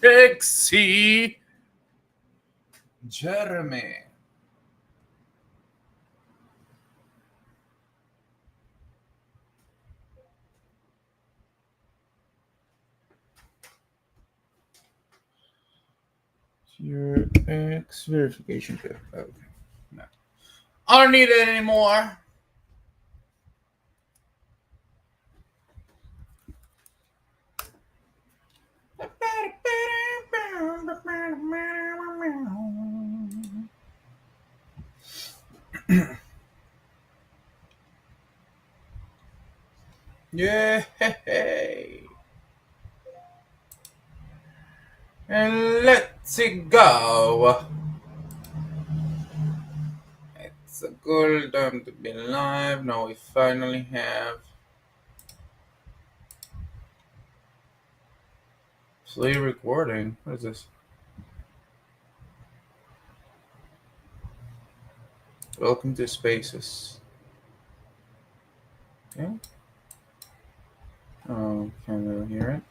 Sexy Jeremy. Your X verification code. Okay. No. I don't need it anymore. Yay! And let's go. It's a good time to be live. Now we finally have play recording. What is this? Welcome to Spaces. Okay. Oh, can you hear it?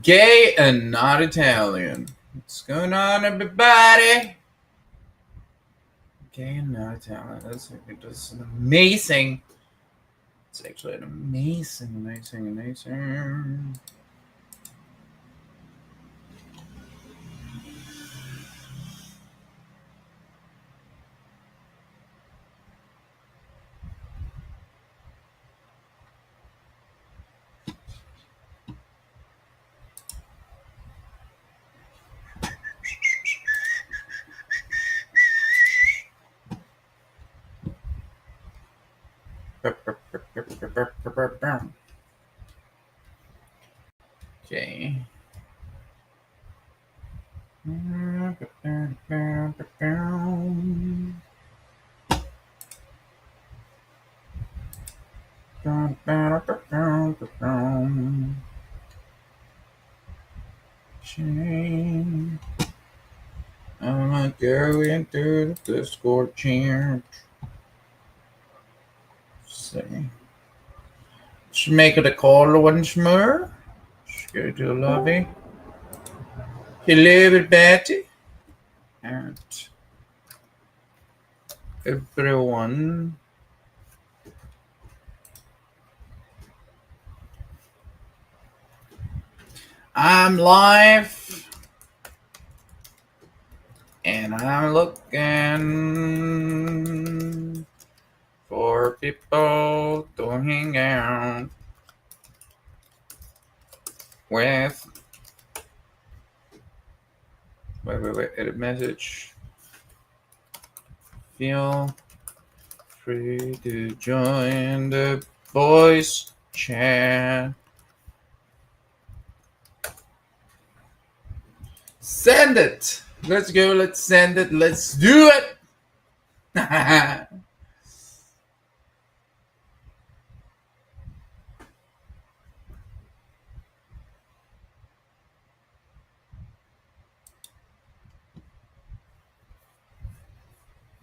Gay and not Italian. What's going on, everybody? Gay and not Italian. That's an amazing. It's actually an amazing. Okay. I'm gonna go into the Discord chat. See. Should make it a call once more. Just go to the lobby. Hello, everybody. And everyone. I'm live. And I'm looking for people to hang out with. Wait, edit message. Feel free to join the voice chat. Send it. Let's go. Let's send it. Let's do it.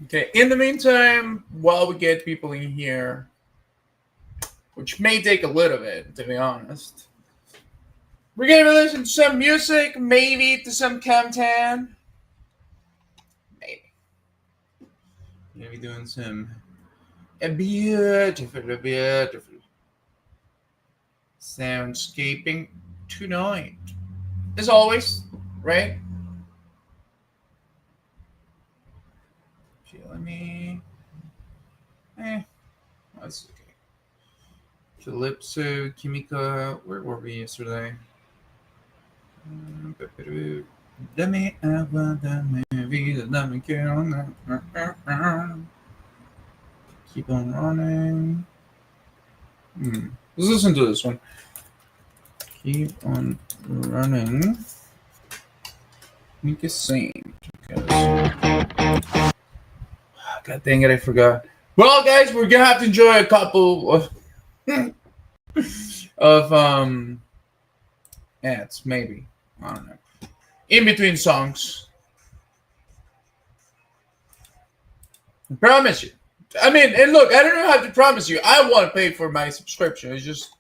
Okay, in the meantime, while we get people in here, which may take a little bit, to be honest, we're going to listen to some music, maybe to some content. Maybe doing some beautiful soundscaping tonight. As always, right? Okay, let me... that's okay. Calypso, Kimika, where were we yesterday? Dame agua, dame vida, dame que onda. Keep on running. Let's listen to this one. Keep on running. Make a sing. God dang it, I forgot. Well, guys, we're gonna have to enjoy a couple of ads, maybe. I don't know. In between songs. I promise you. I mean, and look, I don't know how to promise you. I want to pay for my subscription. It's just...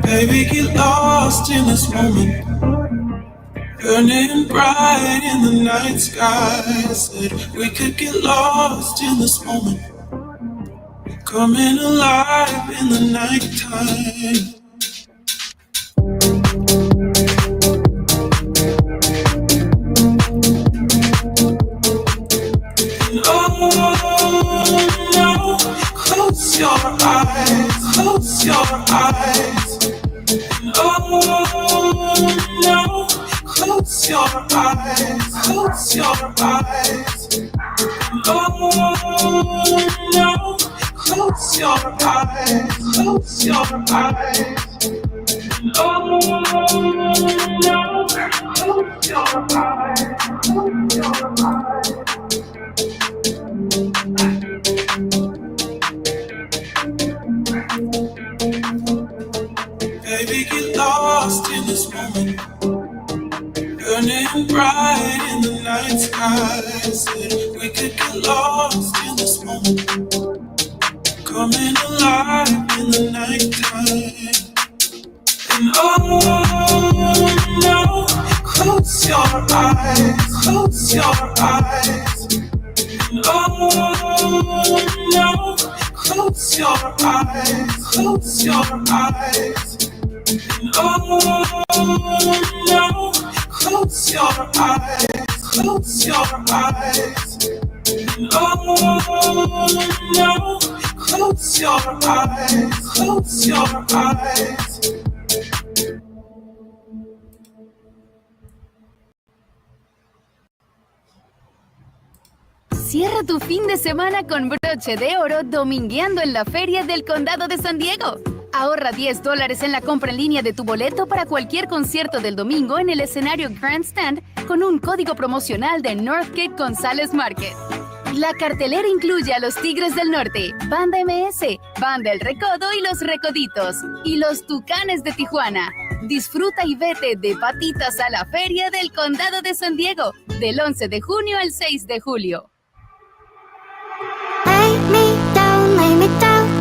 Baby, get lost in this moment, burning bright in the night sky. I said we could get lost in this moment, coming alive in the nighttime. And oh no, close your eyes, close your eyes. Oh no, close your eyes, close your eyes. Oh no, close your eyes, close your eyes. Oh no, close your eyes, close your eyes. Baby, get lost in this moment, burning bright in the night sky. I said we could get lost in this moment, coming alive in the nighttime. And oh no, close your eyes, close your eyes. Oh no, close your eyes, close your eyes. Oh no, close your eyes, close your eyes. Oh no, close your eyes, close your eyes. Cierra tu fin de semana con broche de oro domingueando en la Feria del Condado de San Diego. Ahorra $10 en la compra en línea de tu boleto para cualquier concierto del domingo en el escenario Grandstand con un código promocional de Northgate González Market. La cartelera incluye a los Tigres del Norte, Banda MS, Banda El Recodo y Los Recoditos, y los Tucanes de Tijuana. Disfruta y vete de patitas a la Feria del Condado de San Diego, del 11 de junio al 6 de julio. Lay me down,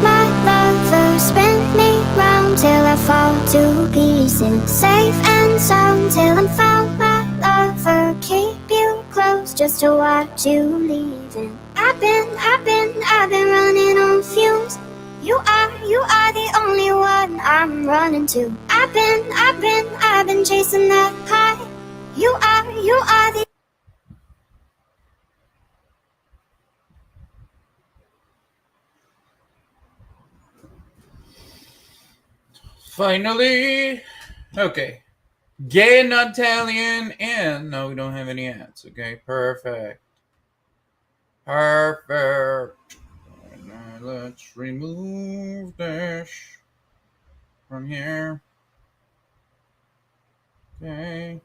my lover. Spin me round till I fall to pieces. Safe and sound till I'm found, my lover. Keep you close just to watch you leaving. I've been running on fumes. You are the only one I'm running to. I've been chasing that high. You are the Finally, okay. Gay and not Italian, and no, we don't have any ads. Okay, perfect. Perfect. And now let's remove this from here. Okay.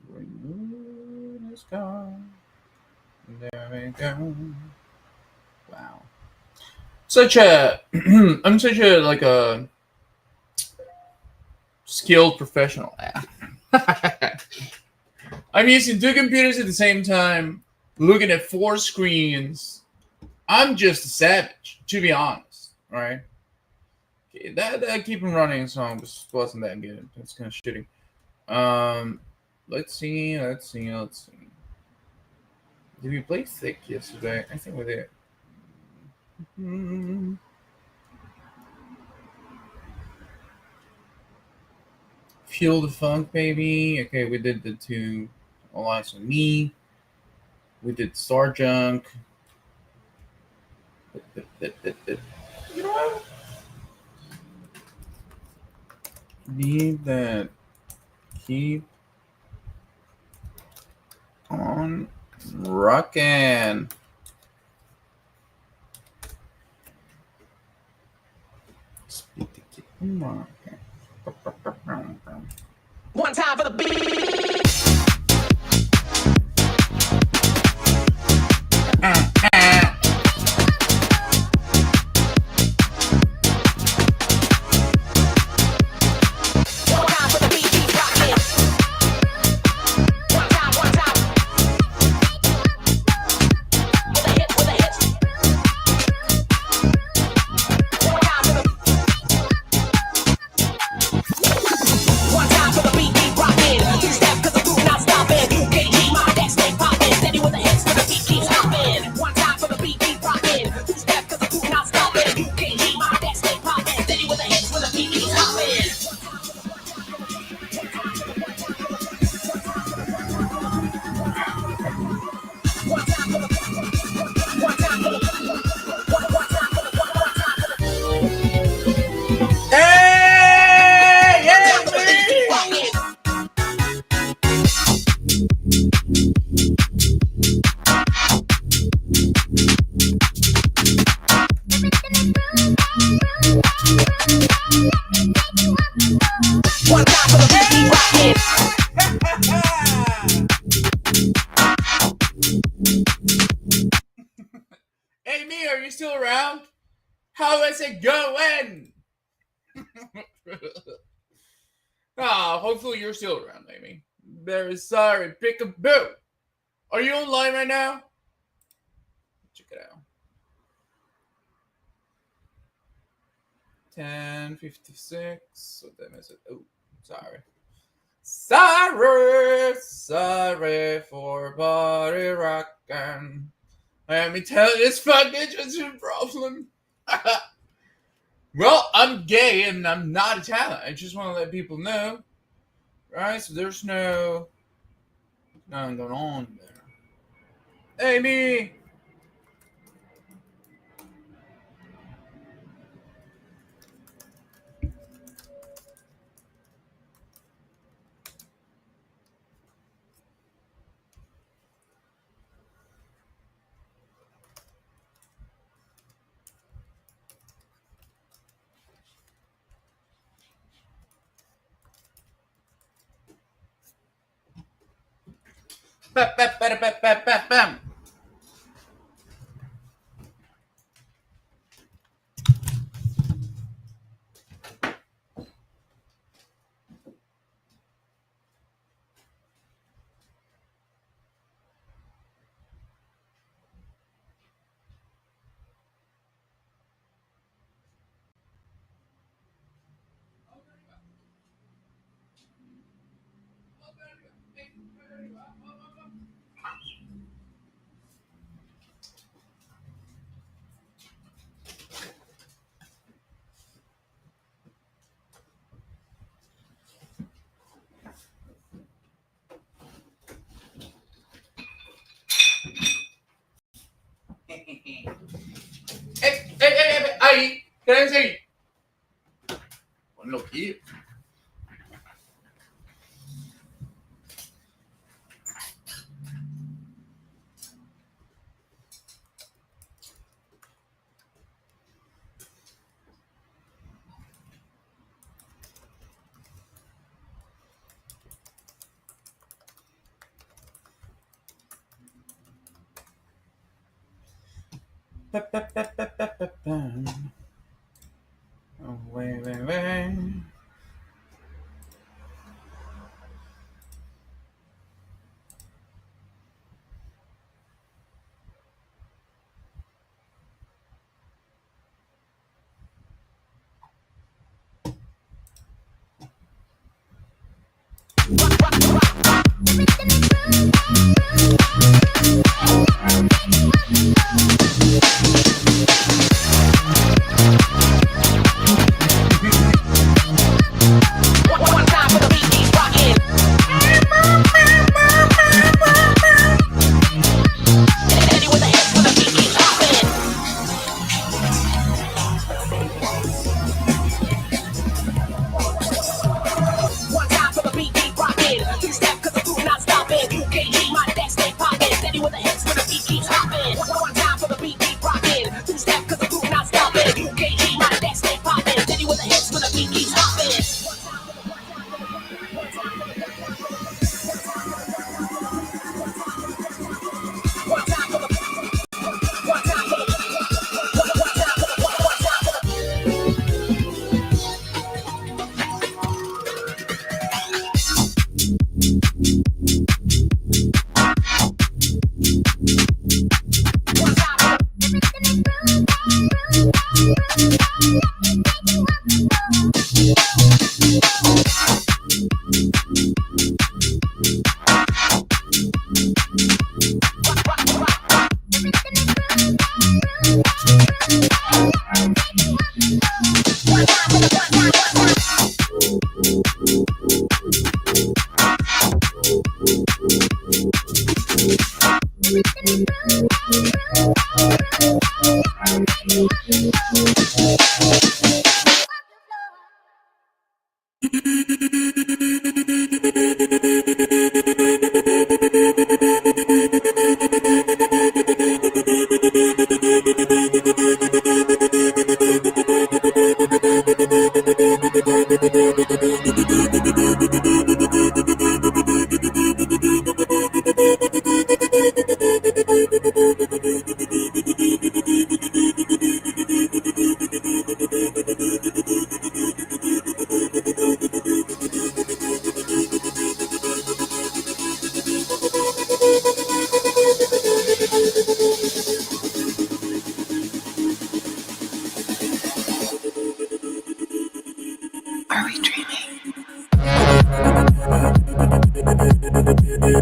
Remove this guy. There we go. Wow. I'm such a like a skilled professional. I'm using 2 computers at the same time, looking at 4 screens. I'm just a savage, to be honest. Right? Okay, that keeping running song wasn't that good. That's kind of shitty. Let's see. Did we play Thick yesterday? I think we did. Fuel the Funk, baby. Okay, we did the 2 All Eyes on Me. We did Star Junk. You know what? Need that. Keep on rockin'. One time for the beat. Hey, me, are you still around? How is it going? Hopefully you're still around, Amy. Very sorry, Pick-a-boo. Are you online right now? creo. 10:56. What time is it? Oh, sorry. Sorry for body rockin'. Let me tell you, this fucking just a problem. Well, I'm gay and I'm not Italian. I just want to let people know, right? So there's nothing going on there. Amy! Bam. Ahí, quédense ahí. Ponlo aquí. Oh, wait. One time for the beat keeps rocking. Steady with the hips when the beat keeps hopping. One time for the beat keeps rocking. Two step 'cause the groove not stopping. UKG my neck stay popping. Steady with the hips when the beat keeps hopping. One time for the beat keeps rocking. Two step 'cause the groove not stopping. UKG my neck stay popping. Steady with the hips when the beat keeps hopping. One time for the one time for the Are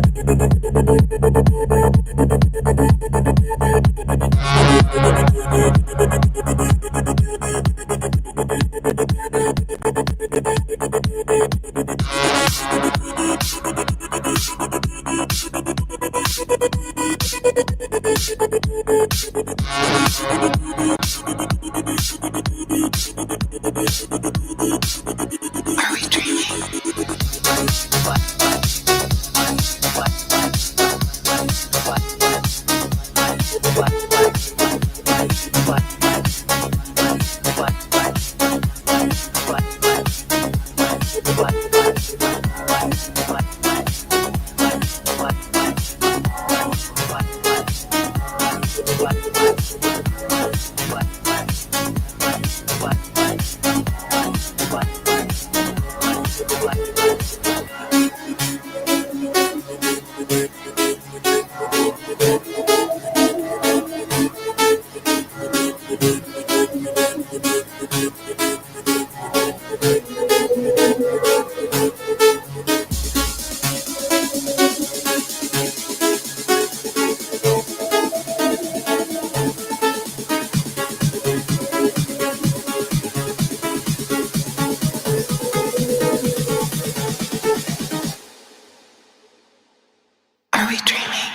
we dreaming?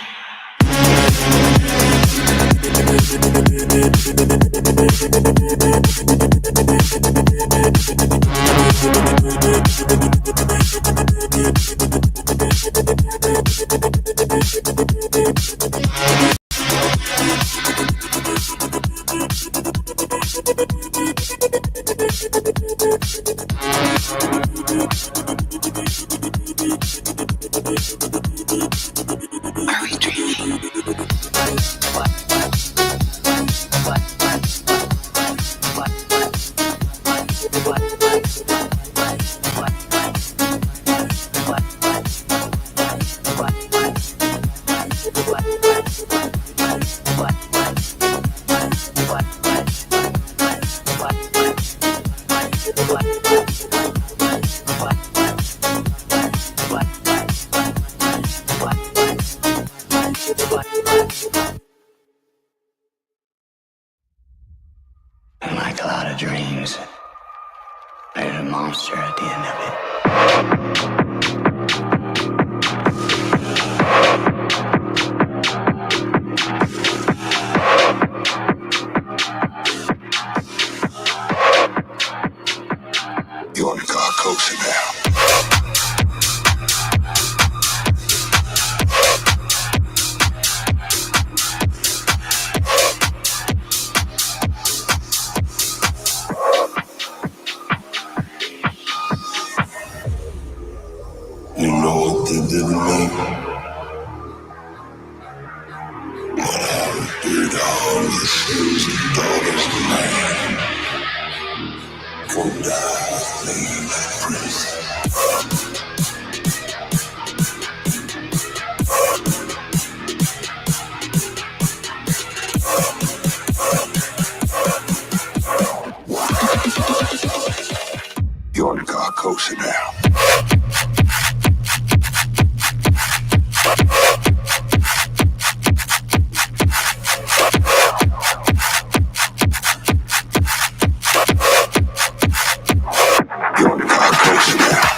Are we dreaming? And like a lot of dreams, there's a monster at the end of it. You want to car coaxing now? You know what they did to me? $100,000 a man. Come die, leave that prison. You on the car coaster now? You on the car coaster now?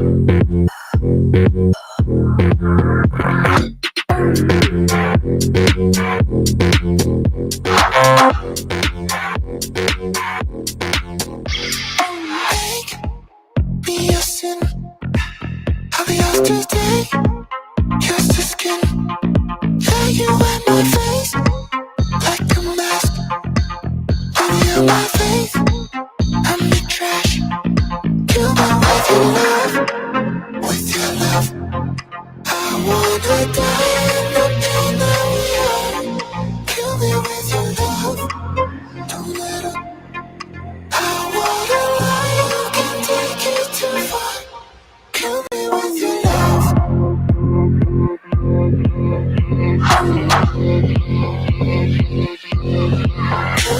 Me a sin. I'll be off today. Kiss the skin. Yeah, you in my face like a mask. With you, my faith. I'm the trash. Kill me with your love. With your love. I wanna die in the pain that we are. Kill me with your love. Don't let up. I wanna lie. You can take it too far. Kill me with your love. Kill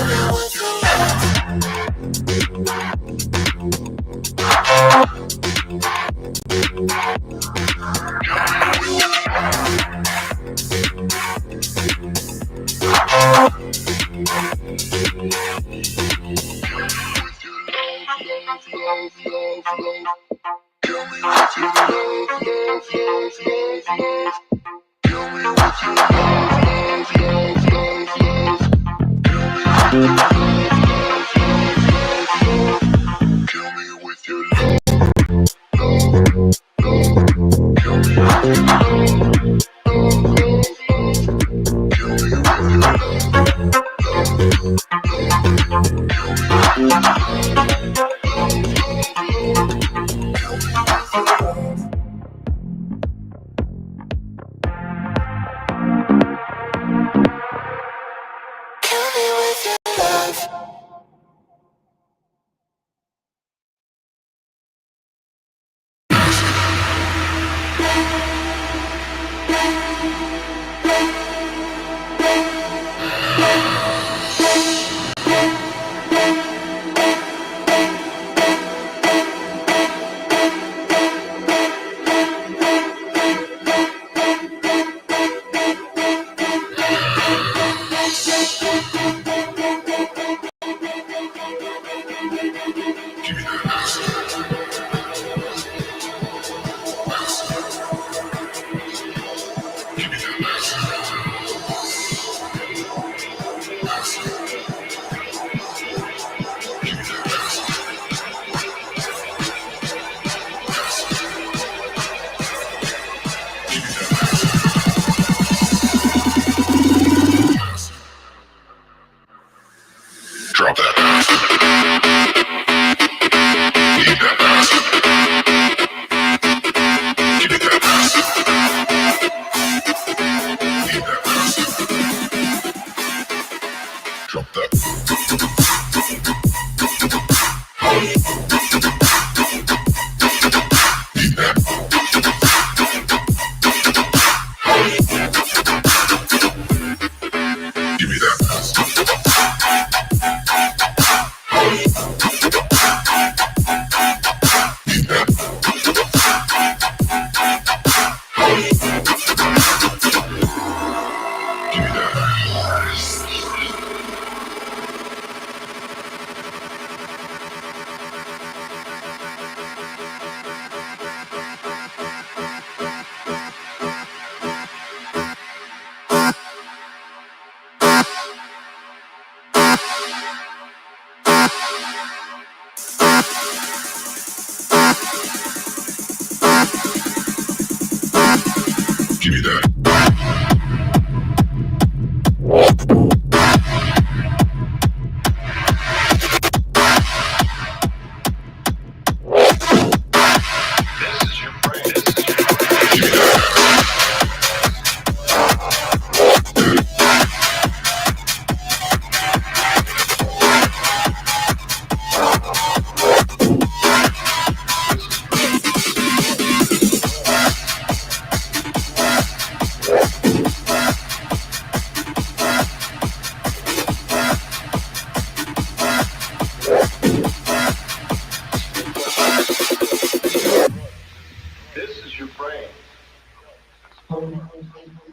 me with your love.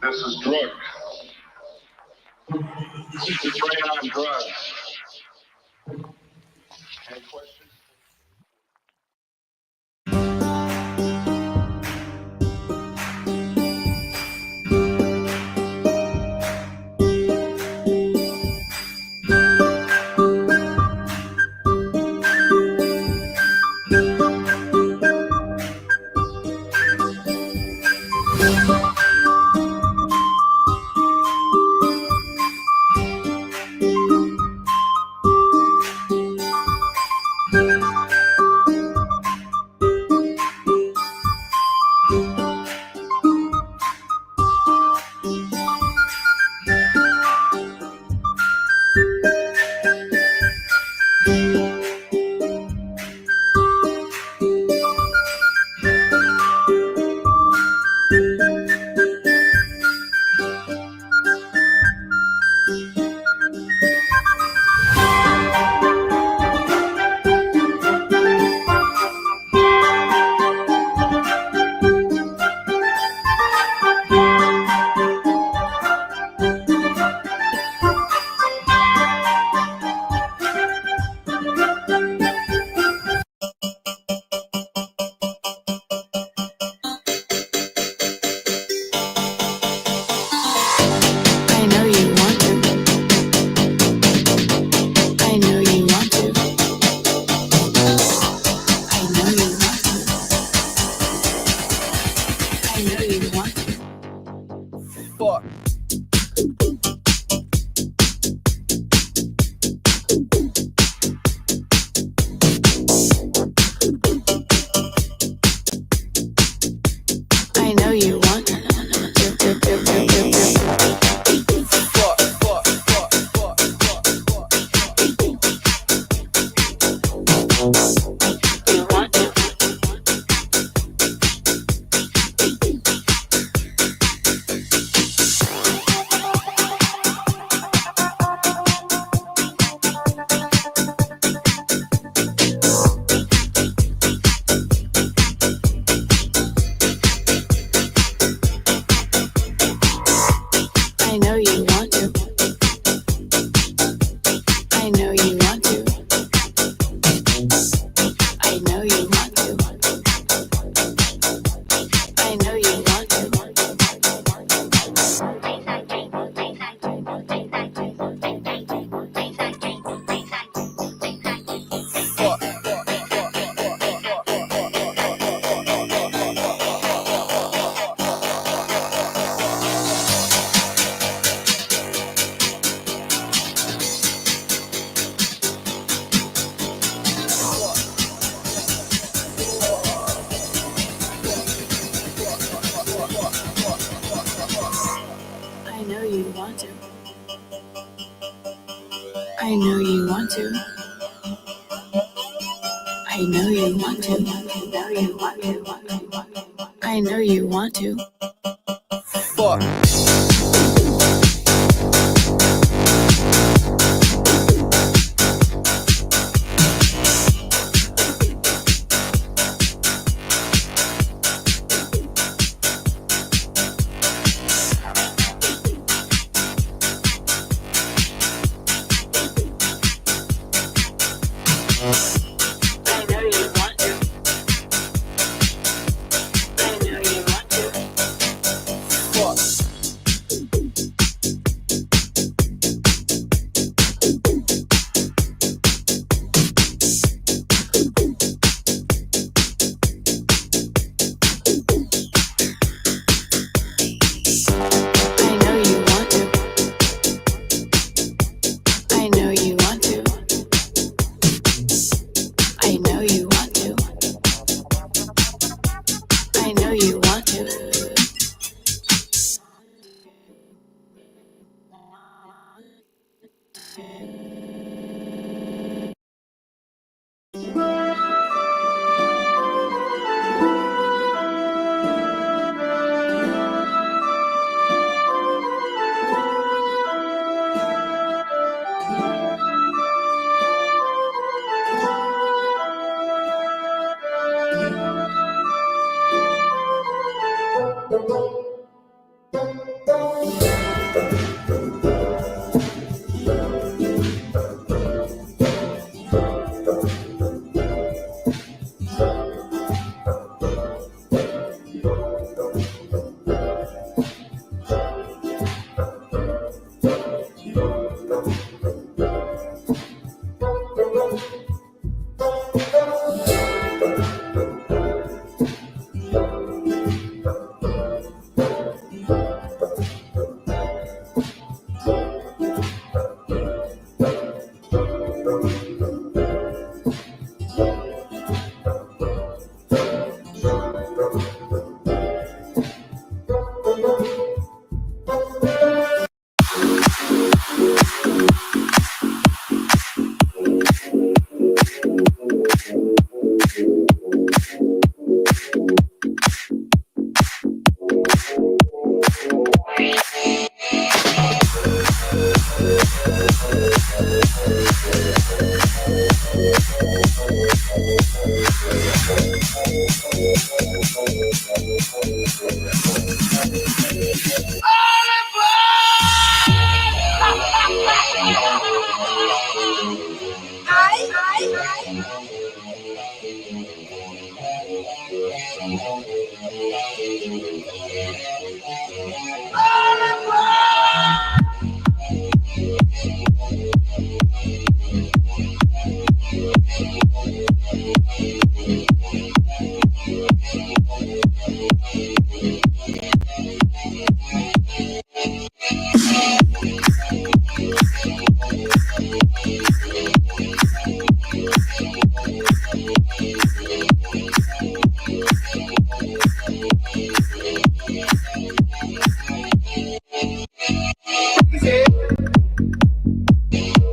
This is drugs. This is your brain on drugs. Any questions? want to. I know you want to. I know you want to. I know you want to. Fuck.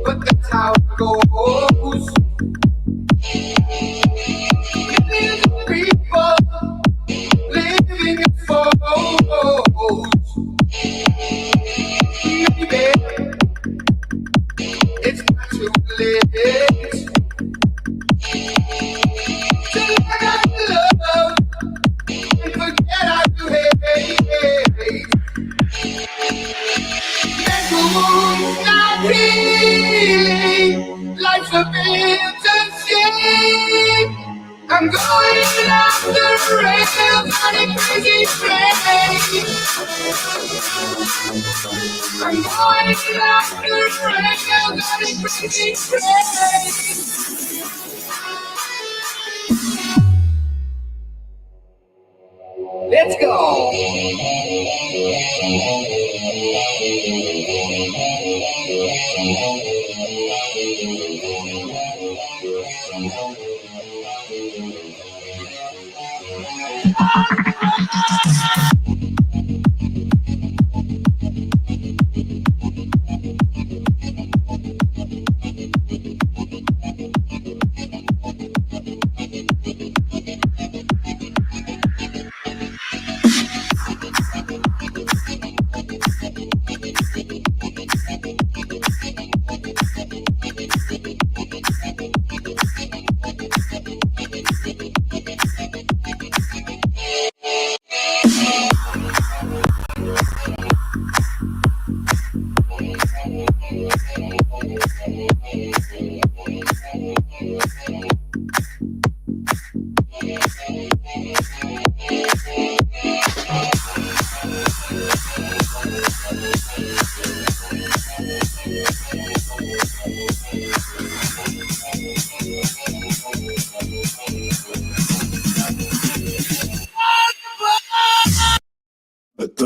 But that's how it goes. Millions of people living in foes. Maybe it's not too late to let out love and forget how you hate. Mental wounds not healing, life's a fantasy. I'm going after rails on a crazy train. I'm going after rails on a crazy train. Let's go.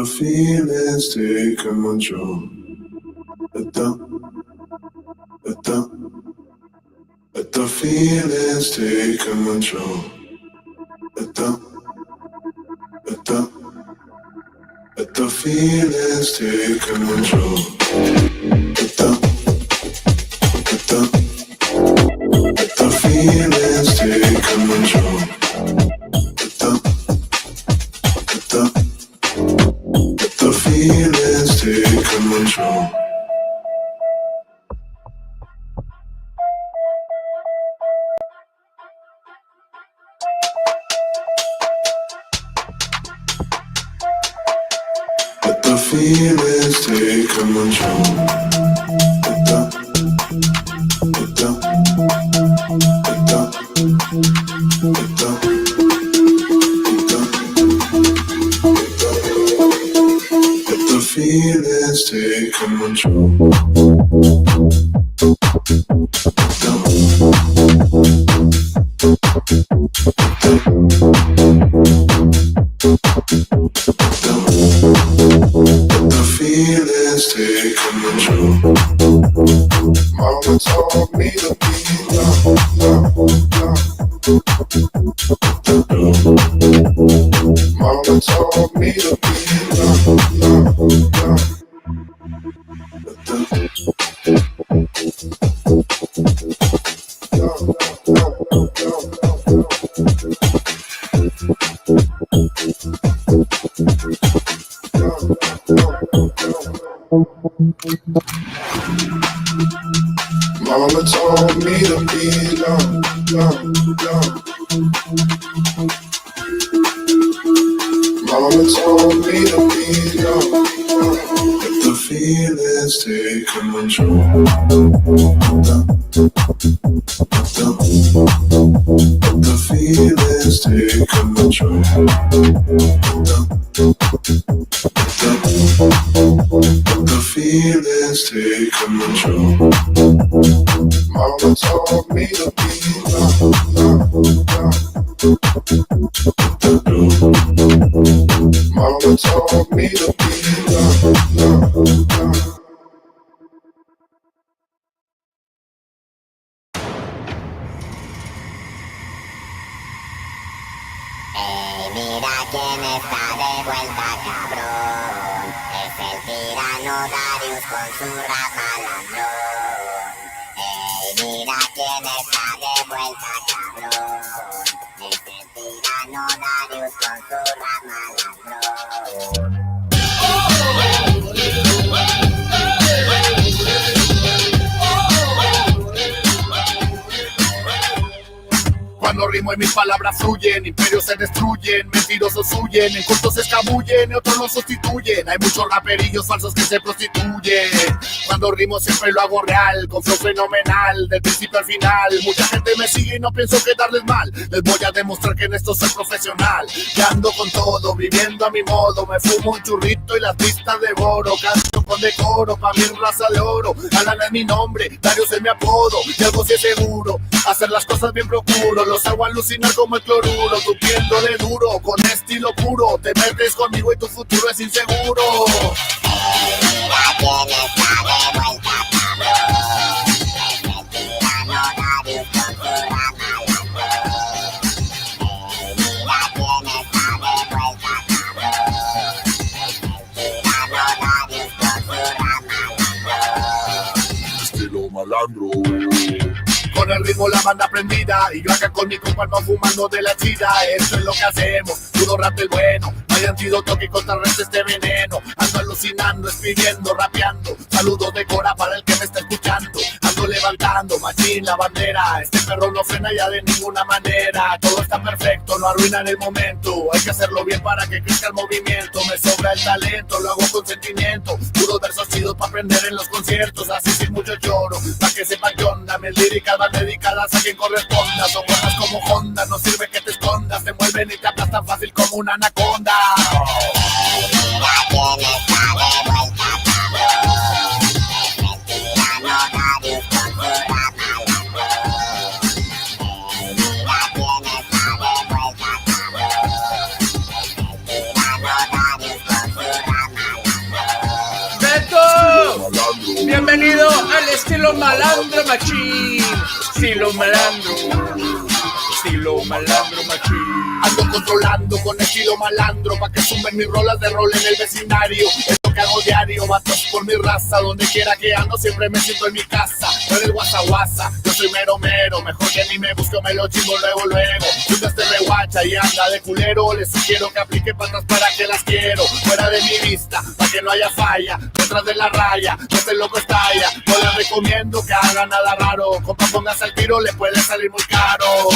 the feelings take control. Let the feelings take control. Let the feelings take control. Let the feelings take control. Let the feelings take control. Let the feelings take control. Let the feelings take control. The feelings take control. Mama told me to be love. Mama told me to be love. Mama told me to be love. Mama told me to be love. Let the feelings take control. Let the feelings take control. Let the feelings take control. Mama told me to be love. Mama told me to be love. Mira quién está de vuelta, cabrón. Es el tirano Darius con su rap malandrón. Mira quién está de vuelta, cabrón. Es el tirano Darius con su rap malandrón. Cuando rimo y mis palabras fluyen, imperios se destruyen, mentirosos huyen, en cultos se escabullen, y otros los sustituyen. Hay muchos raperillos falsos que se prostituyen. Cuando rimo siempre lo hago real, con flow fenomenal, del principio al final. Mucha gente me sigue y no pienso quedarles mal. Les voy a demostrar que en esto soy profesional. Que ando con todo, viviendo a mi modo. Me fumo un churrito y las pistas devoro. Canto con decoro, pa' mi raza de oro. Alan es mi nombre, Darius es mi apodo. Y algo sí es seguro, hacer las cosas bien procuro. Los hago alucinar como el cloruro, tupiéndole duro, con estilo puro. Te metes conmigo y tu futuro es inseguro. Mira quién está de vuelta, cabrón. Es el tirano Darius con su rap malandrón. Mira quién está de vuelta, cabrón. Es el tirano Darius con su rap malandrón. Estilo malandro. Con el ritmo la banda prendida y yo acá con mi compa no fumando de la chida. Esto es lo que hacemos, puro rap del bueno. No hay antídoto que contrarreste este veneno. Ando alucinando, escribiendo, rapeando. Saludos de Cora para el que me está escuchando. Ando levantando, machín, la bandera. Este perro no frena ya de ninguna manera. Todo está perfecto, no arruinan el momento. Hay que hacerlo bien para que crezca el movimiento. Me sobra el talento, lo hago con sentimiento. Puros versos chidos para aprender en los conciertos. Así sin mucho lloro, pa' que sepan qué onda. Mis líricas van dedicadas a quien corresponda. Son buenas como Honda, no sirve que te escondas. Te mueven y te aplastan fácil como una anaconda. Mira quién está de vuelta, cabrón. Es el tirano Darius con su rap malandrón. Mira quién está de vuelta, cabrón. Es el tirano Darius con su rap Bienvenido al estilo malandro machín. Estilo malandro. Estilo malandro machín. Ando controlando con estilo malandro pa' que sumen mis rolas de rol en el vecindario. Es lo que hago diario, matos por mi raza. Donde quiera que ando siempre me siento en mi casa. No eres guasa guasa, yo soy mero mero. Mejor que ni me busco, me lo chingo luego luego. Futa este reguacha y anda de culero. Les sugiero que aplique patas para que las quiero. Fuera de mi vista, pa' que no haya falla. Detrás de la raya, no este loco estalla. No les recomiendo que haga nada raro. Compa, póngase al tiro, le puede salir muy caro.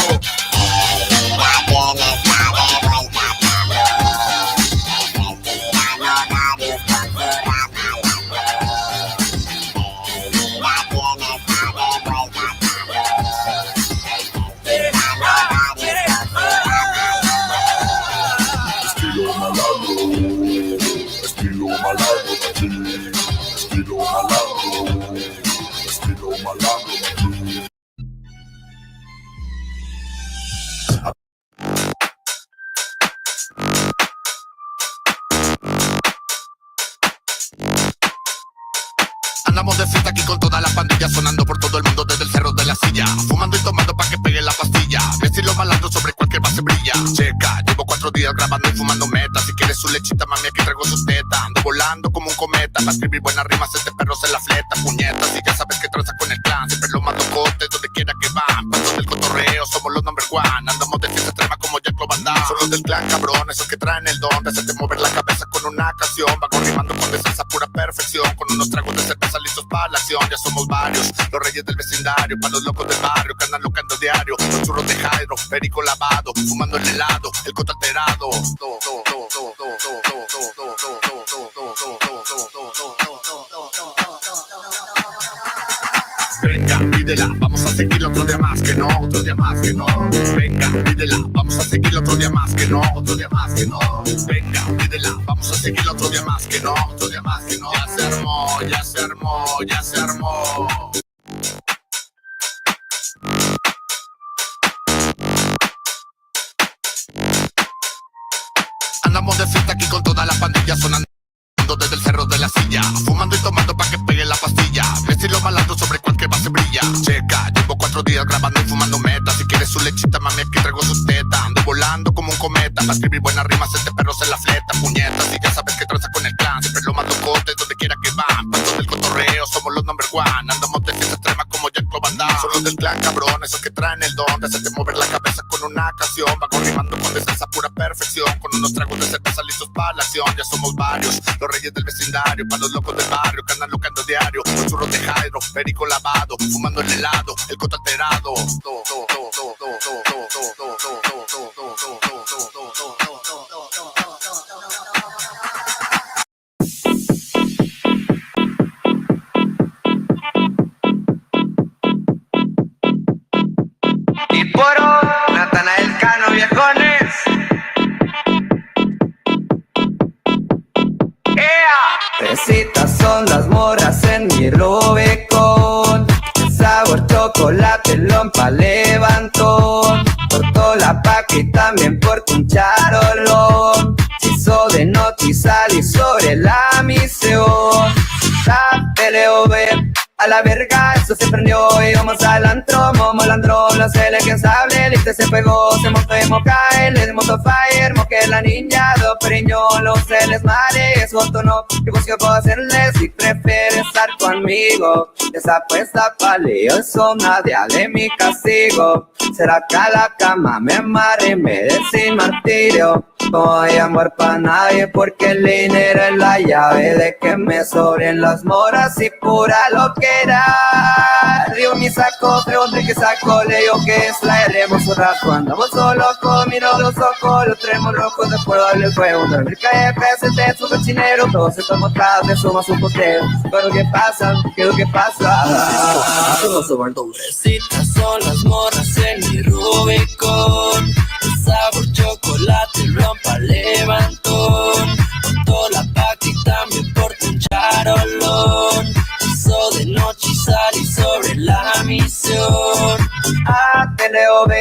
Estilo malandro, estilo malandro, estilo malandro. Andamos de fiesta aquí con toda la pandilla, sonando por todo el mundo desde el cerro de la silla, fumando y tomando pa' que pegue la pastilla. Mi estilo malandro sobre cualquier base brilla. Checa, llevo 4 días grabando y fumando meta. Si quieres su lechita, mami, aquí traigo sus tetas. Ando volando como un cometa, para escribir buenas rimas, este perro se la fleta. Puñetas, y ya sabes que traza con el clan, siempre los más locotes, donde quiera que van. Paso del cotorreo, somos los number one. Andamos de fiesta extrema como Jack Lo Van Damme. Son los del clan, cabrón, esos que traen el don de hacerte mover la cabeza con una canción. Vago rimando con destreza, pura perfección, con unos tragos de cerveza listos para la acción. Ya somos varios, los reyes del vecindario, para los locos del barrio que andan locando diario. Los churros de Jairo, perico lavado, fumando el helado, el coto alterado. Venga, pídela, vamos a seguir otro día más que no, otro día más que no. Venga, pídela, vamos a seguir otro día más que no, otro día más que no. Venga, pídela, vamos a seguir otro día más que no, otro día más que no. Ya se armó, ya se armó, ya se armó. Andamos de fiesta aquí con toda la pandilla, sonando desde el cerro de la silla, fumando y tomando pa' que pegue la pastilla. Mi estilo malandro sobre cualquier base brilla. Checa, llevo 4 días grabando y fumando meta. Si quieres su lechita, mami, aquí traigo sus tetas. Ando volando como un cometa, para escribir buenas rimas, este perro se la fleta. Puñetas, y ya sabes que traza con el clan, siempre los más locotes, donde quiera que van. Paso del cotorreo, somos los number one. Andamos de fiesta extrema como Jack Lo Van Damme. Son los del clan, cabrón, esos que traen el don de hacerte mover la cabeza con una canción. Vago rimando con destreza, pura perfección, con unos tragos de cerveza listos para la acción. Ya somos varios, los reyes del vecindario, para los locos del barrio que andan locando diario. Los churros de Jairo, perico lavado, fumando el helado, el coto alterado. Y por hoy, Natanael Cano, viejones. Fresitas son las moras en mi Rubicón. El sabor chocolate, lompa, levantón. Cortó la paca y también porto un charolón. Se hizo de noche y salí sobre la misión. La PLOV, a la verga, eso se prendió. Y vamos al antro, molandrón. Los incansable, el se pegó. Se montó y mocae, le montó fire. Moque la niña, do periño. Los les mare, es otro no. ¿Qué busco puedo hacerles si prefieres estar conmigo? Esa apuesta paleo, eso nadie de mi castigo. Será que a la cama me amarre y me dé sin martirio. No hay amor pa' nadie porque el dinero es la llave de que me sobren las moras y pura loquera. Río mi saco, pregunté qué saco, le digo que es la heremos un rato. Andamos solo con miro los ojos, los tenemos rojos, después darle el fuego. Dormir cae presente, su cochinero, todos estamos montados, de suma su poteo. Pero ¿qué pasa? ¿Qué es lo que pasa? Todos sobrecitas son las morras en mi Rubicón. El sabor chocolate, rompa, levantón. Cortó la paca y también porto un charolón. Hizo de noche y salí sobre la misión. ATLOV,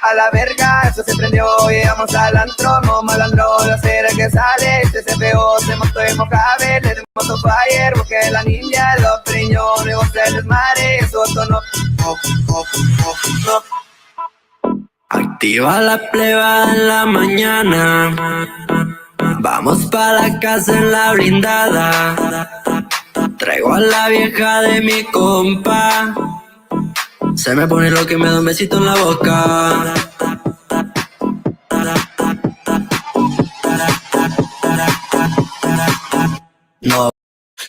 a la verga, eso se prendió. luego llegamos al antro, no malandro, la cera que sale, este se pegó, se montó en mojave, le dimos un fire, busqué la ninja, los priños, luego se desmadre, eso no. Activa la pleba en la mañana, vamos pa' la casa en la blindada. Traigo a la vieja de mi compa, se me pone lo que me da un besito en la boca. No.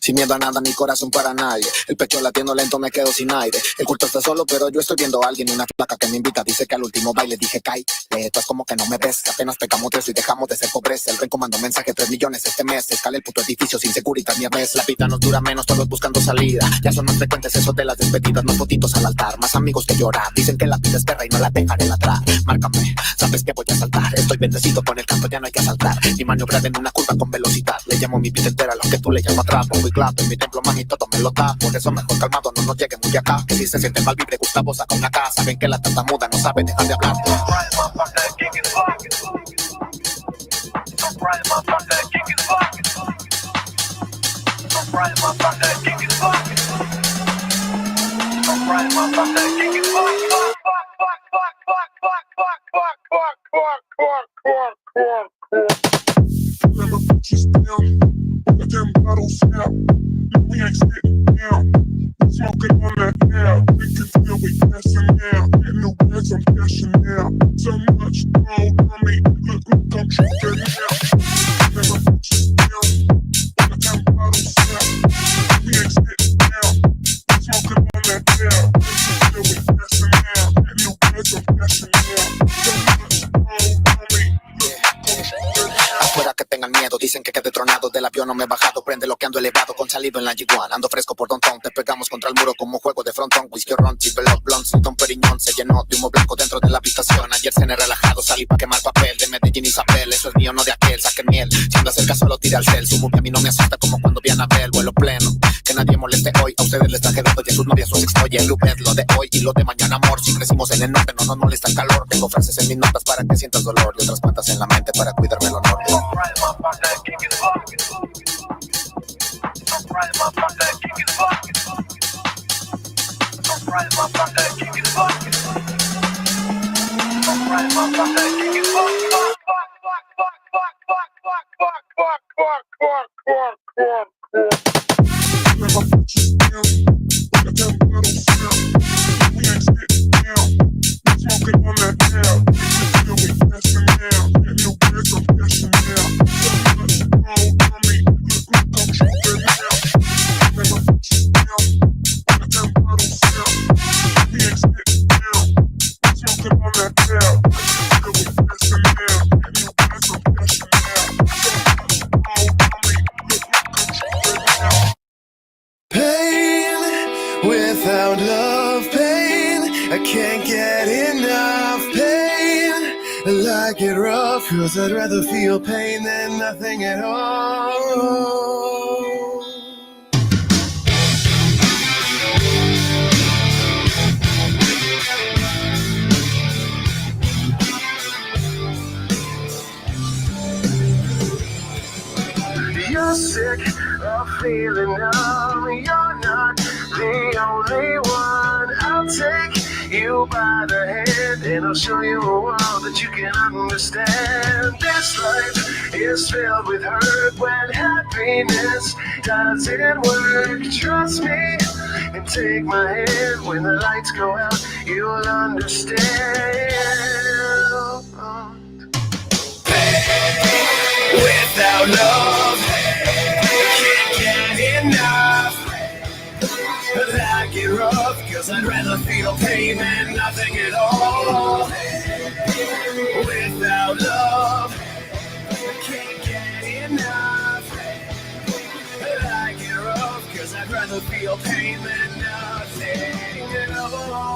Sin miedo a nada, ni corazón para nadie. El pecho latiendo lento, me quedo sin aire. El culto está solo, pero yo estoy viendo a alguien. Una placa que me invita, dice que al último baile dije cae. Esto es como que no me ves, que apenas pecamos eso y dejamos de ser pobreza. El rey mandó mensaje, 3 millones este mes. Escala el puto edificio sin seguridad ni arnés. La vida nos dura menos, todos buscando salida. Ya son más frecuentes esos de las despedidas, más fotitos al altar. Más amigos que llorar, dicen que la vida es perra y no la dejaré ladrar. Márcame, sabes que voy a saltar. Estoy bendecido con el canto, ya no hay que asaltar. Ni maniobrar en una curva con velocidad. Le llamo mi vida entera, lo que tú le llamas atrás. Pongo y clap en mi templo, y todo me lo da, por eso mejor calmado, no nos llegue muy acá. Que si se siente mal vibre, Gustavo saca una casa. Saben que la tartamuda no sabe dejar de hablar. Them bottles snap. We ain't sitting down. Smoking on that air. We can feel we passing now. Getting new bags, I'm cashing now. So much gold on me. Look, I'm tripping now. Never put you down. Them bottles snap. We ain't sitting down. Smoking on that air. We can feel we passing now. Getting new bags, I'm cashing now. So much gold on me. Look, I'm tripping now. Afuera que tengan miedo, dicen que quedé tronado. Del avión no me he bajado, prende lo que ando elevado. Con salido en la G1, ando fresco por downtown. Te pegamos contra el muro como juego de frontón. Whisky, ron, chipelo, blonde, Don Periñón. Se llenó de humo blanco dentro de la habitación. Ayer cené relajado, salí pa' quemar papel. De Medellín, Isabel, eso es mío, no de aquel. Saquen miel, si ando cerca solo tira al cel. Su movie a mí no me asusta como cuando vi a Anabel. Vuelo pleno, que nadie moleste hoy. A ustedes les traje datos y a sus novias sus ex. Oye, Rupert, lo de hoy y lo de mañana, amor. Si crecimos en el norte, no nos molesta el calor. Tengo frases en mis notas para que sientas dolor. Y otras cuantas en la mente para cuidarme el honor. Without love, pain, I can't get enough pain. I like it rough, cause I'd rather feel pain than nothing at all. You're sick of feeling numb. You're not the only one. I'll take you by the hand and I'll show you a world that you can understand. This life is filled with hurt when happiness doesn't work. Trust me and take my hand. When the lights go out, you'll understand. Without love, can't get enough. I like it rough, cause I'd rather feel pain than nothing at all. Without love, can't get enough. I like it rough, cause I'd rather feel pain than nothing at all.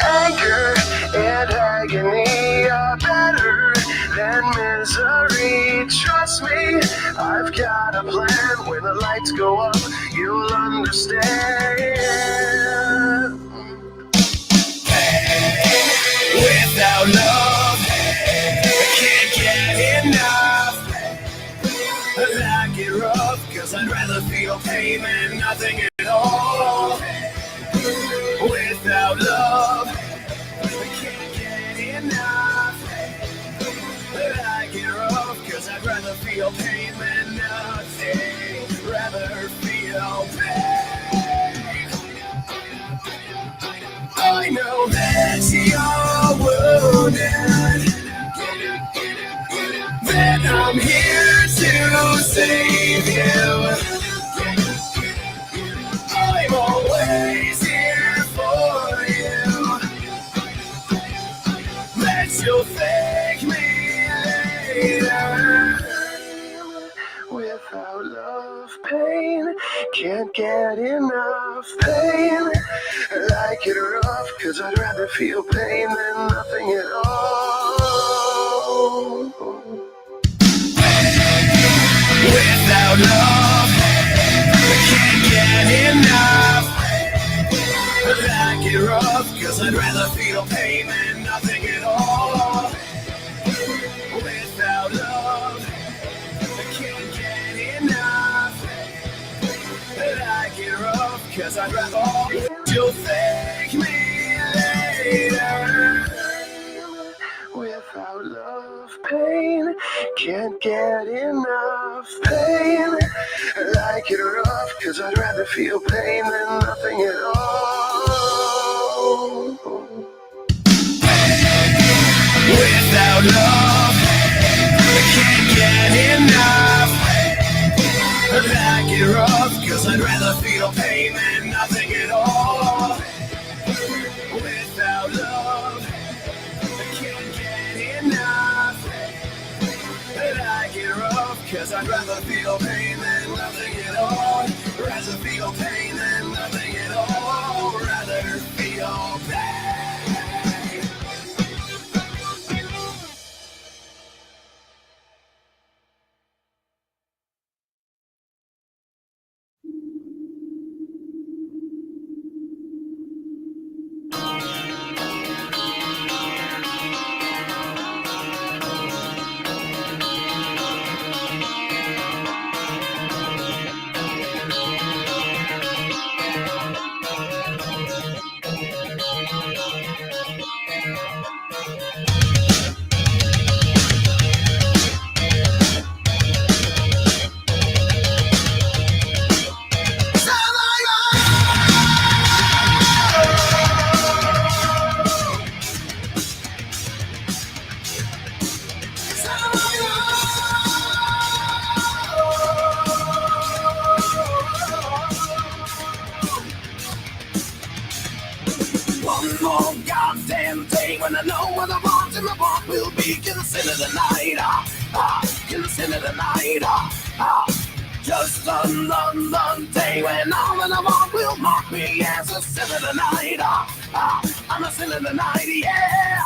Anger and agony are better than misery. Trust me, I've got a plan. When the lights go up, you'll understand. pain and nothing at all. Without love, I can't get enough. But I get rough, cause I'd rather feel pain than nothing. Rather feel pain. I know that you're wounded, that I'm here to save you. I'm always here for you. That you'll thank me later. Without love, pain, can't get enough pain. I like it rough, cause I'd rather feel pain than nothing at all. Without love, I can't get enough. I like it rough, cause I'd rather feel pain than nothing at all. Without love, I can't get enough. I like it rough, cause I'd rather you'll thank me later. Without love, pain, can't get enough pain. I like it rough, cause I'd rather feel pain than nothing at all. Without love, I can't get enough. I like it rough, cause I'd rather feel pain than nothing at all. Without love, I can't get enough. I like it rough, cause I'd rather feel pain than nothing at all. Rather feel pain than nothing at all. Rather feel pain. One more goddamn day when I know what I want and my want will be. Consider the night, consider the night, just another day when all that I want will mark me as a sin of the night. I'm a sin of the night, yeah.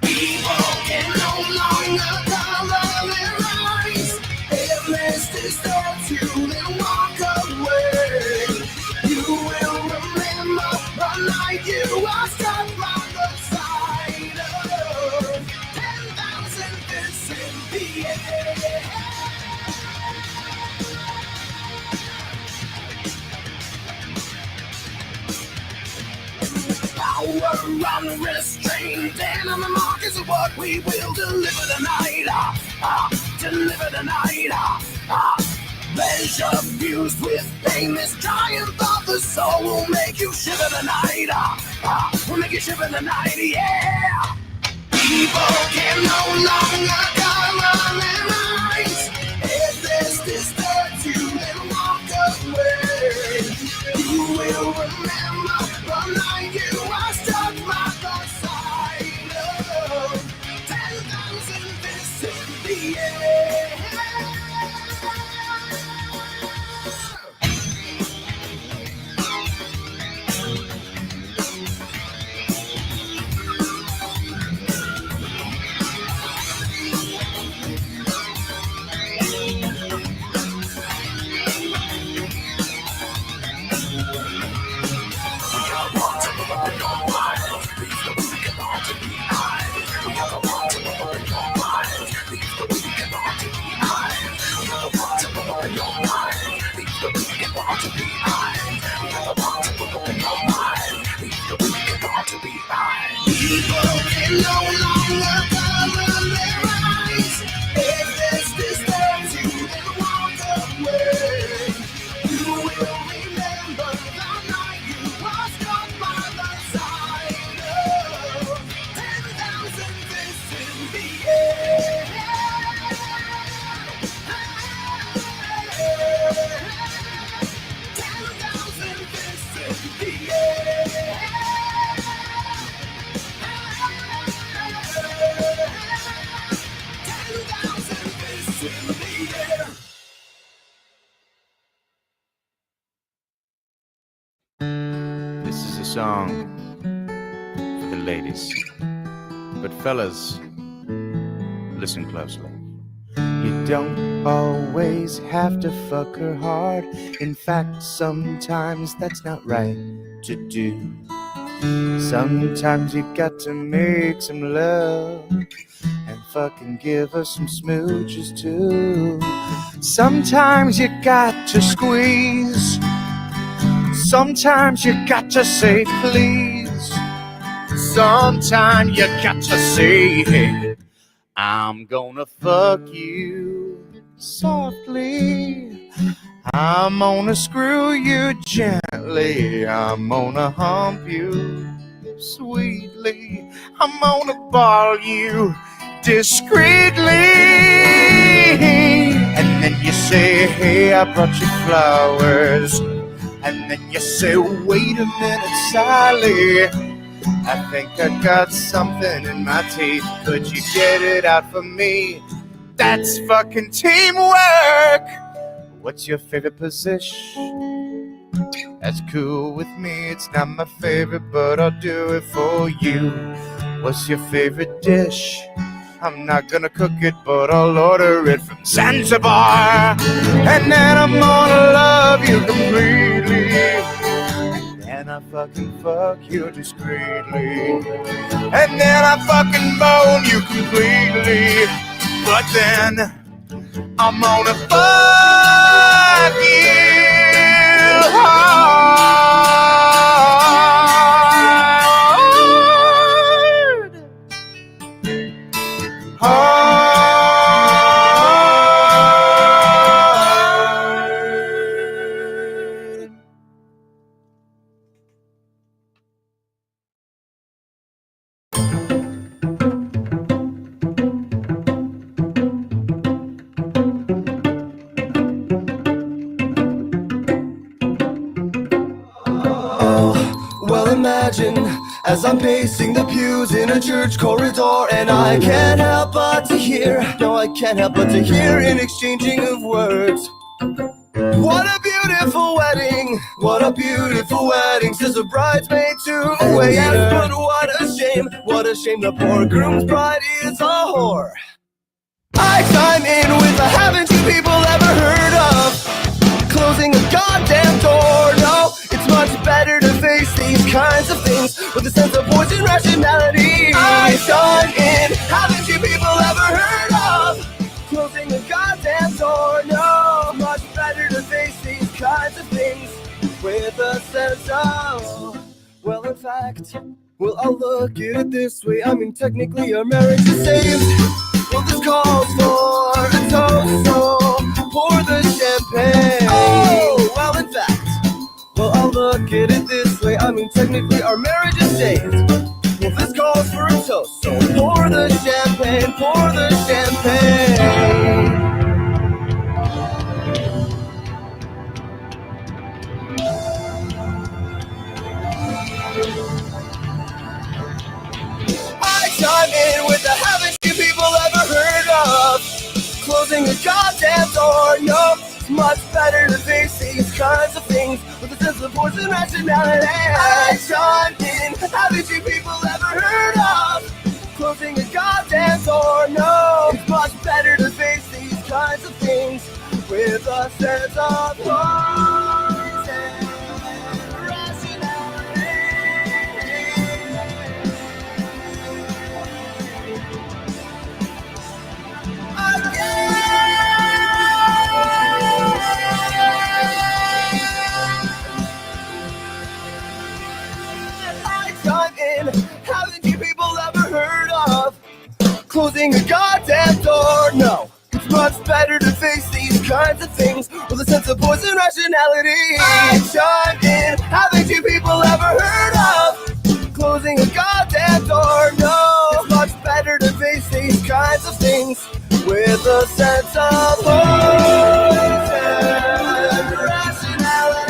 People can no longer color their eyes. If list is thought you then walk away. You will remember the night you were struck by the side of 10,000 fists in the air. Power unrestrained, and on the mark is what we will deliver tonight. Deliver the night. Pleasure fused with pain, this triumph of the soul will make you shiver the night. Will make you shiver the night, yeah. People can no longer cover their eyes. If this disturbs you, then walk away. You will remember the night you were struck by the side of 10,000 fists in the air. people can no longer cover their eyes. If this disturbs you, then walk away. You will remember the night you were struck by the sight of 10,000 fists in the air. 10,000 fists in the air. 10,000 fists in the air. This is a song for the ladies. But fellas, listen closely. You don't always have to fuck her hard. In fact, sometimes that's not right to do. Sometimes you got to make some love and fucking give her some smooches too. Sometimes you got to squeeze. Sometimes you got to say please. Sometimes you got to say, hey, I'm gonna fuck you softly. I'm gonna screw you gently. I'm gonna hump you sweetly. I'm gonna ball you discreetly. And then you say, hey, I brought you flowers. And then you say, wait a minute, Sally, I think I got something in my teeth. Could you get it out for me? That's fucking teamwork. What's your favorite position? That's cool with me. It's not my favorite, but I'll do it for you. What's your favorite dish? I'm not gonna cook it, but I'll order it from Zanzibar. And then I'm gonna love you completely. And I fucking fuck you discreetly. And then I fucking bone you completely. But then I'm gonna fuck you hard. Well, imagine as I'm pacing the pews in a church corridor, and I can't help but to hear, no, I can't help but to hear an exchanging of words. What a beautiful wedding, what a beautiful wedding, says a bridesmaid to a waiter. Yes, but what a shame the poor groom's bride is a whore. I chime in with a haven't you people ever heard of closing a goddamn door? No, it's much better to face these kinds of things with a sense of poise and rationality. I chime in, haven't you people ever heard of closing a goddamn door? No, much better to face these kinds of things with a sense of, well, in fact, well, I'll look at it this way. I mean, technically our marriage is saved. Well, this calls for a toast, so pour the champagne. Oh, well, in fact, well, I'll look at it this way. I mean, technically our marriage is saved. Well, this calls for a toast, so pour the champagne, pour the champagne. I chime in with the haven't you people ever heard of closing a goddamn door? No, it's much better to face these kinds of things with a sense of force and rationality. I chime in, haven't you people ever heard of closing a goddamn door? No, it's much better to face these kinds of things with a sense of force and chime in, haven't you people closing a goddamn door. No, it's much better to face these kinds of things with a sense of poise and rationality. Chime in, haven't you people ever heard of closing a goddamn door? No, it's much better to face these kinds of things with a sense of poise and rationality.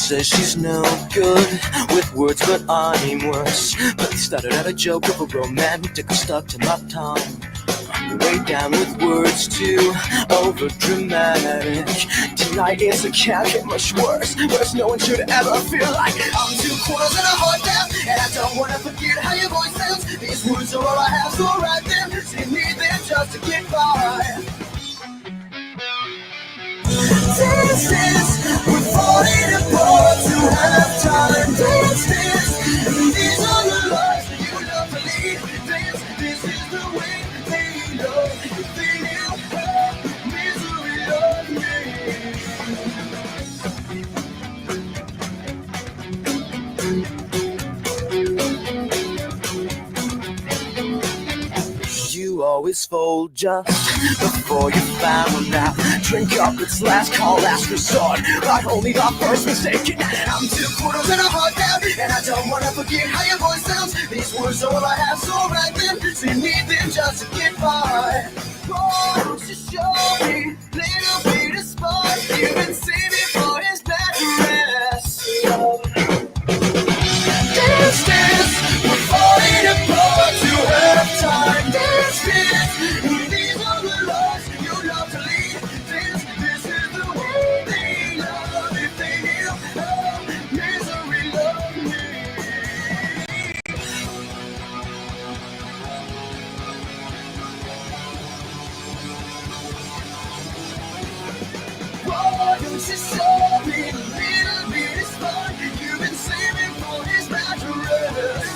Says she's no good with words, but I'm worse. But it started out a joke of a romantic stuck to my tongue. Way down with words too over dramatic. Tonight is it can't get much worse. Worse, no one should ever feel like I'm 2 quarters and a heart down, and I don't wanna forget how your voice sounds. These words are all I have, so write them. See me there just to get by. Dance, we're falling apart to have time. Dance, these are the lives that you love to lead. Dance, this is the way they know. If they knew how misery loved me. You always fold just before you found out. Drink up, it's last call, last resort. Like only the first mistake. I'm 2 quarters and a heart down, and I don't wanna forget how your voice sounds. These words are all I have, so write them. So you need them just to get by. Won't you show me little bit of spark? You've been saving for his bad rest. Dance, dance, we're falling apart to have time. Dance, dance, these are the lives you love to lead. Dance, this is the way they love. If they knew how misery loved me. Why don't you show me a little bit of spark? You've been saving for his mattress.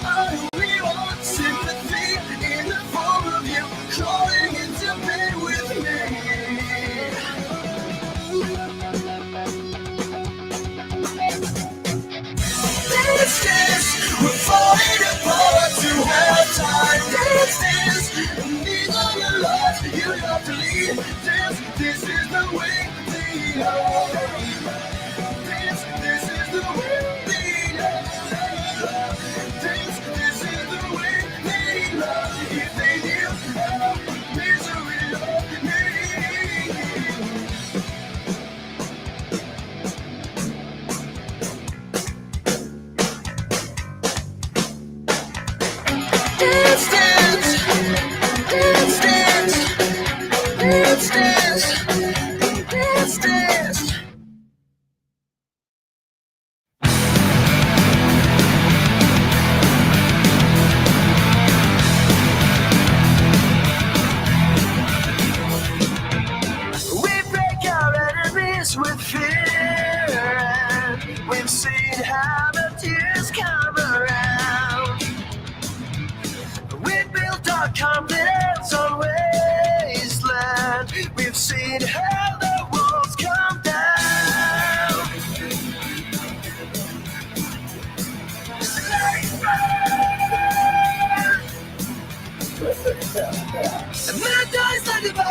I only want sympathy in the form of you crawling into bed with me. Dance, dance, we're falling apart.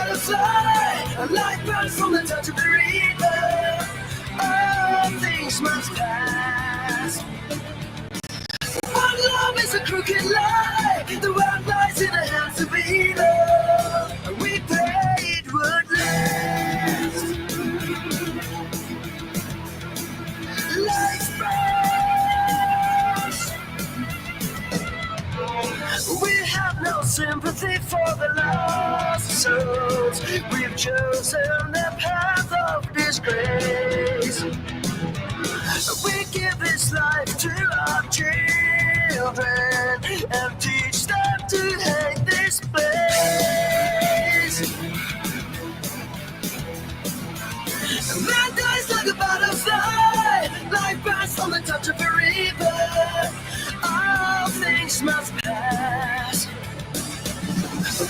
butterfly, a light burns from the touch of the river. All things must pass. One love is a crooked lie. The world lies in the hands of evil. We pray it would last. Life burns. We have no sympathy for the lost souls. We've chosen the path of disgrace. We give this life to our children and teach them to hate this place. Man dies like a butterfly, life burns from the touch of a river. All things must pass.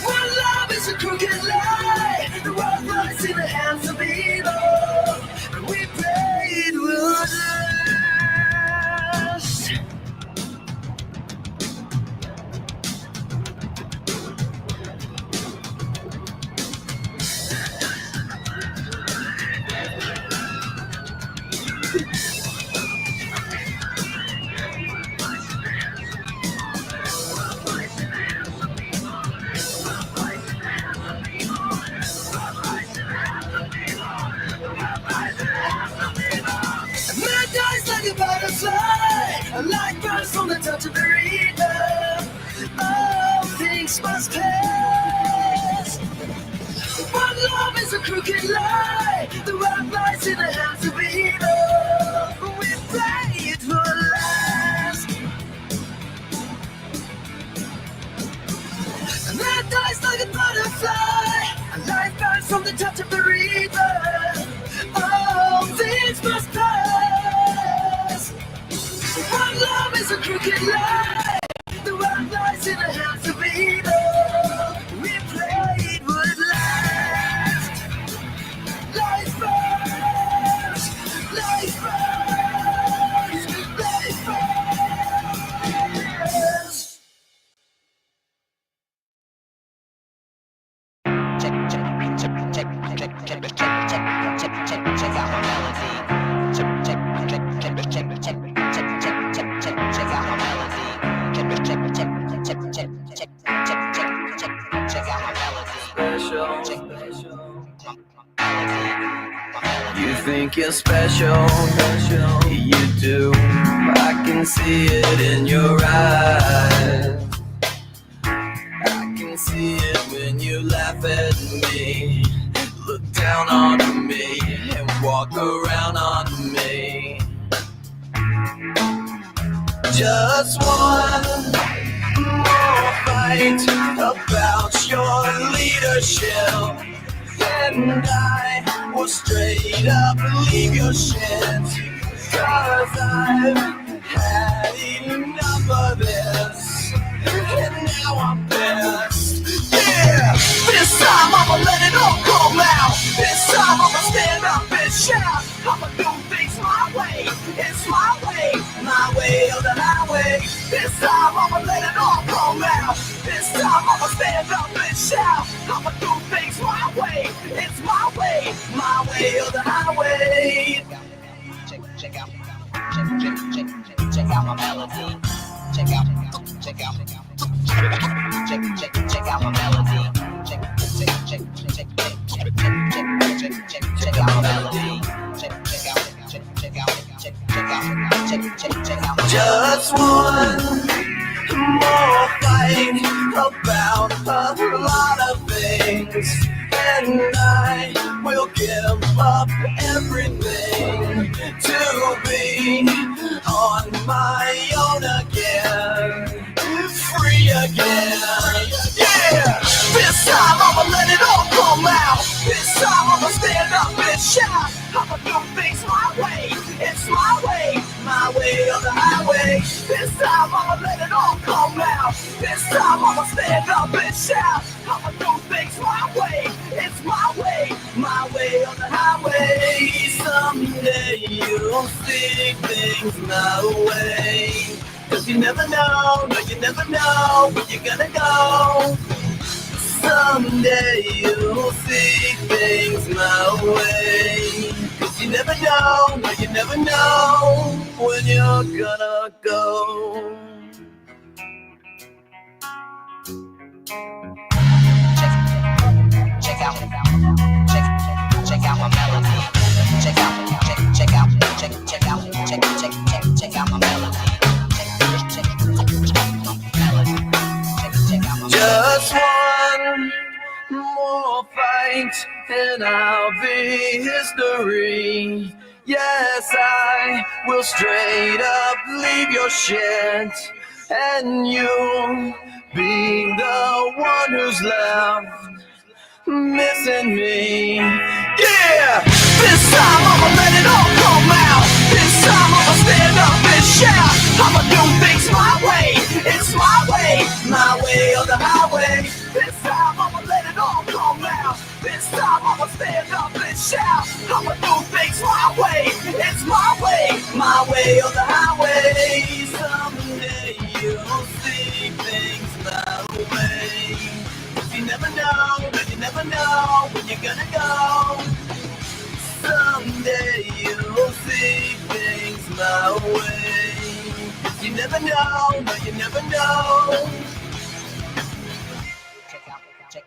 One love is a crooked lie. The world lies in the hands of evil. We pray it would last. Man dies like a butterfly, a light burns from the touch of the river. All things must pass. One love is a crooked lie. The world lies in the hands of evil. We pray it will last. Man dies like a butterfly, a light burns from the touch of the river. All things must pass. One love is a crooked lie. The world lies in the hands of evil. We pray it would last. Life burns. Life burns. Life burns. Check out my melody. Check out my melody. Check out my melody. You think you're special, you do. I can see it in your eyes. I can see it when you laugh at me, look down on me, and walk around on me. Just one more fight about your leadership, and I will straight up leave your shit. 'Cause I've had enough of this, and now I'm pissed. Yeah, this time I'ma let it all come out. This time I'ma stand up and shout. I'ma do things my way. It's my way or the highway. This time I'ma let it all come out. This time I'ma stand up and shout. I'ma do things my way. It's my way or the highway. Check out my melody. Check out my melody. Check out my melody. Just one more fight about a lot of things, and I will give up everything to be on my own again, free again. Yeah, this time I'ma let it all come out. This time I'ma stand up and shout. I'ma do things my way. It's my way or the highway. This time I'ma let it all come out. This time I'ma stand up and shout. I'ma do things my way. It's my way or the highway. Someday you'll see things my way. 'Cause you never know, no, you never know where you're gonna go. Someday you'll see things my way. 'Cause you never know, no, you never know when you're gonna go. Check out my melody. Check out my melody. Just one more fight and I'll be history. Yes, I will straight up leave your shit, and you'll be the one who's left missing me. Yeah! This time I'ma let it all come out. This time I'ma stand up and shout. I'ma do things my way. It's my way or the highway. This time I'ma let it all come out. This time I'ma stand up and shout. I'ma do things my way. It's my way or the highway. Someday you'll see things my way. You never know, but you never know when you're gonna go. Someday you'll see things my way. You never know, no, you never know. Check out melody.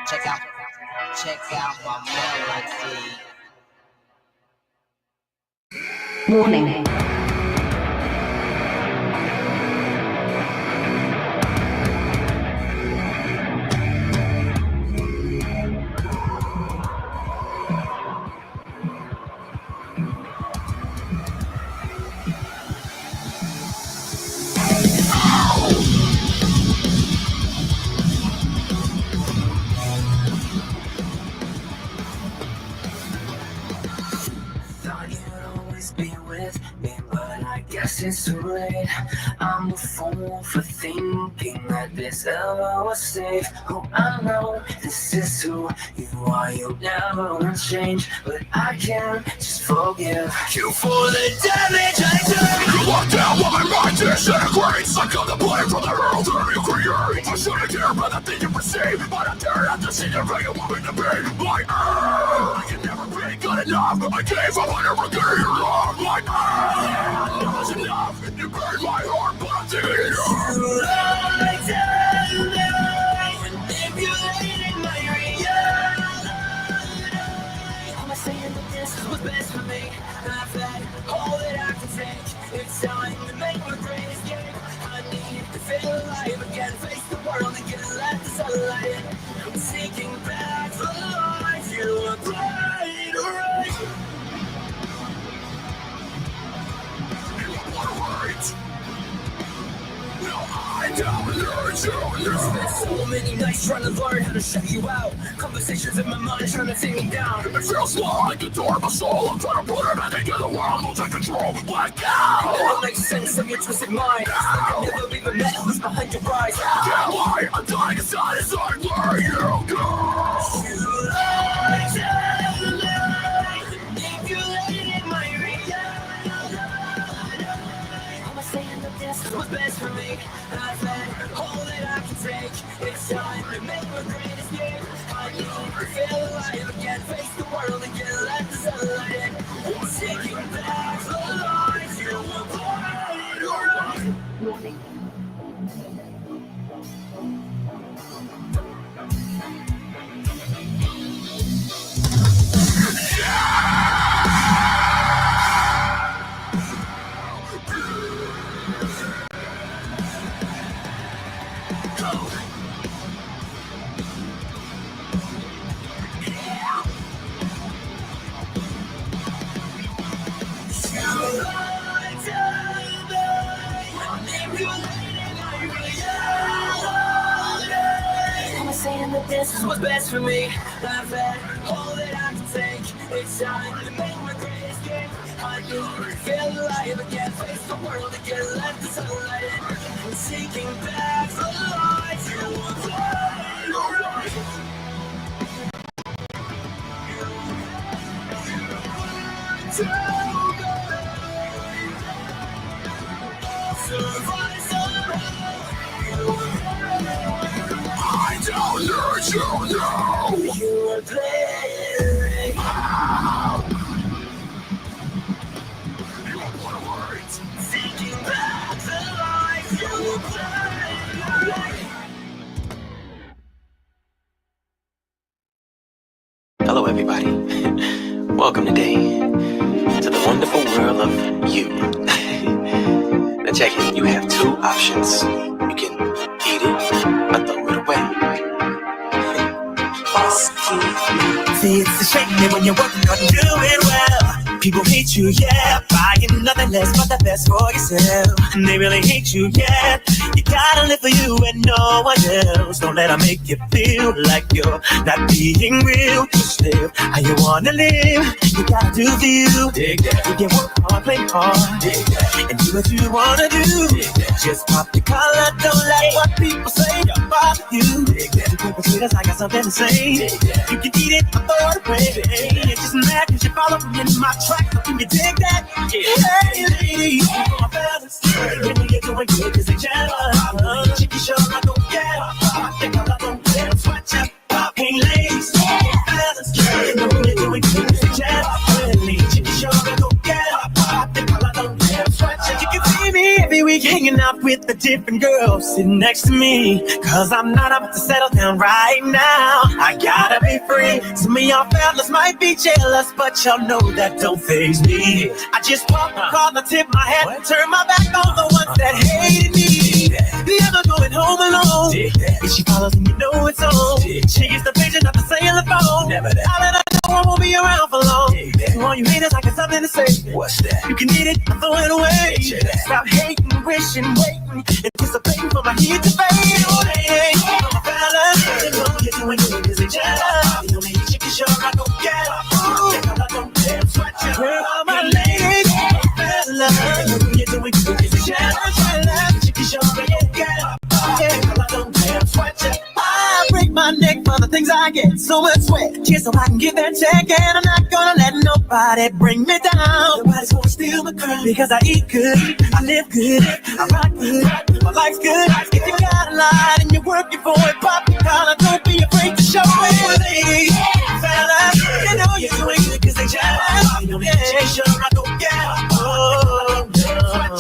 Check out. Check out my melody. Warning. It's too late. I'm a fool for thinking that this ever was safe. Oh, I know this is who you are. You'll never change, but I can't just forgive you for the damage I did. You locked down while my mind disintegrates. I got the blame for the world that you create. I shouldn't care about the thing you perceive, but I dare not to see the way you want me to be. Like, I can never be good enough. I gave up, I never gave you love. Like, was enough. You burned my heart, but I'm taking it off. You lied to me, manipulated my reality. I'm saying that this was best for me. I've had all that I can take. It's time to make my great escape. I need to feel alive again, face the world again, let the sunlight. I'm seeking back the life you applied, right? Spent so many nights trying to learn how to shut you out. Conversations in my mind trying to take me down. It feels like the door of my soul. I'm trying to put it back together where I'm losing control. Black out! It makes sense of your twisted mind. I've never even met who's behind your eyes. Can't lie, I'm dying inside where you go. You lied to me, manipulated my reality. I'm saying that this was best for me. I've had all that I can take. It's time to make my great escape. I need to feel alive again, face the world again, let the sunlight in. I'm taking back the life you applied. Warning. This is what's best for me. I've had all that I can take. It's time to make my great escape. I do feel alive again. Face the world again. Let the sunlight in. I'm seeking back the light. You will play alright. Survive somehow. I don't let you know. You are playing. You want to wait. Seeking back the life you play. Hello, everybody. Welcome today to the wonderful world of you. Now check it. You have two options. You can eat it or throw it away. See, it's a shame that when you're working on doing well, people hate you, yeah, buying nothing less but the best for yourself. And they really hate you, yeah. You gotta live for you and no one else. Don't let them make you feel like you're not being real. Just live how you wanna live. You gotta do for you. Dig that. You can work hard, play hard. Dig that. And do what you wanna do. Dig that. Just pop your collar, don't let what people say about you. Dig that. You can persuade us, I got something to say. Dig that. You can eat it or throw it away. It's just mad cause you follow me in my track. So can you dig that? Hey ladies, my fellas, when you're doing good cause they jealous. Chicky show I don't care. I think I don't care. Sweat you up. Hey ladies, fellas, when you're doing good cause they jealous. Chicky show I don't care. I think I don't care. Sweat you. You can see me every week hanging out with a different girl sitting next to me. Cause I'm not about to settle down right now. I gotta be free. Some of y'all fellas might be jealous, but y'all know that don't faze me. I just walk across, I tip my hat and turn my back on the ones that hated me. Never going home alone. If she follows me, you know it's on. She gets the vision of the cellophone. Never that. I let her know I won't be around for long. To all you haters, I got something to say. What's that? You can eat it, or throw it away. Stop hating, wishing, waiting, anticipating for my heat to fade away. Fellas, you know you're doing good cause they jealous. You know me, chicken sure I don't get. I don't care, sweat you. Where are my ladies? Fellas, you know you're doing good cause they jealous. Chicken sure I don't get. I don't care, sweat you. I break my neck for the things I get. So much sweat, just so I can get that check. And I'm not gonna let nobody bring me down. Nobody's gonna steal my crown. Because I eat good, I live good, I rock good, my life's good. If you got a lot and you're working for it, pop your collar, don't be afraid to show it. Ladies, fellas, you know you're doing good cause they jealous. You know me, sure I don't get. Oh,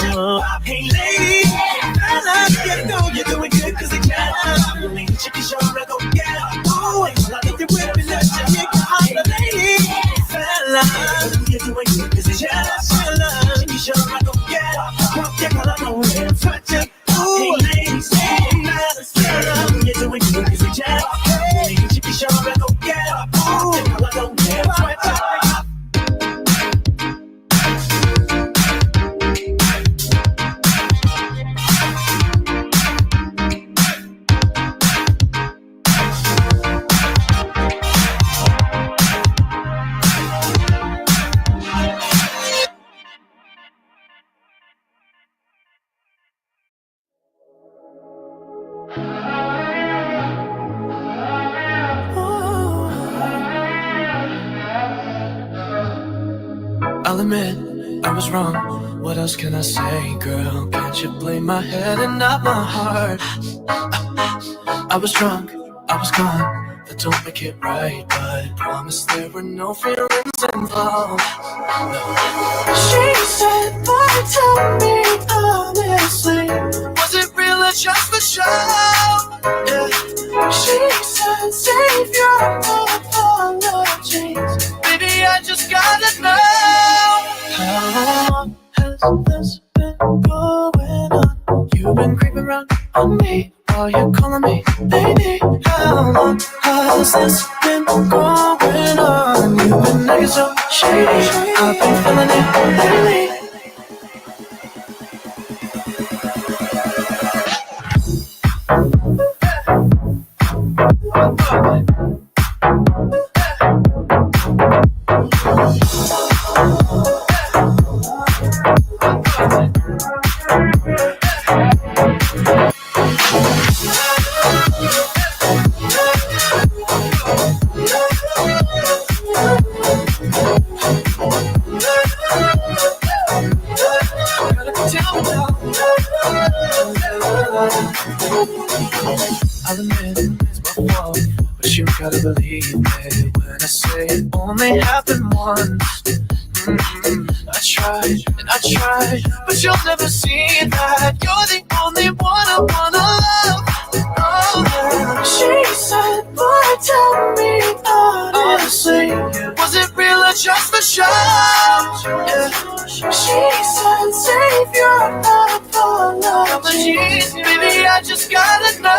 no. Hey ladies, fellas, you know you're doing good cause they jealous. You know me, chicken sure I don't get. Oh, I think you're whipping up your nigga on the lady. Fellas, you're doing good cause they jealous. Chicken sure I don't get. Pop your collar, no way, sweat you. Hey ladies, fellas, you're doing good cause they jealous. Chicken sure I don't get. Pop your collar, no way, sweat you. I'll admit, I was wrong. What else can I say, girl? Can't you blame my head and not my heart? I was drunk, I was gone. That don't make it right, but promise there were no feelings involved. No. She said, boy, tell me honestly, was it real or just for show? Yeah. She said, save your apologies. Baby, I just gotta know. How long has this been going on? You've been creeping around on me while you're calling me baby. How long has this been going on? You've been acting so shady. I've been feeling it lately. I'll admit it's my fault, but you gotta believe me when I say it only happened once. I tried and I tried, but you'll never see that. You're the only one I wanna love. Oh, yeah. She said, boy, tell me honestly, was it real or just for show? Yeah. She said, save your apologies, baby, I just gotta know.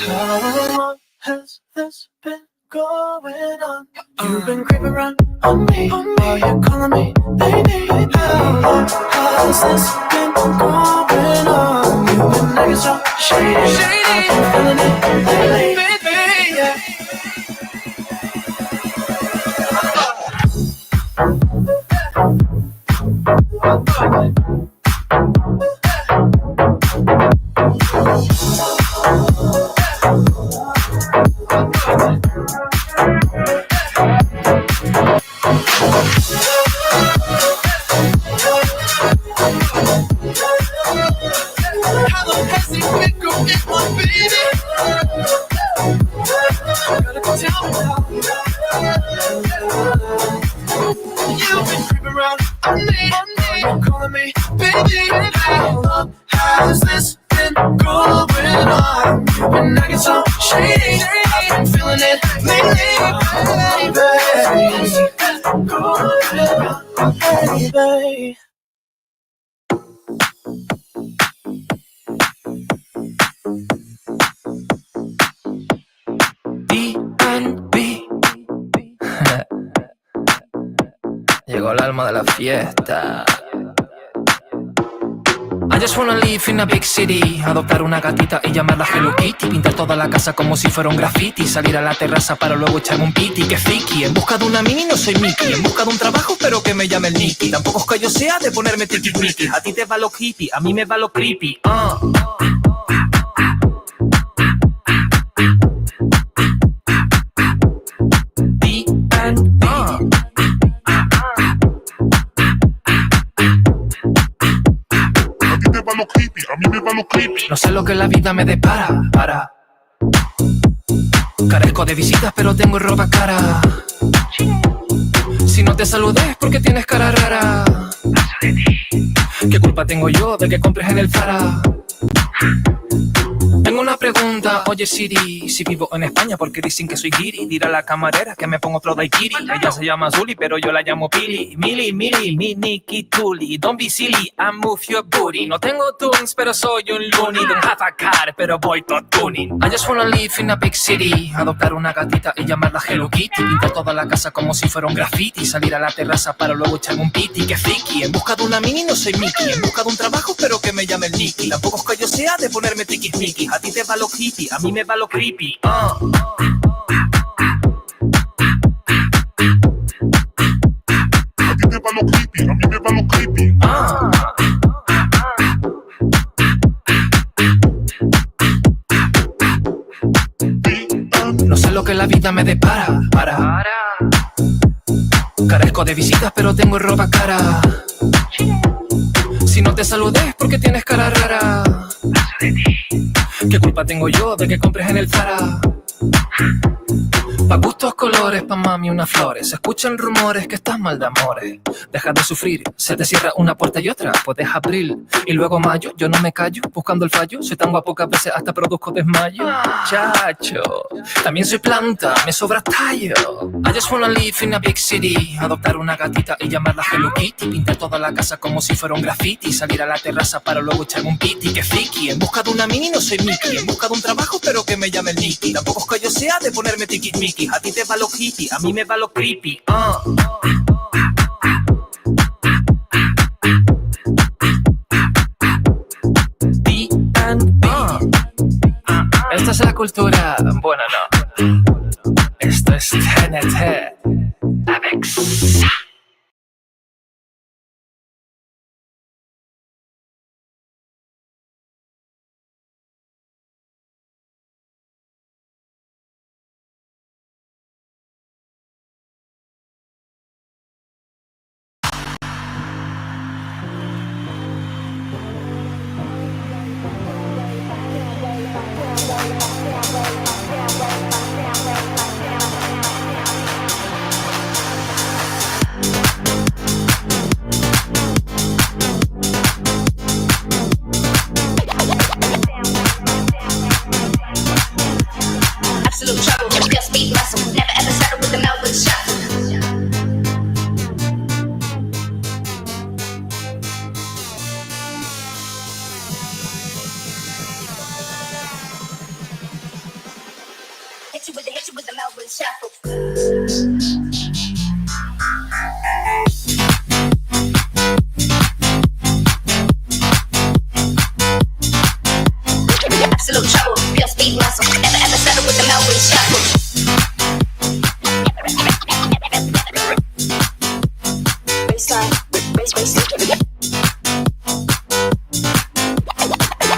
How long has this been going on? You've been creeping around on me while you're calling me baby. How long has this been going on? You've been acting so shady. I've been feeling it lately, baby. Yeah. You've been creeping around on me, calling me baby. How long has this been going on? You've been acting so shady. I've been feeling it lately, baby. Going on, baby. Llegó el alma de la fiesta. I just wanna live in a big city. Adoptar una gatita y llamarla Hello Kitty. Pintar toda la casa como si fuera un graffiti. Salir a la terraza para luego echarme un piti. Que friki, en busca de una mini no soy Mickey. En busca de un trabajo pero que me llame el Nicky. Tampoco es que yo sea de ponerme tiki-miki. A ti te va lo hippie, a mí me va lo creepy. A mí me va lo creepy. No sé lo que la vida me depara. Carezco de visitas pero tengo ropa cara. Si no te saludé es porque tienes cara rara. ¿Qué culpa tengo yo de que compres en el Zara? Tengo una pregunta, oye Siri, si vivo en España porque dicen que soy guiri. Dirá la camarera que me pongo otro daiquiri. Ella se llama Zuli pero yo la llamo Pili. Mili, mini, kituli. Don't be silly, I move your booty. No tengo tunes pero soy un loony. Don't have a car pero voy todo tuning. I just wanna live in a big city. Adoptar una gatita y llamarla Hello Kitty. Pintar toda la casa como si fuera un graffiti. Salir a la terraza para luego echarme un piti. Que friki, en busca de una mini no soy Mickey. En busca de un trabajo pero que me llame el Nicky. Tampoco es que yo sea de ponerme tiquismiquis. A ti te va lo hippie, a mí me va lo creepy. A ti te va lo creepy, a mí me va lo creepy. No sé lo que la vida me depara. Carezco de visitas pero tengo ropa cara. Si no te saludé es porque tienes cara rara. ¿Qué culpa tengo yo de que compres en el Zara? Pa' gustos colores, pa' mami unas flores. Se escuchan rumores que estás mal de amores. Deja de sufrir, se te cierra una puerta y otra. Puedes abril y luego mayo. Yo no me callo, buscando el fallo. Soy tan guapo que a veces hasta produzco desmayo. Chacho, también soy planta, me sobra tallo. I just wanna live in a big city. Adoptar una gatita y llamarla Hello Kitty. Pintar toda la casa como si fuera un graffiti. Salir a la terraza para luego echarme un piti. Que friki, en busca de una mini no soy Mickey. En busca de un trabajo pero que me llame el Nicky. Tampoco es que yo sea de ponerme tiquismiquis. A ti te va lo hippie, a mí me va lo creepy. A Esta es la cultura. Bueno, no. Esto es TNT. Avex. Absolute trouble, pure speed muscle. Never ever settle with the Melbourne shuffle. Hit you with the Melbourne shuffle. Absolute trouble, pure speed muscle. Never ever settle with the Melbourne shuffle. Baseline, baseline.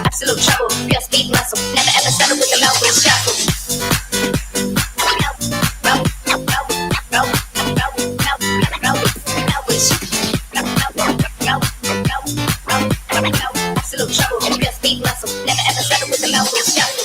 Absolute trouble, pure speed muscle. Never ever settle with the Melbourne shuffle. Absolute trouble, pure speed muscle. Never ever settle with the Melbourne shuffle.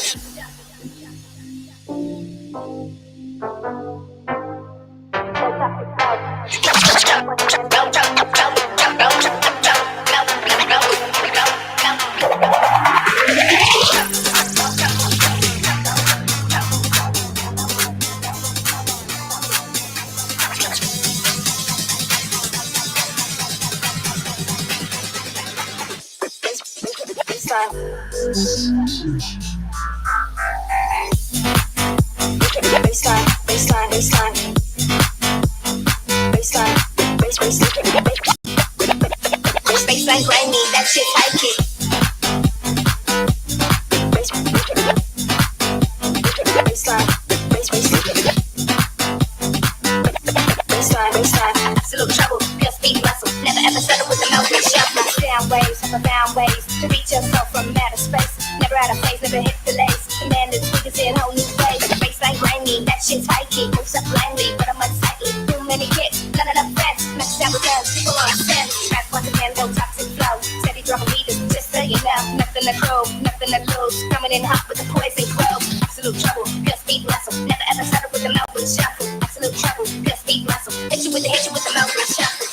Baseline, baseline, baseline. Baseline, baseline, grimy, that shit like it. Baseline, baseline. Absolute trouble, pure speed muscle. Never ever settle with the Melbourne shuffle. Down waves, up and down ways to reach yourself from outer space. Never out of phase, never hit the lace. Command is tweakers in whole new ways. Baseline grimy, that shit's high key. Moves up blindly, but I'm unsightly. Too many kicks, none of the fans. Next time we dance, people on stand. Rap once again, no toxic flow. Steady dropping meters, just so you know. Nothing to grow, nothing to lose. Coming in hot with the poison crow. Absolute trouble, pure speed muscle. Never ever settle with the Melbourne shuffle. Absolute trouble, pure speed muscle. Hit you with the Melbourne shuffle.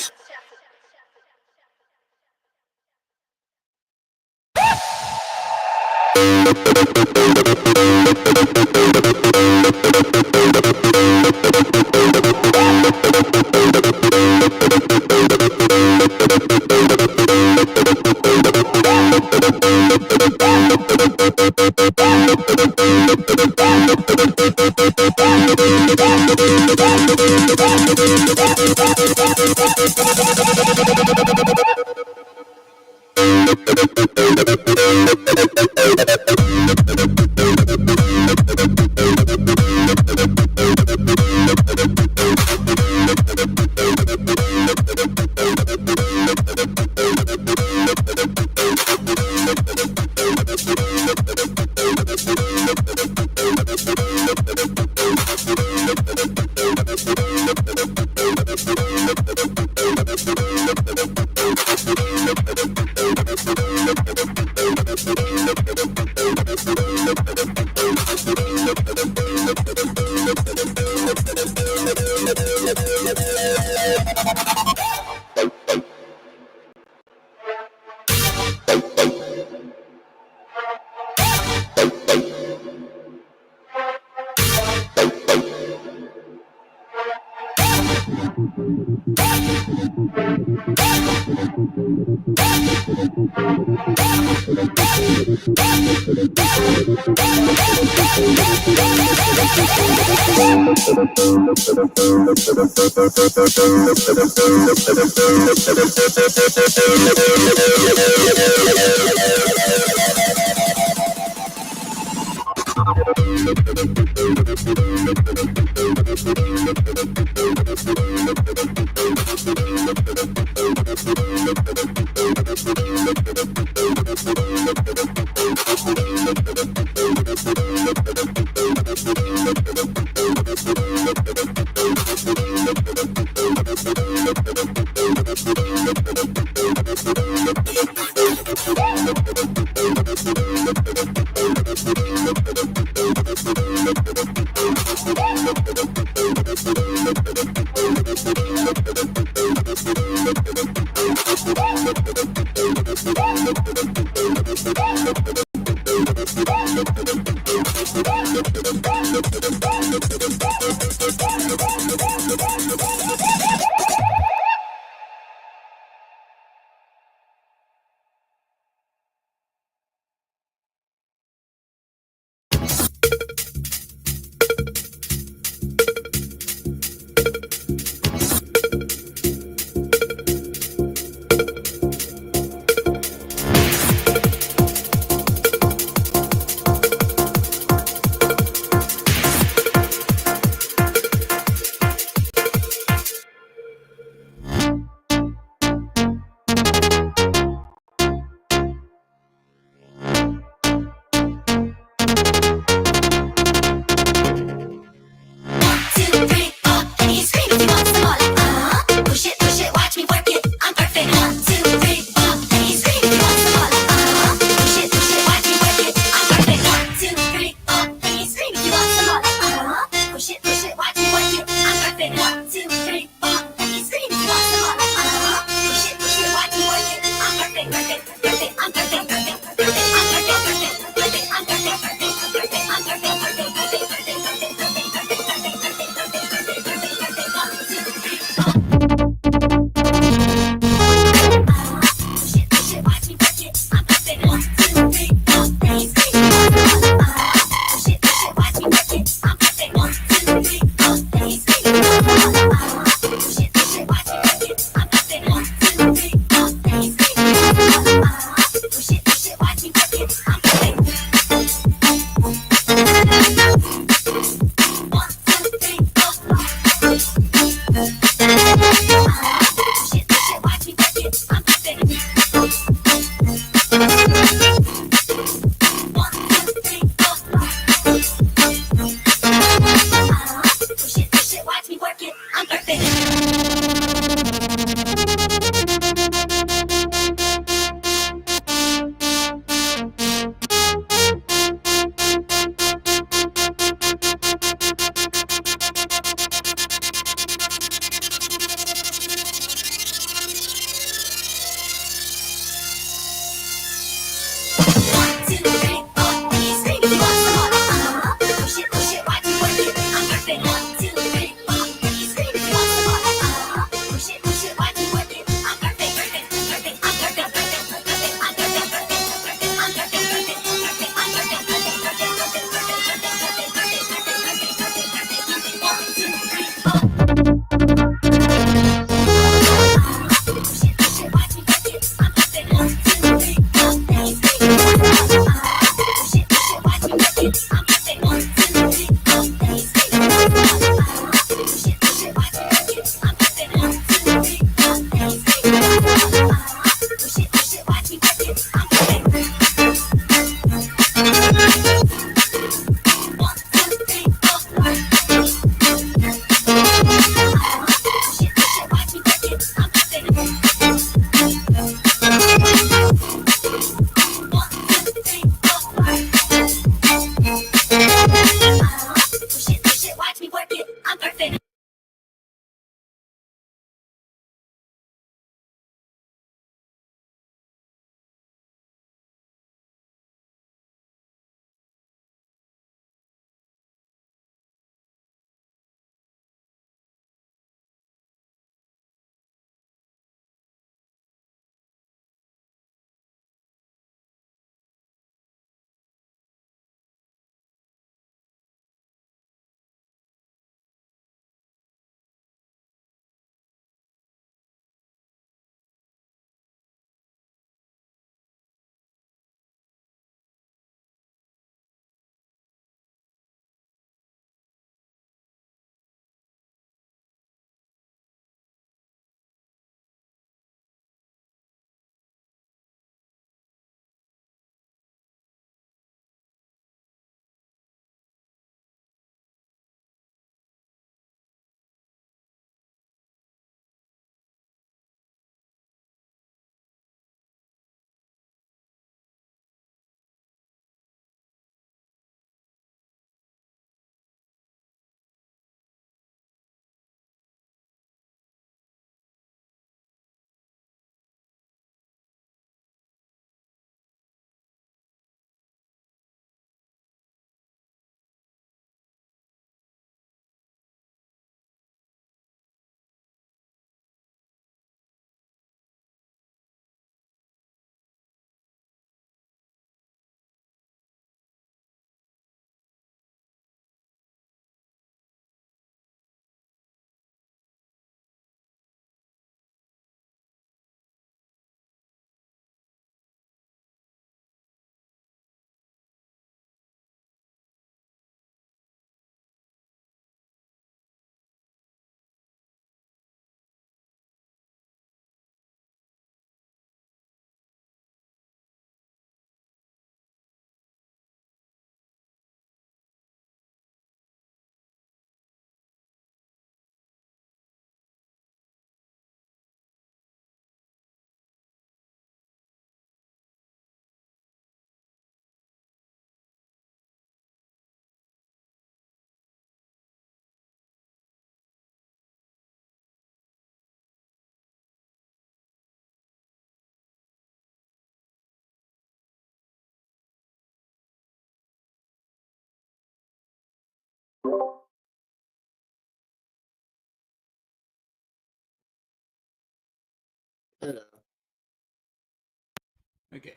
Okay,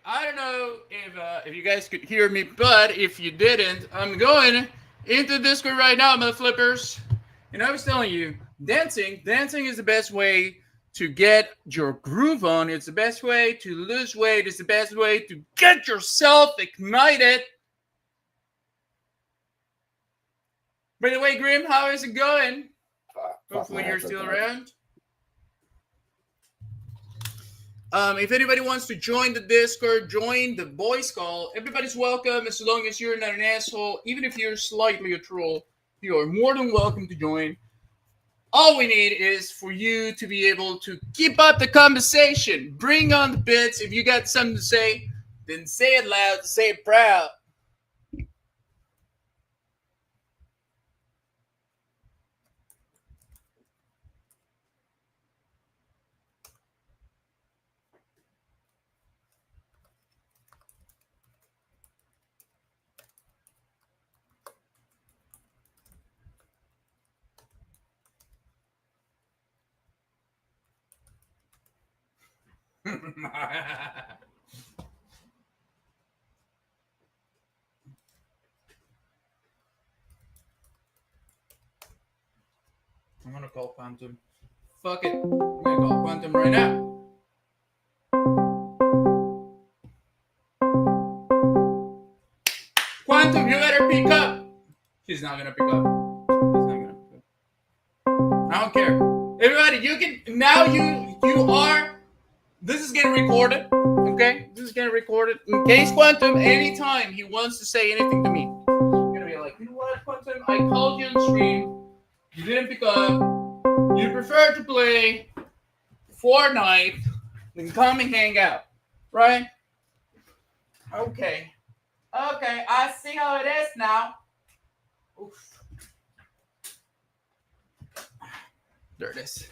I don't know if you guys could hear me, but if you didn't, I'm going into Discord right now, my flippers. And I was telling you, dancing is the best way to get your groove on. It's the best way to lose weight. It's the best way to get yourself ignited. By the way, Grim, how is it going? Hopefully you're still around. If anybody wants to join the Discord, join the voice call. Everybody's welcome as long as you're not an asshole. Even if you're slightly a troll, you are more than welcome to join. All we need is for you to be able to keep up the conversation. Bring on the bits. If you got something to say, then say it loud, say it proud. I'm gonna call Quantum. Fuck it. I'm gonna call Quantum right now. Quantum, you better pick up. She's not gonna pick up. She's not gonna pick up. I don't care. Everybody, you can now. You are. This is getting recorded. Okay, this is getting recorded. In case Quantum, anytime he wants to say anything to me, I'm gonna be like, you know what, Quantum? I called you on stream. You didn't pick up. You prefer to play Fortnite than come and hang out, right? Okay. Okay, I see how it is now. Oof. There it is.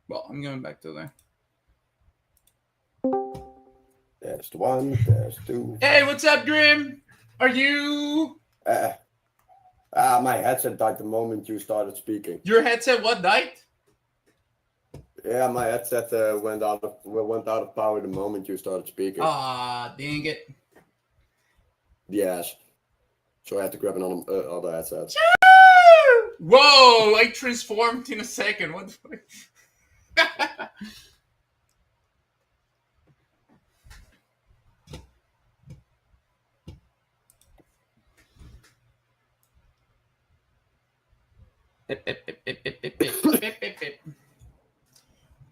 Well, I'm going back to there. Test one, test two. Hey, what's up, Grim? Are you... My headset died the moment you started speaking. Your headset what died? Yeah, my headset went out of power the moment you started speaking. Ah, dang it. Yes. So I had to grab another other headset. Whoa, I transformed in a second. What the fuck?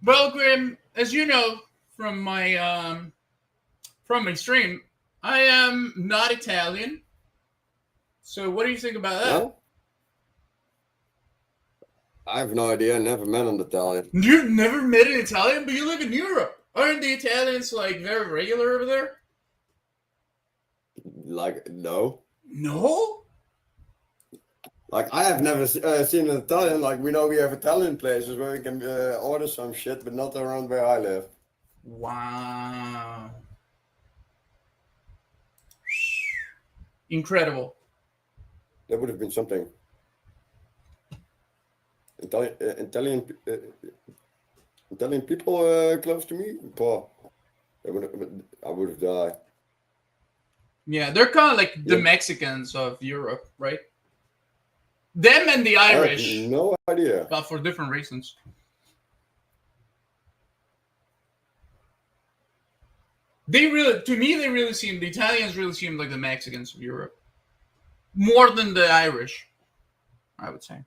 Well, Grim, as you know from my stream, I am not Italian. So what do you think about that? No? I have no idea. I never met an Italian. You've never met an Italian, but you live in Europe. Aren't the Italians like very regular over there? Like, no. No? Like, I have never seen an Italian. Like, we know we have Italian places where we can order some shit, but not around where I live. Wow. Incredible. That would have been something. Italian people close to me? Boah, I would have died. Yeah, they're kind of like the Mexicans of Europe, right? Them and the Irish. I have no idea. But for different reasons. The Italians really seem like the Mexicans of Europe. More than the Irish, I would say.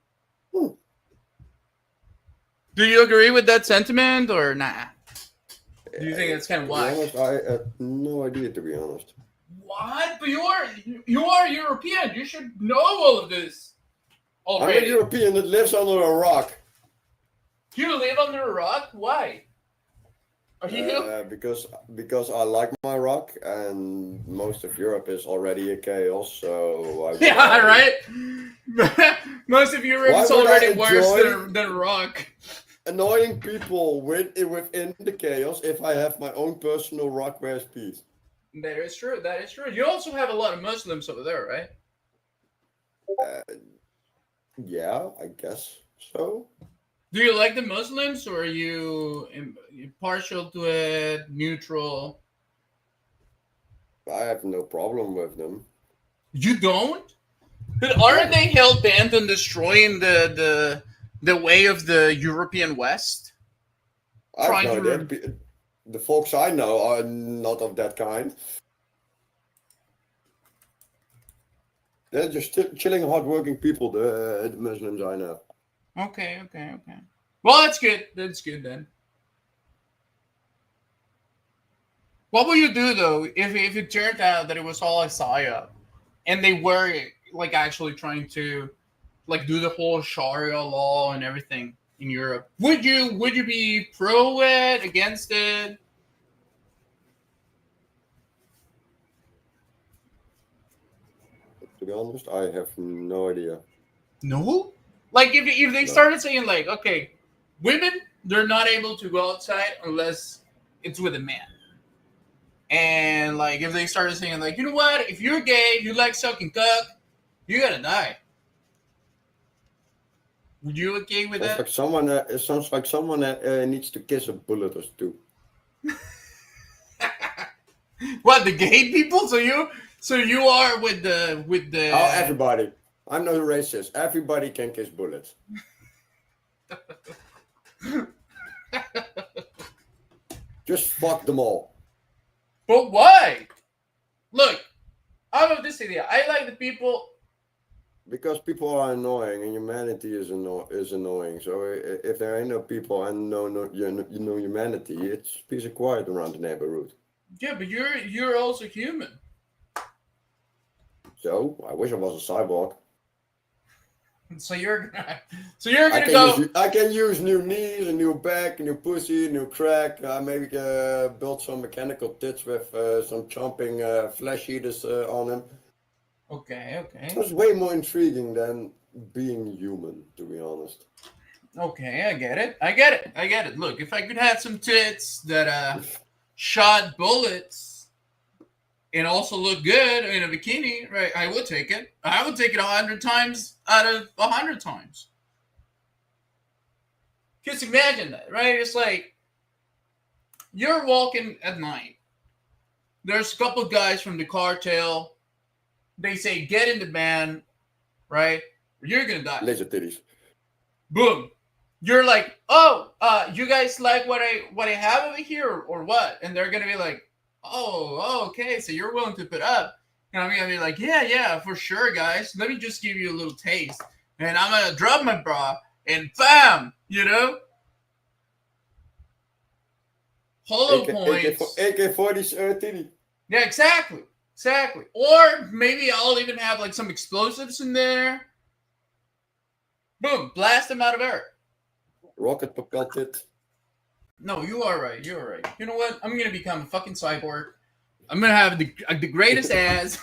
Do you agree with that sentiment or nah? Do you think it's kind of whack? I have no idea, to be honest. What? But you are European. You should know all of this already. I'm a European that lives under a rock. You live under a rock? Why? Are you? Because I like my rock, and most of Europe is already a chaos. So yeah, right. Most of Europe is already worse than a rock. Annoying people within the chaos if I have my own personal rock where's peace. That is true. That is true. You also have a lot of Muslims over there, right? Yeah, I guess so. Do you like the Muslims, or are you partial to it, neutral? I have no problem with them. You don't? But aren't they hell bent on destroying the way of the European West? I have no idea. to The folks I know are not of that kind. They're just chilling, hardworking people, the Muslims I know. Okay. Well, that's good. That's good then. What will you do though if it turned out that it was all a psyop, and they were like actually trying to like do the whole Sharia law and everything in Europe? Would you be pro it, against it? To be honest, I have no idea. No? Like if they started saying like, okay, women, they're not able to go outside unless it's with a man. And like if they started saying like, you know what, if you're gay, you like sucking cock, you gotta die. Would you okay with that? Like someone, it sounds like someone that needs to kiss a bullet or two. What, the gay people? So you are with the Oh, everybody. I'm not a racist. Everybody can kiss bullets. Just fuck them all. But why? Look, I'm of this idea. I like the people. Because people are annoying and humanity is annoying. So if there ain't no people and no humanity, it's peace and quiet around the neighborhood. Yeah, but you're also human. So I wish I was a cyborg. So you're gonna go. I can use new knees, a new back, a new pussy, a new crack. Maybe build some mechanical tits with some chomping flesh eaters on them. Okay. That's way more intriguing than being human, to be honest. Okay, I get it. Look, if I could have some tits that shot bullets and also look good in a bikini, right? I would take it. I would take it 100 times out of 100 times. Just imagine that, right? It's like you're walking at night. There's a couple guys from the cartel. They say, get in the van, right? Or you're going to die. Laser titties. Boom. You're like, oh, you guys like what I have over here or what? And they're going to be like, oh, okay. So you're willing to put up. And I'm going to be like, yeah, for sure, guys. Let me just give you a little taste. And I'm going to drop my bra and bam, you know? Hollow points. AK-40 titty. Yeah, exactly. Or maybe I'll even have like some explosives in there. Boom, blast them out of air. Rocket propelled it. No, you are right. You know what? I'm gonna become a fucking cyborg. I'm gonna have the greatest ass.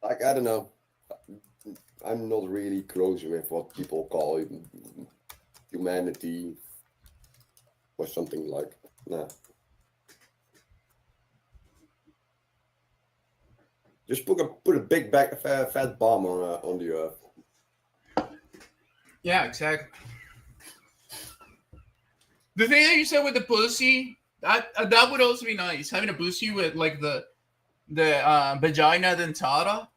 Like, I don't know. I'm not really close with what people call humanity or something like. Nah. Just put a big fat bomb on the earth. Yeah, exactly. The thing that you said with the pussy, that would also be nice. Having a pussy with like the vagina dentata.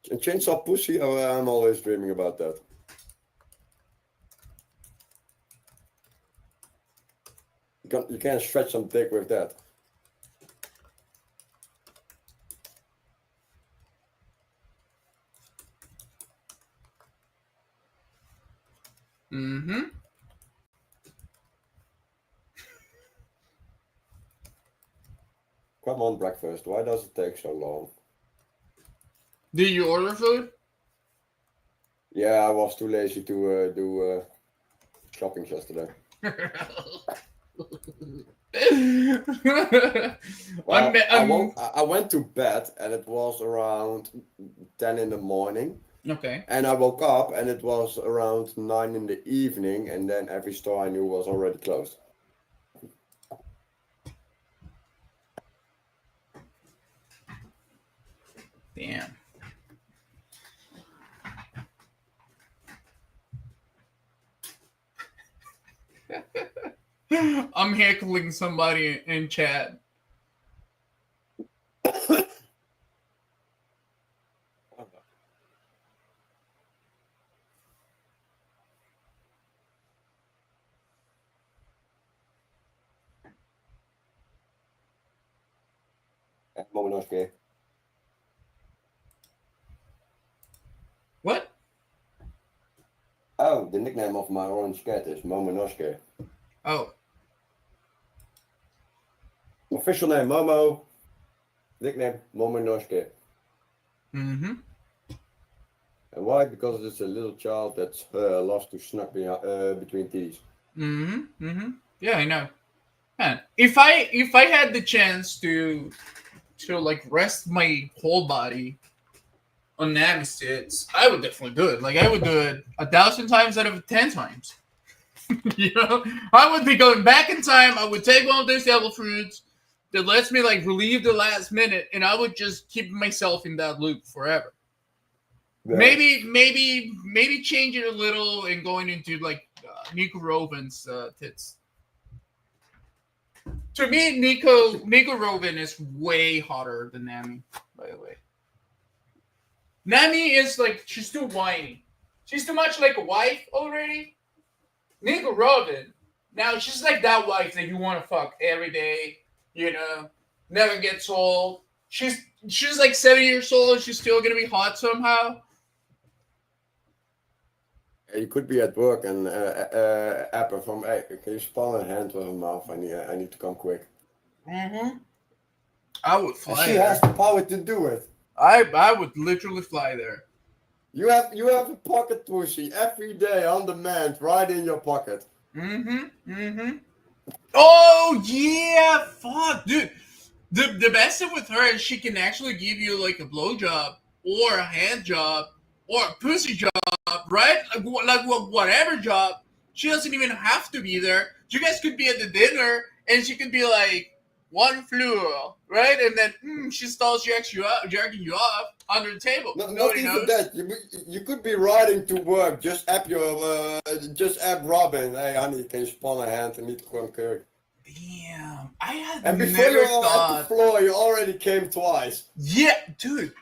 And chainsaw pussy, I'm always dreaming about that. You can't stretch some dick with that. Mm-hmm. Come on, breakfast. Why does it take so long? Did you order food? Yeah, I was too lazy to do shopping yesterday. Well, I went to bed and it was around 10 in the morning. Okay. And I woke up and it was around 9 in the evening, and then every store I knew was already closed. Damn. I'm heckling somebody in chat. Momonosuke. What? Oh, the nickname of my orange cat is Momonosuke. Oh. Official name Momo. Nickname Momonosuke. Mm-hmm. And why? Because it's a little child that loves to snuck between teeth. Mm-hmm. Mm-hmm. Yeah, I know. Man, if I had the chance to like rest my whole body on Navi's tits, I would definitely do it. Like I would do it 1,000 times out of 10 times. You know, I would be going back in time. I would take one of those devil fruits that lets me like relieve the last minute, and I would just keep myself in that loop forever. Yeah. Maybe change it a little and going into like Nico Rovin's tits. To me, Nico Rovin is way hotter than Nami. By the way, Nami is like she's too whiny. She's too much like a wife already. Nico Rovin, now she's like that wife that you want to fuck every day. You know, never gets old. She's like 70 years old. She's still gonna be hot somehow. You could be at work and Apple from, hey, can you spawn a hand with her mouth? I need to come quick. Mm-hmm. I would fly. And she there. has the power to do it. I would literally fly there. You have a pocket pussy every day on demand, right in your pocket. Mm-hmm. Mm-hmm. Oh yeah, fuck, dude. The best thing with her is she can actually give you like a blowjob or a hand job or a pussy job, right? Like whatever job. She doesn't even have to be there. You guys could be at the dinner and she could be like one fluor, right? And then she stalls jerking you off under the table. Not Nobody even knows. that. You could be riding to work. Just app Robin. Hey honey, can you spawn a hand? I need to come quick. Damn, I had And before never you're at thought. the floor, you already came twice. Yeah, dude.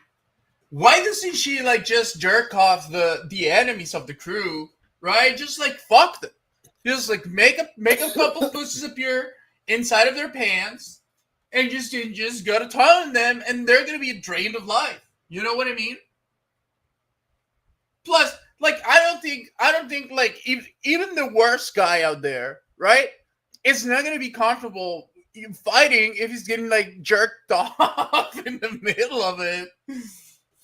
Why doesn't she like just jerk off the enemies of the crew, right? Just like fuck them. Just like make a couple pussies appear inside of their pants, and just go to town on them, and they're gonna be drained of life. You know what I mean? Plus, like I don't think like even the worst guy out there, right? It's not gonna be comfortable fighting if he's getting like jerked off in the middle of it.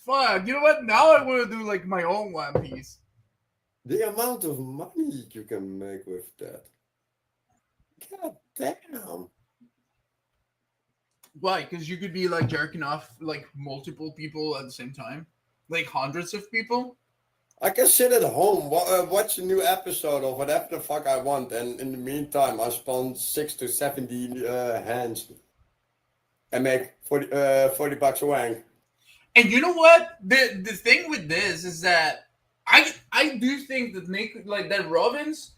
Fuck, you know what? Now I want to do like my own One Piece. The amount of money you can make with that. God damn. Why? Because you could be like jerking off like multiple people at the same time, like hundreds of people. I can sit at home, watch a new episode of whatever the fuck I want, and in the meantime, I spawn 6 to 70 hands and make 40 bucks a wank. And you know what? The thing with this is that I do think that Robin's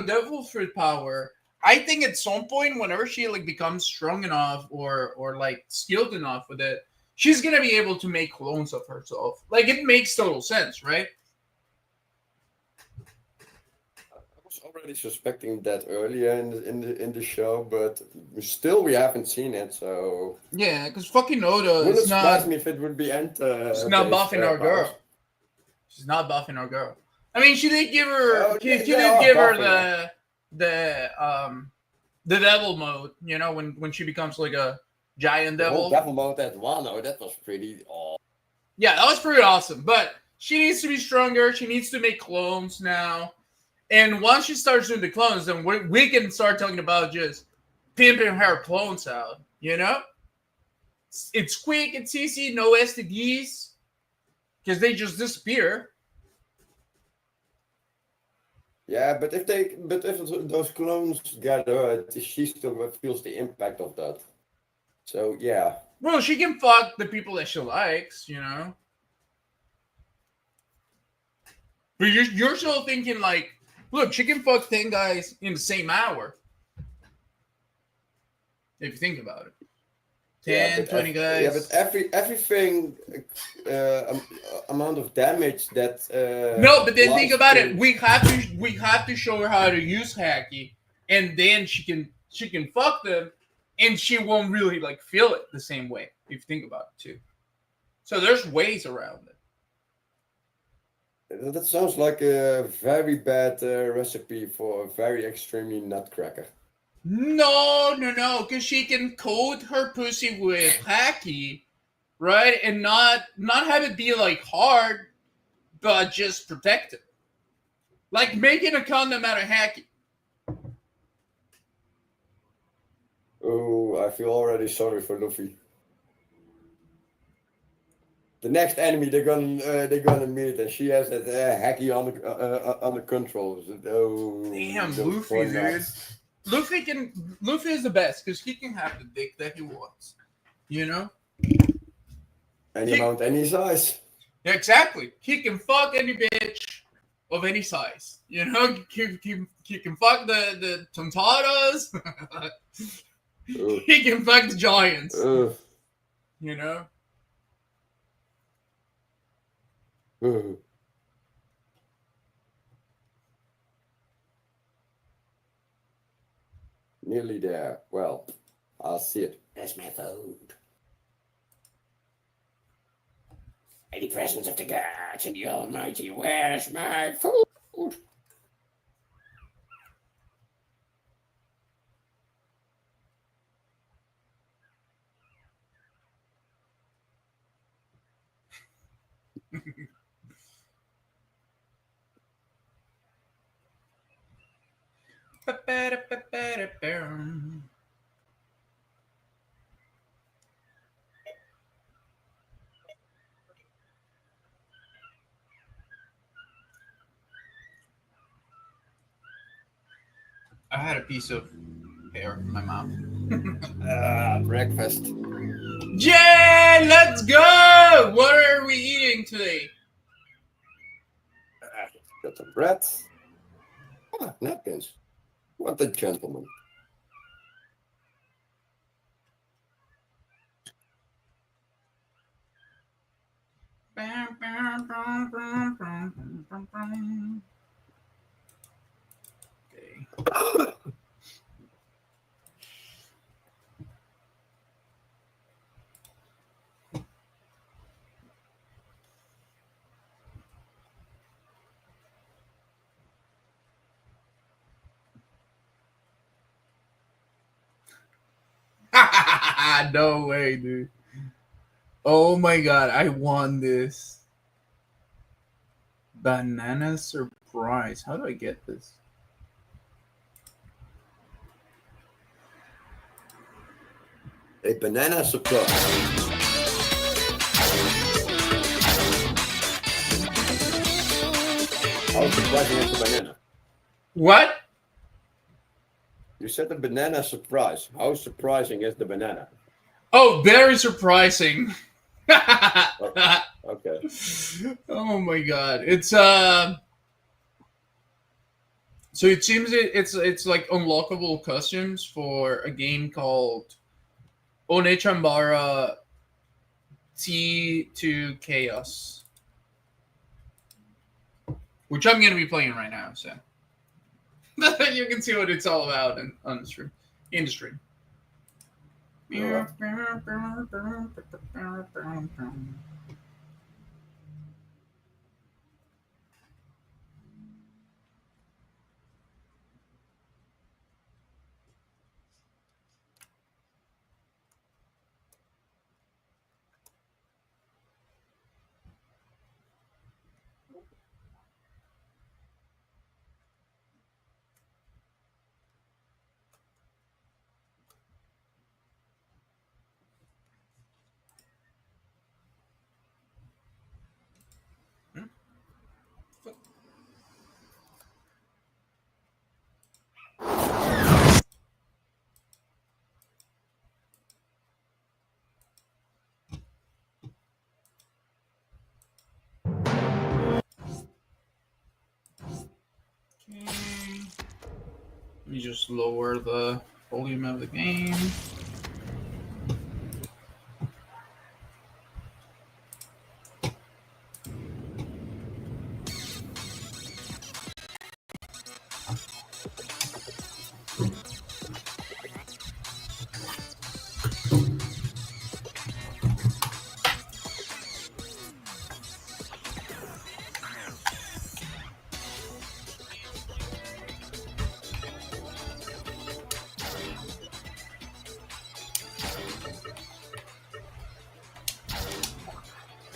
devil fruit power. I think at some point, whenever she like becomes strong enough or like skilled enough with it, she's gonna be able to make clones of herself. Like it makes total sense, right? I was already suspecting that earlier in the show, but still we haven't seen it. So yeah, because fucking Oda wouldn't is surprise not. me if it would be She's not buffing our girl. She's not buffing our girl. I mean, she did give her. She did give her the devil mode. You know, when she becomes like a giant devil. Devil mode at Wano, that was pretty awesome. Yeah, that was pretty awesome. But she needs to be stronger. She needs to make clones now. And once she starts doing the clones, then we can start talking about just pimping her clones out. You know, it's quick, it's easy, no STDs, because they just disappear. Yeah, but if those clones get hurt, she still feels the impact of that. So yeah, Well, she can fuck the people that she likes, you know. But you're still thinking like, look, she can fuck 10 guys in the same hour. If you think about it. 10, 20 guys. Yeah, but everything amount of damage that. No, but then think about it. We have to show her how to use Hacky, and then she can fuck them, and she won't really like feel it the same way. If you think about it too. So there's ways around it. That sounds like a very bad recipe for a very extremely nutcracker. No, because she can coat her pussy with Hacky, right, and not have it be like hard, but just protect it. Like making a condom out of Hacky. Oh, I feel already sorry for Luffy. The next enemy they're gonna meet, and she has that Hacky under control. Oh, damn, Luffy, dude. Luffy is the best because he can have the dick that he wants. You know? Any amount, any size. Yeah, exactly. He can fuck any bitch of any size. You know? He can fuck the tontadas. He can fuck the giants. You know? Nearly there. Well, I'll see it. There's my food. In the presence of the gods and the Almighty, where's my food? I had a piece of hair in my mouth. Breakfast. Jay, let's go! What are we eating today? Got some bread. Napkins. What a gentleman. Okay. No way, dude. Oh my god, I won this. Banana surprise. How do I get this? A banana surprise. How surprising is the banana? What? You said a banana surprise. How surprising is the banana? Oh, very surprising. Okay. Oh my god. It's so it seems it's like unlockable costumes for a game called Oneesan T2 Chaos, which I'm going to be playing right now, so you can see what it's all about on the stream, in the stream. Let me just lower the volume of the game.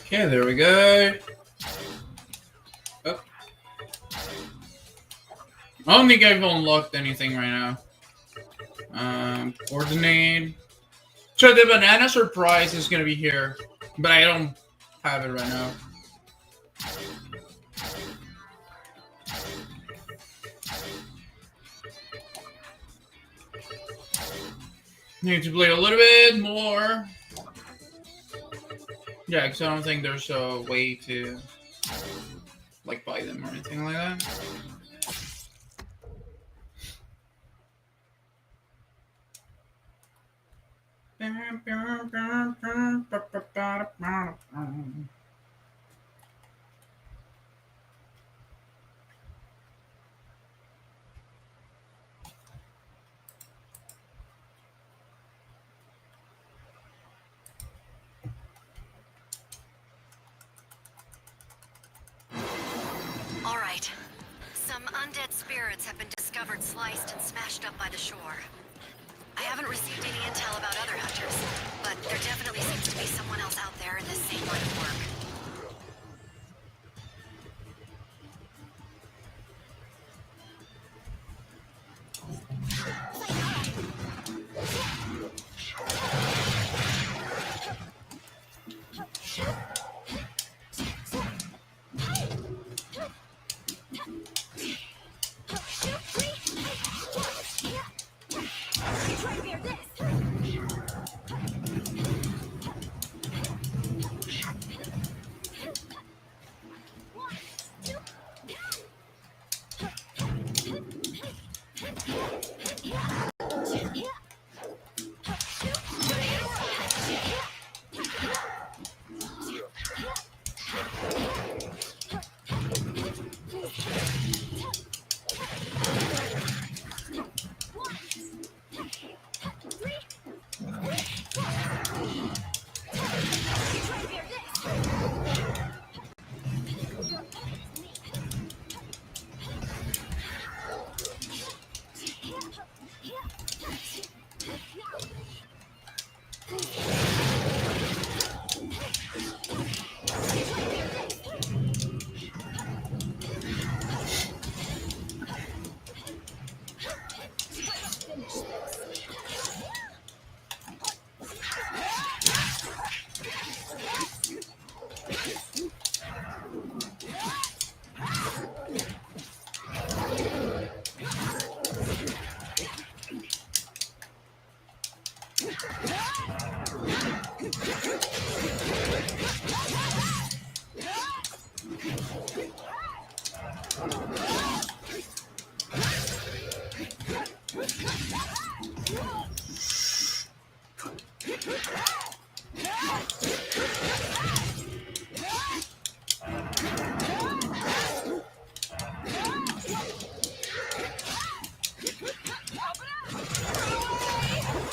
Okay, there we go. Oh. I don't think I've unlocked anything right now. Coordinate. So the banana surprise is gonna be here, but I don't have it right now. Need to play a little bit more. Yeah, because I don't think there's a way to like buy them or anything like that. All right. Some undead spirits have been discovered sliced and smashed up by the shore. I haven't received any intel about other hunters, but there definitely seems to be someone else out there in this same line of work.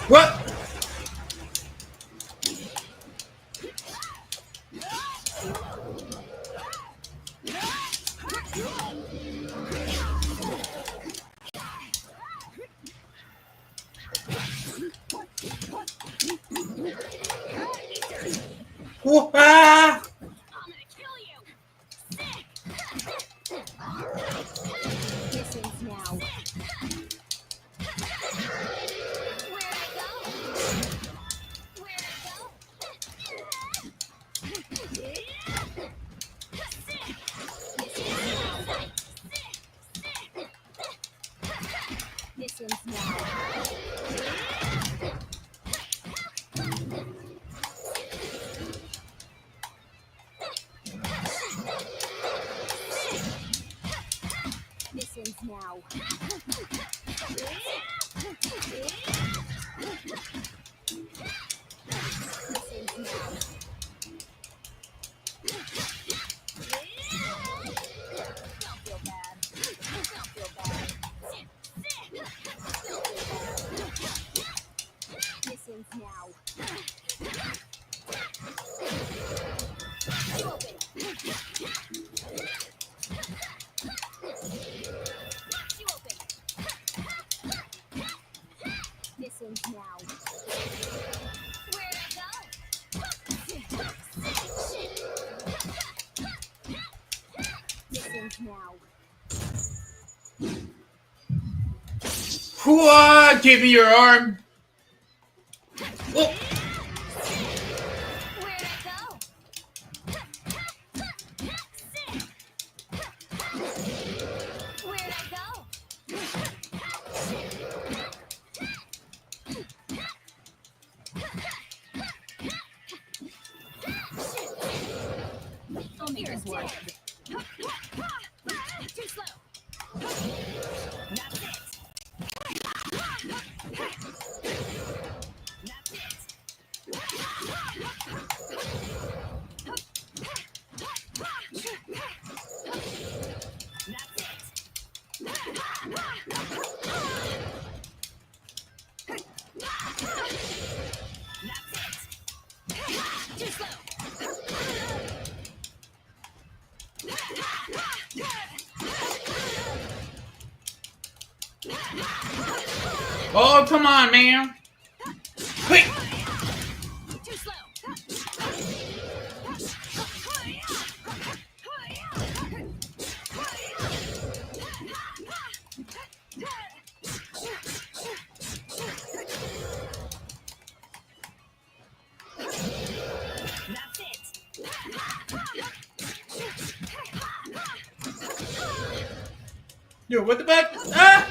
What? Ah! Give me your arm. Oh. Oh, come on, man. Quick. Yo, what the fuck? Ah!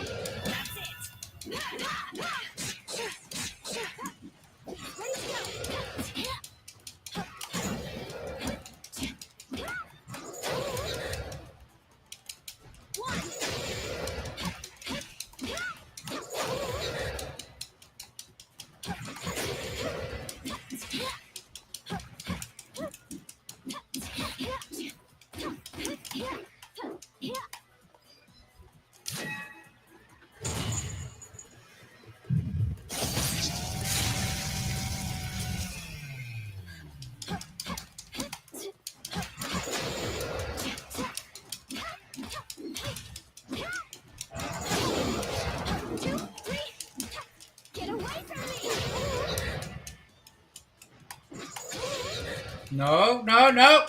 No, no, no!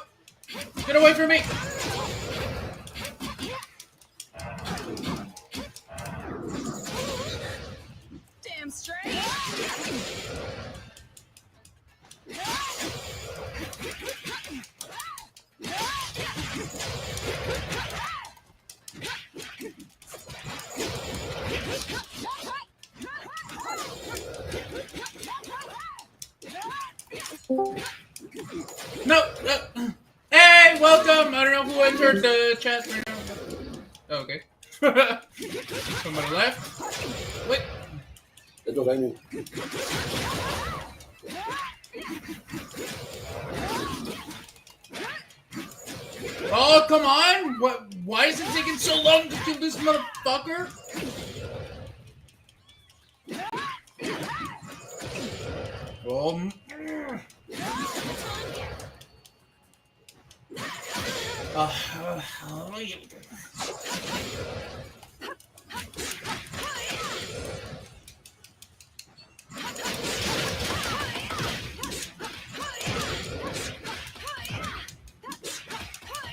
Get away from me! Damn straight. No, no! Hey, welcome! I don't know who entered the chat right now. Oh, okay. Somebody left. Wait. That was I mean. Oh, come on! What? Why is it taking so long to kill this motherfucker?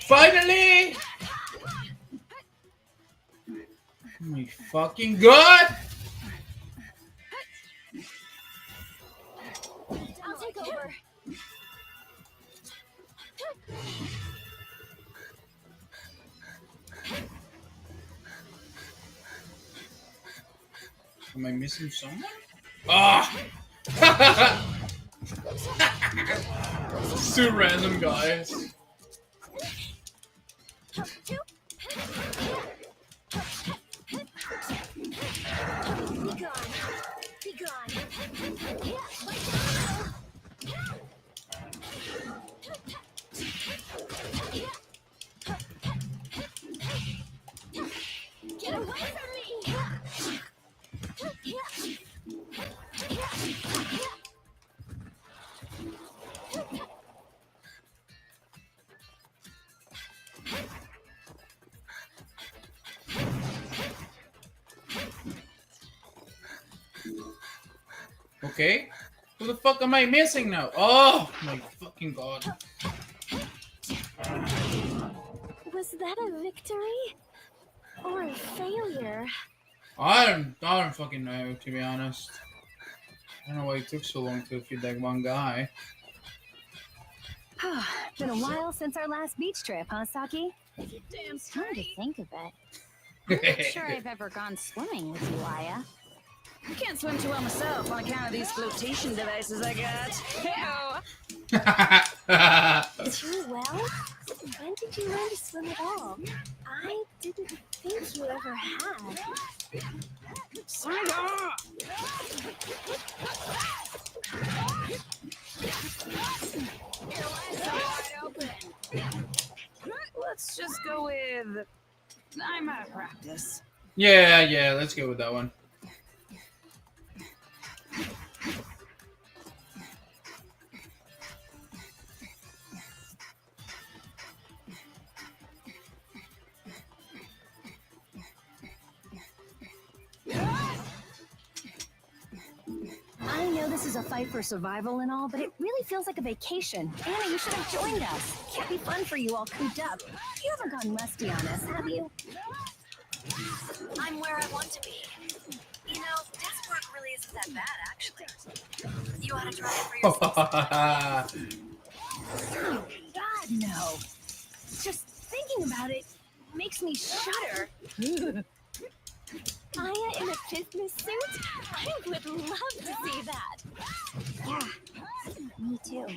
Finally! Oh my fucking god! I'll take over. Am I missing someone? Ah! Two random guys. Okay. Who the fuck am I missing now? Oh my fucking god. Was that a victory? Or a failure? I don't fucking know, to be honest. I don't know why it took so long to feed that one guy. Been a while since our last beach trip, huh, Saki? Damn Come to think of it, I'm not sure I've ever gone swimming with you, Aya. I can't swim too well myself on account of these flotation devices I got. Too well? When did you learn to swim at all? I didn't think you ever had. Let's just go with... I'm out of practice. Yeah, let's go with that one. I know this is a fight for survival and all, but it really feels like a vacation. Anna, you should have joined us. Can't be fun for you all cooped up. You haven't gotten rusty on us, have you? I'm where I want to be. You know, desk work really isn't that bad, actually. You ought to try it for yourself. Oh, God, no. Just thinking about it makes me shudder. Aya in a business suit? I would love to see that. Yeah, me too.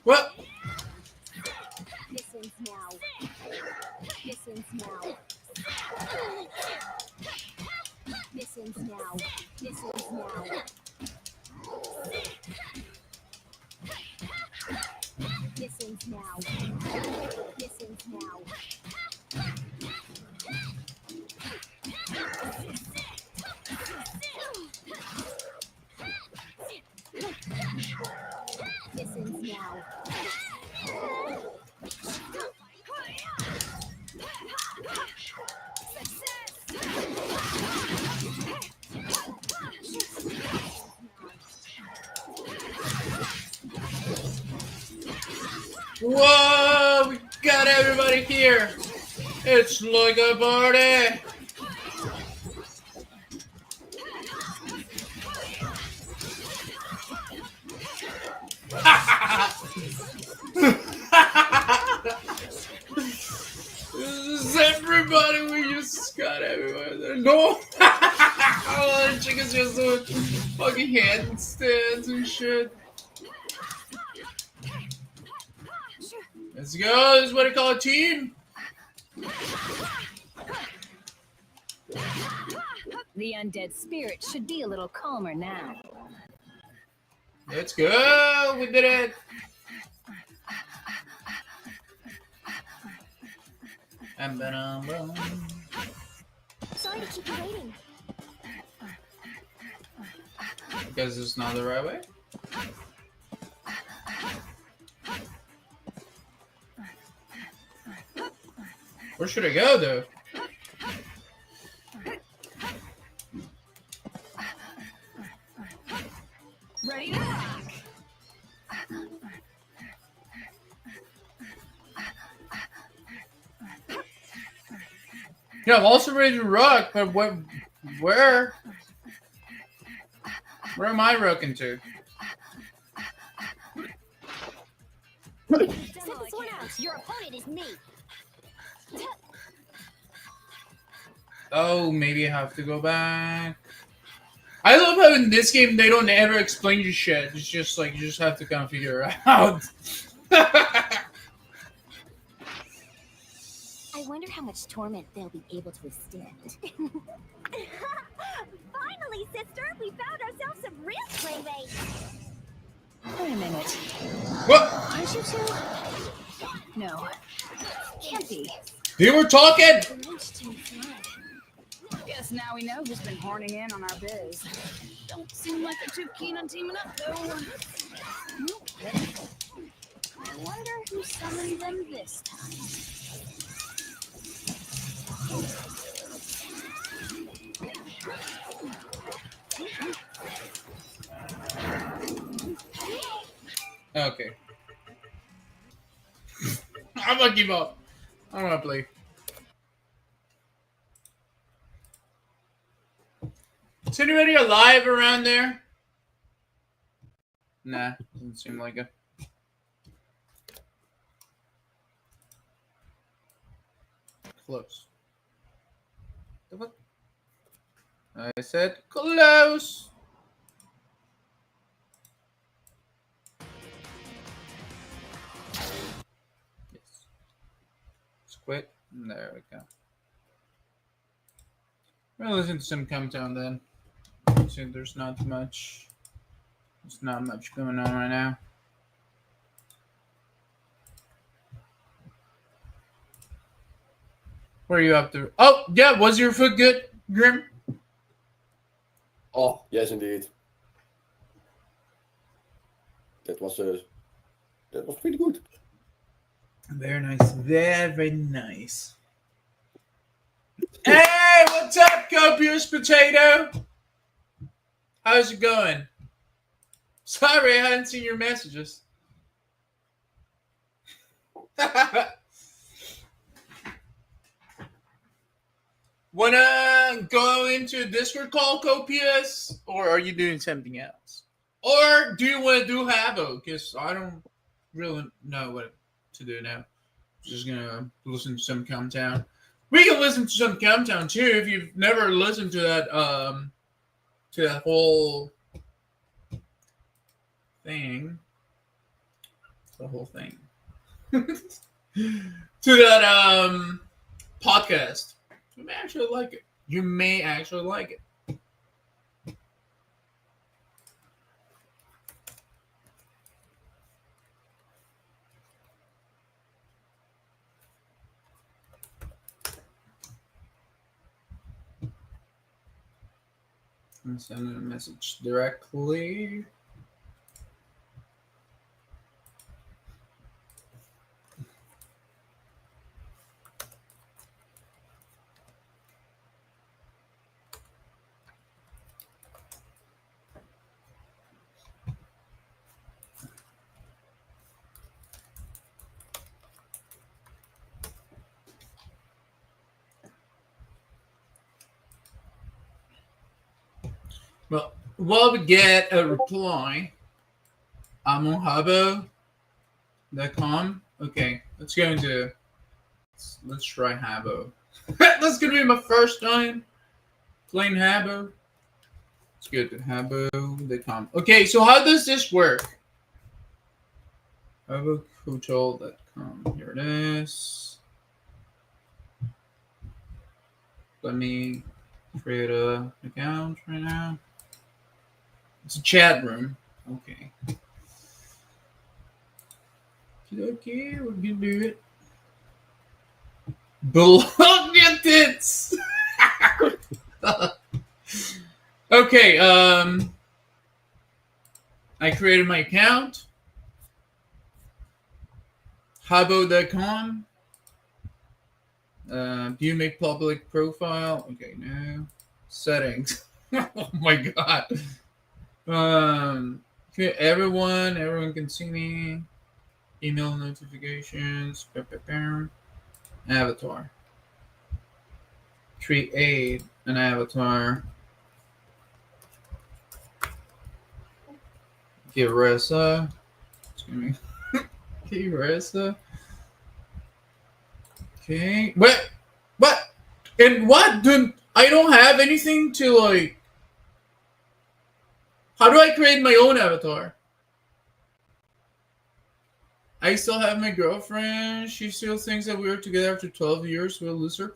What? Listens now. Listens now. Listens now. Listens now. Listens now. Listens now. Listens now. Whoa, we got everybody here. It's like a party. This is everybody. We just got everybody there. No. Oh, the chickens just doing fucking handstands and shit. Let's go. This is what I call a team. The undead spirit should be a little calmer now. Let's go. We did it. Sorry to keep you waiting. Because it's not the right way. Where should I go, though? Ready to rock. Yeah, I'm also ready to rock, but where? Where am I rocking to? Set this one out. Your opponent is me. Oh, maybe I have to go back. I love how in this game they don't ever explain you shit. It's just like you just have to kind of figure it out. I wonder how much torment they'll be able to withstand. Finally! Finally, sister, we found ourselves some real playmates. Wait a minute. What? Aren't you two? No. Can't be. They were talking. Guess now we know who's been horning in on our biz. Don't seem like they're too keen on teaming up, though. No kidding. I wonder who summoned them this time. Okay. I'm gonna give up. I'm gonna play. Is anybody alive around there? Nah, doesn't seem like it. Close. What? I said close. Yes. Let's quit. There we go. We'll listen to some countdown then. See, there's not much. There's not much going on right now. What are you up to? Oh, yeah. Was your foot good, Grim? Oh, yes, indeed. That was pretty good. Very nice. Very nice. Hey, what's up, copious potato? How's it going? Sorry, I hadn't seen your messages. Wanna go into a Discord call, Copious? Or are you doing something else? Or do you want to do Havo? Because I don't really know what to do now. Just gonna listen to some Countdown. We can listen to some Countdown too if you've never listened to that whole thing. The whole thing. To that podcast. You may actually like it. You may actually like it. I'm sending a message directly. Well, while we get a reply, I'm on Habo.com. Okay, let's try Habo. That's gonna be my first time playing Habo. Let's go to Habo.com. Okay, so how does this work? HaboCoachal.com. Here it is. Let me create an account right now. It's a chat room. Okay. Okay, we're gonna do it. Belong your tits. Okay, I created my account. Habo.com. Do you make public profile? Okay, no. Settings. Oh my god. Okay, everyone can see me. Email notifications. Avatar. Create an avatar. Get Ressa. Okay, Ressa. Okay. What? And what? I don't have anything to like. How do I create my own avatar? I still have my girlfriend. She still thinks that we were together after 12 years. We'll lose her.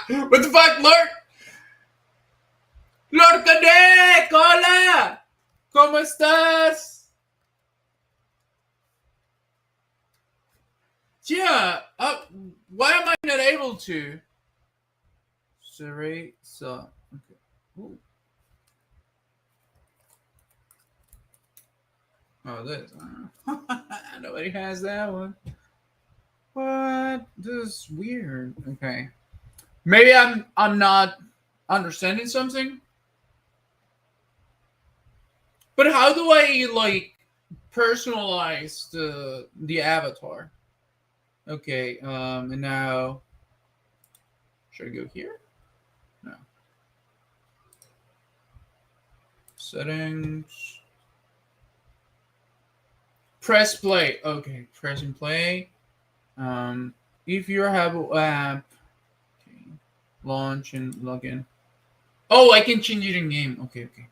What the fuck, Lord? Lord Cadet, hola. ¿Cómo estás? Yeah. Why am I not able to? Sorry. So. Okay. Ooh. Oh, this. Nobody has that one. What? This is weird. Okay. Maybe I'm not understanding something. But how do I like personalize the avatar? Okay. And now should I go here? No. Settings. Press play. Okay. Press and play. If you have an app, okay, launch and log in. Oh, I can change it in game. Okay, okay.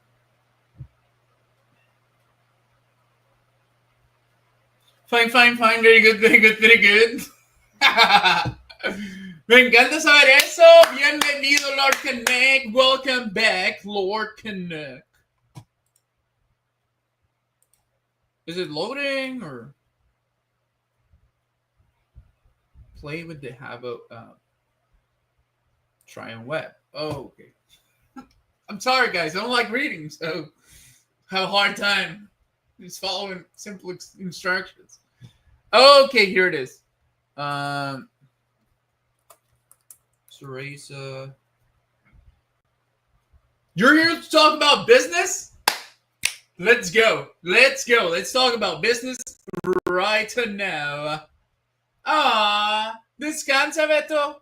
Fine, fine, fine. Very good, very good, very good. Me encanta saber eso. Bienvenido, Lord Connect. Welcome back, Lord Connect. Is it loading or play with the Havo try on web? Oh, okay. I'm sorry, guys. I don't like reading, so I have a hard time just following simple instructions. Okay, here it is. Teresa. You're here to talk about business? Let's go. Let's go. Let's talk about business right now. Ah, descansa, Beto.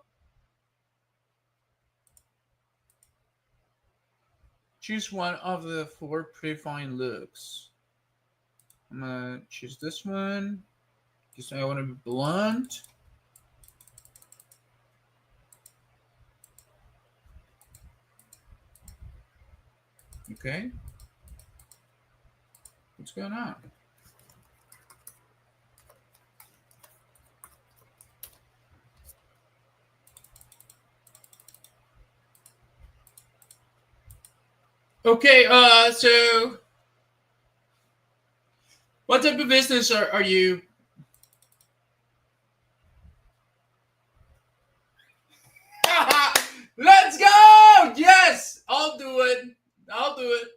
Choose one of the 4 predefined looks. I'm gonna choose this one because I want to be blunt. Okay. What's going on? Okay, so what type of business are you? Let's go! Yes, I'll do it. I'll do it.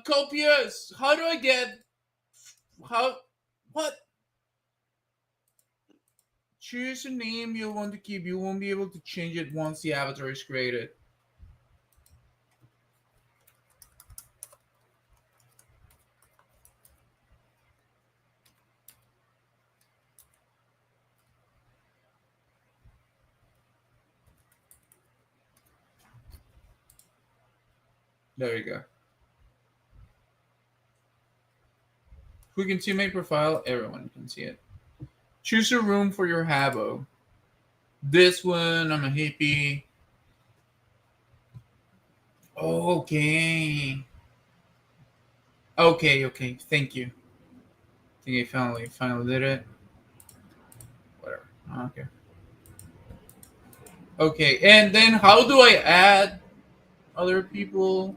Copious. How do I get? How? What? Choose a name you want to keep. You won't be able to change it once the avatar is created. There you go. Who can see my profile? Everyone can see it. Choose a room for your habo. This one, I'm a hippie. Okay. Okay. Thank you. I think I finally did it. Whatever. Okay. Okay, and then how do I add other people?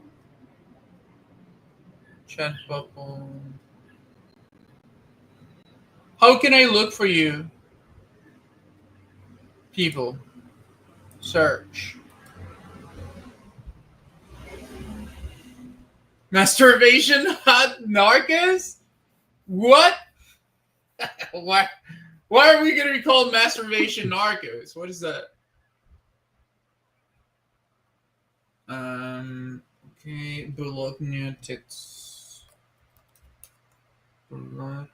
Chat bubble. How can I look for you? People. Search. Masturbation hot narcos? What? why are we gonna be called masturbation narcos? What is that? Okay, Bologna tits. Bologna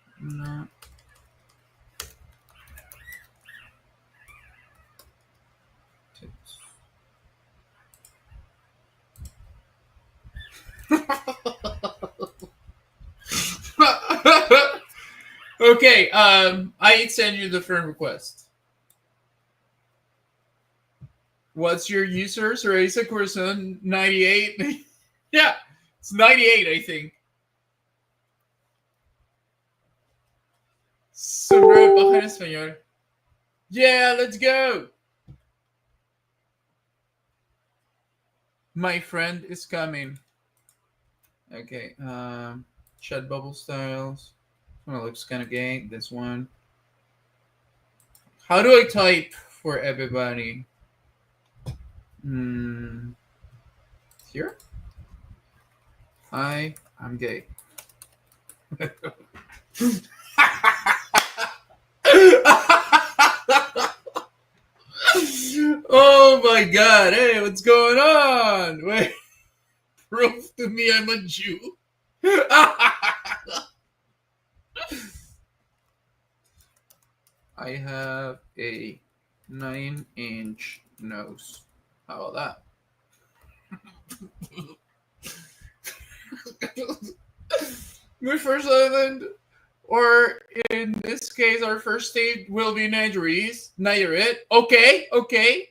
tits. Okay, I send you the friend request. What's your user? Cereza Corazon 98. Yeah, it's 98, I think. Sobre página español. Yeah, let's go. My friend is coming. Okay. Chat bubble styles. This one looks kind of gay. This one. How do I type for everybody? Here? Hi, I'm gay. Oh my god, hey, what's going on? Wait, prove to me I'm a Jew. I have a 9-inch nose. How about that? My first island, or in this case, our first state will be Nayarit. Okay, okay.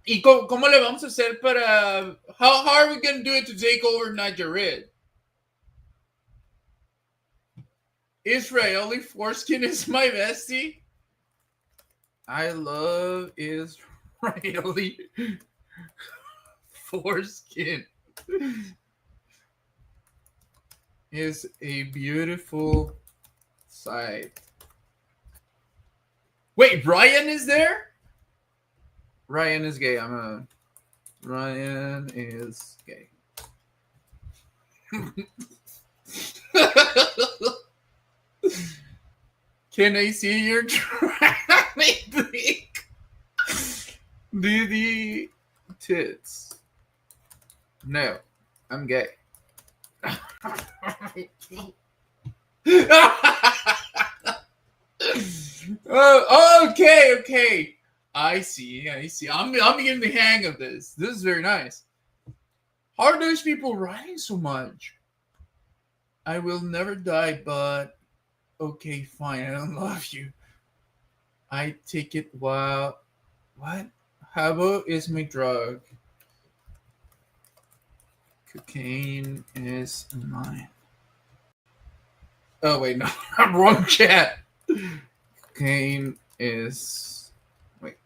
¿Y cómo le vamos a hacer para... How are we going to do it to take over Nayarit? Israeli foreskin is my bestie. I love Israeli foreskin. Is a beautiful sight. Wait, Ryan is there? Ryan is gay. Ryan is gay. Can I see your traffic? Diddy tits. No, I'm gay. Okay. I see. I'm getting the hang of this. This is very nice. How are those people writing so much? I will never die, but okay, fine. I don't love you. I take it while... What? Habo is my drug. Cocaine is mine. Oh, wait, no. I'm wrong chat. Cocaine is... Wait.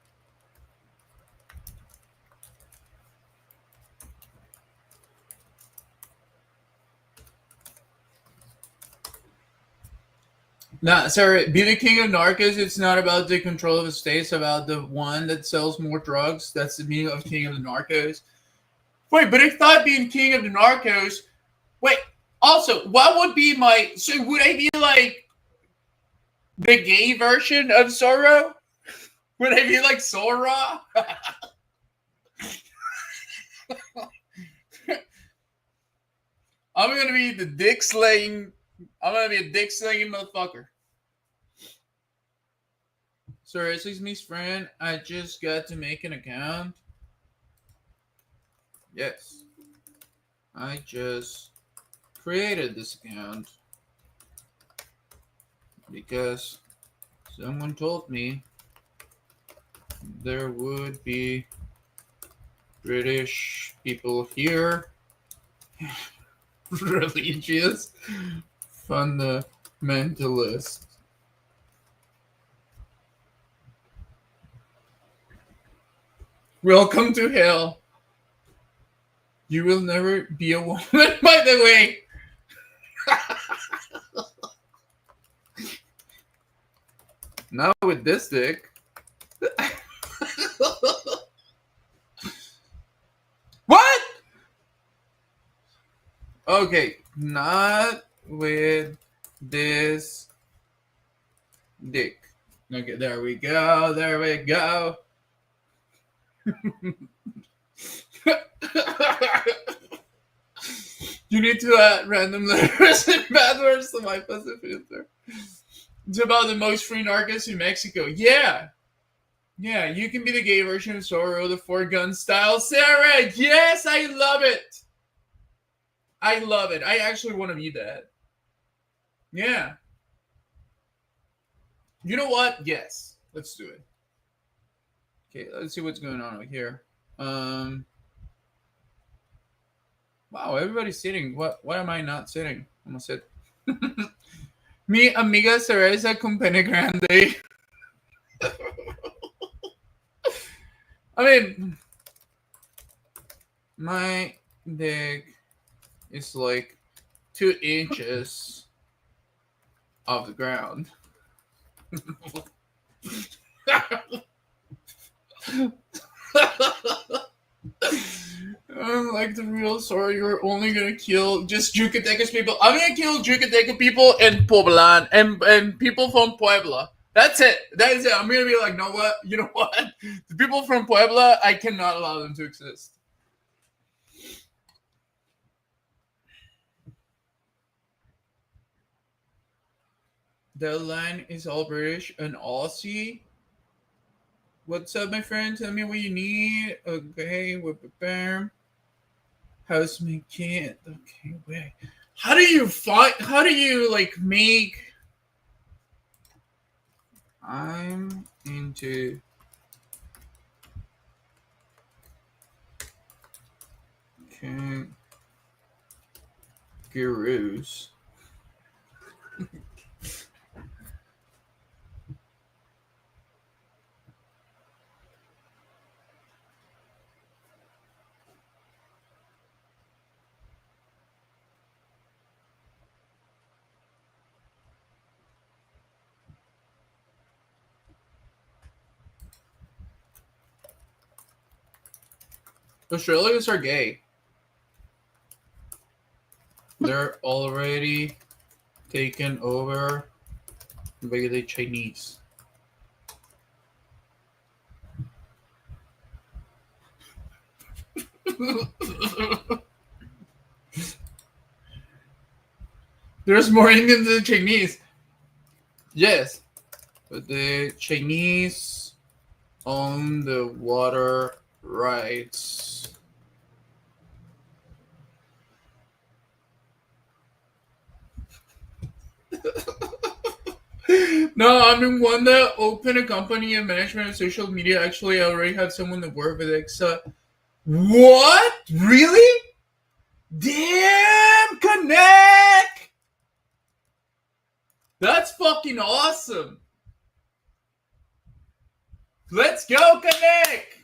Nah, sorry. Be the king of narcos. It's not about the control of the state. It's about the one that sells more drugs. That's the meaning of king of the narcos. Wait, but I thought being king of the narcos... Wait, also, what would be my... So would I be like the gay version of Zorro? Would I be like Sora? I'm gonna be the dick slaying... I'm gonna be a dick slinging motherfucker. Sorry, excuse me, friend. I just got to make an account. Yes. I just created this account because someone told me there would be British people here. Religious fundamentalists. Welcome to hell. You will never be a woman, by the way. Not with this dick. What? Okay, not with this dick. Okay, there we go. There we go. You need to add random letters and bad words to my passive filter. It's about the most free narcos in Mexico. Yeah. Yeah, you can be the gay version of Zorro, the 4-gun style. Sarah, yes, I love it. I love it. I actually want to be that. Yeah. You know what? Yes. Let's do it. Okay, let's see what's going on over here. Wow, everybody's sitting. What am I not sitting? I'm gonna sit. Mi amiga Cereza con pene grande. I mean, My dick is like 2 inches off the ground. Like the real story, you're only gonna kill just Yucatecas people. I'm gonna kill Yucateca people and Poblan and people from Puebla. That's it. That is it. I'm gonna be like, no, what? You know what? The people from Puebla, I cannot allow them to exist. The line is all British and Aussie. What's up, my friend? Tell me what you need. Okay, whip it bam. How's my kid? Okay, wait. How do you like make? I'm into kangaroos. Australians are gay. They're already taken over by the Chinese. There's more Indians than Chinese. Yes, but the Chinese own the water rights. No, I mean, one that opened a company in management and social media. Actually, I already had someone that worked with it. So, what? Really? Damn, connect! That's fucking awesome. Let's go, connect!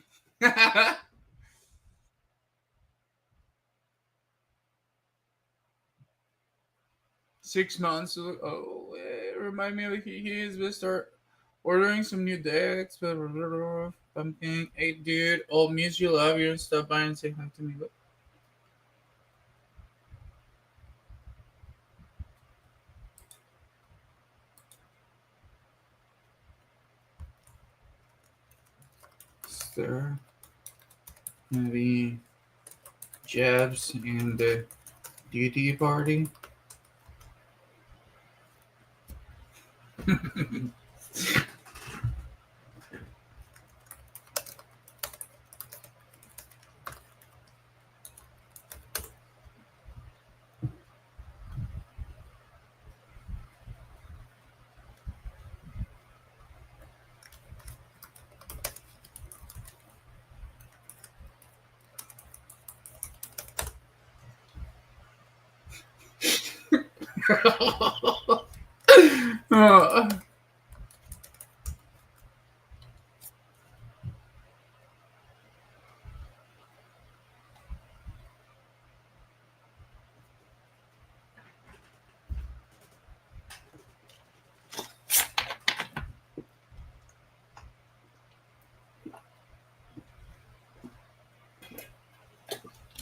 6 months. Oh, remind me of he is. We'll start ordering some new decks. Pumpkin. Hey, dude. I'll miss you. Love you and stop by and say hi to me. But there maybe jabs in the duty party.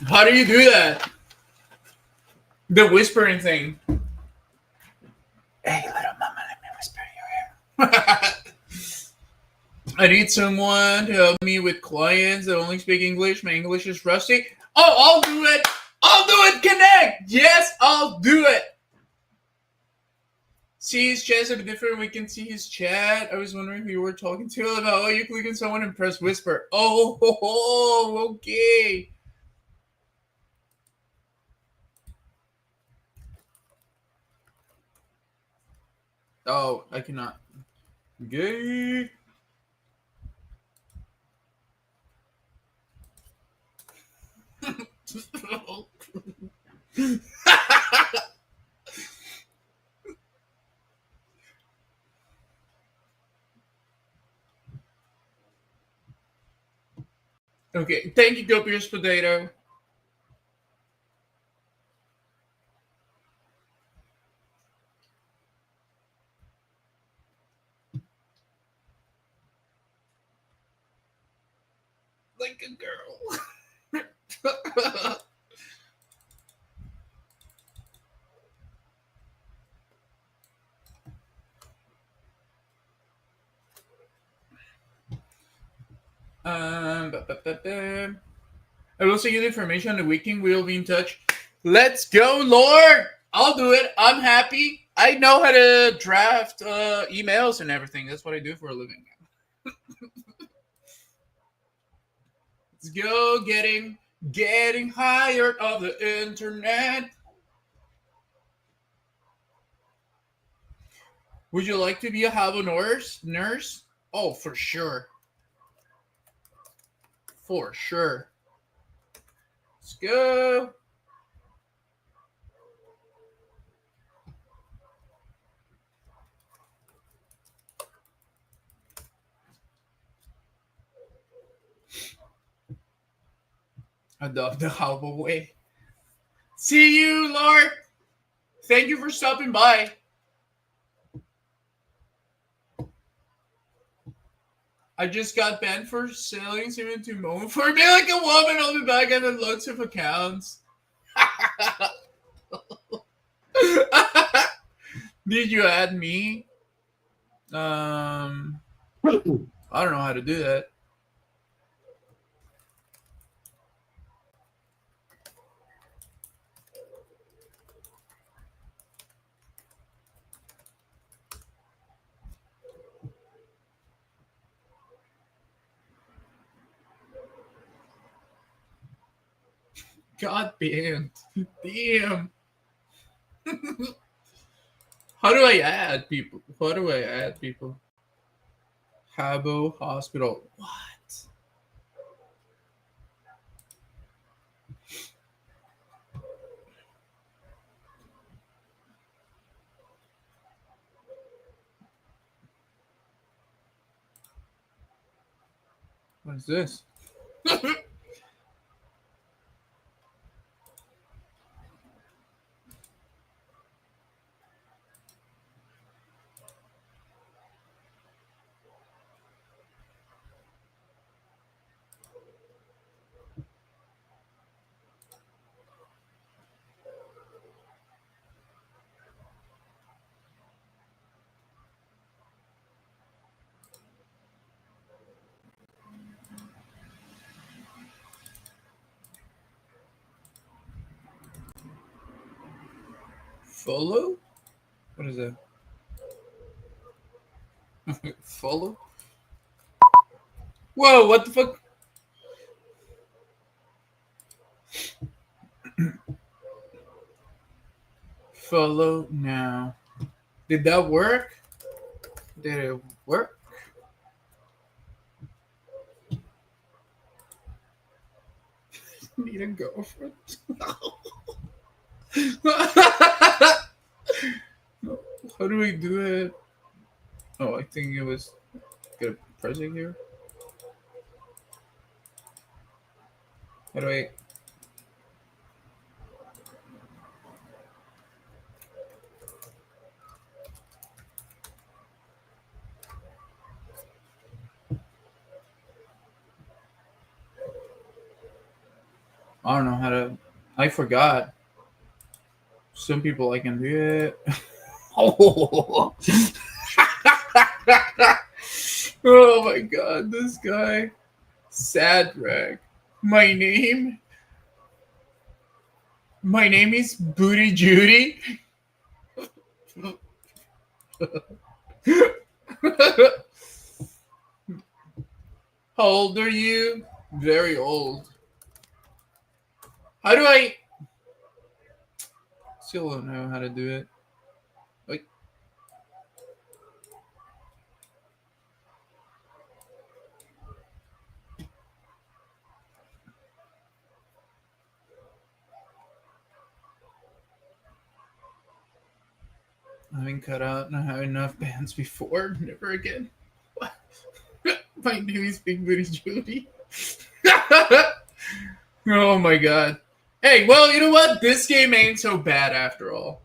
How do you do that? The whispering thing. Hey, little mama, let me whisper in your ear. I need someone to help me with clients that only speak English. My English is rusty. Oh, I'll do it. I'll do it. Connect. Yes, I'll do it. See his chat's a bit different. We can see his chat. I was wondering who you were talking to about. Oh, you click on someone and press whisper. Oh, okay. Oh, I cannot. Gay. Okay, thank you, Copious Potato. like a girl. I will send you the information on the weekend. We'll be in touch. Let's go, Lord! I'll do it. I'm happy. I know how to draft emails and everything. That's what I do for a living. Let's go, getting hired of the internet. Would you like to be a Hablamos nurse? Oh, for sure. For sure. Let's go. Adopt the Halbo way. See you, Lord. Thank you for stopping by. I just got banned for selling semen to Mo for being like a woman on the back end and lots of accounts. Did you add me? I don't know how to do that. God damn. Damn. How do I add people? How do I add people? Habo Hospital. What? What is this? Follow? What is that? Follow? Whoa, what the fuck? Follow now. Did that work? Did it work? Need a girlfriend? How do we do it? Oh, I think it was gonna press it here. How do I? I don't know how to. I forgot. Some people I can do it. Oh. Oh my god, this guy. Sadrack. My name is Booty Judy. How old are you? Very old. How do I? Still don't know how to do it. Like, I've been cut out and I have enough bands before. Never again. What? My name is Big Booty Judy. Oh my god. Hey, well, you know what? This game ain't so bad after all.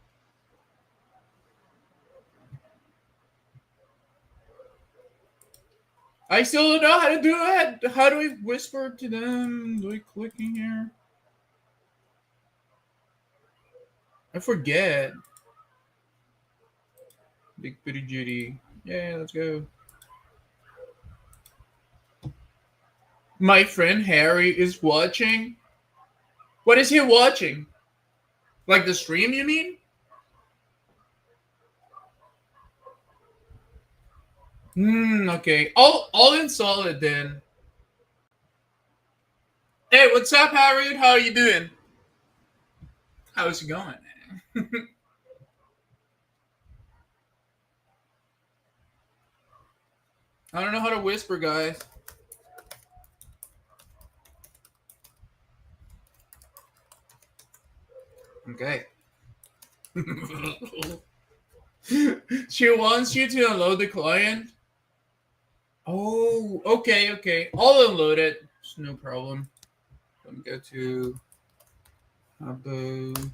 I still don't know how to do it. How do I whisper to them? Do I click in here? I forget. Big Booty Judy. Yeah, let's go. My friend Harry is watching. What is he watching? Like the stream, you mean? Okay. I'll install it then. Hey, what's up, Harry? How are you doing? How's it going? I don't know how to whisper, guys. Okay. She wants you to download the client. Oh, okay. I'll download it. It's no problem. Let me go to Habbo.com.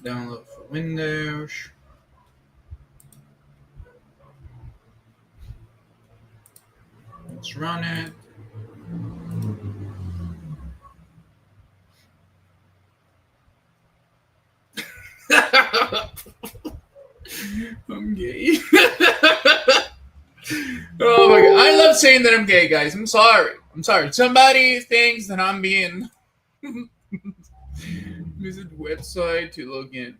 Download for Windows. Let's run it. I'm gay. Oh my god. I love saying that I'm gay, guys. I'm sorry. Somebody thinks that I'm being visit website to log in.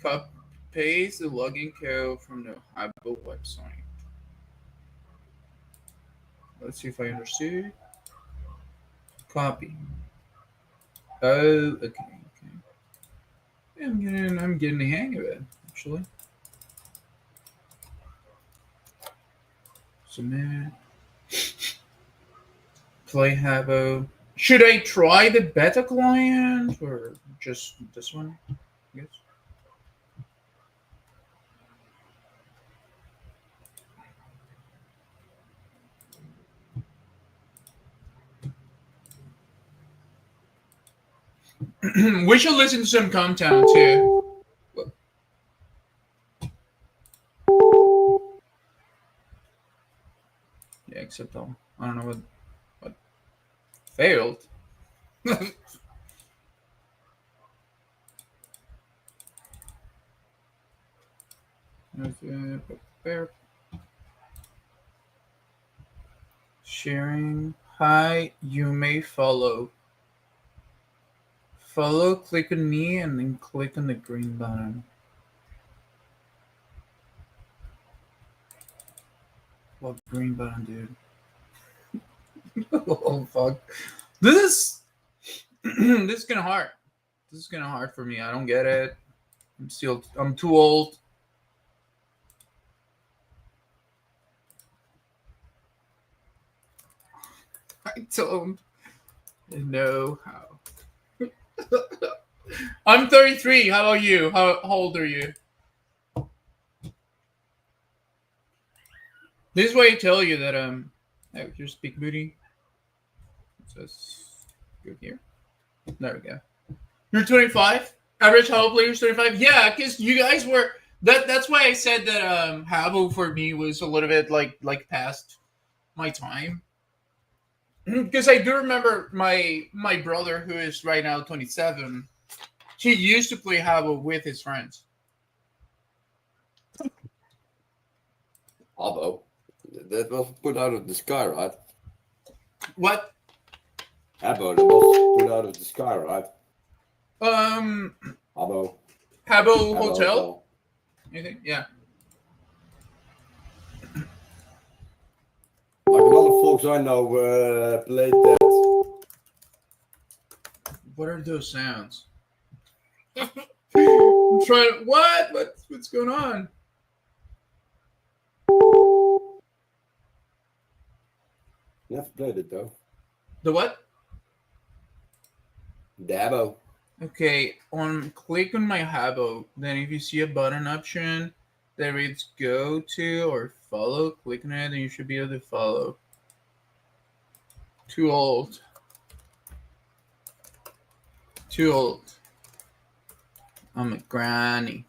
Copy paste the login code from the Habbo website. Let's see if I understood. Copy. Oh, okay. Yeah, I'm getting the hang of it, actually. Submit. Play Habbo. Should I try the beta client or just this one? I guess. We should listen to some content too. Yeah, except I don't know what failed. Sharing. Hi, you may follow. Follow, click on me, and then click on the green button. What green button, dude? Oh fuck! This is kind of hard. This is kind of hard for me. I don't get it. I'm too old. I don't know how. I'm 33. How about you? How old are you? This is why I tell you that oh, here's Big Booty. It says go here. There we go. You're 25. Average Habbo player is 25. Yeah, because you guys were that's why I said that Habbo for me was a little bit like past my time. Because I do remember my brother, who is right now 27, he used to play Habbo with his friends. Habbo? That was put out of the sky, right? What? Habbo, that was put out of the sky, right? Habbo Habbo Hotel? You think? Yeah. Like a lot of folks I know played that. What are those sounds? I'm trying. What's going on? Never played it though. The what? The Habbo. Okay, click on my Habbo. Then if you see a button option that reads go to or follow, click on it and you should be able to follow. Too old. I'm a granny.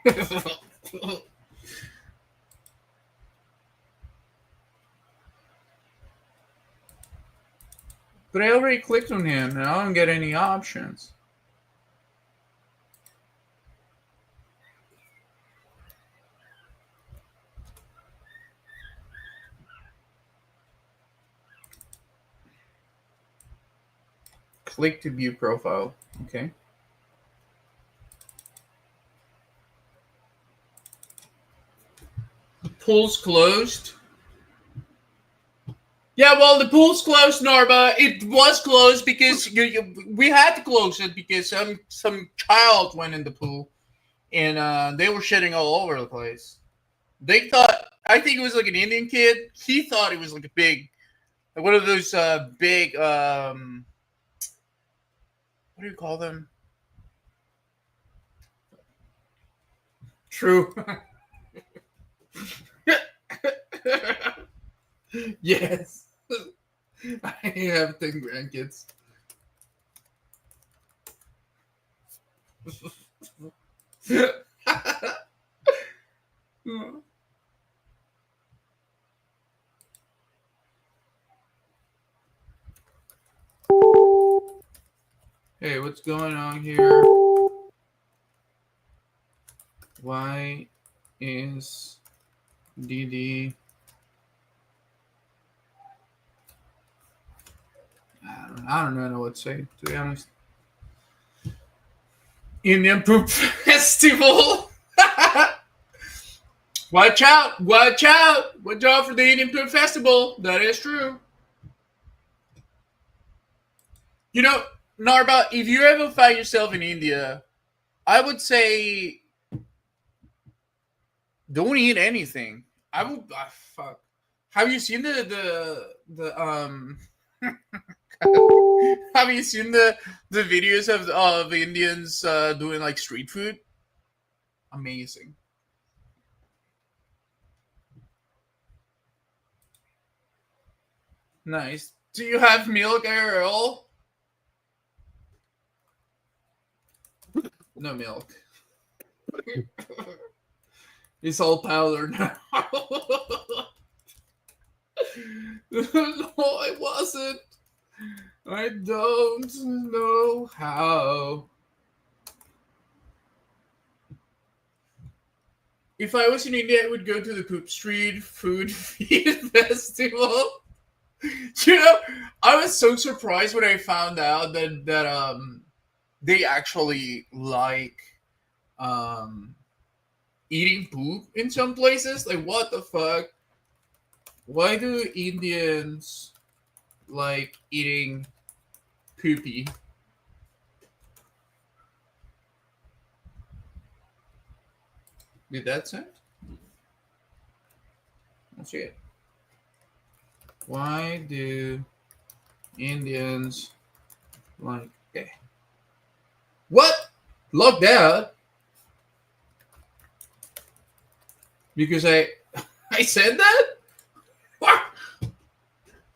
But I already clicked on him and I don't get any options. Click to view profile. Okay. The pool's closed. Yeah, well, the pool's closed, Narba. It was closed because we had to close it because some child went in the pool and they were shitting all over the place. They thought, I think it was like an Indian kid. He thought it was like a big, like one of those big, what do you call them? True. Yes. I have 10 grandkids. Hey, what's going on here? Why is DD? I don't know what to say, to be honest. Indian Poop Festival. Watch out! Watch out! Watch out for the Indian Poop Festival. That is true. You know, Narba, if you ever find yourself in India, I would say don't eat anything. I would fuck. Have you seen the have you seen the videos of Indians doing like street food? Amazing. Nice. Do you have milk, Ariel? No milk. It's all powder now. No, it wasn't. I don't know how. If I was in India, I would go to the Poop Street Food Feed Festival. You know, I was so surprised when I found out that they actually like eating poop in some places. Like, what the fuck? Why do Indians like eating poopy? Did that sound? Let's see it. Why do Indians like okay? What? Locked out? Because I said that?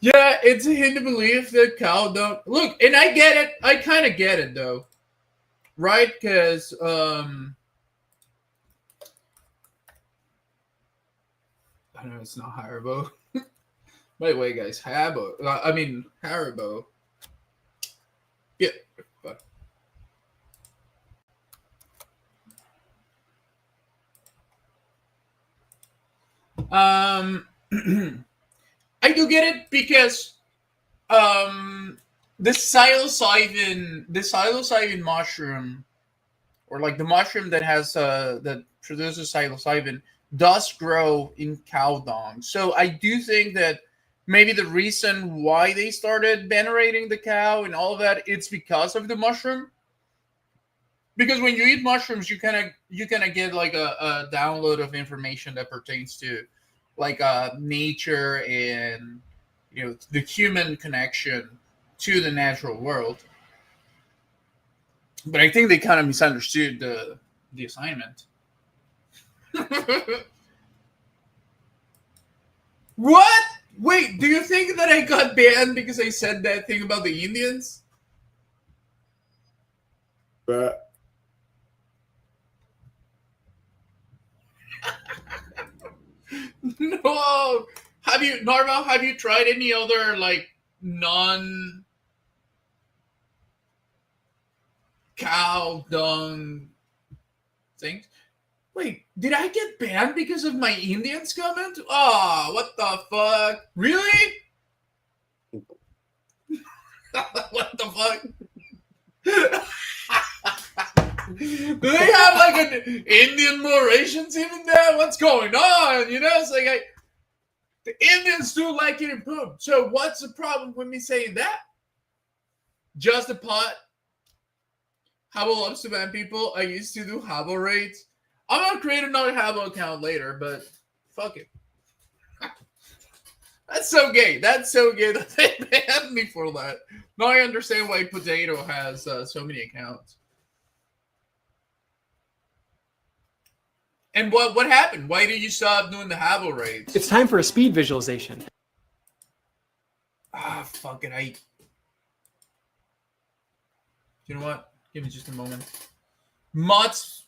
Yeah, it's a Hindu belief that cow don't look, and I get it. I kind of get it though, right? Because I know it's not Haribo. By the way, guys, Haribo. Yeah. But. I do get it because the psilocybin mushroom, or like the mushroom that has that produces psilocybin, does grow in cow dung. So I do think that maybe the reason why they started venerating the cow and all of that, it's because of the mushroom. Because when you eat mushrooms, you kind of get like a download of information that pertains to like nature and the human connection to the natural world. But I think they kind of misunderstood the assignment. What? Wait, do you think that I got banned because I said that thing about the Indians? Whoa! Have you tried any other like non-cow dung things? Wait, did I get banned because of my Indians comment? Oh, what the fuck? Really? What the fuck? Do they have like an Indian Mauritians even there? What's going on? You know, it's like the Indians do like eating poop. So what's the problem with me saying that? Just a pot. Habbo loves to ban people. I used to do Habbo raids. I'm gonna create another Habbo account later, but fuck it. That's so gay. That's so gay that they banned me for that. Now I understand why Potato has so many accounts. And what happened? Why did you stop doing the Habbo raids? It's time for a speed visualization. Fuck it. You know what? Give me just a moment. Must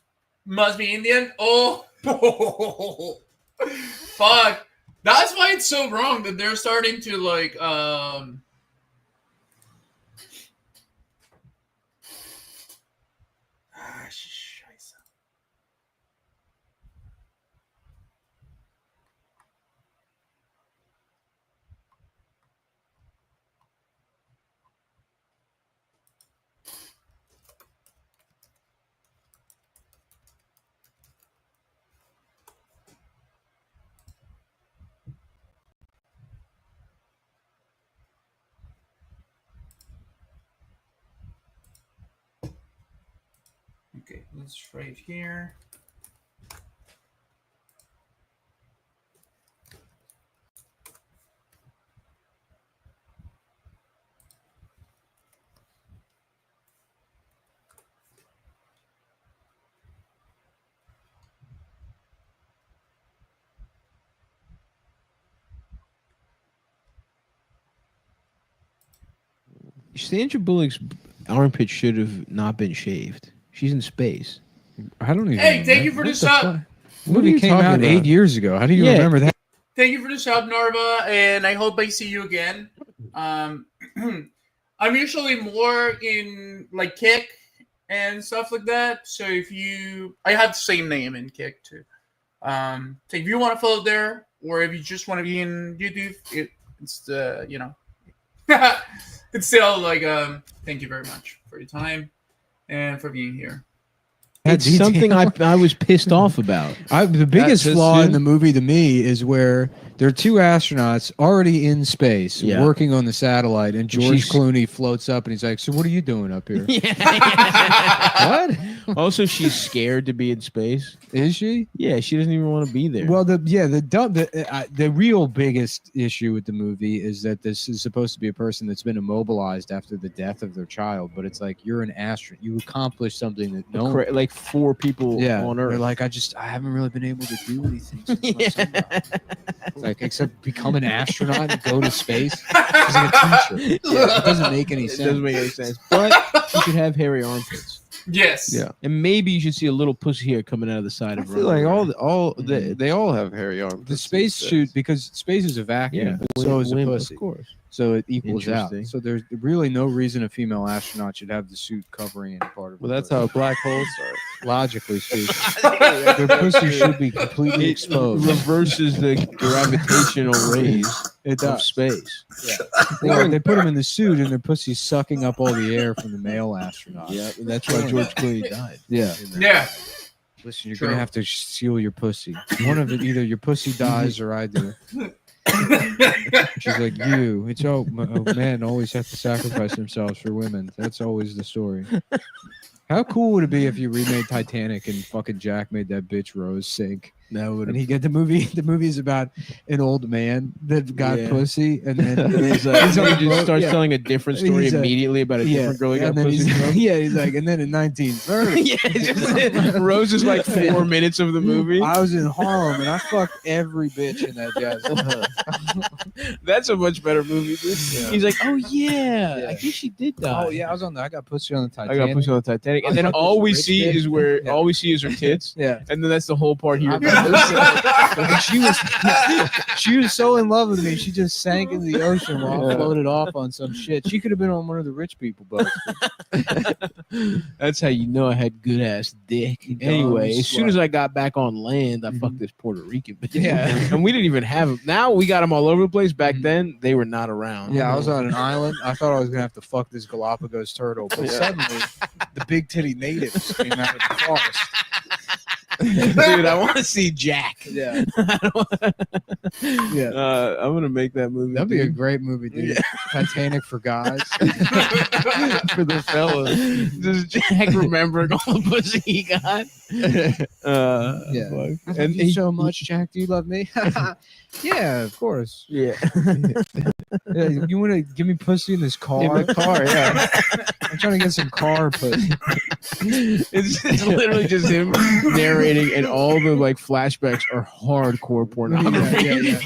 be Indian? Oh. Fuck. That's why it's so wrong that they're starting to like okay, let's right here. Sandra Bullock's armpit should have not been shaved. She's in space. I don't even. Hey, thank you for the sub. The movie came out 8 years ago. How do you remember that? Thank you for the sub, Narva, and I hope I see you again. I'm usually more in like Kick and stuff like that. So I have the same name in Kick too. So if you want to follow there, or if you just want to be in YouTube, it's it's still like thank you very much for your time and for being here. It's something I was pissed off about. The biggest flaw in the movie to me is where there are two astronauts already in space working on the satellite, and George Clooney floats up and he's like, "So what are you doing up here?" What? Also, she's scared to be in space. Is she? Yeah, she doesn't even want to be there. Well, the real biggest issue with the movie is that this is supposed to be a person that's been immobilized after the death of their child, but it's like you're an astronaut. You accomplished something that no one, like 4 people on Earth. They're like, I haven't really been able to do anything since like except become an astronaut and go to space. She's like a teacher. It doesn't make any sense. It doesn't make any sense. But you should have hairy armpits. Yes. Yeah. And maybe you should see a little pussy hair coming out of the side of her. I feel like they all have hairy armpits. The space suit, because space is a vacuum, so is a pussy. Of course. So it equals out. So there's really no reason a female astronaut should have the suit covering any part of it. Well, that's how black holes are. Logically speaking. Their pussy should be completely exposed. Reverses the gravitational rays of space. Yeah. They put them in the suit and their pussy's sucking up all the air from the male astronaut. Yeah, that's why George Clooney died. Yeah. Yeah. Listen, you're going to have to seal your pussy. One of it, either your pussy dies or I do. She's like, men always have to sacrifice themselves for women. That's always the story. How cool would it be if you remade Titanic and fucking Jack made that bitch Rose sink? And he get the movie. The movie is about an old man that got pussy, and then he just starts telling a different story immediately about a different girl he got pussy from. He's like, and then in 1930, Rose is like 4 minutes of the movie. I was in Harlem and I fucked every bitch in that jazz. That's a much better movie. Yeah. He's like, oh yeah, I guess she did die. Oh yeah, I got pussy on the Titanic. I got pussy on the Titanic, and then all we see is her tits. Yeah, and then that's the whole part here. Like, she was so in love with me. She just sank into the ocean while I floated off on some shit. She could have been on one of the rich people boats. That's how you know I had good ass dick. Anyway, as soon as I got back on land, I fucked this Puerto Rican bitch. Yeah. And we didn't even have them. Now we got them all over the place. Back then, they were not around. Yeah, I was on an island. I thought I was gonna have to fuck this Galapagos turtle, but suddenly the big titty natives came out of the forest. Dude, I want to see Jack. Yeah. Yeah. I'm gonna make that movie. That'd be a dude. great movie, dude. Yeah. Titanic for guys. For the fellas. Just Jack remembering all the pussy he got. Yeah. Fuck. Thank you so much, Jack. Do you love me? Yeah, of course. Yeah. Yeah, you want to give me pussy in this car? In the car, yeah. I'm trying to get some car pussy. It's literally just him narrating, and all the like flashbacks are hardcore pornography. Yeah.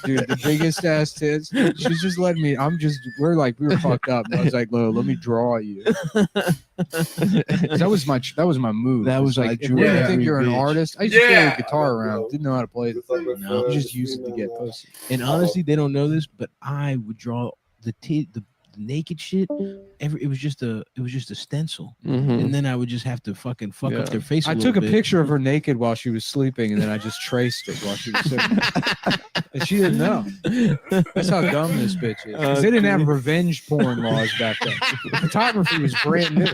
Dude, the biggest ass tits. She's just letting me. We were fucked up. And I was like, "Lo, let me draw you." That was my move. That was like, if you really think you're an bitch. artist, I used to carry a guitar around. Didn't know how to play the thing. No. I just used it to get pussy. And honestly, they don't know this, but I would draw the naked shit. It was just a stencil, and then I would just have to fucking fuck up their face. I took a picture of her naked while she was sleeping, and then I just traced it while she was sleeping. And she didn't know. That's how dumb this bitch is. 'Cause they didn't have revenge porn laws back then. Photography was brand new.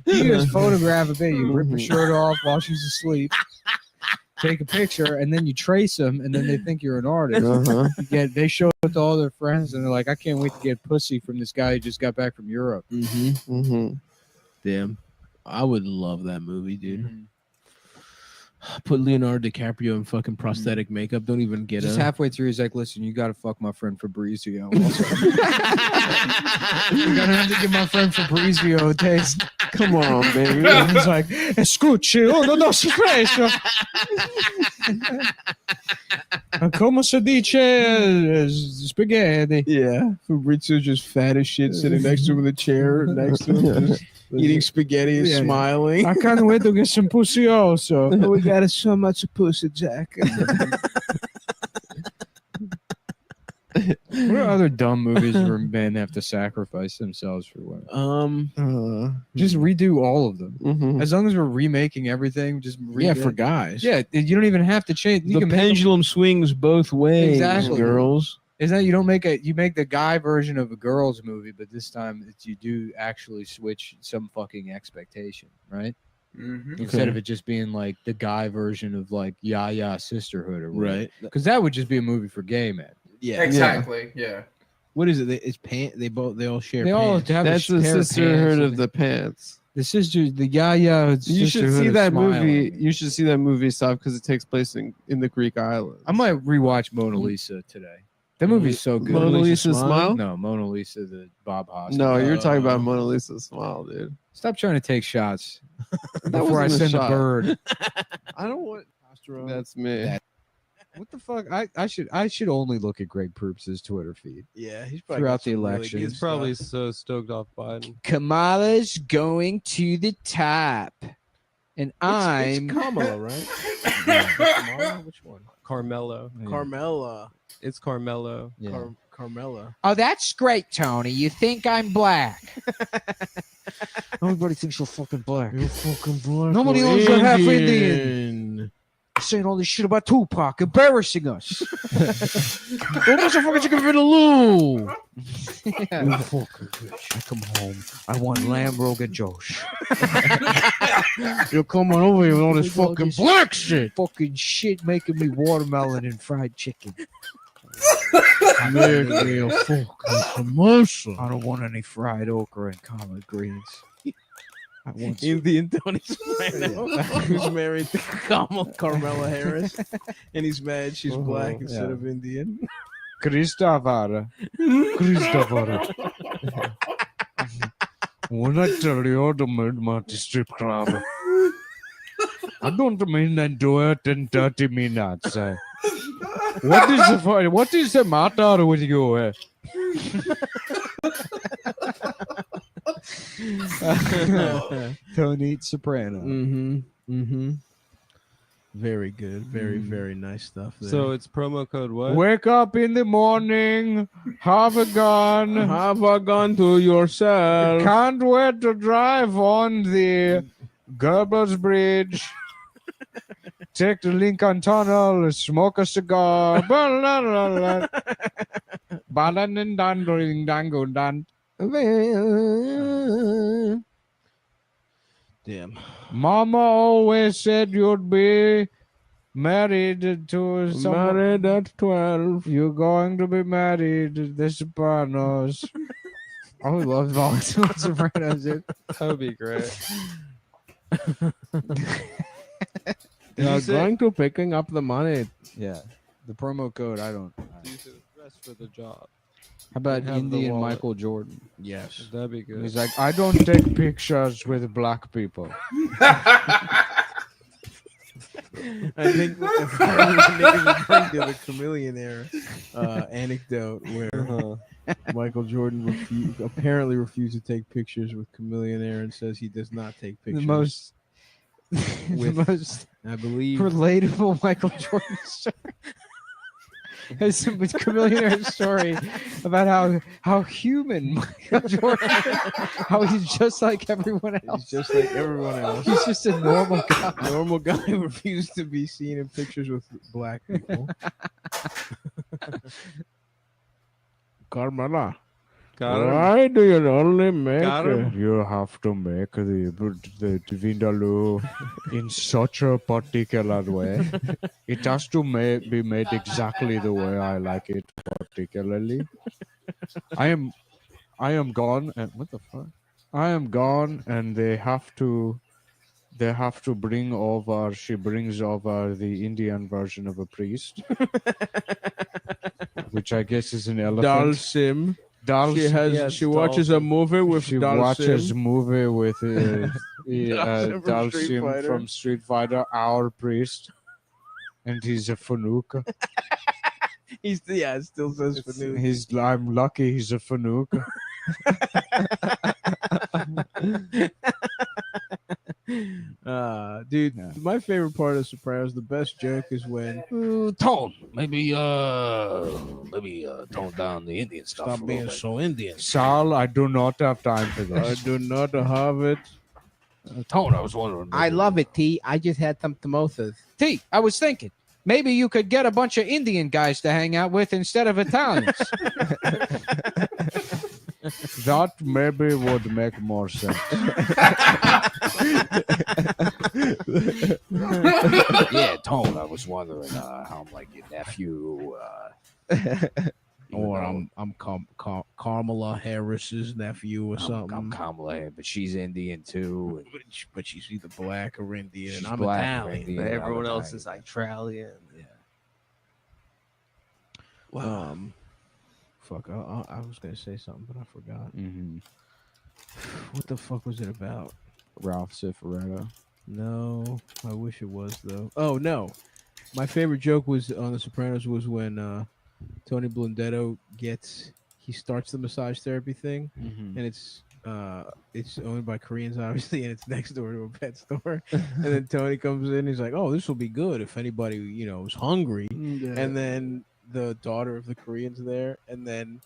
You just photograph a bit. You rip her shirt off while she's asleep. Take a picture, and then you trace them, and then they think you're an artist. They show it to all their friends, and they're like, "I can't wait to get pussy from this guy who just got back from Europe." Damn, I would love that movie, dude. Put Leonardo DiCaprio in fucking prosthetic makeup. Don't even get Just up. halfway through, he's like, "Listen, you got to fuck my friend Fabrizio. Also. You're gonna have to give my friend Fabrizio a taste." Come on, baby. And he's like, "Escuchi, non si preso. Come si dice spaghetti." Yeah, Fabrizio's just fat as shit, sitting next to him in the chair next to him, just eating spaghetti and smiling. I can't wait to get some pussy also. We got so much pussy, Jack. What are other dumb movies where men have to sacrifice themselves for women? Just redo all of them. As long as we're remaking everything, just redo For guys. Yeah, you don't even have to change. You The can make them- pendulum swings both ways, Exactly. girls. Is that you make the guy version of a girl's movie, but this time you do actually switch some fucking expectation, right? Instead of it just being like the guy version of like Ya Sisterhood or whatever. Right. Because that would just be a movie for gay men. Yeah, Exactly. Yeah. What is it? It's pants. They all share. They all pants. have That's a the pair of sisterhood pants. of the pants. The sister, the Ya. You should see that movie. You should see that movie stuff because it takes place in the Greek islands. I might rewatch Mona Lisa today. That movie's so good. Mona Lisa Smile? No, Mona Lisa, the Bob Hoskins. No, you're talking about Mona Lisa Smile, dude. Stop trying to take shots That before I wasn't a send shot. a bird. I don't want. That's me. What the fuck? I should only look at Greg Proops' Twitter feed. Yeah, he's probably throughout got the some really election. good He's probably so stoked off Biden. Kamala's going to the top, and I'm It's Kamala, right? Kamala? Which one? Carmelo. Carmela. It's Carmelo. Yeah. Carmela. Oh, that's great, Tony. You think I'm black? Everybody thinks you're fucking black. You're fucking black. Nobody knows you're half Indian. Saying all this shit about Tupac, embarrassing us. What was the fucking chicken vindaloo? You fucking bitch. I come home. I want lamb rogan Josh. You're coming over here with all this With all fucking this black shit. Fucking shit making me watermelon and fried chicken. Make me a fucking samosa. I don't want any fried okra and collard greens. I want some- Indian Tony Soprano, who's married to Carmela Harris, and he's mad she's black instead of Indian. Christopher. When I tell you to meet my strip club, I don't mean to do it in 30 minutes. What is the matter with you? Tony Soprano. Very good. Very nice stuff there. So it's promo code what? Wake up in the morning, have a gun. Have a gun to yourself. Can't wait to drive on the Goebbels Bridge. Take the Lincoln Tunnel, smoke a cigar. Damn. Mama always said you'd be married to someone. Married at 12. You're going to be married to the Sopranos. I would love Volkswagen Sopranos, dude. That would be great. You're going to picking up the money. Yeah. The promo code, I don't. Use the rest for the job. How about Have the Indian wallet. Michael Jordan? Yes. That'd be good. He's like, I don't take pictures with black people. I think niggas to the Chameleonaire anecdote where Michael Jordan apparently refused to take pictures with Chameleonaire and says he does not take pictures. The most, with, the most I believe, relatable Michael Jordan story. It's a Chameleonaire story about how human Michael Jordan, how he's just like everyone else. He's just like everyone else. He's just a normal guy. Normal guy who refused to be seen in pictures with black people. Carmela, why do you only make You have to make the vindaloo in such a particular way. It has to be made exactly the way I like it, particularly. I am gone, and what the fuck? I am gone, and they have to bring over. She brings over the Indian version of a priest, which I guess is an elephant. Dalsim. Dalsim. She watches a movie with She Dalsim. watches a movie with Dalsim from Street Dalsim Fighter. from Street Fighter, our priest, and he's a Fanuc. It still says Fanuc. I'm lucky he's a Fanuc. Dude, my favorite part of Sopranos, the best joke is when Tone, maybe tone down the Indian stuff. stop being so Indian. Sal, I do not have time for I this. do not have it. Tone, I was wondering. I love it, T. I just had some samosas. T, I was thinking, maybe you could get a bunch of Indian guys to hang out with instead of Italians. That maybe would make more sense. Yeah, Tone, I was wondering how like your nephew. Or I'm Kamala Harris's nephew or something. I'm Kamala, but she's Indian too. But she's either black or Indian, She's and I'm black or Italian. Indian. But Yeah, everyone I'm else Italian. is Australian. Yeah. Wow. Fuck, I was gonna say something, but I forgot. What the fuck was it about? Ralph Cifaretto. No, I wish it was though. Oh no, my favorite joke was on The Sopranos was when Tony Blundetto he starts the massage therapy thing, and it's owned by Koreans obviously, and it's next door to a pet store. And then Tony comes in, he's like, "Oh, this will be good if anybody is hungry." And then the daughter of the Korean's there, and then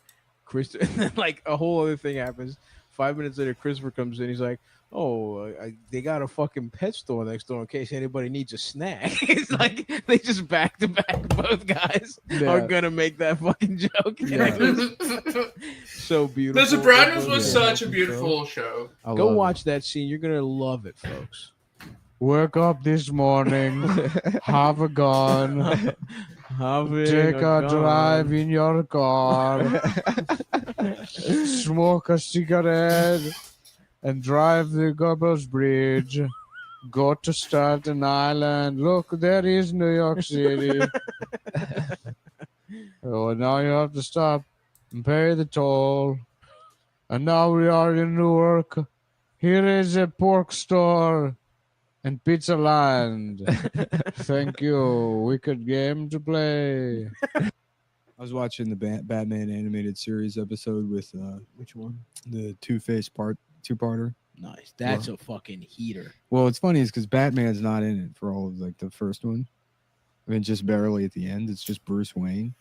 and then like a whole other thing happens. 5 minutes later, Christopher comes in. He's like, "Oh, they got a fucking pet store next door in case anybody needs a snack." It's like they just back to back. Both guys are gonna make that fucking joke. And it was so beautiful. The Sopranos was Yeah. such a beautiful show. Go watch that scene. You're gonna love it, folks. Wake up this morning, have a gun, take a drive in your car, smoke a cigarette, and drive the Goebbels Bridge. Go to Staten Island. Look, there is New York City. Oh, now you have to stop and pay the toll. And now we are in Newark. Here is a pork store and Pizza Land. Thank you. Wicked game to play. I was watching the Batman animated series episode with which one? The Two-Face Part two-parter. Nice. That's a fucking heater. Well, it's funny is because Batman's not in it for all of like the first one. I mean, just barely at the end. It's just Bruce Wayne,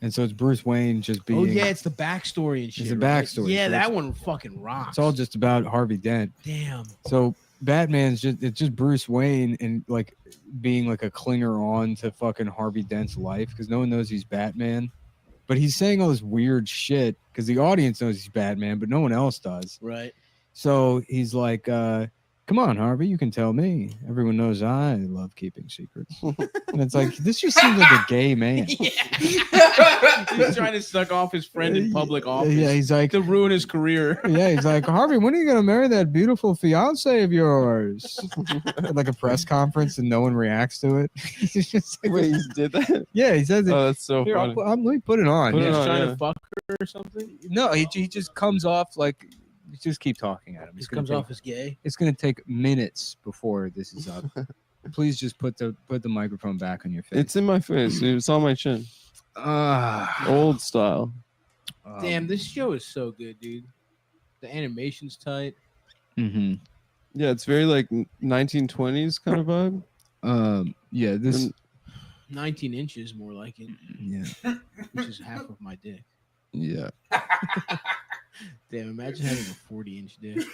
and so it's Bruce Wayne just being. Oh yeah, it's the backstory and shit. It's the right? backstory. Yeah, So that it's- one fucking rocks. It's all just about Harvey Dent. Damn. So Batman's it's just Bruce Wayne and like being like a clinger on to fucking Harvey Dent's life because no one knows he's Batman, but he's saying all this weird shit because the audience knows he's Batman, but no one else does. Right. So he's like, come on, Harvey, you can tell me. Everyone knows I love keeping secrets. And it's like, this just seems like a gay man. He's trying to suck off his friend in public office. Yeah, he's like to ruin his career. Yeah, he's like, Harvey, when are you gonna marry that beautiful fiance of yours? Like a press conference, and no one reacts to it. He's just like, Wait, he did that? Yeah, he says it. Oh, that's so Here, funny. let me put it on. Put it Yeah. on, Trying yeah. to fuck her or something. No, he just comes off like. Just keep talking at him. He comes off as gay. It's gonna take minutes before this is up. Please just put the microphone back on your face. It's in my face. It's on my chin. Old style. Damn, this show is so good, dude. The animation's tight. Mm-hmm. Yeah, it's very like 1920s kind of vibe. Yeah, this 19 inches more like it. Yeah. Which is half of my dick. Yeah. Damn, imagine having a 40-inch dick.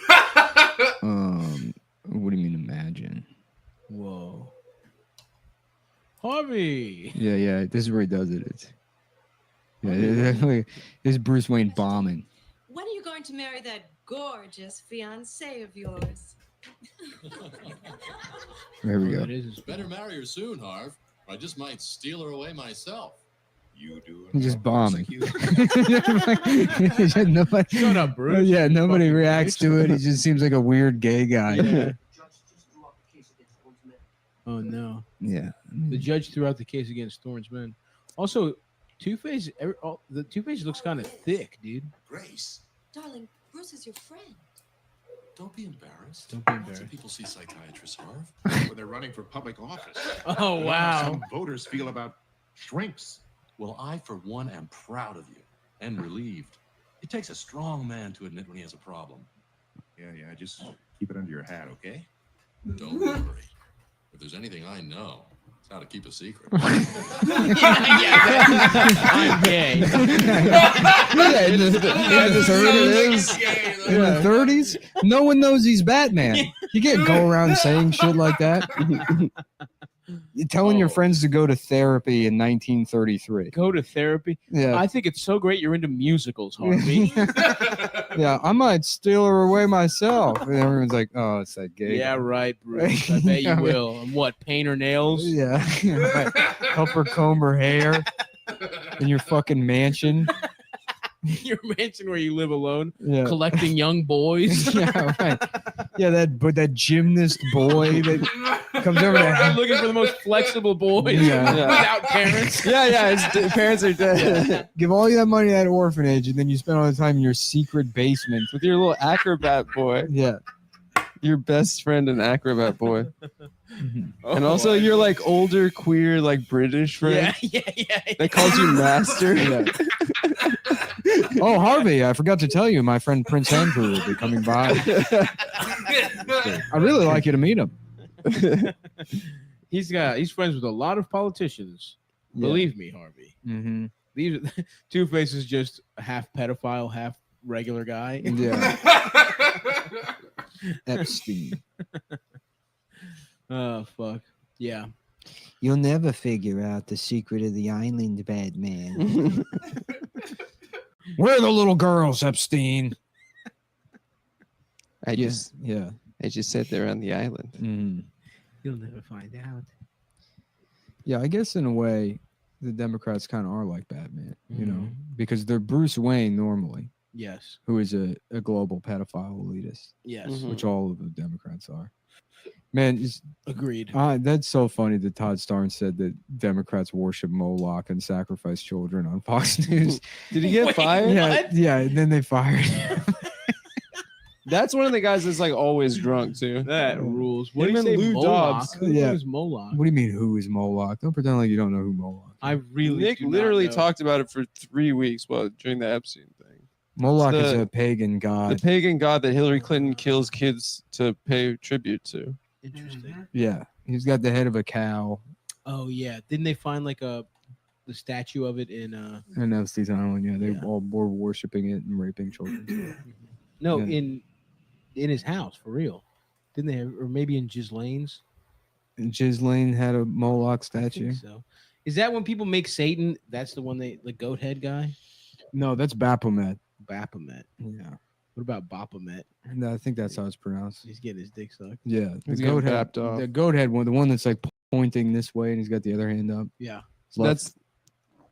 What do you mean imagine? Whoa. Harvey. Yeah. This is where he does it. This is Bruce Wayne bombing. When are you going to marry that gorgeous fiance of yours? There we go. Better marry her soon, Harv. Or I just might steal her away myself. You do. He's just bombing. Nobody, Shut up, Bruce. Yeah, nobody reacts to it. He just seems like a weird gay guy. Yeah. Oh no. Yeah. The judge threw out the case against Thorne's men. Also, Two-Face. The Two-Face looks kind of thick, dude. Grace, Darling, Bruce is your friend. don't be embarrassed. Don't be Lots embarrassed. of people see psychiatrists, Harv, when they're running for public office. Oh, Or wow. how some voters feel about shrinks. Well, I, for one, am proud of you and relieved. It takes a strong man to admit when he has a problem. Yeah, just keep it under your hat, okay? Don't worry. If there's anything I know, it's how to keep a secret. I'm gay. Yeah, in the 30s, no one knows he's Batman. You can't go around saying shit like that. You're telling your friends to go to therapy in 1933. Go to therapy. Yeah. I think it's so great you're into musicals, Harvey. Yeah, I might steal her away myself. And everyone's like, oh, it's that gay. Yeah, guy. right, Bruce. I bet you will. And what, paint her nails? Yeah. Right. Help her comb her hair in your fucking mansion. Your mansion where you live alone, Yeah. collecting young boys. Yeah, right. Yeah, that gymnast boy that comes over I'm to looking for the most flexible boys Yeah. without parents. Yeah, his parents are dead. give all that money to that orphanage, and then you spend all the time in your secret basement With your little acrobat boy. Yeah. Your best friend and acrobat boy. Oh, And also your like older queer like British friend Yeah. that calls you master. Yeah. Oh, Harvey, I forgot to tell you, my friend Prince Andrew will be coming by. I'd really like you to meet him. He's friends with a lot of politicians. Yeah. Believe me, Harvey. Mm-hmm. These Two-Face is just half pedophile, half regular guy. Yeah. Epstein. Oh fuck. Yeah. You'll never figure out the secret of the island, Batman. Where are the little girls, Epstein? I just said they're on the island. Mm. You'll never find out. Yeah, I guess in a way, the Democrats kind of are like Batman, you know, because they're Bruce Wayne normally, Yes. who is a global pedophile elitist. Yes. Mhm. Which all of the Democrats are. Man, Agreed. That's so funny that Todd Starnes said that Democrats worship Moloch and sacrifice children on Fox News. Did he get fired? Yeah, and then they fired him. That's one of the guys that's like always drunk too. That rules. What Him do you and say, Lou Moloch? Dobbs. Who Yeah. is Moloch? What do you mean, who is Moloch? Don't pretend like you don't know who Moloch is. I really Nick do not literally know. talked about it for 3 weeks during the Epstein thing. Moloch is the- a pagan The god. pagan god that Hillary Clinton kills kids to pay tribute to. Interesting. Yeah, he's got the head of a cow. Oh yeah, didn't they find like the statue of it in And Epstein's Island, yeah, they all were worshiping it and raping children. no Yeah. in his house for real? Didn't they have, or maybe in Ghislaine's? And Ghislaine had a Moloch I statue. think so. Is that when people make Satan? That's the one the goat head guy. No, that's Baphomet. Baphomet. Yeah, What about Baphomet? no, I think that's how it's pronounced. He's getting his dick sucked. Yeah, the He's getting goat head. bapped off. The goat head one, the one that's like pointing this way, and he's got the other hand up. Yeah, Left.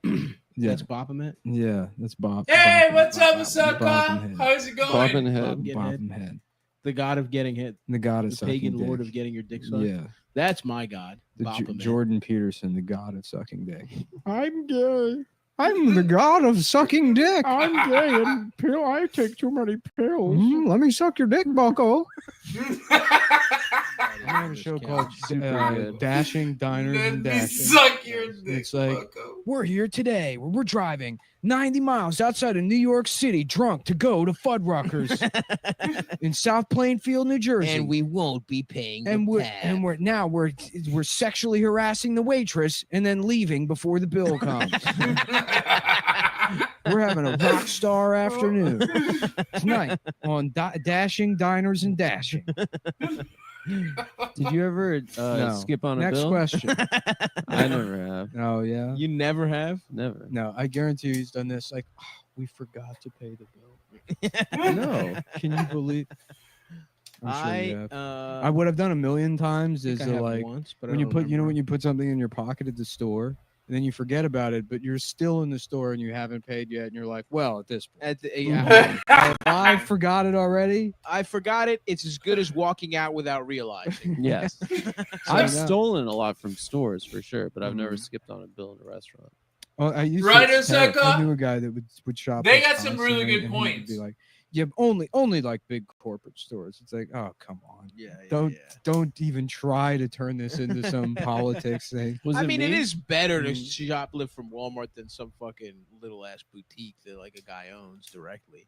Yeah, that's Baphomet. yeah, that's Bob. Hey, Bob- what's up, Bob- Masaka? Bob and How's it going? Bob and head. Bob getting Bob head. and head. The god of getting hit. The god of The sucking pagan dick. lord of getting your dick sucked. Yeah, That's my god. the Baphomet. Jordan Peterson, the god of sucking dick. I'm gay. I'm the god of sucking dick. I'm gay and I take too many pills. Let me suck your dick, Bucko. I I have a show called good. Dashing Diners and Let me Dashing. suck your dick, It's like, bucko. we're here today. We're driving 90 miles outside of New York City, drunk to go to Fuddruckers in South Plainfield, New Jersey. And we won't be paying and the we're tab. and we're now we're sexually harassing the waitress and then leaving before the bill comes. We're having a rock star afternoon tonight on Dashing Diners and Dashing. Did you ever No. skip on a Next bill? question. I never have. Oh yeah. You never have? Never. No, I guarantee you he's done this. Like, "Oh, we forgot to pay the bill. No. Can you believe? I'm sure you have. I I what I've done a million times is I have like once, but I when you don't put remember. when you put something in your pocket at the store and then you forget about it, but you're still in the store and you haven't paid yet, and you're like, well, at this point, At the, yeah, I forgot it already. I forgot it. It's as good as walking out without realizing. Yes. I I've know. stolen a lot from stores for sure, but I've never Mhm. skipped on a bill in a restaurant. Oh, I used Right, to. Osaka? I knew a guy that would shop. They like got some really constantly, good and he would points. Be like, yeah, only like big corporate stores. It's like, oh come on, Yeah, don't even try to turn this into some politics thing. I mean, it me? is better to Mm. shoplift from Walmart than some fucking little ass boutique that like a guy owns directly.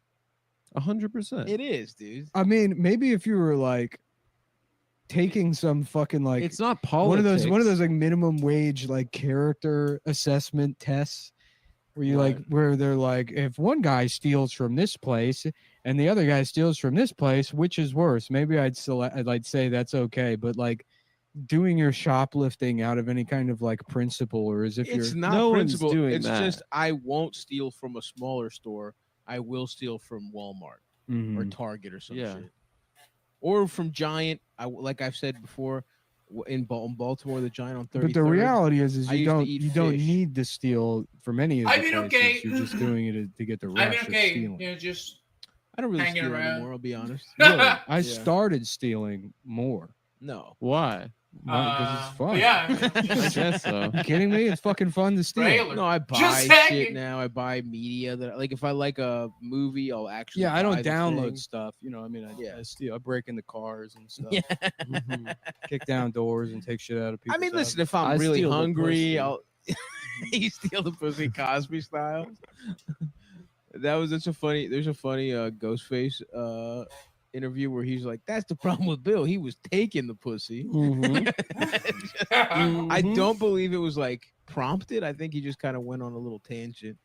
100%. It is, dude. I mean, maybe if you were like taking some fucking like It's not one of politics. those like minimum wage like character assessment tests where you like where they're like, if one guy steals from this place and the other guy steals from this place, which is worse? Maybe I'd say that's okay, but like doing your shoplifting out of any kind of like principle, or as if It's you're not No one's principle. doing It's that. just I won't steal from a smaller store. I will steal from Walmart or Mhm. Target or some Yeah. shit, or from Giant. Like I've said before, in Baltimore, the Giant on 33rd. But the reality is I you used to don't eat you don't fish. need to steal from any of the I mean, places. okay. You're just doing it to get the rush I mean, of okay, stealing. you know, just I don't really hanging steal around. anymore. I'll be honest. Really, I Yeah. started stealing more. No. Why? Because it's fun. Yeah. I guess so. You kidding me? It's fucking fun to steal. Regular. No, I buy Just shit hanging. now. I buy media that like if I like a movie, I'll actually. Yeah, I don't buy the download thing. stuff. You know, I mean, Yeah. I steal. I break into cars and stuff. Yeah. Mhm. Kick down doors and take shit out of people. I mean, listen, if I'm I really steal the hungry, pussy. I'll you steal the pussy Cosby style. There's a funny Ghostface interview where he's like, that's the problem with Bill. He was taking the pussy. I don't believe it was like prompted. I think he just kind of went on a little tangent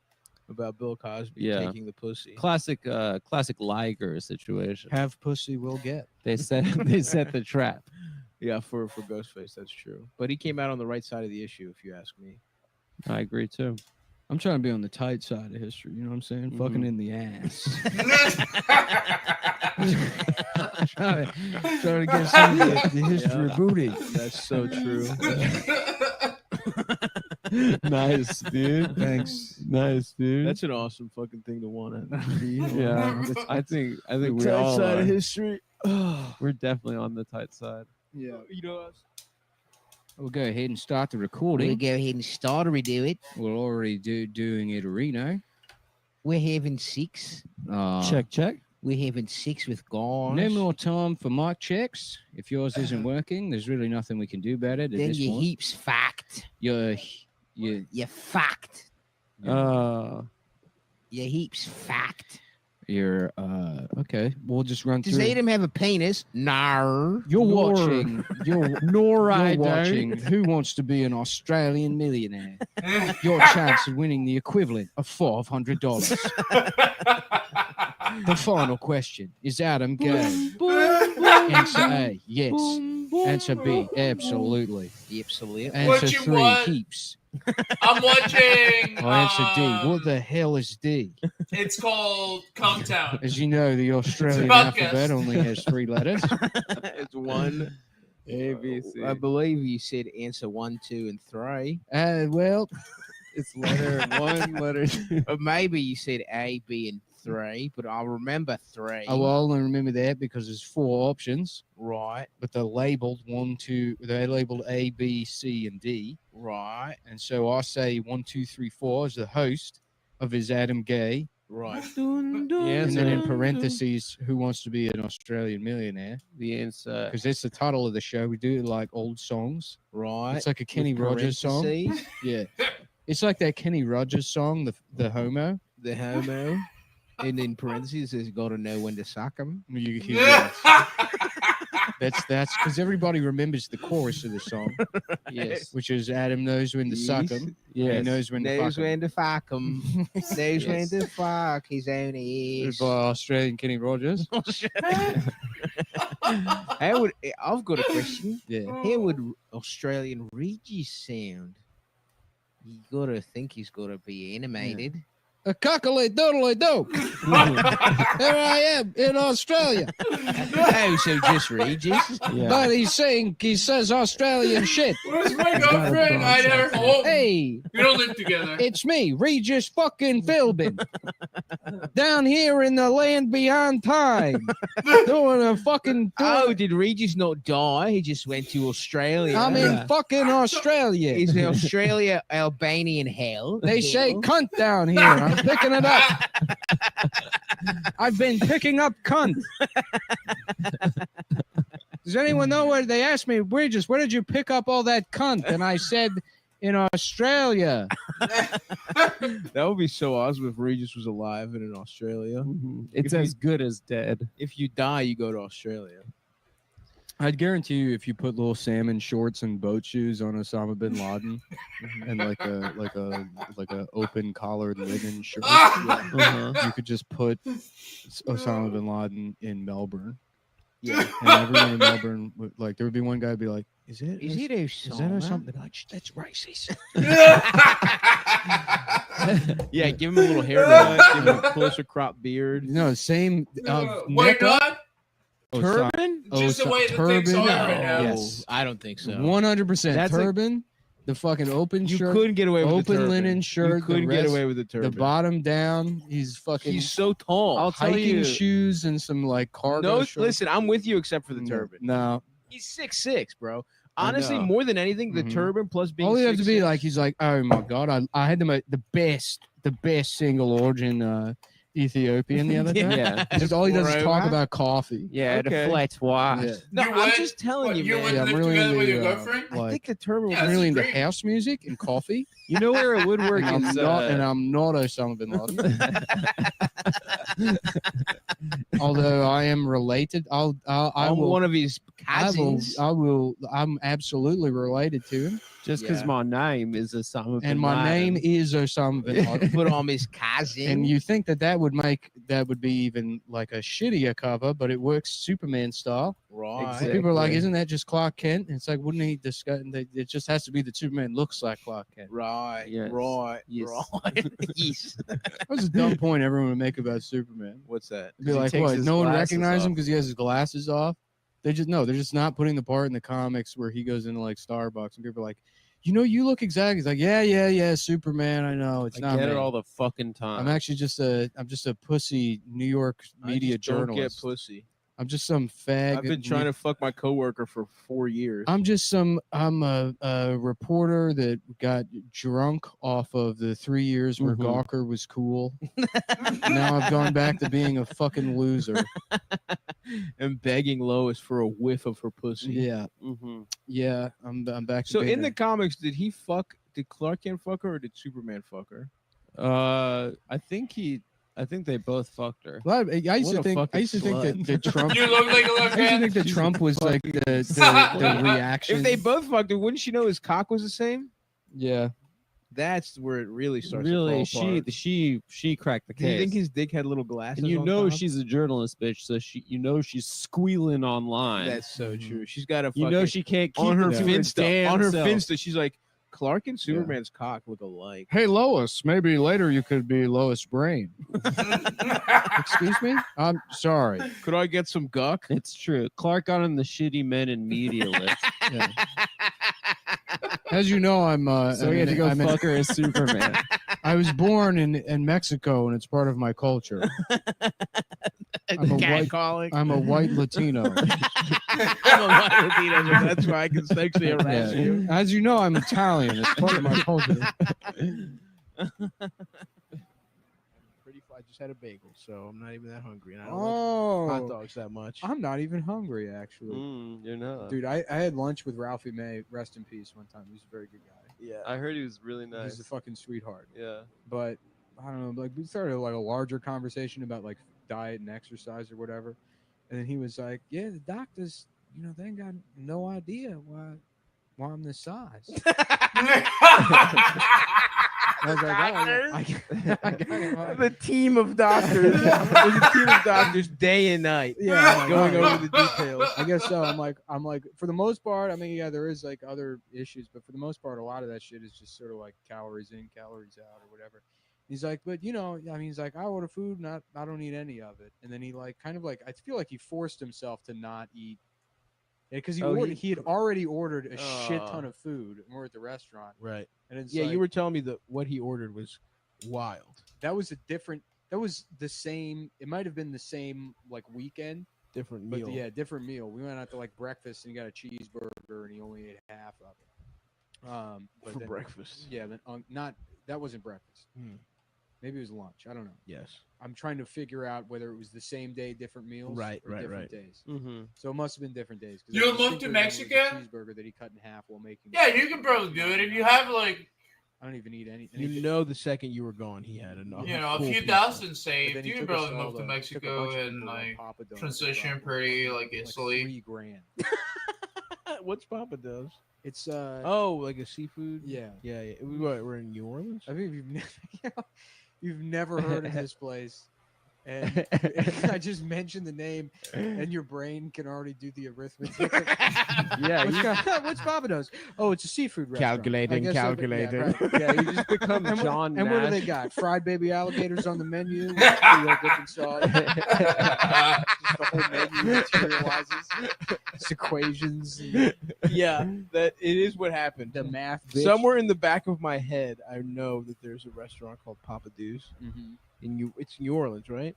about Bill Cosby Yeah. taking the pussy. Classic Liger situation. Have pussy, will get. They set the trap. Yeah, for Ghostface, that's true. But he came out on the right side of the issue, if you ask me. I agree too. I'm trying to be on the tight side of history. You know what I'm saying? Fucking in the ass. trying to get some of the history of booty. That's so true. Nice, dude. Thanks. Nice, dude. That's an awesome fucking thing to want to. yeah. I think we tight all side are. of history. We're definitely on the tight side. Yeah. You know us. We'll go ahead and start the We'll recording. go ahead and start or we do it. We're already doing it, Reno. We're having sex. Check. We're having sex with guys. No more time for mic checks. If yours isn't working, there's really nothing we can do about it. At Then this you point. heaps fucked. You're You fucked. Uh, You heaps fucked. You're okay. We'll just run Does through. Adam have a penis? No. You're watching. Nor I You're don't. watching. Who wants to be an Australian millionaire? Your chance of winning the equivalent of $500. The final question: is Adam gay? Answer A: yes. Answer B: absolutely. Absolutely. Answer What you 3: want? heaps. I'm watching. Or answer D: what the hell is D? It's called Comtown. As you know, the Australian podcast. alphabet only has 3 letters. It's 1 A B C. I believe you said answer 1, 2, and 3. Well, it's letter 1, letter 2. Or maybe you said A, B, and 3, but I'll remember 3. I will only remember that because there's 4 options, Right, but they're labeled 1, 2. They're labeled A, B, C, and D. right, And so I say 1, 2, 3, 4 as the host of Is Adam Gay? right. And then in parentheses, who wants to be an Australian millionaire? The answer. Because that's the title of the show. We do like old songs. Right. It's like a Kenny With Rogers song. parentheses. Yeah. It's like that Kenny Rogers song, the homo. The homo. And in parentheses, has got to know when to suck him. That's because everybody remembers the chorus of the song. Yes. Which is Adam knows when to suck him. Yes. He knows when to Knows fuck him. when to fuck him. Knows when to fuck his own ass. By Australian Kenny Rogers. How would I've got a question? Yeah. How would Australian Regis sound? You gotta think he's gotta be animated. A cockily doodly do. Here I am in Australia. Oh, so just Regis? But he says Australian shit. Where's my girlfriend? I never home. Hey, We don't live together. it's me, Regis fucking Philbin. Down here in the land beyond time. Doing a fucking. Oh, did Regis not die? He just went to Australia. I'm in fucking Australia. He's in Australia, Albanian hell. They say cunt down here. I'm picking it up. I've been picking up cunt. Does anyone know where they asked me, Regis, where did you pick up all that cunt? And I said, in Australia. That would be so awesome if Regis was alive and in Australia. It's as good as dead. If you die, you go to Australia. I'd guarantee you, if you put little salmon shorts and boat shoes on Osama bin Laden, and like a open collared linen shirt, you could just put Osama bin Laden in Melbourne. Yeah, and everyone in Melbourne would, like, there would be one guy who'd be like, "Is it Osama? something? That's racist." Yeah, give him a little haircut, give him a closer crop beard. No, same. Why not? Turban? Just the way the things are right now. Yes, I don't think so. 100%. That's Turban, the fucking open You shirt. couldn't get away with the open turban. linen You shirt. couldn't the get rest- away with the turban. The bottom down. He's fucking. He's so tall. I'll tell hiking you. shoes and some like cargo. No, shorts. listen, I'm with you except for the turban. No, He's 6'6", bro. Honestly, know. more than anything, the Mhm. turban plus being all you have to be 6'6". like, he's like, oh my god, I had the best single origin Ethiopian the other day. Yeah. Just all he does is talk Moreover. about coffee. Yeah, the flat white. Yeah. No, You I'm would- just telling what, you, you man. would Yeah, I'm live really together with into, your girlfriend? I think the turban Yeah, I'm this really is into great. house music and coffee. You know where it would work And I'm is not, and I'm not Osama bin Laden. Although I am related, I I'm will. one of his cousins. I'm absolutely related to him, just because Yeah. my name is Osama bin and my Laden. name is Osama bin Laden. But I'm his cousin. And you think that would be even like a shittier cover, but it works Superman style. right. And people are like, Exactly. "Isn't that just Clark Kent?" And it's like, wouldn't he discuss? It just has to be that Superman looks like Clark Kent. Right. Yes. Right. Yes. Right. Yes. That was a dumb point everyone would make about Superman. What's that? Be like, what? No one recognizes him because he has his glasses off. They're just not putting the part in the comics where he goes into like Starbucks and people are like, you look exactly. He's like, yeah, Superman. I know it's I not get me. it all the fucking time. I'm actually just a pussy New York media Don't get journalist. pussy. I'm just some fag. I've been trying to fuck my coworker for 4 years. I'm a reporter that got drunk off of the 3 years where Gawker was cool. Now I've gone back to being a fucking loser. and begging Lois for a whiff of her pussy. Yeah, Mm-hmm. yeah. I'm back. To So being in the a- comics, did Clark Kent fuck her or did Superman fuck her? I think I think they both fucked her. Well, I used What to a think fucking that Trump. You look like a I used to think that Trump was like the reaction. If they both fucked her, wouldn't she know his cock was the same? Yeah. That's where it really starts Really, to fall apart. she cracked the Do you case. think his dick had little glasses? And you on know top? she's a journalist, bitch. So she's squealing online. That's so true. She's got a. You know she can't keep on her it to her Finsta. damn On her self. Finsta, she's like, Clark and Superman's cock look alike. Hey, Lois, maybe later you could be Lois Brain. Excuse me? I'm sorry. Could I get some guck? It's true. Clark got on the shitty men in media list. Yeah. As you know, I'm So he had to go fuck her as Superman. I was born in Mexico, and it's part of my culture. I'm a white Latino. I'm a white Latino, so that's why I can sexually harass you. As you know, I'm Italian. It's part of my culture. I just had a bagel, so I'm not even that hungry. And I don't Oh. like hot dogs that much. I'm not even hungry, actually. You're not. Dude, I had lunch with Ralphie May, rest in peace, one time. He was a very good guy. Yeah. I heard he was really nice. He's a fucking sweetheart. Yeah. But I don't know, like we started like a larger conversation about like diet and exercise or whatever. And then he was like, yeah, the doctors, they ain't got no idea why I'm this size. I was like, The team of doctors. There's a team of doctors day and night. Yeah, going over the details. I guess so. I'm like, for the most part, I mean, yeah, there is like other issues, but for the most part, a lot of that shit is just sort of like calories in, calories out, or whatever. He's like, but he's like, I order food, I don't eat any of it. And then he like, kind of like, I feel like he forced himself to not eat. Yeah, because he had already ordered a shit ton of food, and we're at the restaurant. Right. And it's Yeah, like, you were telling me that what he ordered was wild. that was the same. It might have been the same like weekend. Different But meal. yeah, different meal. We went out to like breakfast and he got a cheeseburger and he only ate half of it. But For then- breakfast. Yeah, then that wasn't breakfast. Maybe it was lunch. I don't know. Yes. I'm trying to figure out whether it was the same day, different meals, Right, or right, different right. days. Mhm. So it must have been different days. 'cause You I moved to distinctly remember it was a Mexico? cheeseburger that he cut in half while making. Yeah, you can probably do it if you have like I don't even eat any. You know, the second you were gone, he had enough. a few thousand saved. You can probably move to Mexico and like transition pretty like easily. $3,000. What's Papa does? It's like a seafood. Yeah. Yeah. We're in New Orleans. I think you've never heard of this place, and I just mentioned the name, and your brain can already do the arithmetic. Yeah, what's Papados? Oh, it's a seafood restaurant. Calculating, I guess so, but calculating. Yeah, right. Yeah, you just become And John and what do they Nash. got? Fried baby alligators on the menu. With different sauce. Just the whole menu materializes. It's equations. And Yeah, that it is what happened. the math. Bitch. Somewhere in the back of my head, I know that there's a restaurant called Papa Do's. Mhm. It's New Orleans, right?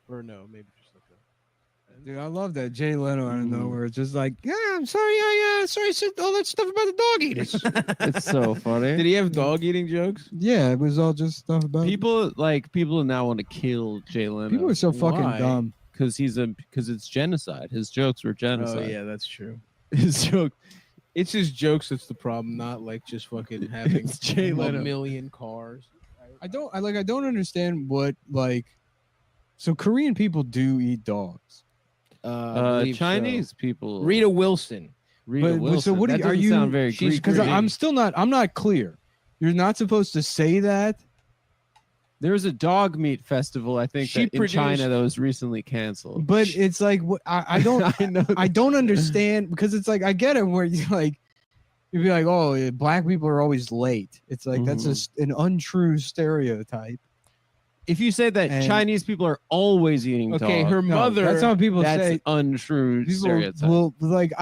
Or no, maybe just like a. Dude, I love that Jay Leno out of nowhere. It's just like, yeah, I'm sorry, I said all that stuff about the dog eaters. It's so funny. Did he have dog eating jokes? Yeah, it was all just stuff about People now want to kill Jay Leno. People are so fucking Why? dumb. because it's genocide. His jokes were Oh genocide. yeah, that's true. His joke. It's his jokes that's the problem, not like just fucking having It's Jay a Leno. million cars. I don't understand what so Korean people do eat dogs. I believe Chinese so. people. Rita Wilson. Rita but Wilson. so what That are doesn't you? sound very Greek. Because I'm not clear. You're not supposed to say that. There's a dog meat festival, I think, She that in produced- China that was recently canceled. But it's like I don't I know. I don't understand because it's like I get it where you like you'd be like, oh, black people are always late. It's like that's an untrue stereotype. If you say that And- Chinese people are always eating Okay, dog, her No, mother. that's not what people that's say. an untrue People stereotype. will like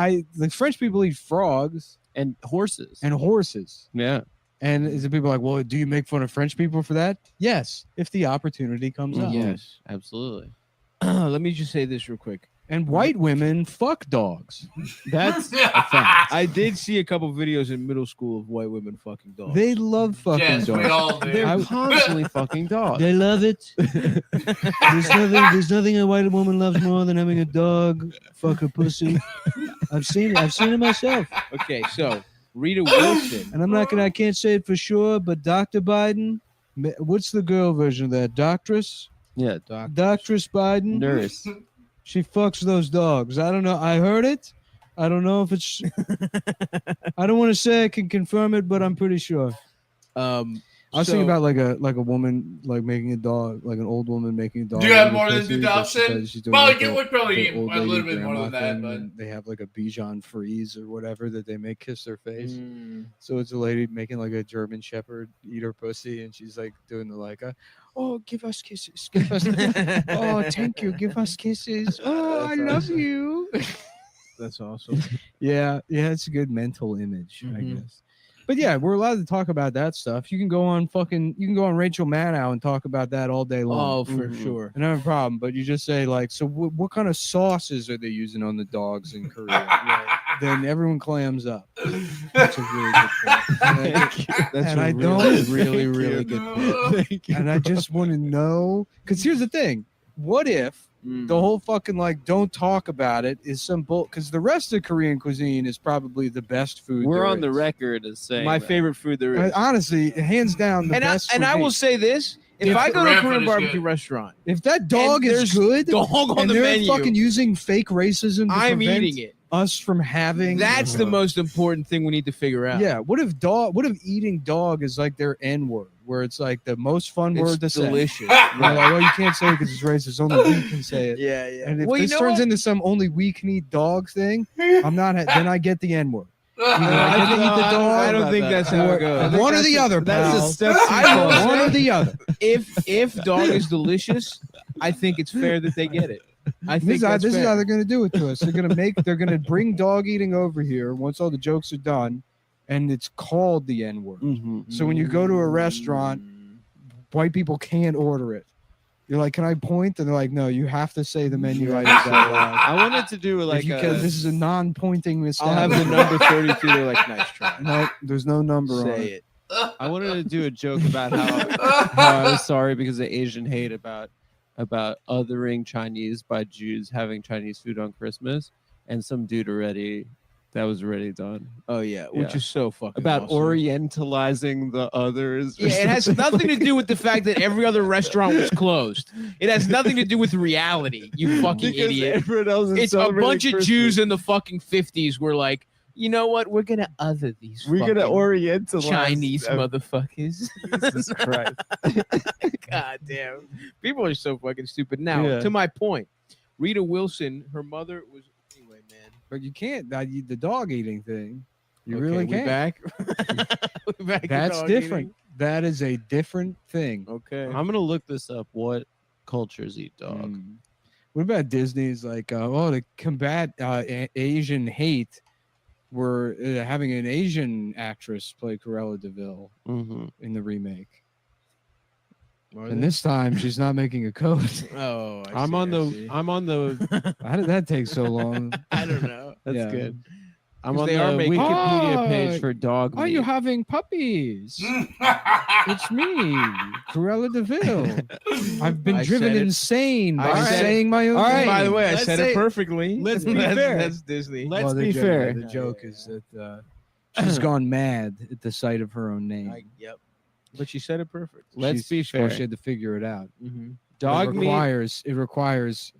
French people eat frogs And horses. and horses. Yeah. And is it people like, well, do you make fun of French people for that? Yes, if the opportunity comes up. Yes, absolutely. Let me just say this real quick. And white women fuck dogs. That's a fact. I did see a couple videos in middle school of white women fucking dogs. They love fucking Yes, dogs. we all do. They're I- constantly fucking dogs. They love it. There's nothing a white woman loves more than having a dog fuck a pussy. I've seen it. I've seen it myself. Okay, so Rita Wilson. And I can't say it for sure, but Dr. Biden, what's the girl version of that? Doctress? Yeah, Doctress Biden. Nurse. She fucks those dogs. I don't know. I heard it. I don't know if it's. I don't want to say I can confirm it, but I'm pretty sure. I was thinking about like a woman like making a dog, like an old woman making a dog. Do you have with a more than pussy, 2,000? but she's doing Well, like it would probably the be old a little lady bit more grandma than that, thing, but and they have like a Bichon Frise or whatever that they make kiss their face. Mm. So it's a lady making like a German Shepherd eat her pussy, and she's like doing the like, oh, give us kisses, give us, oh, thank you, give us kisses, oh, I love you. That's awesome. Yeah, it's a good mental image, I Mhm. guess. But yeah, we're allowed to talk about that stuff. You can go on Rachel Maddow and talk about that all day long. Oh, for sure. I don't have a problem. But you just say like, so what kind of sauces are they using on the dogs in Korea? Then everyone clams up. That's a really good point. That's a really, really good point. Thank you, and I just want to know, because here's the thing: what if the whole fucking like don't talk about it is some bull? Because the rest of Korean cuisine is probably the best food. We're there on the is. record as saying My that. favorite food there is. Honestly, hands down, the best. And I will say this: if I go to a Korean barbecue restaurant, if that dog is good, dog on and the they're menu, fucking using fake racism to I'm prevent eating it. us from having. That's the most important thing we need to figure out. Yeah. What if eating dog is like their N word, where it's like the most fun word to delicious. say? Right. Like, oh, you can't say it because it's racist. Only we can say it. Yeah, yeah. And if Well, you this know turns what? into some only we can eat dog thing, I'm not. Then I get the N word. I get to eat the dog. I don't think that's how it goes. One or the other, pal. That's a step too I will far. One or say, the other. if dog is delicious, I think it's fair that they get it. I think This is fair. how they're going to do it to us. They're going to bring dog eating over here once all the jokes are done, and it's called the N word. So when you go to a restaurant, white people can't order it. You're like, can I point? And they're like, no, you have to say the menu items out loud. I wanted to do like this is a non-pointing I'll have the number 32. They're like, nice try. No, there's no number on Say it. it. I wanted to do a joke about how I was sorry because of Asian hate about othering Chinese by Jews having Chinese food on Christmas, and some dude that was already done. Oh yeah, which is so fucking about awesome. orientalizing the others. Yeah, it has nothing to do with the fact that every other restaurant was closed. It has nothing to do with reality, you fucking Because idiot. everyone else is It's a celebrating bunch of Christmas. Jews in the fucking 50s were like, you know what? We're gonna other these. We're gonna fucking orientalize Chinese them. motherfuckers. Jesus Christ. God damn. People are so fucking stupid. Now, Yeah. to my point, Rita Wilson, her mother was anyway, man. But you can't. The dog eating thing. You Okay, really we can't. back? We back to That's dog different. eating? That is a different thing. Okay. I'm gonna look this up. What cultures eat dog? What about Disney's like, to combat Asian hate, we're having an Asian actress play Cruella DeVille in the remake. And this time she's not making a coat. Oh, I'm on the. How did that take so long? I don't know. That's Yeah. good. I'm 'Cause on they the are making- Wikipedia page for dog Are meat. you having puppies? It's me, Cruella DeVille. I've been I driven said it. insane I by said it. saying my own All right. name. By the way, I Let's said say- it perfectly. let's be That's- fair. That's Disney. Let's Well, be the fair. The joke is that she's gone mad at the sight of her own name. Yep. But she said it perfect. Let's be fair. She had to figure it out. Dog it meat. requires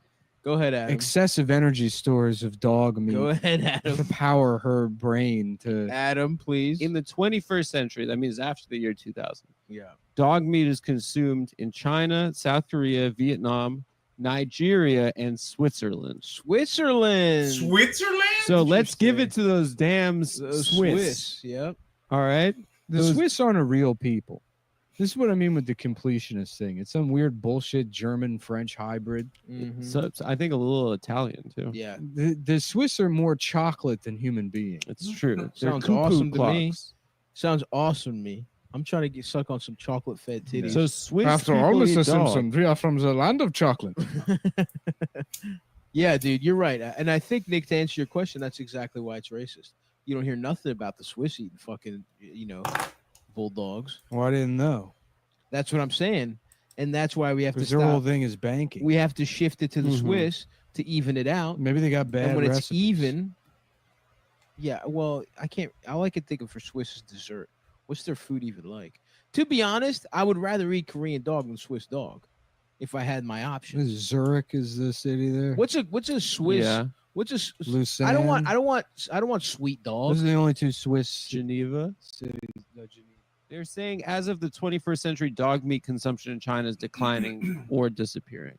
Go ahead, Adam. excessive energy stores of dog meat Go ahead, Adam. to power her brain to. Adam, please. In the 21st century, that means after the year 2000, Yeah. dog meat is consumed in China, South Korea, Vietnam, Nigeria, and Switzerland. Switzerland. Switzerland? So let's give it to those damn Swiss. Yep. All right. The Swiss aren't a real people. This is what I mean with the completionist thing. It's some weird bullshit German-French hybrid. So I think a little Italian too. Yeah. The Swiss are more chocolate than human beings. It's true. They're Sounds cuckoo awesome to me. clocks. Sounds awesome to me. I'm trying to get suck on some chocolate fed titties. So Swiss After people all, eat Mr. dog. Simpson, we are from the land of chocolate. Yeah, dude, you're right. And I think, Nick, to answer your question, that's exactly why it's racist. You don't hear nothing about the Swiss eating fucking, bulldogs. Well, I didn't know. That's what I'm saying. And that's why we have to Because their whole stop. thing is banking. We have to shift it to the Swiss to even it out. Maybe they got bad And when it's recipes. even, yeah, well, I can't. All I can think of for Swiss is dessert. What's their food even like? To be honest, I would rather eat Korean dog than Swiss dog. if I had my options. Zurich is the city there. What's a Swiss? Yeah. What's a? Lucerne. I don't want sweet dog. Those are the only two Swiss Geneva. cities. They're saying as of the 21st century, dog meat consumption in China is declining or disappearing.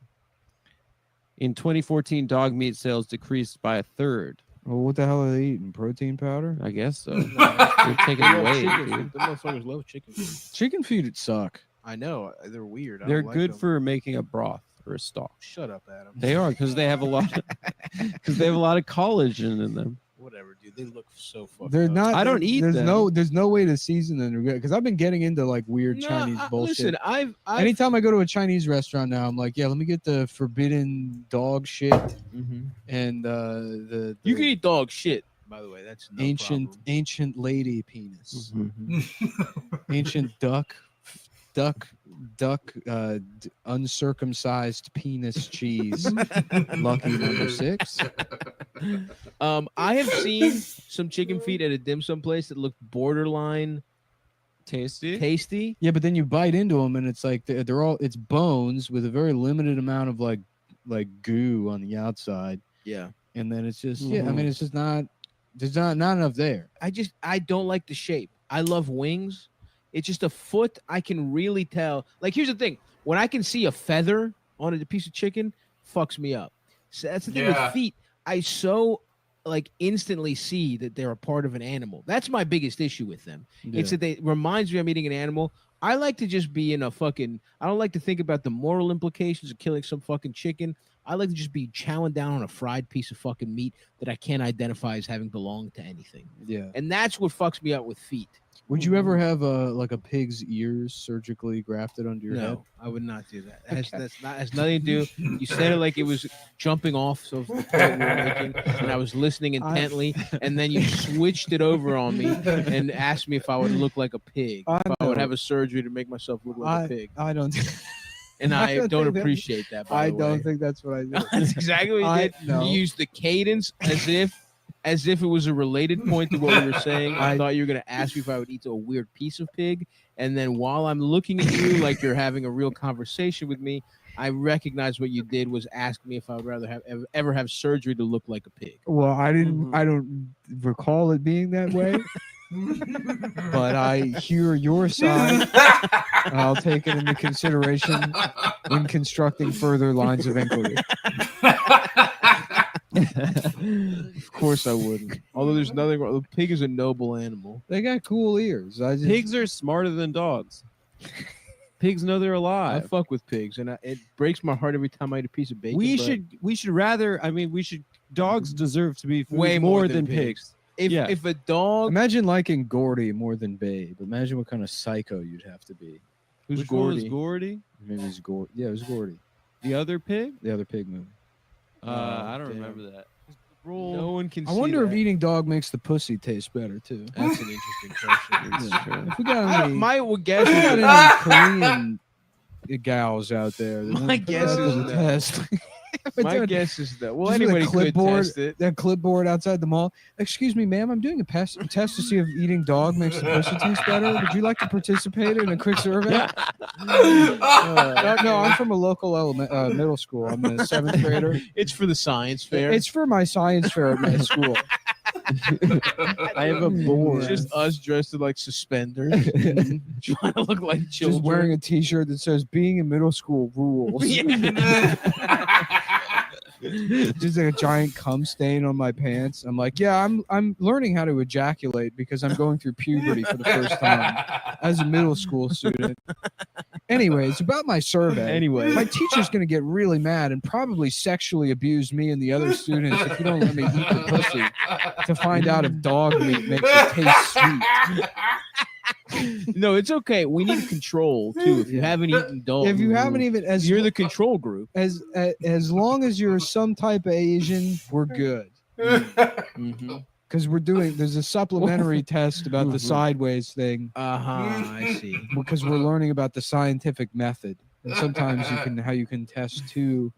In 2014, dog meat sales decreased by 1/3. Well, what the hell are they eating? Protein powder? I guess so. They're taking away. The motherfuckers love chicken. Chicken feet suck. I know they're weird. I They're don't like good them. for making a broth or a stock. Shut up, Adam. They are because they have a lot. Because they have a lot of collagen in them. Whatever, dude. They look so fucking. They're not. I don't eat There's them. there's no way to season them because I've been getting into like weird Chinese bullshit. Listen, I've Anytime I go to a Chinese restaurant now, I'm like, yeah, let me get the forbidden dog shit and the you can eat dog shit. By the way, that's no ancient lady penis, ancient duck, uncircumcised penis cheese. Lucky number 6. I have seen some chicken feet at a dim sum place that looked borderline tasty. Yeah, but then you bite into them and it's like they're all it's bones with a very limited amount of like goo on the outside. Yeah, and then it's just I mean it's just not there's not enough there. I don't like the shape. I love wings. It's just a foot. I can really tell. Like, here's the thing: when I can see a feather on a piece of chicken, fucks me up. So that's the thing with feet. I so like instantly see that they're a part of an animal. That's my biggest issue with them. Yeah. It's that they reminds me I'm eating an animal. I like to just be in a fucking. I don't like to think about the moral implications of killing some fucking chicken. I like to just be chowing down on a fried piece of fucking meat that I can't identify as having belonged to anything. Yeah, and that's what fucks me up with feet. Would you ever have like a pig's ears surgically grafted onto your head? No, I would not do that. Has nothing to do. You said it like it was jumping off of the point we were making, and I was listening intently, and then you switched it over on me and asked me if I would look like a pig, if I would have a surgery to make myself look like a pig. I don't. And I don't appreciate that. By I the don't way. think that's what I did. That's exactly what you did. No. You used the cadence as if it was a related point to what we were saying. I thought you were going to ask me if I would eat a weird piece of pig. And then while I'm looking at you like you're having a real conversation with me, I recognize what you did was ask me if I would rather ever have surgery to look like a pig. Well, I didn't. I don't recall it being that way. But I hear your side, and I'll take it into consideration when constructing further lines of inquiry. Of course I wouldn't. Although there's nothing wrong. The pig is a noble animal. They got cool ears. Pigs are smarter than dogs. Pigs know they're I alive. fuck with pigs, and it breaks my heart every time I eat a piece of bacon. We but should rather. I mean, dogs deserve to be food way more than pigs. If a dog, Imagine liking Gordy more than Babe. Imagine what kind of psycho you'd have to be. who's Which one was Gordy? Gordy? Maybe it's Gordy. Yeah, it was Gordy. The other pig? The other pig movie. I don't damn. remember that. No one can. I see wonder that. if eating dog makes the pussy taste better too. That's an interesting question. That's true. If we got any, My guess if we is got any Korean gals out there, My guess is the test. my guess is that. Well, Just with a anybody could clipboard, test it. that clipboard outside the mall. Excuse me, ma'am. I'm doing a test to see if eating dog makes the pussy taste better. Would you like to participate in a quick survey? No, I'm from a local middle school. I'm a 7th grader. It's for the science fair. It's for my science fair at my school. I have a board. It's just us dressed in like suspenders, trying to look like children. Just wearing a T-shirt that says "Being in middle school rules." Just like a giant cum stain on my pants. I'm like, yeah, I'm learning how to ejaculate because I'm going through puberty for the first time as a middle school student. Anyway, it's about my survey. Anyway. My teacher's going to get really mad and probably sexually abuse me and the other students if you don't let me eat the pussy to find out if dog meat makes it taste sweet. No, it's okay. We need control too. If you haven't eaten dog, If you haven't even, as you're the control group. as long as you're some type of Asian, we're good. Because there's a supplementary test about the sideways thing. I see. Because we're learning about the scientific method, and sometimes how you can test two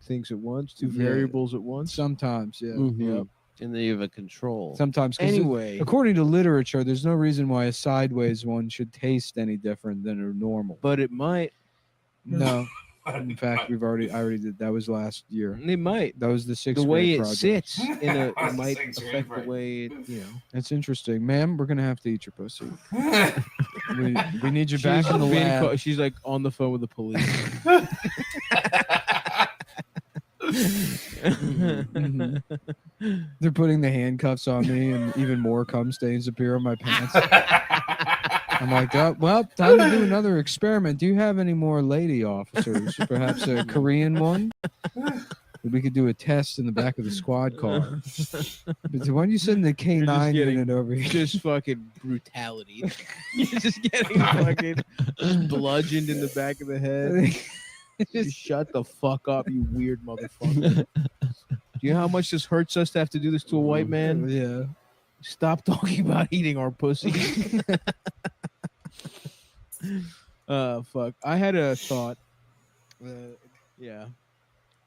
Things at once, two variables at once. Sometimes, yeah. Mhm. And then you have a control. Sometimes, 'cause Anyway. according to literature, there's no reason why a sideways one should taste any different than a normal. But it might. No. In fact, I already did. That was last year. It might. That was the sixth The way grade it project. sits in a, That's it might the sixth affect grade the way it, It's interesting, ma'am. We're gonna have to eat your pussy. we need you back She's in the being lab. she's like on the phone with the police. They're putting the handcuffs on me, and even more cum stains appear on my pants. I'm like, oh, well, time to do another experiment. Do you have any more lady officers? Perhaps a Korean one? We could do a test in the back of the squad car. But why don't you send the K9 unit over here? Just fucking brutality. You're just getting fucking just bludgeoned in the back of the head. Just shut the fuck up, you weird motherfucker. Do you know how much this hurts us to have to do this to a white man? Yeah. Stop talking about eating our pussy. Fuck. I had a thought. Yeah.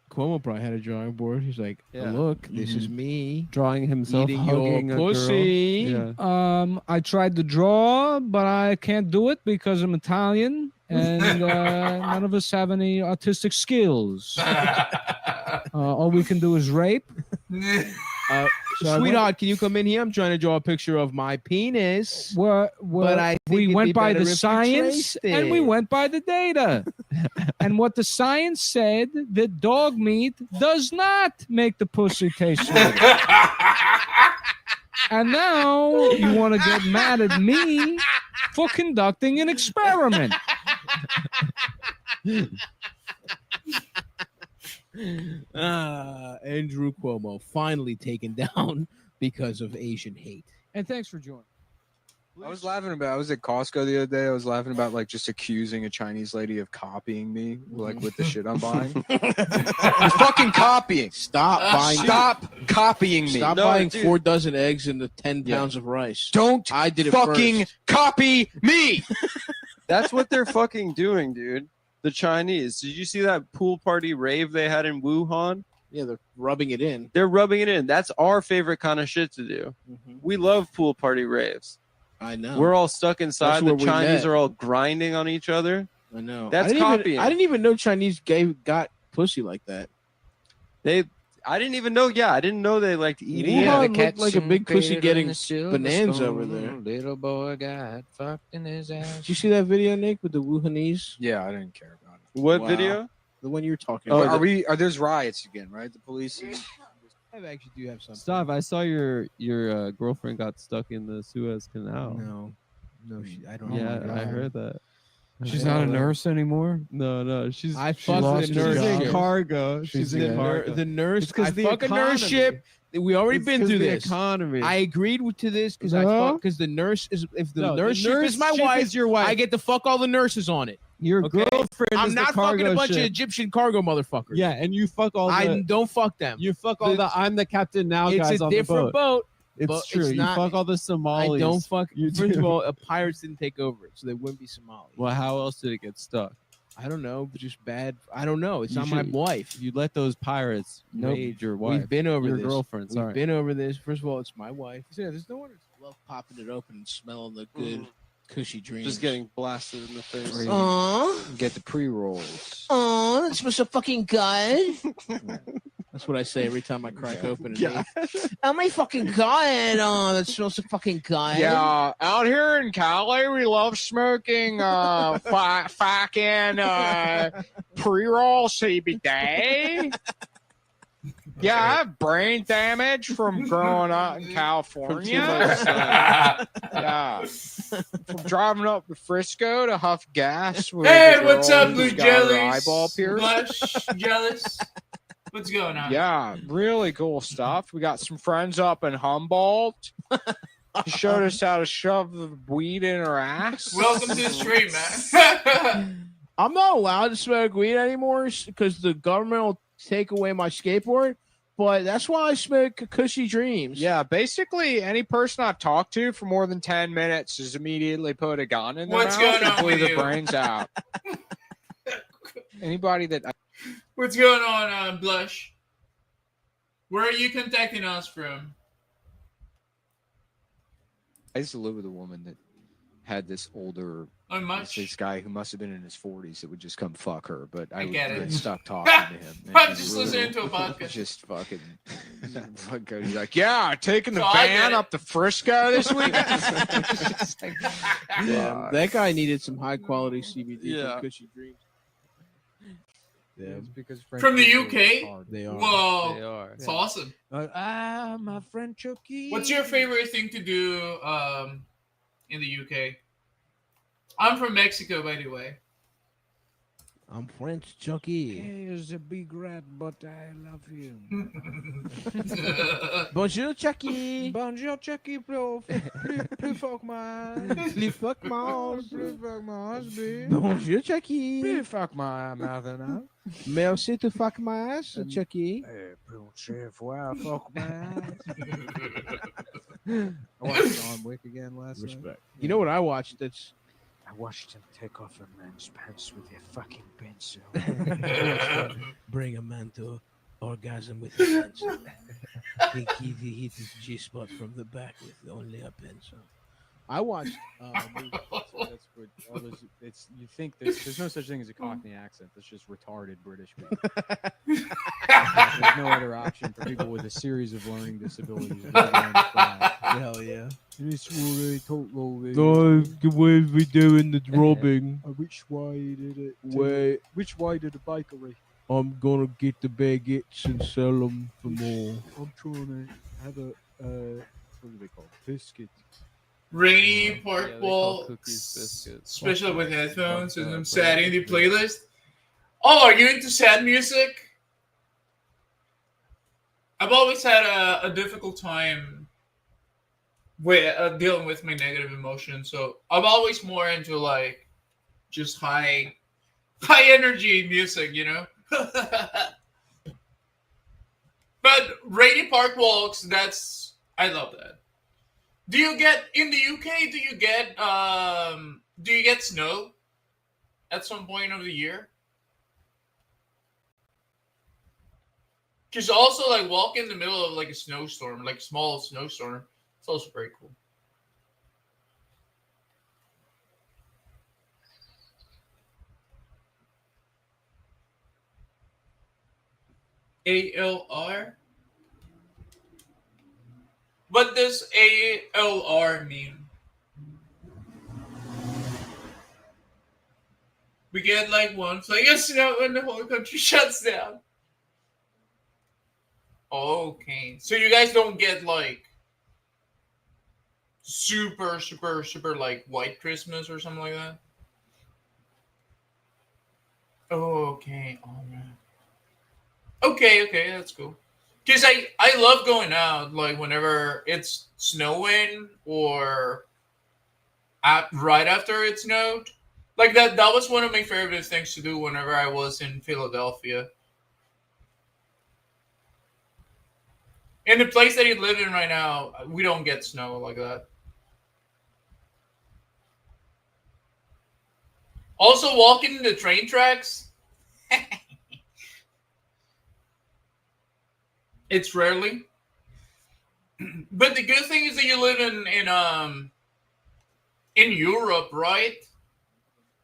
Cuomo probably had a drawing board. He's like, Yeah. look, this is me Drawing himself eating hugging your a girl. pussy. Yeah. I tried to draw, but I can't do it because I'm Italian, and none of us have any artistic skills. All we can do is rape. So I Sweetheart, can you come in here? I'm trying to draw a picture of my penis. but we went by the science and we went by the data. And what the science said, that dog meat does not make the pussy taste sweet. And now you want to get mad at me for conducting an experiment. Andrew Cuomo finally taken down because of Asian hate. And thanks for joining. I was at Costco the other day. I was laughing about like just accusing a Chinese lady of copying me, like with the shit I'm buying. You're fucking copying. Stop copying me. Stop buying 4 dozen eggs and the 10 pounds of rice. I did it fucking first. copy me. That's what they're fucking doing, dude. The Chinese. Did you see that pool party rave they had in Wuhan? Yeah, they're rubbing it in. They're rubbing it in. That's our favorite kind of shit to do. We love pool party raves. I know. We're all stuck inside. That's The where we Chinese met. are all grinding on each other. I know. That's I didn't copying. I didn't even know Chinese got pussy like that. I didn't even know. Yeah, I didn't know they liked eating. Wuhan looked like a big pussy getting bananas over there. Little boy got fucked in his ass. Did you see that video, Nick, with the Wuhanese? Yeah, I didn't care about it. What video? The one you were talking Oh, about. are there's riots again, right? The police I actually do have something. Stop! I saw your girlfriend got stuck in the Suez Canal. No, I don't. Yeah, know. I heard that. She's not a nurse anymore. No, she's. I she fucked lost the her nurse. job. She's in cargo. She's in cargo. The nurse. It's 'cause I the fuck a nurse economy. ship. We already It's been 'cause through the this. economy. I agreed to this because No. because the nurse is if the No, the nurse ship nurse is my ship wife, is your wife. I get to fuck all the nurses on it. Your Okay? girlfriend I'm is the not fucking a cargo bunch of ship. Egyptian cargo motherfuckers. Yeah, and you fuck all the. I don't fuck them. You fuck all the. I'm the captain now, It's guys a on the different boat. boat. It's but true. it's not- you fuck all the Somalis. I don't fuck. You First do. of all, pirates didn't take over it, so they wouldn't be Somali. Well, how else did it get stuck? I don't know, but just bad. I don't know. It's You not my should- wife. You let those pirates Nope. raid your wife. We've been over your this. girlfriend. We've Sorry. been over this. First of all, it's my wife. Yeah, there's no one who love popping it open and smelling the good, cushy dreams. Just getting blasted in the face. Get the pre-rolls. Oh, that smells so fucking good. That's what I say every time I crack open. Yeah. Oh my fucking god! Oh, that smells so fucking good. Yeah, out here in Cali, we love smoking fucking pre-roll CBD. Yeah, I have brain damage from growing up in California. Yeah, from driving up to Frisco to huff gas. With Hey, a what's girl up, who's Blue got her Jellies? eyeball pierced. Blush, jealous. What's going on? Yeah, really cool stuff. We got some friends up in Humboldt. He showed us how to shove the weed in her ass. Welcome to the stream, man. I'm not allowed to smoke weed anymore because the government will take away my skateboard. But that's why I smoke cushy dreams. Yeah, basically any person I've talked to for more than 10 minutes has immediately put a gun in their What's mouth going on and blew with the you? brains out. Anybody that What's going on, Blush? Where are you contacting us from? I used to live with a woman that had this older this guy who must have been in his 40s that would just come fuck her, but I would get it. get stuck talking to him. and I'm he's just brutal. listening to a podcast. Just fucking he's like, yeah, taking the So I get van it. up to Frisco this week. Yeah, that guy needed some high quality CBD Yeah. from Cushy Dreams. Yeah, It's because French From the people UK? are hard. They are. Whoa. They are. It's awesome. My friend Chucky. What's your favorite thing to do in the UK? I'm from Mexico, by the way. I'm French Chucky. Here's a big rat, but I love you. Bonjour, Chucky. Bonjour, Chucky. Plus fuck my. Plus fuck my. Plus fuck my husband. Bonjour, Chucky. Plus fuck my mouth now. Merci to fuck my ass, Chucky. Fuck my ass. I watched John Wick again last night. Respect. You know what I watched? That's I watched him take off a man's pants with a fucking pencil. bring a man to orgasm with a pencil. He hit his G spot from the back with only a pencil. I watched. That's what all those, it's you think there's no such thing as a Cockney accent. That's just retarded British people. There's no other option for people with a series of learning disabilities. Hell yeah. This will talk over. The way we doing the robbing. Which way did it? Wait. Which way to the bakery? I'm gonna get the baguettes and sell them for more. I'm trying to have a what do they call biscuit? Rainy Park they call Ball cookies biscuits. special with headphones and some sad indie playlist. Oh, are you into sad music? I've always had a difficult time with dealing with my negative emotions, so I'm always more into like just high energy music, you know. But Rainy Park Walks, I love that. Do you get in the UK? Do you get snow at some point of the year? Because also like walk in the middle of like a snowstorm, like a small snowstorm. It's also very cool. ALR? What does ALR mean? We get like one flake of snow and the whole country shuts down. Okay. So you guys don't get like super like White Christmas or something like that? Okay. All right. Okay, that's cool. Because I love going out, like, whenever it's snowing or right after it snowed. Like, that was one of my favorite things to do whenever I was in Philadelphia. In the place that you live in right now, we don't get snow like that. Also, walking the train tracks. It's rarely. But the good thing is that you live in Europe, right?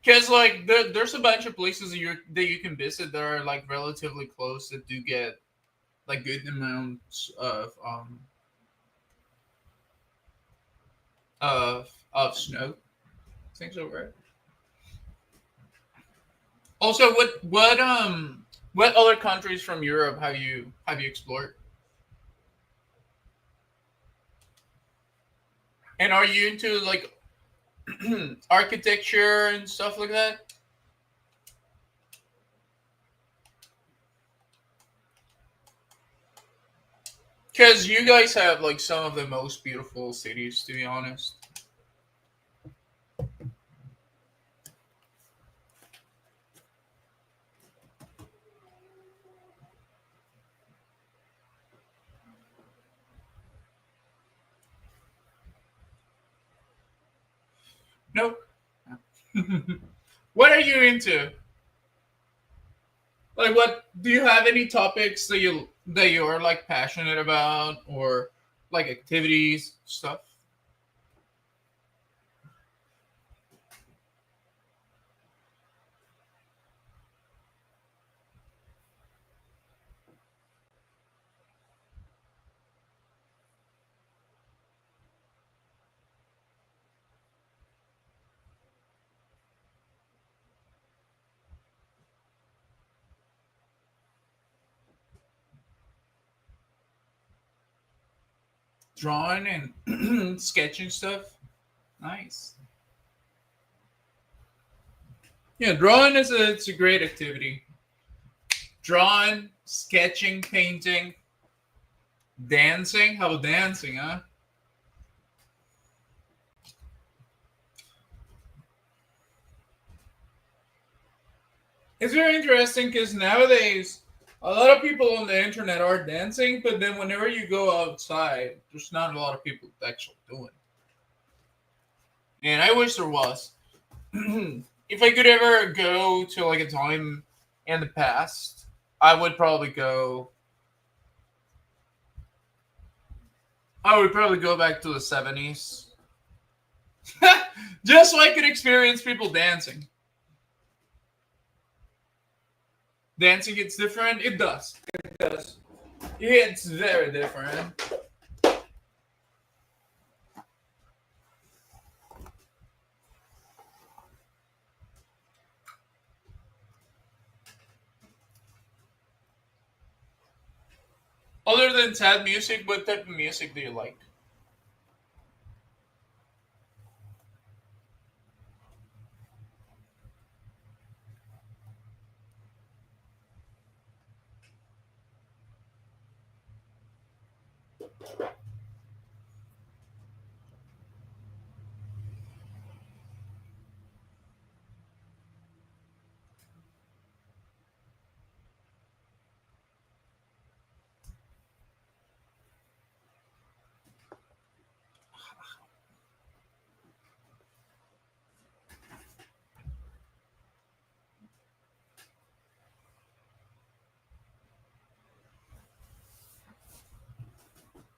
Because like there's a bunch of places that you can visit that are like relatively close that do get like good amounts of snow. Things over it. Also, what other countries from Europe have you explored? And are you into like architecture and stuff like that? Because you guys have like some of the most beautiful cities, to be honest. Nope. What are you into? Like, what do you have any topics that you're like passionate about, or like activities stuff? drawing and sketching stuff. Nice. Yeah, drawing it's a great activity. Drawing, sketching, painting, dancing. How about dancing, huh? It's very interesting because nowadays a lot of people on the internet are dancing, but then whenever you go outside, there's not a lot of people actually doing it. And I wish there was. If I could ever go to like a time in the past, I would probably go. I would probably go back to the 70s. Just so I could experience people dancing. Dancing gets different? It does. It does. It's very different. Other than sad music, what type of music do you like?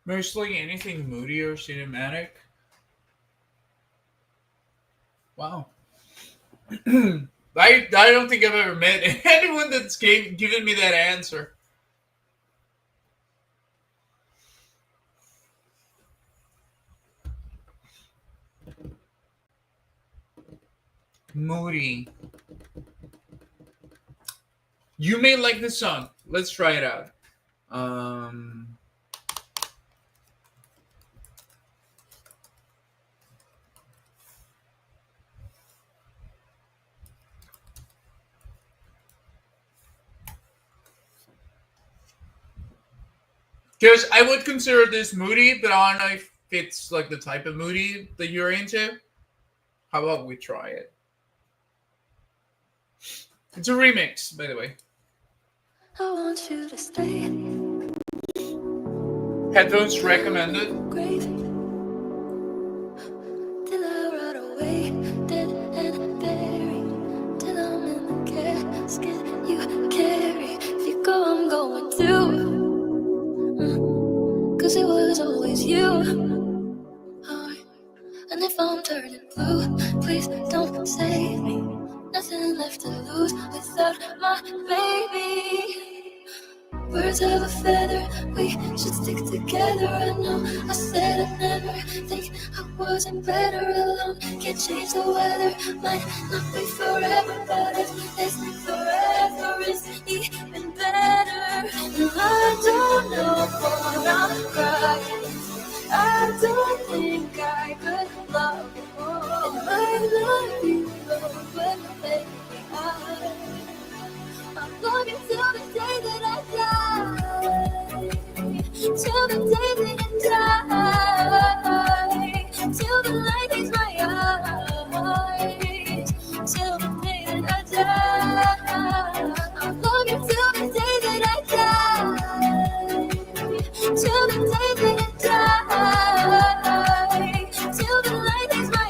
Mostly anything moody or cinematic. Wow. I don't think I've ever met anyone that's given me that answer. Moody. You may like this song. Let's try it out. Because I would consider this moody, but I don't know if it's like the type of moody that you're into. How about we try it? It's a remix, by the way. I want you to stay. Headphones recommended. Till I rot away, dead and buried. Till I'm in the casket you carry. If you go, I'm going too. 'Cause it was always you. And if I'm turning blue, please don't save me. Nothing left to lose without my baby. Birds of a feather, we should stick together. I know I said I'd never think I wasn't better alone. Can't change the weather, might not be forever, but if it's forever, it's even better. And I don't know what I'm crying. I don't think I could love you more. It might not be love, but maybe I'm longing till the day that I die. Till the day that I die. Till the light hits my eyes. Till the day that I die. I'm longing till the day that I die. Till the day that I die. Till the light hits my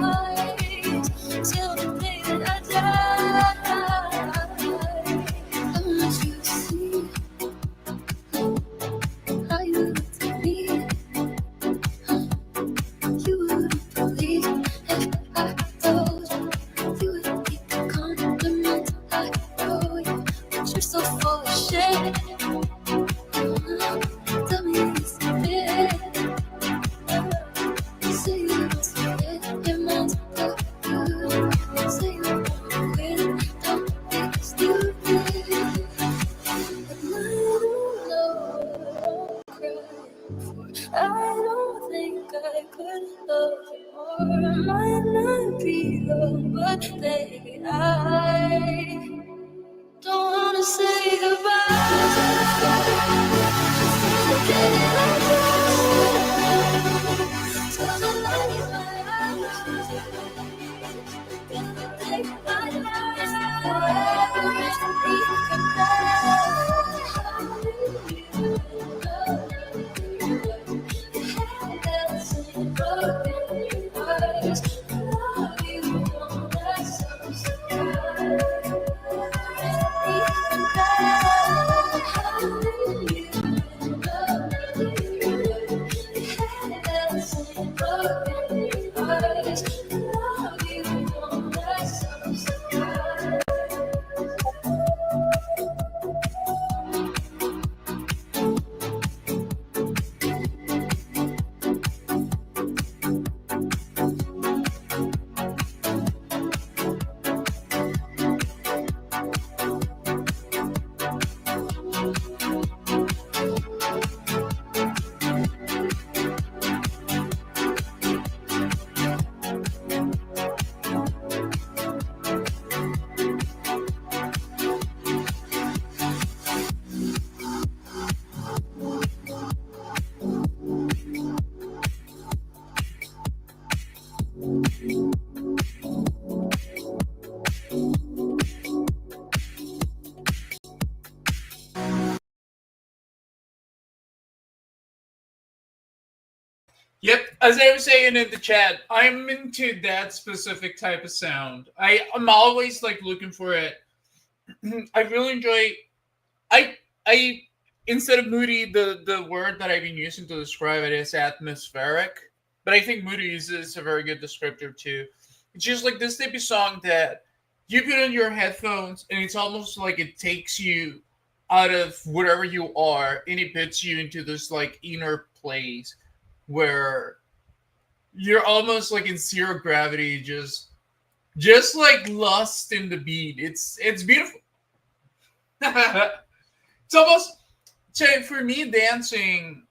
eyes. Till the day that I die. I want you to see how you I don't think I could love you more. Might not be love, but baby, I don't wanna say goodbye. Forget it like that. Till the light in my eyes. In the day my life forever is Yep, as I was saying in the chat, I'm into that specific type of sound. I'm always like looking for it. I really enjoy. I instead of moody, the word that I've been using to describe it is atmospheric. But I think moody is a very good descriptor too. It's just like this type of song that you put on your headphones and it's almost like it takes you out of wherever you are and it puts you into this like inner place where you're almost like in zero gravity, just like lost in the beat. It's beautiful. It's almost, so for me, dancing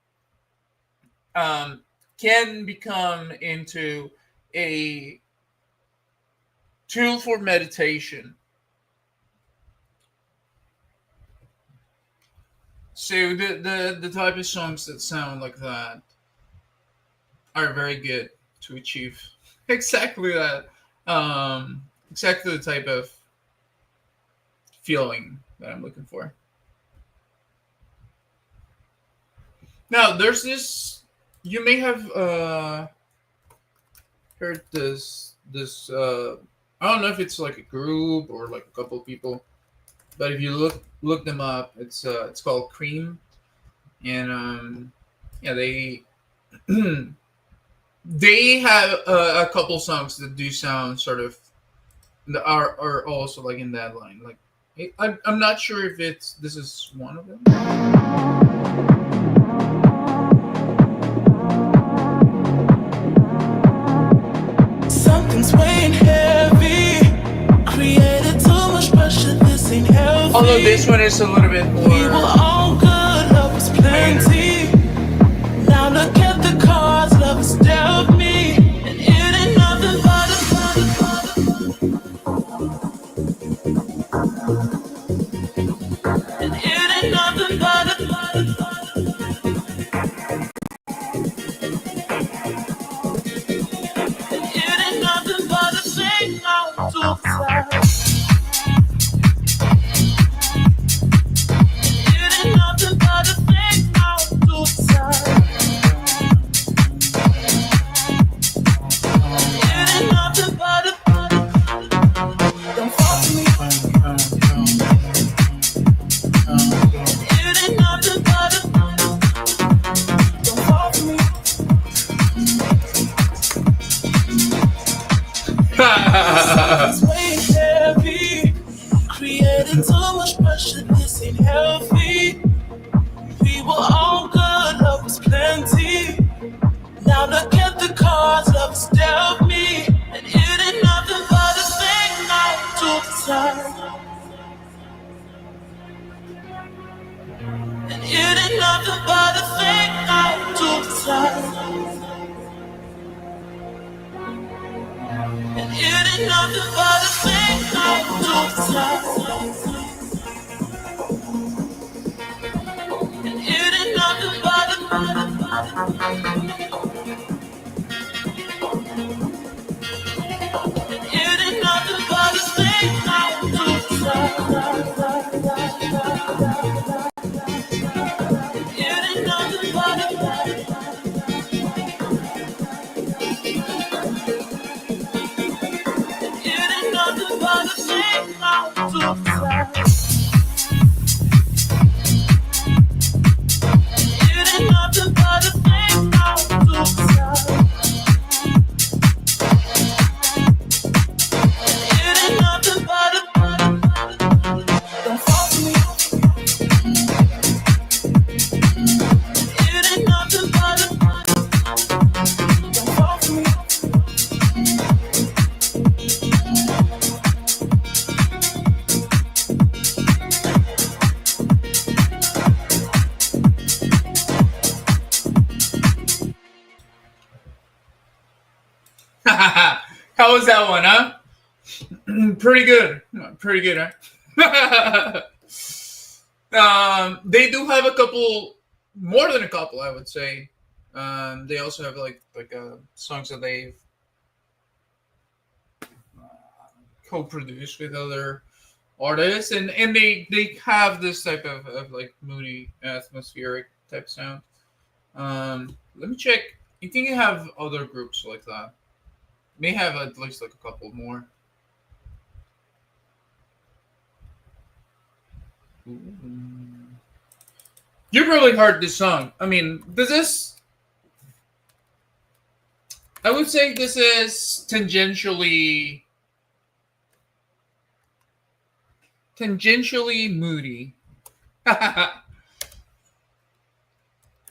can become into a tool for meditation. So the type of songs that sound like that are very good to achieve exactly that, exactly the type of feeling that I'm looking for. Now, there's this. You may have heard this. I don't know if it's like a group or like a couple people, but if you look them up, it's called Cream, and yeah, they they have a couple songs that do sound sort of that are also like in that line. Like I'm not sure if this is one of them. Something's weighing heavy. Created too much pressure. This ain't healthy. Although this one is a little bit more. We were all good. Love was plenty. Now look at the cards. Love has dealt me, and it ain't nothing but a. And it ain't nothing but a. It ain't nothing but a thing now to decide. It ain't nothing but a thing now to decide. It ain't nothing but a. Don't fall to me. It ain't nothing but a. Don't fall to me. It's weighing heavy. Created too much pressure. This ain't healthy. We were all good. Love was plenty. Now look at the cards. Love has dealt me, and it ain't nothing but a thing now to decide. And it ain't nothing but a thing now to the side. And it ain't nothing but a thing out to the side. And it ain't nothing but a it ain't nothing but a thing out to the side. It ain't nothing but a it ain't nothing but a thing out to the side. It ain't nothing but a thing out to the side. It ain't nothing but a don't fall for me. It ain't nothing but a don't fall for me. How was that one, huh? Pretty good. Pretty good, huh? They do have a couple, more than a couple, I would say. They also have like songs that they've co-produced with other artists, and they have this type of like moody, atmospheric type sound. Let me check. I think you have other groups like that. May have at least like a couple more. You probably heard this song. I mean, I would say this is tangentially moody. But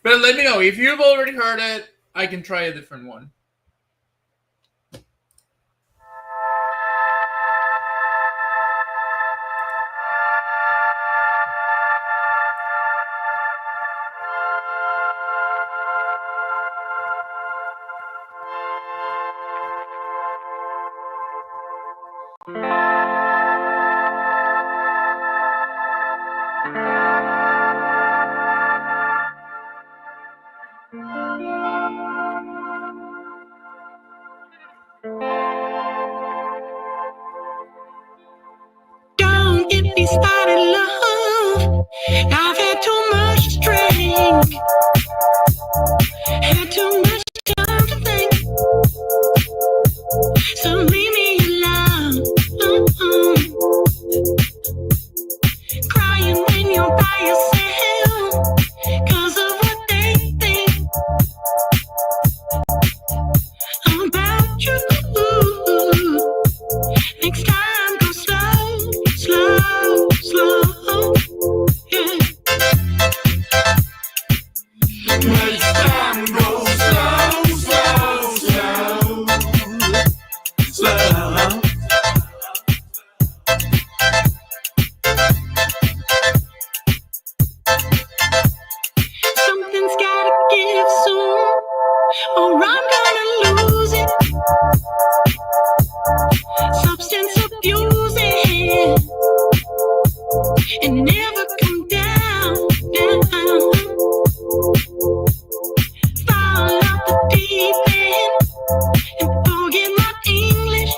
let me know if you've already heard it. I can try a different one. Don't get me started, love. I've had too much to drink. Had too much time to think. So leave me alone. Crying when you're by yourself 'cause of what they think about you. Next time go slow, slow, slow. Yeah. Next time go slow, slow, slow, slow. Something's gotta give soon, or I'm gonna lose it. Substance abusing and never come down, down. Fall off the deep end and forget my English.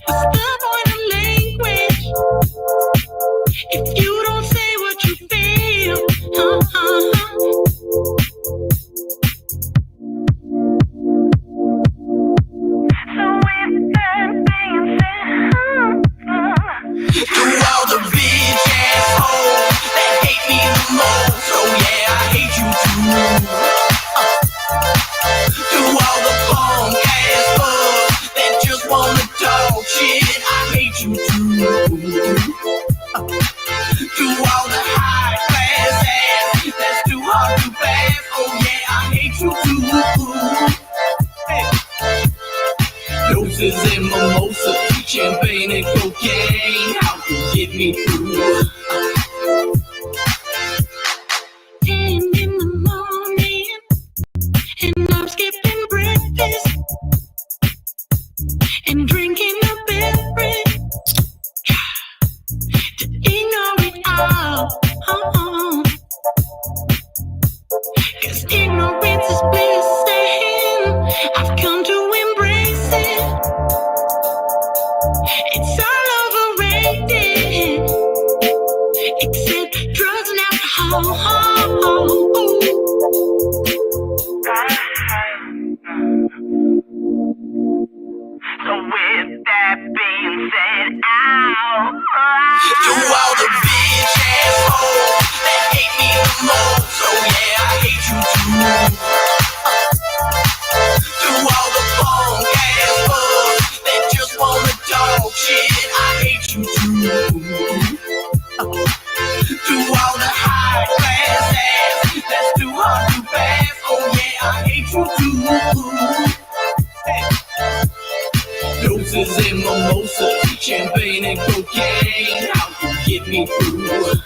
What's the point of language if you don't say what you feel? So with that being said, to all the bitch assholes that hate me the most, oh yeah, I hate you too. To all the punk ass bugs that just wanna talk shit, I hate you too. To all the high class ass that's too hard to pass, oh yeah, I hate you too. Hey. Doses and mimosa, champagne and cocaine, how to get me through. 10 in the Ignorance is bliss, and I've come to embrace it. It's all overrated, except drugs and alcohol. So with that being said, to all the bitch assholes that hate me the most, oh yeah, I hate you too. To all the punk ass bugs that just wanna talk shit, I hate you too. To all the high class ass that's too hard to pass, oh yeah, I hate you too. Doses and mimosas, champagne and cocaine, how to get me through.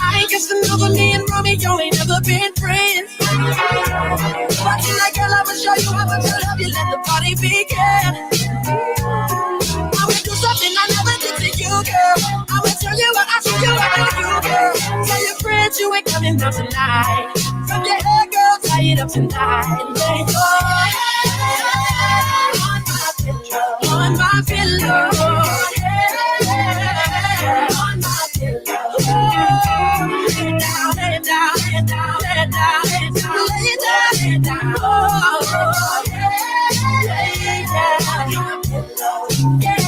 I guess another me and Romeo ain't never been friends. But tonight, girl, I will show you how much I love you. Let the party begin. I will do something I never did to you, girl. I will tell you what I show you how to do, girl. Tell your friends you ain't coming down tonight. From your hair, girl, tie it up tonight. Lay your head on my pillow. On my pillow. Lay it down, lay it down, lay it down, lay it down, lay it down, lay it down, lay it down. Oh, yeah, lay down on my pillow. Yeah.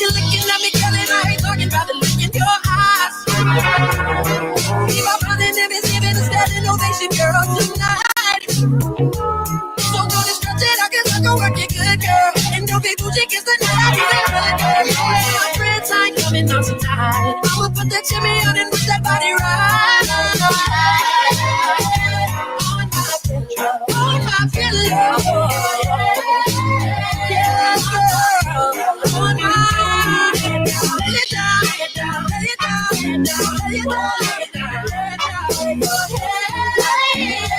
You're looking at me, girl, and I ain't talking about the look in your eyes. Keep on running and receiving a standing ovation, girl, tonight. So don't stretch it, I can work it good, girl. And don't be bougie, kiss the night, I need it good, girl. My friends ain't coming out tonight. I'ma put that shimmy on and with that body right. On my pillow. Yeah, girl. On my pillow. Lay it down, lay it down, lay it down, lay it down, lay it down, lay it down, lay it down.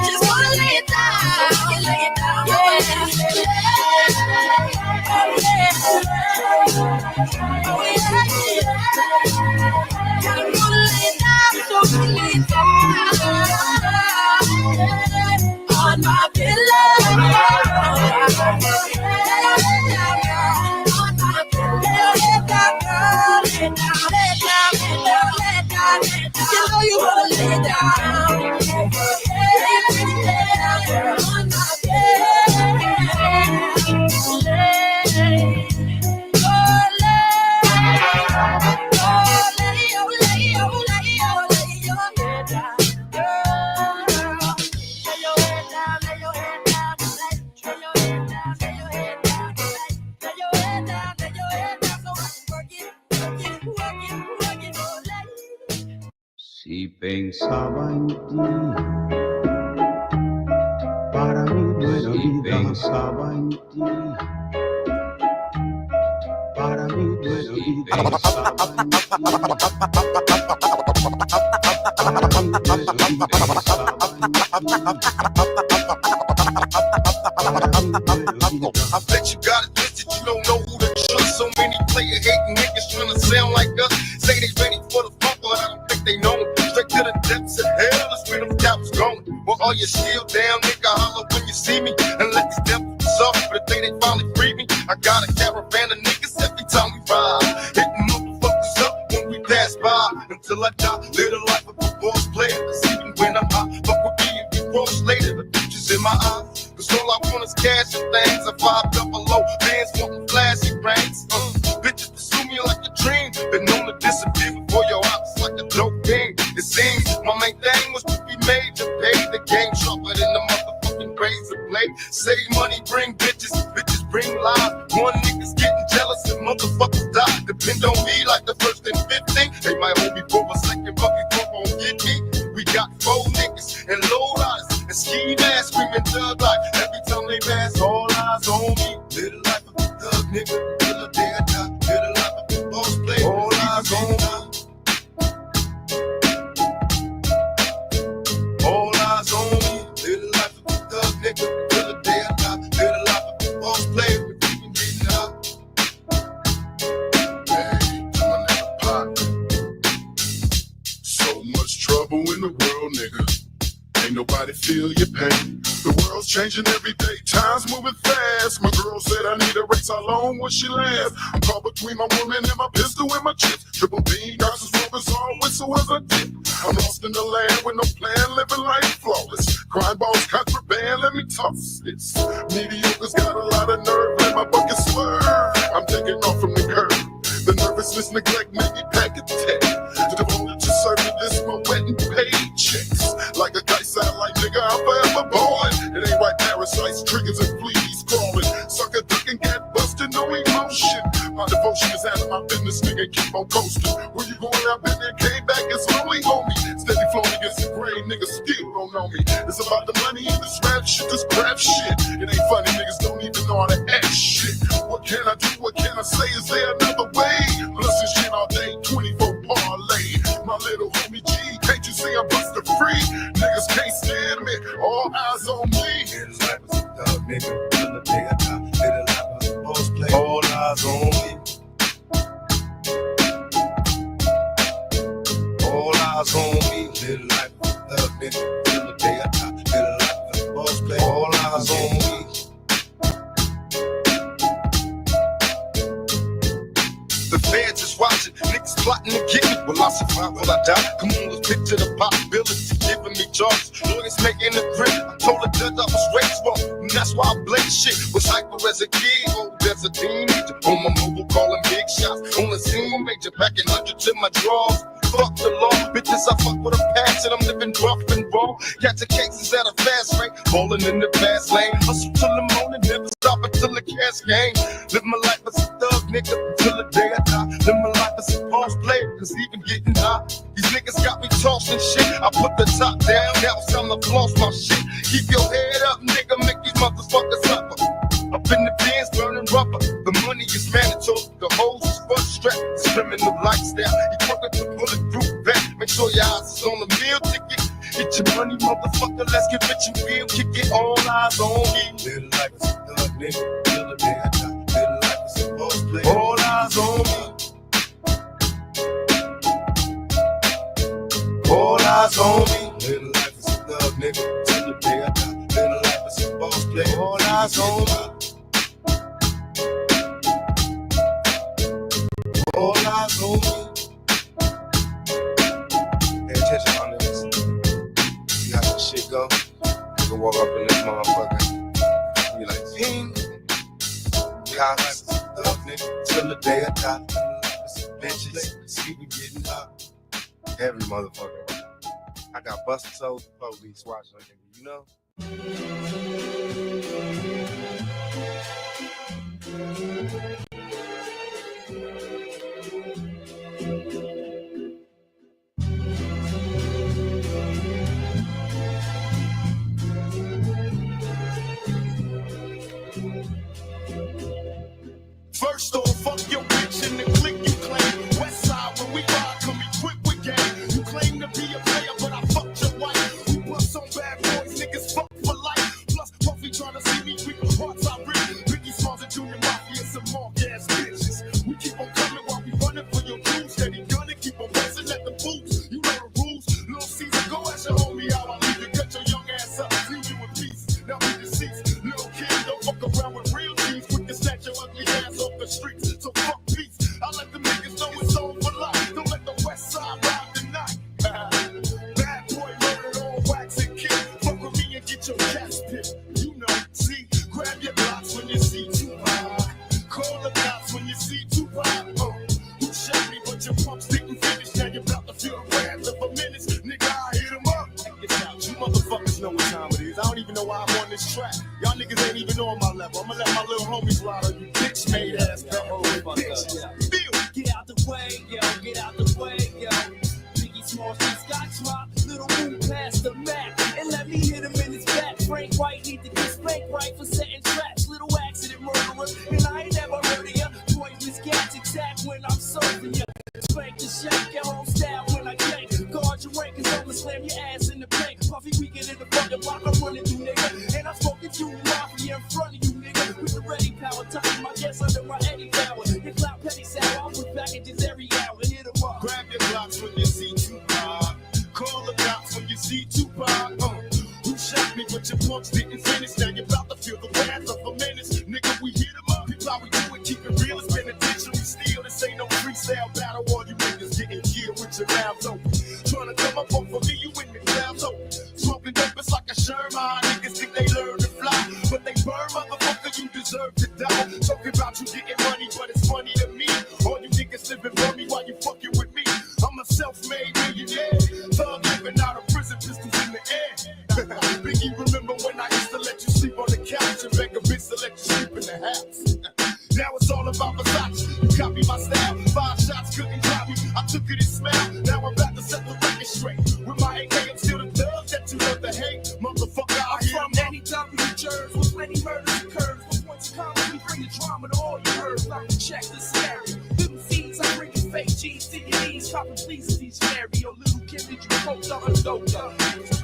Just wanna lay it down, lay it down, I wanna lay it down, so lay it down on my you wanna lay it down. pensaba en ti, para mí no era vida. Pensaba en ti, para mí no era vida. Pensaba en ti, para mí no era I bet you got it twisted, you don't know who to trust. So many player hating niggas trying to sound like us. Say they ready for the funk, but I don't think they know it. Straight to the depths of hell, that's where them cops going. Well, all you still down, nigga, holler when you see me. And let these devils suffer for the day they finally free me. I got a caravan of niggas every time we ride. Hitting motherfuckers up when we pass by. Until I die, live the life of a boss player. Cause even when I'm high, fuck with me and be gross later. The future's in my eyes. Cause all I want is cash and things. I 5 low bands wanting flashy rings. Bitches pursue me like a dream. Been known to disappear before your eyes like a dope thing. It seems my main thing was to be made to pay the game sharper than the motherfucking razor blade. Save money, bring bitches, bitches bring lies. One nigga's getting jealous and motherfuckers die. Depend on me like the first and 15. They might hold me for a second, but before won't get me. We got 4 niggas and low riders and ski masks screaming thug like every time they pass. All eyes on me. Little life of a thug nigga till the day I die. Little life of a boss player. All eyes on me. All eyes on me. Little life of a thug nigga till the day I die. Little life of a boss player. We keep getting out. Hey, to my nigga Pop. So much trouble in the world, nigga. Ain't nobody feel your pain. The world's changing every day, time's moving fast. My girl said I need a race, how long will she last? I'm caught between my woman and my pistol and my chips. Triple beam, Goss's rubbers, all whistle as I dip. I'm lost in the land with no plan, living life flawless. Crime balls, contraband, let me toss this. Mediocre's got a lot of nerve, let my bucket swerve. I'm taking off from the curb. The nervousness, neglect, made me pack a tech. To devote to serving this, my wet and paychecks. Like a kite satellite, nigga, I'm forever born. It ain't right, parasites, triggers, and fleas crawling. Sucker ducking, cat busting, no emotion. My devotion is out of my business, nigga, keep on coasting. Where you going, I've been there, came back, it's lonely, homie. Steady flowing against the grain, niggas still don't know me. It's about the money and this rap shit, this crap shit. It ain't funny, niggas don't even know how to act shit. What can I do, what can I say, is there another way? Listen shit all day, 24 parlay. My little homie G, can't you see I'm busted free? Niggas can't stand me, all eyes on me. Little life is a thug nigga till the day I die. Little life is a boss player. All eyes on me. All eyes on me. Little life is a thug nigga till the day I die. Little life is a boss player. All eyes on me. The feds is watching, niggas plotting to get me. Will I survive? Will I die? Come on, let's picture the possibility giving me charges. Lawyers making a threat. I told the judge I was raised wrong, and that's why I blame shit. Was hyper as a kid, old as a teenager. On my mobile calling big shots. On a single major, packing hundreds in my drawers. Fuck the law, bitches, I fuck with a passion. I'm living rough and raw. Catching cases at a fast rate, falling in the fast lane. Hustle till the morning, never stop until the cash game. Live my life as a thug, nigga, until the day I die. Live my life as a boss player, cause even getting high. These niggas got me tossing shit. I put the top down, now it's time to floss my shit. Keep your head up, nigga, make these motherfuckers suffer. Up in the bins, burning rubber. The money is mandatory. The hoes is butt strapped. It's criminal lifestyle. Equipped with bulletproof vest. Make sure your eyes is on the meal ticket. Get your money, motherfucker. Let's get rich and real. Kick it, all eyes on me. Little life is a thug nigga. Till the day I die. Little life is a boss player. All eyes on me. All eyes on me. Little life is a thug nigga. Till the day I die. Little life is a boss player. All eyes on me. All eyes on me. Pay attention, my niggas. See how this shit go? You can walk up in this motherfucker. Be like, ping. Cops, thug nigga, till the day I die. Bitches, see we getting hot. Every motherfucker. I got busted souls police watching, you know? First off, fuck your bitch and the clique you claim. West side, when we ride, come equipped with game. You claim to be a player, but I fucked your wife. We bust on bad boys, niggas fuck for life. Plus, Puffy trying to see me weak, hearts I rip. Biggie Smalls and Junior Mafia, some mark ass bitches. We keep on coming while we running for your crews. Steady gunning, keep on pressing at the boots. You know the rules. Little Caesar, go ask your homie how I leave you. Cut your young ass up, leave you in peace. Now be deceased. Little kid, don't fuck around with real G's. Quick to snatch your ugly ass off the streets. So fuck peace. I let them niggas know it's on for life. Don't let the West Side ride tonight. Bad boy murdered on wax and kill. Fuck with me and get your gas pipped. You know, see, grab your blocks when you see Tupac. Call the cops when you see Tupac. Who shot me, but your pumps didn't finish. Now you're about to feel the wrath of a menace. Nigga, I hit him up. Check this out. You motherfuckers know what time it is. I don't even know why I'm on this track. Y'all niggas ain't even on my level. I'ma let my little homies ride on you bitch made ass pepper bitch. Get out the way, yo, get out the way, yo. Biggie Smalls just got dropped. Little move past the Mac and let me hit him in his back. Frank White need to get spanked right for setting traps. Little accident murderer, and I ain't never heard of ya. Pointless gas attack when I'm serving ya. Spank and shake your whole style when I gank. Guard your rank, cause I'ma slam your ass in the bank. Puffy, we get in the fucking block, I'm running through, nigga. And I'm smoking you, mafia in front of you, nigga. With the ready power, time my guess under my Eddie power. Your clout petty sour, I'll put packages every hour. Hit 'em up. Grab your blocks when you see Tupac. Call the cops when you see Tupac. Who shot me, but your punch didn't finish. Now you're about to feel the wrath of a menace. Nigga, we hit 'em up. People, how we do it, keep it real. It's penitentiary steel. This ain't no freestyle battle. All you niggas getting killed with your mouths open. Trying to come up on for me, you in the clouds open. Smoking dope, it's like a Sherman. Niggas think they learn to fly, but they burn, motherfucker, you deserve to die. Talking about you getting money, but it's funny to me. All you niggas living for me while you fucking with me. I'm a self-made millionaire. Thug living out of prison, pistols in the air. Biggie, remember when I used to let you sleep on the couch and beg a bitch to let you sleep in the house? Now it's all about Versace. You copy my style. 5 shots couldn't drop me. I took it and smiled. Now I'm about to set the record straight. With my AK, I'm still the thug that you love to hate. Motherfucker, I'm from any W jerks with plenty murders occurs. With points of comedy, bring the drama to all you heard. Like to check the scenario. Little seeds, I'm bringing fake G's to your knees. Copping please these scenario. Little kid, did you poked up and doped up?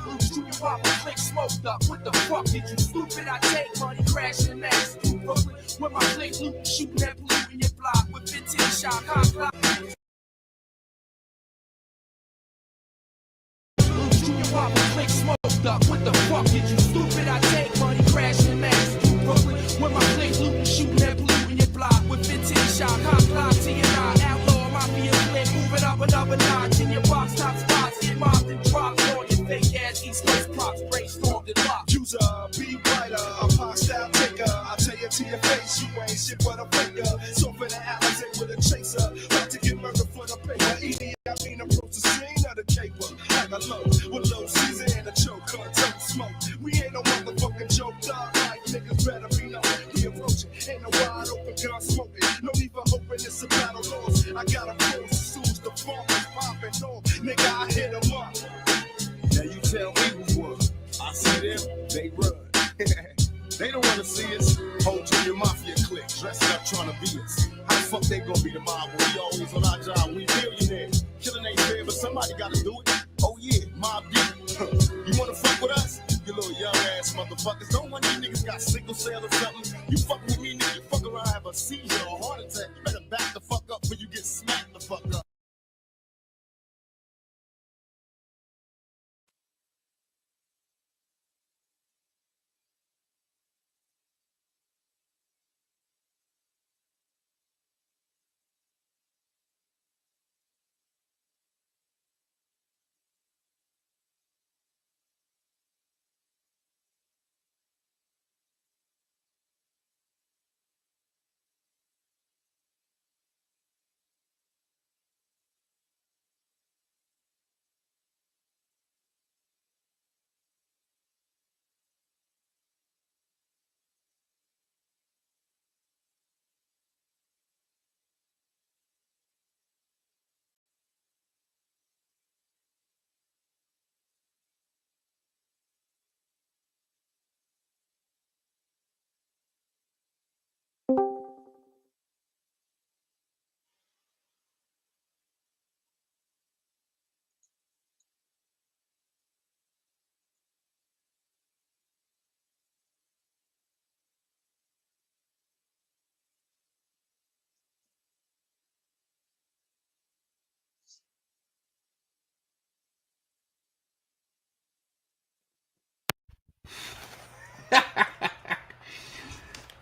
Loose to your pop and click smoked up. What the fuck did you stupid? I take money, crashing ass through Brooklyn. With my click loot, shooting that blue in your block. With 15 shot, hot clock. Pop and click smoked up. What the fuck did you stupid? I take money, crashing ass through Brooklyn. With my click loot, shooting that blue in your block. With 15 shot, hot clock to your eye. Outlaw, mafia click, moving up another notch. In your box, top spots, get mobbed and dropped on your fake ass East Coast props, brainstormed and locked. User, be brighter, a pop style taker. I tell you to your face, you ain't shit but a faker. So for the Alizé with a chaser, about to get murdered for the paper. Edie, I mean, approach the scene of the caper. Like a low, with low season and a choke, total smoke. We ain't no motherfucking joke, dog. Like niggas better be known. We approaching, ain't no wide open gun smoking. No need for hoping it's a battle lost. I got a force as soon as the funk is popping off. Nigga, I hit 'em up. Now you tell me who won. I see them, they run. They don't wanna see us. Whole Junior Mafia clique, dressed up trying to be us. How the fuck they gonna be the mob when we always on our job? We millionaires. Killing ain't fair, but somebody gotta do it. Oh yeah, Mob Deep. You wanna fuck with us? You little young ass motherfuckers. Don't want these niggas got sickle cell or something. You fuck with me, nigga, you fuck around, have a seizure or a heart attack. You better back the fuck up before you get smacked the fuck up.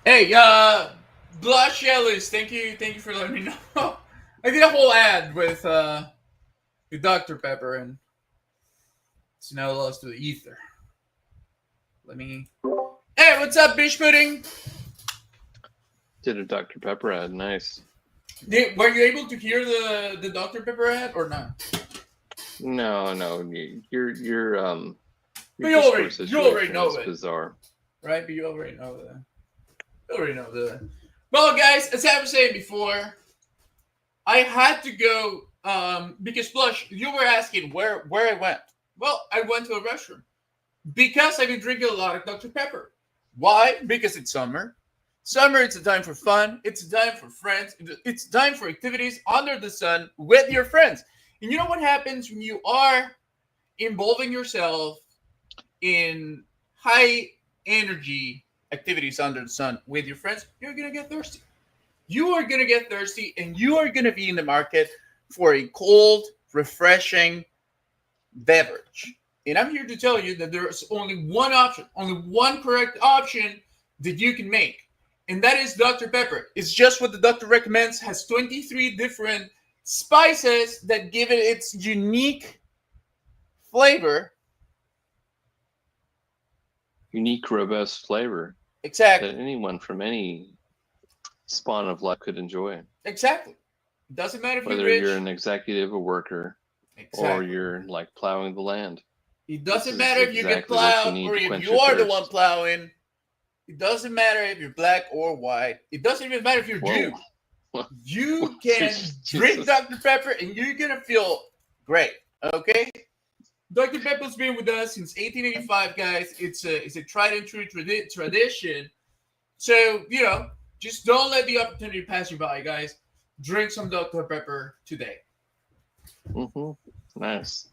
Hey, Blush Ellis, thank you for letting me know. I did a whole ad with Dr. Pepper, and it's now lost to the ether. Let me. Hey, what's up, Bish Pudding? Did a Dr. Pepper ad. Nice. Were you able to hear the Dr. Pepper ad or not? No. Your But you already situation know is it. bizarre. Right? But you already know that. You already know that. Well, guys, as I was saying before, I had to go because Blush, you were asking where I went. Well, I went to a restroom because I've been drinking a lot of Dr. Pepper. Why? Because it's summer. Summer, it's a time for fun. It's a time for friends. It's a time for activities under the sun with your friends. And you know what happens when you are involving yourself in high energy activities under the sun with your friends? You're going to get thirsty. You are going to get thirsty, and you are going to be in the market for a cold, refreshing beverage. And I'm here to tell you that there's only one option, only one correct option that you can make. And that is Dr. Pepper. It's just what the doctor recommends. Has 23 different spices that give it its unique flavor. Unique, robust flavor. Exactly. That anyone from any spawn of life could enjoy. Exactly. It doesn't matter if Whether you're rich. you're an executive, a worker, or Exactly. you're like plowing the land. It doesn't This matter is if you get exactly what you plowed need or to if quench you your are the thirst. one plowing. It doesn't matter if you're black or white. It doesn't even matter if you're Jew. You can drink Dr. Pepper and you're going to feel great. Okay? Dr. Pepper's been with us since 1885, guys. It's a tried and true tradition. So, just don't let the opportunity pass you by, guys. Drink some Dr. Pepper today. Nice.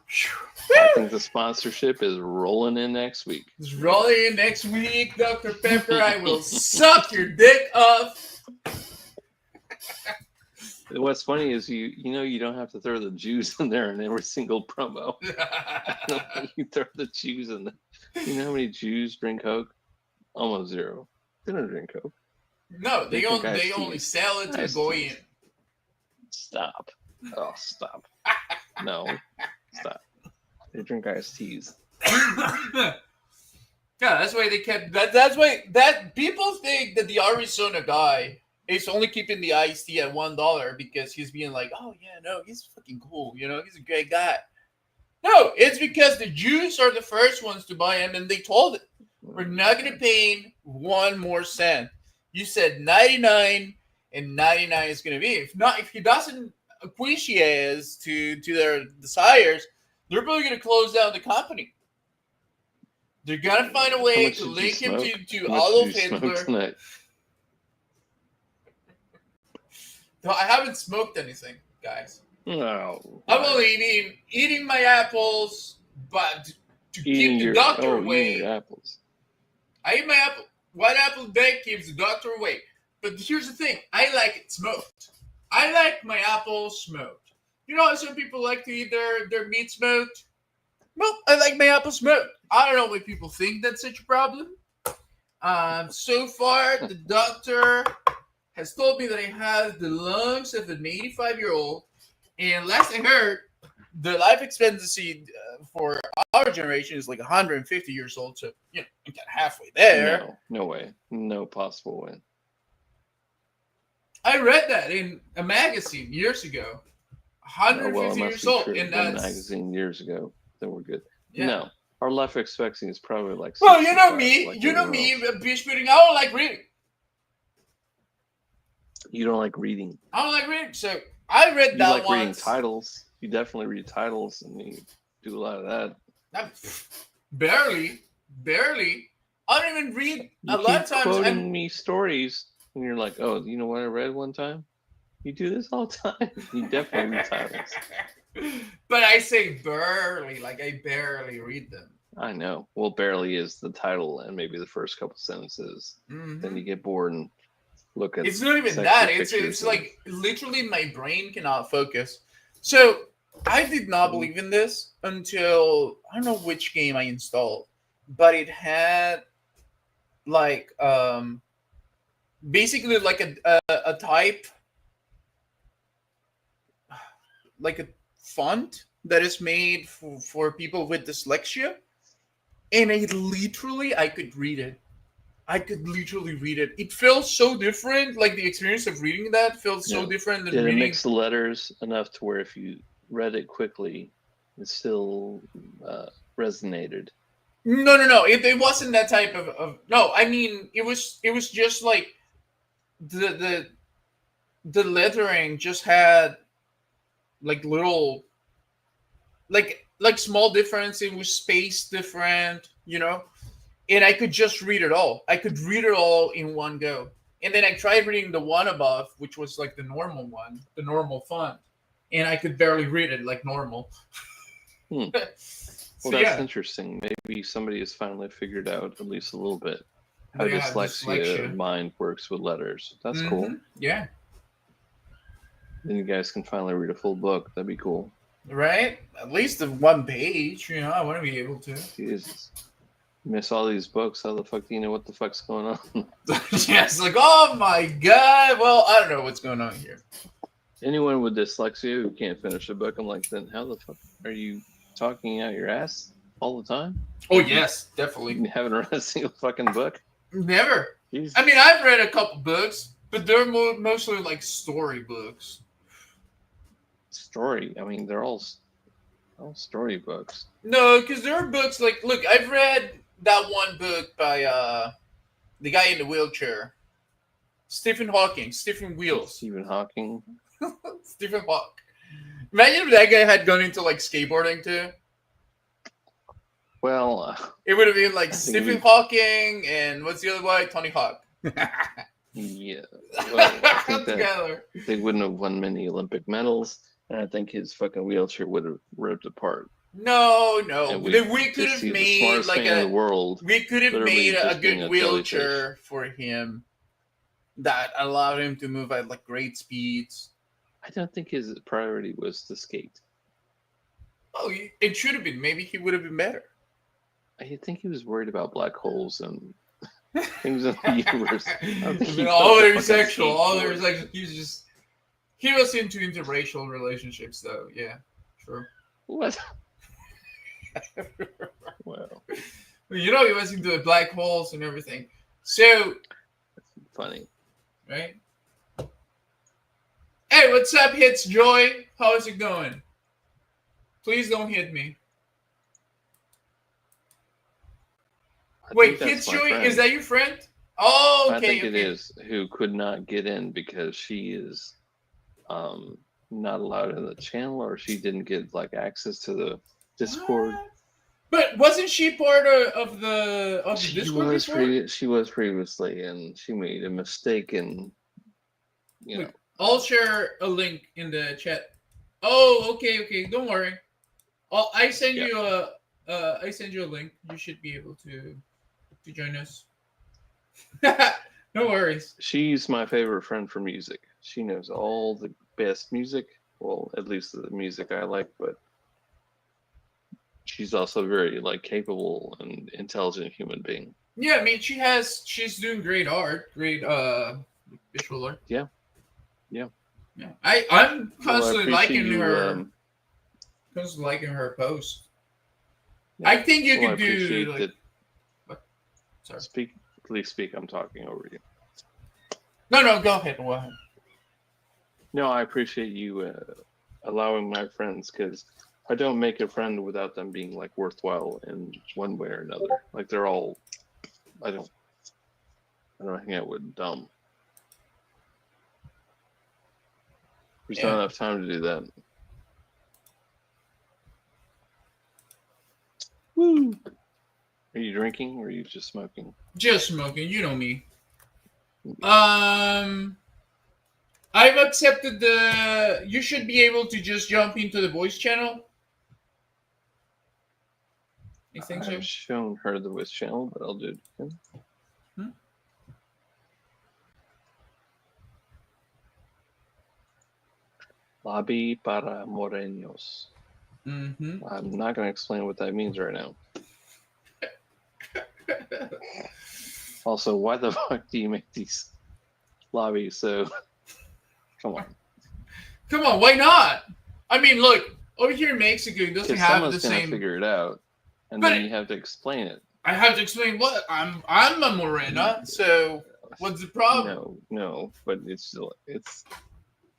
I think the sponsorship is rolling in next week. It's rolling in next week, Dr. Pepper. I will suck your dick off. What's funny is you don't have to throw the Jews in there in every single promo. You throw the Jews in there. You know how many Jews drink Coke? Almost zero. They don't drink Coke. No, they drink iced only tea. sell it to Iced go tea. in. Stop. Oh, stop. No. Stop. They drink iced teas. Yeah, that's why they kept that's why that people think that the Arizona guy is only keeping the iced tea at $1 because he's being like, oh yeah, no, he's fucking cool, he's a great guy. No, it's because the Jews are the first ones to buy him, and they told it, we're not gonna pay 1 more cent. You said 99, and 99 is gonna be. If he doesn't acquiesce to their desires, they're probably gonna close down the company. They're gonna find a way to link him to Adolf Hitler. Tonight? No, I haven't smoked anything, guys. No. I'm only eating my apples, but to keep the doctor away. Eating your apples. I eat my apple. White apple day keeps the doctor away. But here's the thing: I like it smoked. I like my apples smoked. Some people like to eat their meat smoked. Well, I like my apples smoked. I don't know why people think that's such a problem. So far, the doctor has told me that I have the lungs of an 85-year-old. And last I heard, the life expectancy for our generation is like 150 years old. So, you got halfway there. No way. No possible way. I read that in a magazine years ago. 150 years old. And that's magazine years ago. Then we're good. Yeah. No. Our life expectancy is probably like. Well, you know me. Like Bitch pudding. I don't like reading. You don't like reading. I don't like reading. So I read that like once. reading titles. You definitely read titles, and you do a lot of that. Barely. I don't even read. You a lot of times quoting me stories, and you're like, "Oh, you know what I read one time?" You do this all the time. You definitely read titles. But I say barely, like I barely read them. I know. Well, barely is the title and maybe the first couple sentences. Mhm. Then you get bored and look at. It's not even sexy that. pictures It's and- like literally my brain cannot focus. So I did not believe in this until I don't know which game I installed, but it had like basically like a type, like a font that is made for people with dyslexia, and I could read it. I could literally read it. It felt so different. Like the experience of reading that felt so Yeah. different than Did it reading. mix the letters enough to where if you read it quickly, it still resonated? No. It wasn't that type of. No, I mean it was just like the lettering just had like little like small difference. It was spaced different, and I could just read it all. I could read it all in one go. And then I tried reading the one above, which was like the normal one, the normal font, and I could barely read it like normal. Well, So, that's yeah. interesting. Maybe somebody has finally figured out at least a little bit how They have dyslexia mind works with letters. That's cool. Mhm, yeah. Then you guys can finally read a full book. That'd be cool. Right? At least the one page, I want to be able to. Jesus. Miss all these books. How the fuck do you know what the fuck's going on? Yeah, it's like, oh my god. Well, I don't know what's going on here. Anyone with dyslexia who can't finish a book, I'm like, then how the fuck are you talking out your ass all the time? Oh, yes, definitely. You haven't read a single fucking book? Never. Jeez. I mean, I've read a couple books, but they're mostly like story books. Story. I mean, they're all story books. No, because there are books like, look, I've read that one book by the guy in the wheelchair, Stephen Hawking, Stephen Wheels. Stephen Hawking. Stephen Hawking. Imagine if that guy had gone into like skateboarding too. Well, it would have been like think Stephen Hawking and what's the other guy? Tony Hawk. Yeah. Well, I think that Together. they wouldn't have won many Olympic medals, and I think his fucking wheelchair would have ripped apart. No. And We could just have see the made smartest like man in the world. We could have literally made a just being good a wheelchair for him that allowed him to move at like great speeds. I don't think his priority was to skate. Oh, it should have been. Maybe he would have been better. I think he was worried about black holes and things in the universe. I don't think he All felt very the fucking sexual. All skateboard. very sexual. He was into interracial relationships, though. Yeah, true. What? Wow. He was into the black holes and everything. So funny, right? Hey, what's up, Hits Joy? How is it going? Please don't hit me. Wait, that's Hits my Joy, friend. is that your friend? Oh, okay. I think it okay. is, who could not get in because she is not allowed in the channel, or she didn't get like access to the Discord. But wasn't she part of the Discord before? She was previously, and she made a mistake, and I'll share a link in the chat. Oh, okay. Don't worry. I send you a link. You should be able to join us. No worries. She's my favorite friend for music. She knows all the best music. Well, at least the music I like, but she's also very capable and intelligent human being. Yeah, I mean she's doing great art, great visual art. Yeah. I'm constantly Well, I liking appreciate her. Constantly liking her post. I think you could do Sorry. Please speak. I'm talking over you. No, go ahead. Go ahead. No, I appreciate you allowing my friends, because I don't make a friend without them being worthwhile in one way or another. They're all, I don't hang out with dumb. There's not enough time to do that. Woo! Are you drinking or are you just smoking? Just smoking, you know me. I've accepted you should be able to just jump into the voice channel. You think so? I've shown her the voice channel, but I'll do it again. Lobby para moreños. Mm-hmm. I'm not going to explain what that means right now. Also, why the fuck do you make these lobbies so? Come on. Come on, why not? I mean, look, over here in Mexico, it doesn't Because have someone's the gonna same. figure it out, and But then you have to explain it. I have to explain what I'm a morena, so what's the problem? No, but it's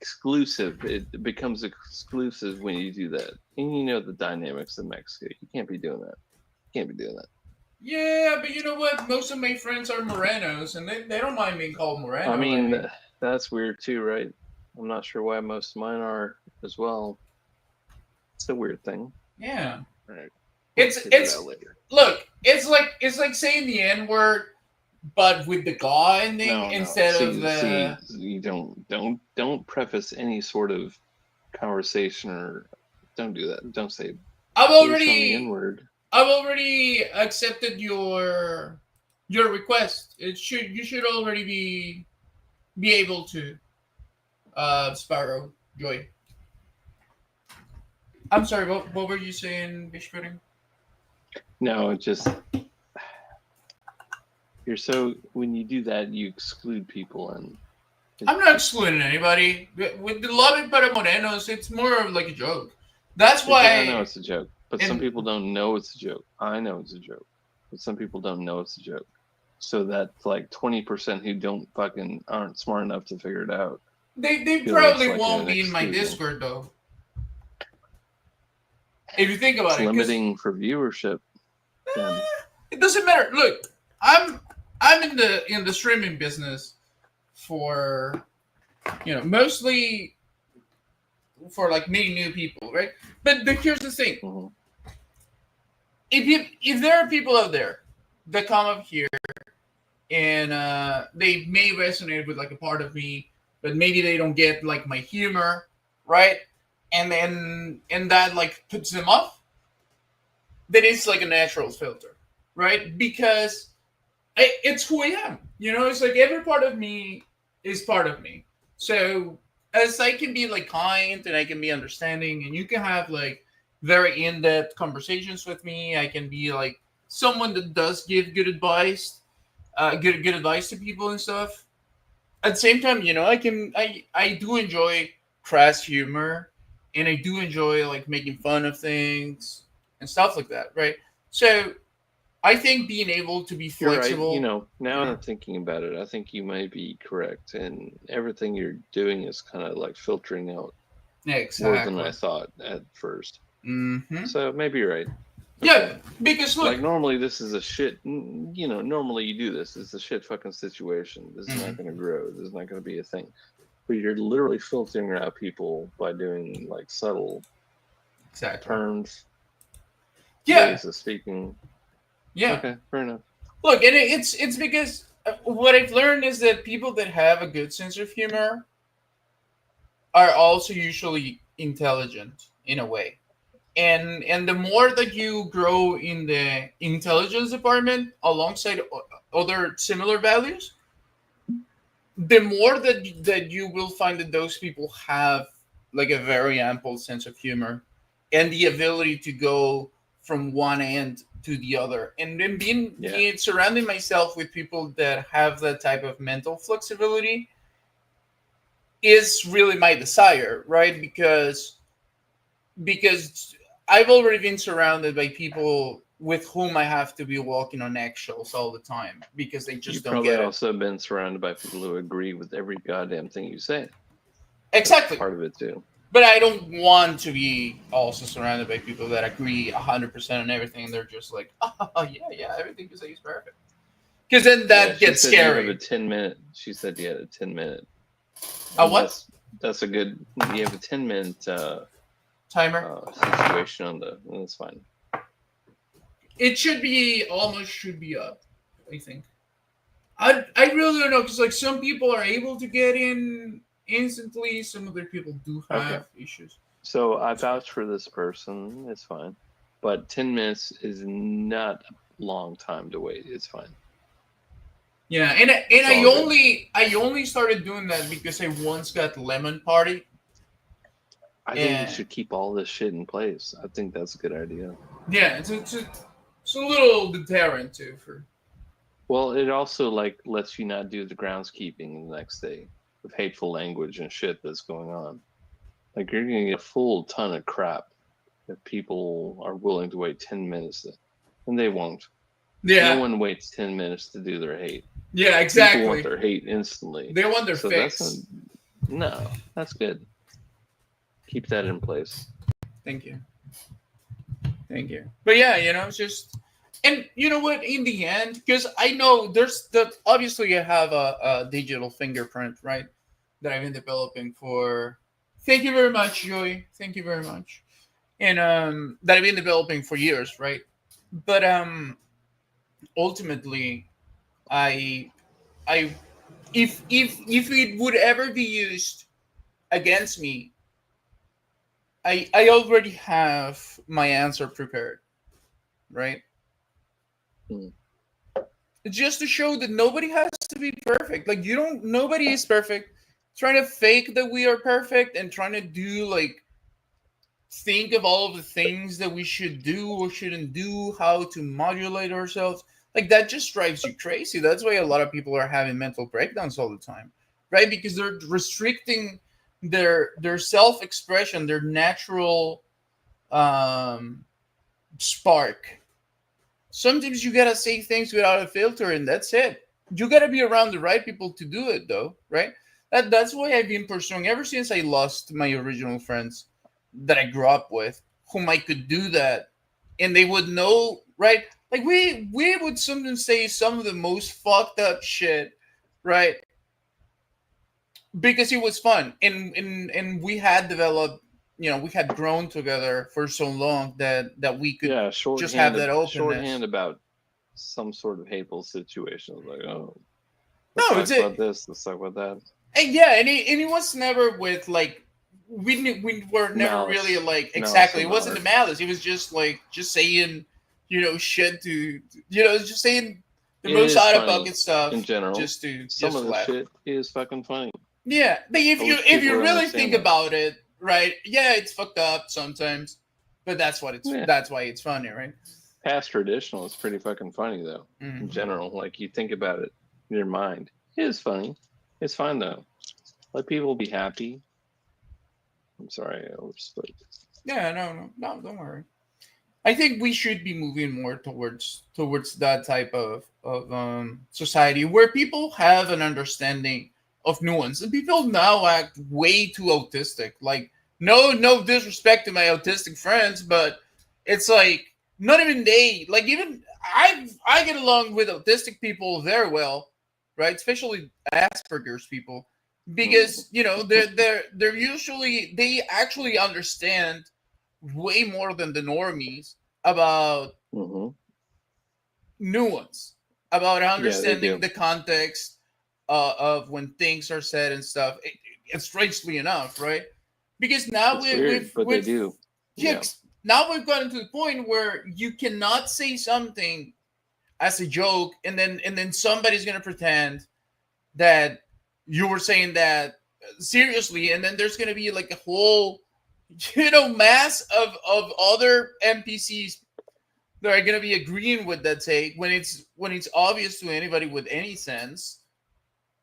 exclusive. It becomes exclusive when you do that, and you know the dynamics of Mexico. You can't be doing that. You can't be doing that. Yeah, but you know what? Most of my friends are morenos, and they don't mind being called moreno. I mean, that's weird too, right? I'm not sure why most of mine are as well. It's a weird thing. Yeah. All right. It's Figure it out later. look, it's like saying the N word, but with the "ga" ending instead of the. See, you don't preface any sort of conversation or don't do that. Don't say. I've the already N-word. I've already accepted your request. You should already be able to. Sparrow Joy. I'm sorry. What were you saying, Bish Pudding? No, it just you're so when you do that, you exclude people, and I'm not excluding anybody. With the Love It Para Morenos, it's more of like a joke. That's why I know it's a joke, but some people don't know it's a joke. I know it's a joke, but some people don't know it's a joke. So that's like 20% who aren't smart enough to figure it out. They feel probably it's like won't an be in my exclusion. Discord though. If you think about It's it, 'cause limiting for viewership. Then it doesn't matter. Look, I'm in the streaming business for mostly for like meeting new people, right? But here's the thing: if there are people out there that come up here and they may resonate with like a part of me, but maybe they don't get like my humor, right? And that like puts them off, then it's like a natural filter, right? Because it's who I am. It's like every part of me is part of me. So as I can be like kind and I can be understanding, and you can have like very in-depth conversations with me. I can be like someone that does give good advice, good advice to people and stuff. At the same time, I do enjoy crass humor, and I do enjoy like making fun of things and stuff like that, right? So I think being able to be you're flexible. right. Now I'm thinking about it. I think you may be correct, and everything you're doing is kind of like filtering out more than I thought at first. Mm-hmm. So maybe you're right. Yeah, because look, like normally this is a shit. Normally you do this. It's a shit fucking situation. This is not going to grow. This is not going to be a thing. But you're literally filtering out people by doing like subtle terms. Yeah. Ways of speaking. Yeah. Okay, fair enough. Look, and it's because what I've learned is that people that have a good sense of humor are also usually intelligent in a way. And the more that you grow in the intelligence department alongside other similar values, the more that you will find that those people have like a very ample sense of humor and the ability to go from one end to the other. And then being surrounding myself with people that have that type of mental flexibility is really my desire, right? Because I've already been surrounded by people with whom I have to be walking on eggshells all the time because they just You've don't probably get it. also been surrounded by people who agree with every goddamn thing you say. Exactly. That's part of it too. But I don't want to be also surrounded by people that agree 100% on everything. And they're just like, oh, yeah, everything you say is perfect. Because then that gets scary. You have a 10-minute. She said you had a 10-minute. A what? That's a good. You have a 10-minute timer situation on the. That's fine. It should be up, I think. I really don't know because like some people are able to get in instantly. Some other people do have issues. So I vouch for this person. It's fine, but 10 minutes is not a long time to wait. It's fine. Yeah, and I only started doing that because I once got Lemon Party. I think you should keep all this shit in place. I think that's a good idea. Yeah, it's a little deterrent too for Well, it also like lets you not do the groundskeeping the next day with hateful language and shit that's going on. Like you're gonna get a full ton of crap if people are willing to wait 10 minutes, and they won't. Yeah. No one waits 10 minutes to do their hate. Yeah, exactly. People want their hate instantly. They want their so fix. No, that's good. Keep that in place. Thank you. Thank you. But yeah, it's just, and you know what? In the end, because I know there's obviously I have a digital fingerprint, right? That I've been developing for. Thank you very much, Joey. Thank you very much. And that I've been developing for years, right? But ultimately, I if it would ever be used against me, I already have my answer prepared, right? Just to show that nobody has to be perfect. Like nobody is perfect. Trying to fake that we are perfect and trying to do think of all of the things that we should do or shouldn't do, how to modulate ourselves. Like that just drives you crazy. That's why a lot of people are having mental breakdowns all the time, right? Because they're restricting their self-expression, their natural spark. Sometimes you gotta say things without a filter, and that's it. You gotta be around the right people to do it, though, right? That's why I've been pursuing ever since I lost my original friends that I grew up with, whom I could do that, and they would know, right? Like we would sometimes say some of the most fucked up shit, right? Because it was fun, and we had developed, we had grown together for so long that we could just have that openness. Shorthand about some sort of hateful situation, like No, let's talk about this, let's talk about that. And yeah, and it was never with we were never Malice. really Malice exactly. It wasn't the malice. It was just saying shit to just saying the It most is out of funny bucket stuff in general. just to Some of the laugh. shit is fucking funny. Yeah, but if I you wish people would really understand think that. about it, right? Yeah, it's fucked up sometimes, but that's what it's. Yeah. That's why it's funny, right? Past traditional is pretty fucking funny though. In general, like you think about it in your mind, it is funny. It's fine though. Let people be happy. I'm sorry, I overspoke. Yeah, no, don't worry. I think we should be moving more towards that type of society where people have an understanding of nuance, and people now act way too autistic. Like, no disrespect to my autistic friends, but it's like not even they. Like, even I get along with autistic people very well, right? Especially Asperger's people, because they're usually they actually understand way more than the normies about nuance, about understanding the context of when things are said and stuff. And strangely enough, right? Because now they do. Yeah. Now we've gotten to the point where you cannot say something as a joke, and then somebody's gonna pretend that you were saying that seriously, and then there's gonna be like a whole mass of other NPCs that are gonna be agreeing with that take when it's obvious to anybody with any sense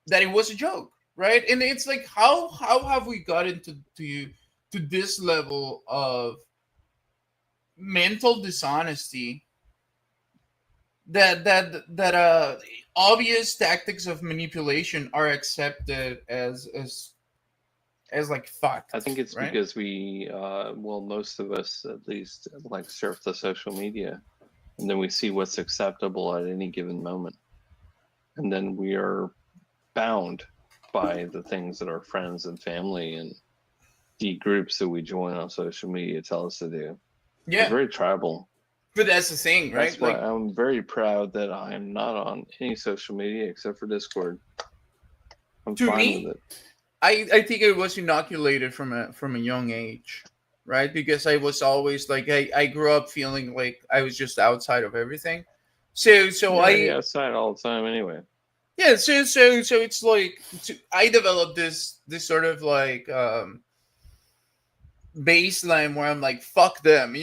that it was a joke, right? And it's like how have we gotten to this level of mental dishonesty that obvious tactics of manipulation are accepted as like fact. I think it's right? because we, most of us at least, like surf the social media, and then we see what's acceptable at any given moment, and then we are bound by the things that our friends and family and the groups that we join on social media tell us to do. Yeah, it's very tribal. But that's the thing, right? That's why I'm very proud that I am not on any social media except for Discord. I'm To fine me, with it. I think it was inoculated from a young age, right? Because I was always like I grew up feeling like I was just outside of everything. So Yeah, outside all the time anyway. Yeah, so it's like I developed this sort of like baseline where I'm like, fuck them,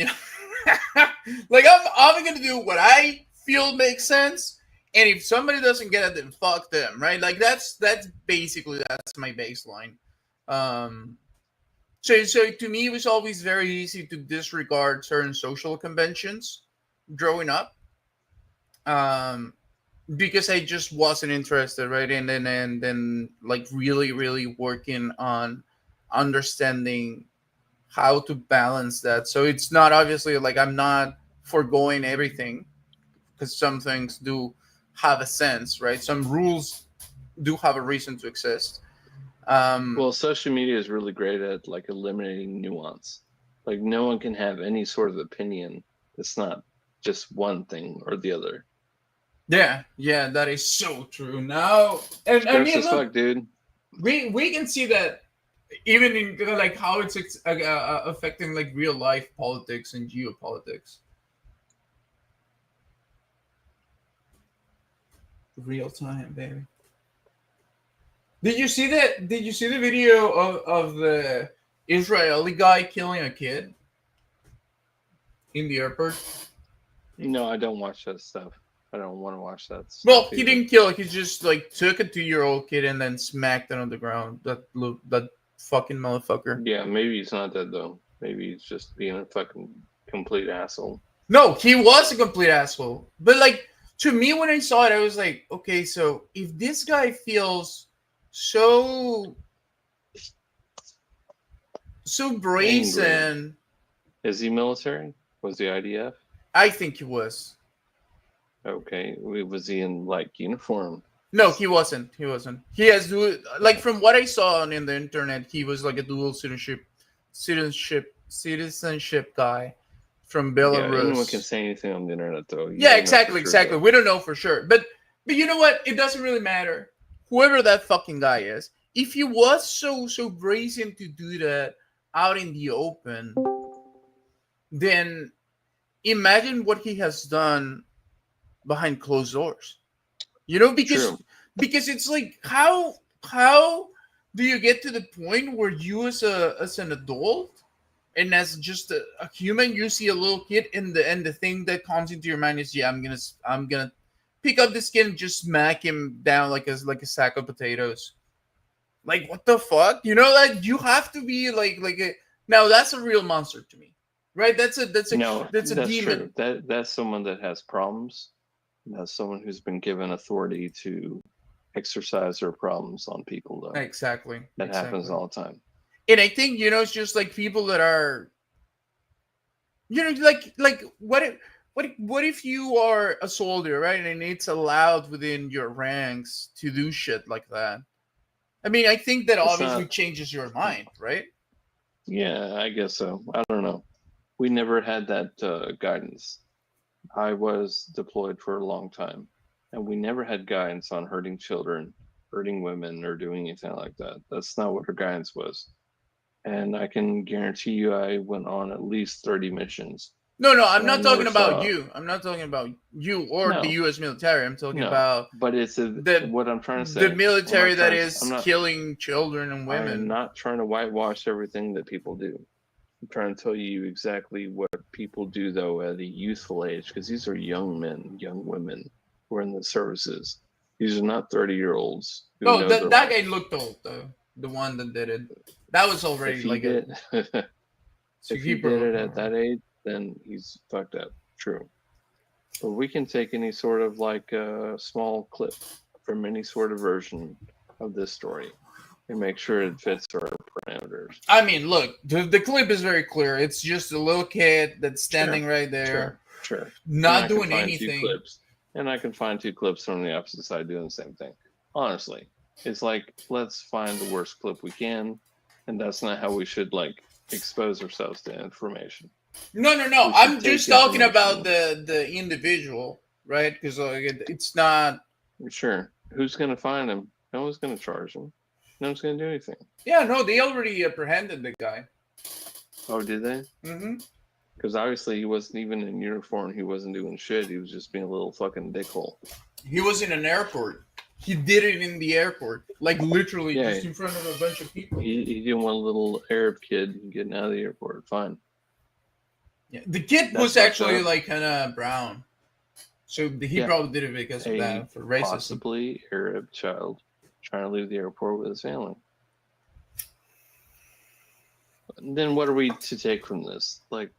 like I'm gonna do what I feel makes sense, And if somebody doesn't get it, then fuck them, right? Like that's basically that's my baseline. So to me, it was always very easy to disregard certain social conventions growing up, because I just wasn't interested, right? And then like really working on understanding how to balance that. So it's not obviously like I'm not foregoing everything, because some things do have a sense, right? Some rules do have a reason to exist. Well, social media is really great at like eliminating nuance. Like no one can have any sort of opinion that's not just one thing or the other. Yeah, that is so true. Now, and I Gross mean, as look, fuck, dude. we can see that even in like how it's affecting like real life politics and geopolitics. Real time, baby. Did you see that? Did you see the video of the Israeli guy killing a kid in the airport? No, I don't watch that stuff. I don't want to watch that stuff. Well, he either. didn't kill. He just like took a 2-year-old kid and then smacked it on the ground. That fucking motherfucker. Yeah, maybe he's not dead though. Maybe he's just being a fucking complete asshole. No, he was a complete asshole. But like to me, when I saw it, I was like, okay, so if this guy feels so brazen, Angry. Is he military? Was he IDF? I think he was. Okay, was he in like uniform? No, he wasn't. He wasn't. He has like from what I saw on the internet, he was like a dual citizenship guy from Belarus. Yeah, anyone can say anything on the internet, though. Yeah, exactly. We don't know for sure, but you know what? It doesn't really matter. Whoever that fucking guy is, if he was so brazen to do that out in the open, then imagine what he has done behind closed doors. You know, because it's like how do you get to the point where you as an adult and as just a human, you see a little kid and the thing that comes into your mind is, yeah, I'm gonna pick up this kid and just smack him down like a sack of potatoes. Like what the fuck? You know, like you have to be like now that's a real monster to me. Right? That's a demon. True. That's someone that has problems. That's someone who's been given authority to exercise their problems on people, though. Exactly. That happens all the time. And I think, you know, it's just like people that are, you know, like what if you are a soldier, right? And it's allowed within your ranks to do shit like that. I mean, I think that obviously changes your mind, right? Yeah, I guess so. I don't know. We never had that guidance. I was deployed for a long time, and we never had guidance on hurting children, hurting women, or doing anything like that. That's not what our guidance was. And I can guarantee you I went on at least 30 missions. No, I'm not talking about you. I'm not talking about you or the U.S. military. I'm talking about but it's what I'm trying to say. The military that is killing children and women. I'm not trying to whitewash everything that people do. I'm trying to tell you exactly what people do, though, at a youthful age, because these are young men, young women who are in the services. These are not 30-year-olds. No, that guy looked old, though. The one that did it. That was already like it. If he did it at that age, then he's fucked up. True. But we can take any sort of like small clip from any sort of version of this story and make sure it fits our parameters. I mean, look, the clip is very clear. It's just a little kid that's standing right there. Sure. Not doing anything. And I can find 2 clips from the opposite side doing the same thing. Honestly, it's like, let's find the worst clip we can. And that's not how we should like expose ourselves to information. No. I'm just talking about the individual, right? Because it's not. Sure. Who's going to find him? No one's going to charge him. No one's going to do anything. Yeah, no, they already apprehended the guy. Oh, did they? Mm-hmm. Because obviously he wasn't even in uniform. He wasn't doing shit. He was just being a little fucking dickhole. He was in an airport. He did it in the airport. Like literally just in front of a bunch of people. He didn't want a little Arab kid getting out of the airport. Fine. Yeah, the kid was actually like kind of brown. So he probably did it because of that, for racism. Possibly Arab child trying to leave the airport with his family. Then what are we to take from this? Like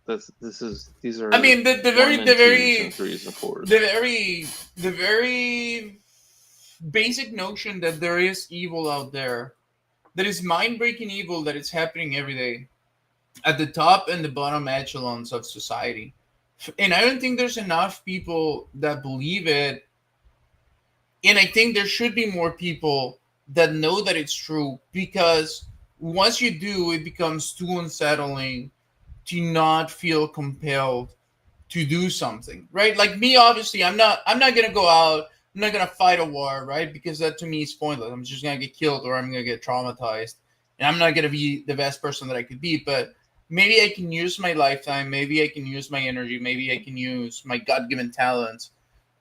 these are. I mean, the very threes and fours. the very basic notion that there is evil out there, that is mind-breaking evil that is happening every day, at the top and the bottom echelons of society, and I don't think there's enough people that believe it. And I think there should be more people that know that it's true, because once you do, it becomes too unsettling to not feel compelled to do something, right? Like me, obviously, I'm not gonna go out, I'm not gonna fight a war, right? Because that to me is pointless. I'm just gonna get killed or I'm gonna get traumatized, and I'm not gonna be the best person that I could be. But maybe I can use my lifetime, maybe I can use my energy, maybe I can use my God-given talents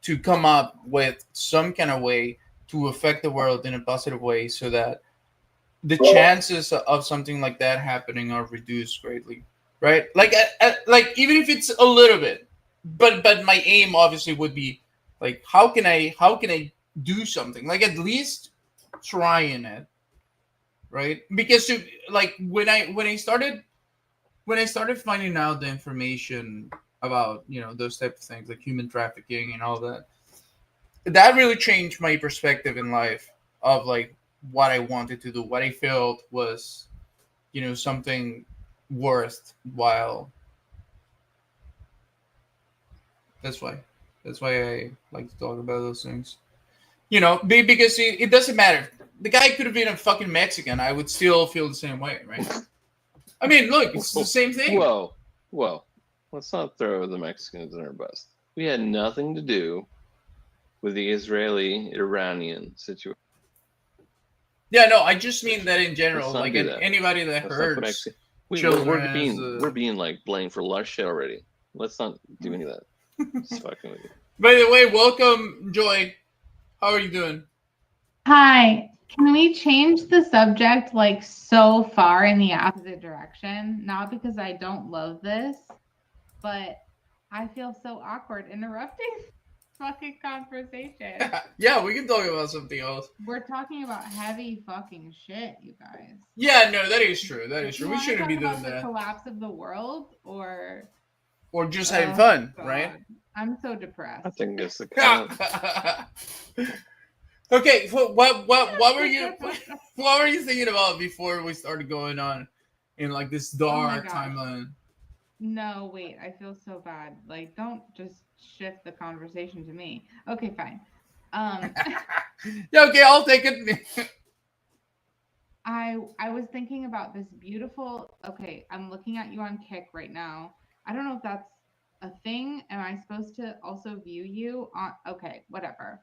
to come up with some kind of way to affect the world in a positive way, so that the chances of something like that happening are reduced greatly, right? Like even if it's a little bit, but my aim obviously would be like, how can I do something, like at least trying it, right? Because like when I started finding out the information about, you know, those type of things like human trafficking and all that, that really changed my perspective in life of like what I wanted to do, what I felt was, you know, something worthwhile. That's why I like to talk about those things, you know, because it doesn't matter. The guy could have been a fucking Mexican, I would still feel the same way, right? I mean, look, it's the same thing. Whoa, let's not throw the Mexicans in our bus. We had nothing to do with the Israeli-Iranian situation. Yeah, no, I just mean that in general, like anybody that hurts children. We're being like blamed for a lot of shit already. Let's not do any of that. Just fucking with you. By the way, welcome, Joy. How are you doing? Hi. Can we change the subject like so far in the opposite direction? Not because I don't love this, but I feel so awkward interrupting fucking conversation. Yeah, we can talk about something else. We're talking about heavy fucking shit, you guys. Yeah, no, that is true. That is true. We shouldn't be doing the that. Collapse of the world, or just having fun, God. right? I'm so depressed. I think it's the kind Okay, what were you thinking about before we started going on in like this dark timeline? No, wait, I feel so bad. Like, don't just shift the conversation to me. Okay, fine. Yeah, okay, I'll take it. I was thinking about this beautiful. Okay, I'm looking at you on Kick right now. I don't know if that's a thing. Am I supposed to also view you on? Okay, whatever.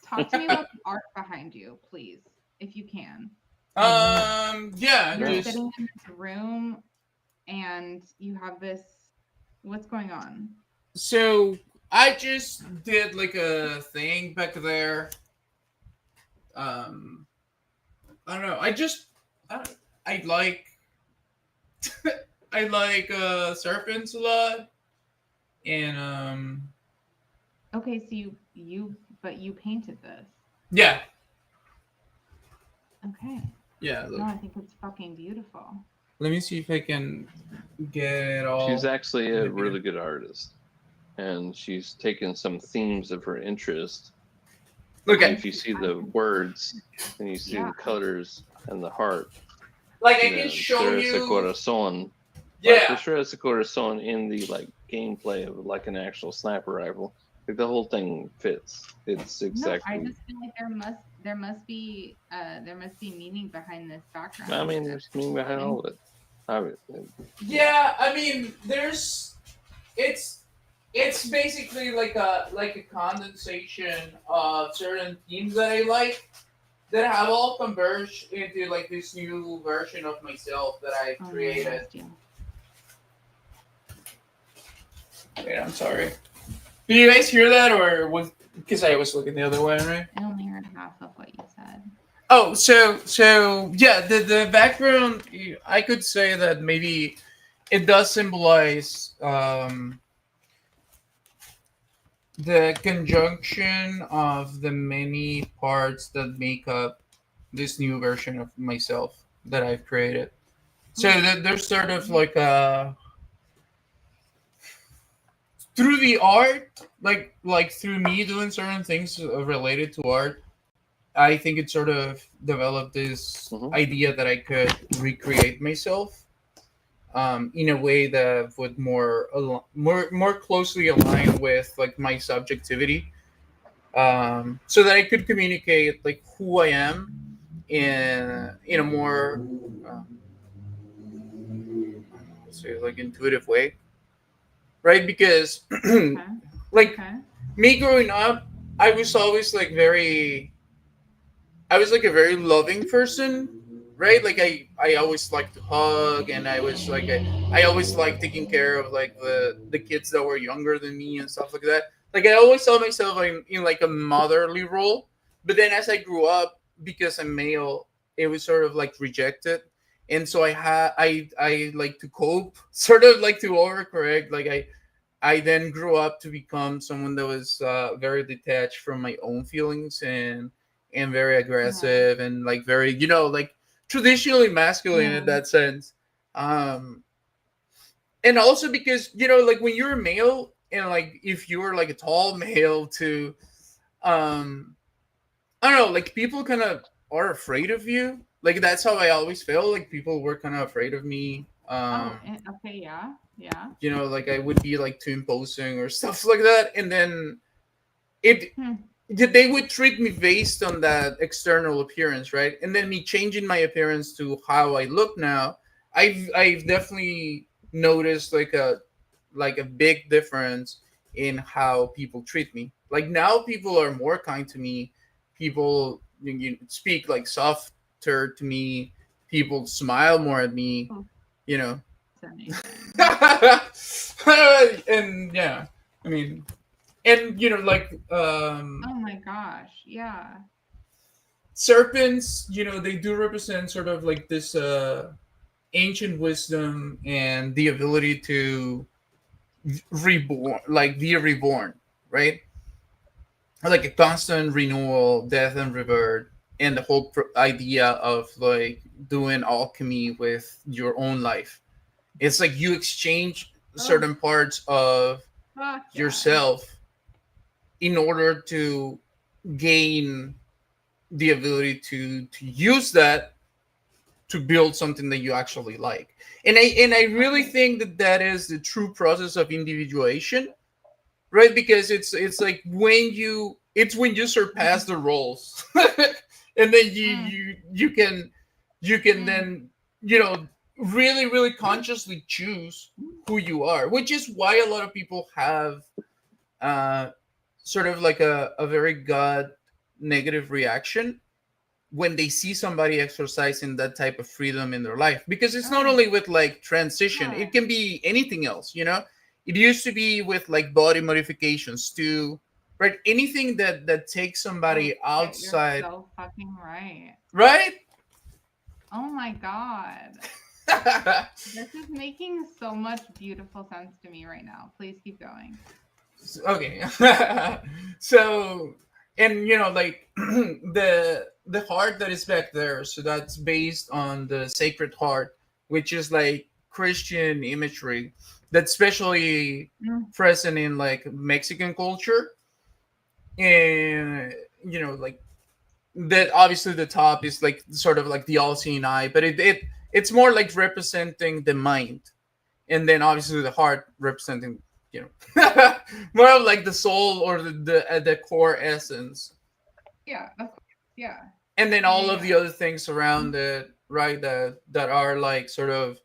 Talk to me about the art behind you, please, if you can. Yeah. You're sitting in this room, and you have this. What's going on? So I just did like a thing back there. I don't know. I like I like serpents a lot, and Okay, so you painted this. Yeah. Okay. Yeah. Look. No, I think it's fucking beautiful. Let me see if I can get it all. She's actually a really good artist, and she's taken some themes of her interest. Look at if you see the words and you see the colors and the heart. Like I can show you. Corazón. Yeah. Like, the corazón in the like gameplay of like an actual sniper rifle. Like the whole thing fits. It's exactly. No, I just feel like there must be meaning behind this background. I mean, there's meaning behind all of it. Yeah, I mean, it's basically like a condensation of certain themes that I like that have all converged into like this new version of myself that I created. Wait, I'm sorry. Did you guys hear that, or was because I was looking the other way, right? I only heard half of what you said. Oh, so yeah, the background, I could say that maybe it does symbolize the conjunction of the many parts that make up this new version of myself that I've created. So there's sort of like a through the art, like through me doing certain things related to art. I think it sort of developed this idea that I could recreate myself in a way that would more closely align with like my subjectivity, so that I could communicate like who I am in a more say like intuitive way, right? Because like me growing up, I was always like I was like a very loving person, right? Like I always liked to hug, and I always liked taking care of like the kids that were younger than me and stuff like that. Like I always saw myself in like a motherly role. But then as I grew up, because I'm male, it was sort of like rejected, and so I like to cope, sort of like to overcorrect. Like I then grew up to become someone that was very detached from my own feelings and very aggressive and like very like traditionally masculine in that sense. And also because like when you're a male and like if you're like a tall male to I don't know, like people kind of are afraid of you. Like that's how I always felt. Like people were kind of afraid of me. Okay, yeah. Like I would be like too imposing or stuff like that, and then it they would treat me based on that external appearance, right? And then me changing my appearance to how I look now, I've definitely noticed like a big difference in how people treat me. Like now people are more kind to me. People speak like softer to me. People smile more at me. And yeah, I mean, and like Oh my gosh, yeah. serpents, they do represent sort of like this ancient wisdom and the ability to reborn, like be reborn, right? Like a constant renewal, death and rebirth, and the whole idea of like doing alchemy with your own life. It's like you exchange certain parts of yourself in order to gain the ability to use that to build something that you actually like. And I really think that is the true process of individuation, right? Because it's like when you surpass the roles, and then you can then really really consciously choose who you are, which is why a lot of people have sort of like a very gut negative reaction when they see somebody exercising that type of freedom in their life, because it's not only with like transition, it can be anything else. It used to be with like body modifications too, right? Anything that takes somebody outside. You're so fucking right. Right? Oh my god. This is making so much beautiful sense to me right now. Please keep going. Okay. So, and like the heart that is back there, so that's based on the Sacred Heart, which is like Christian imagery that's especially present in like Mexican culture. And like that, obviously the top is like sort of like the all-seeing eye, but it's more like representing the mind, and then obviously the heart representing more of like the soul or the core essence. Yeah, of course. Yeah. And then all of the other things around it, right? That are like sort of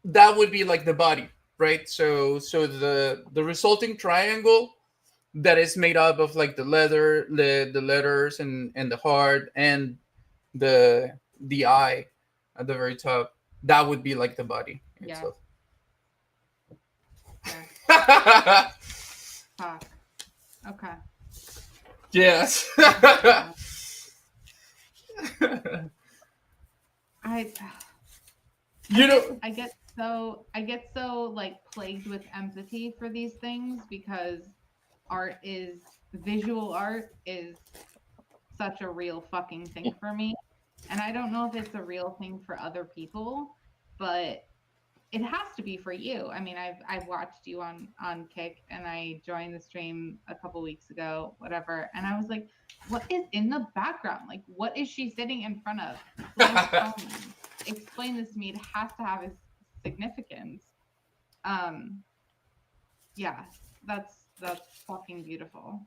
that would be like the body, right? So the resulting triangle that is made up of like the letters and the heart and the eye at the very top, that would be like the body itself. Fuck. Okay. Yes. I I so like plagued with empathy for these things because visual art is such a real fucking thing for me. And I don't know if it's a real thing for other people, but it has to be for you. I mean, I've watched you on Kick, and I joined the stream a couple weeks ago, whatever, and I was like, what is in the background? Like, what is she sitting in front of? Please tell me. Explain this to me. It has to have a significance. Yeah, that's fucking beautiful.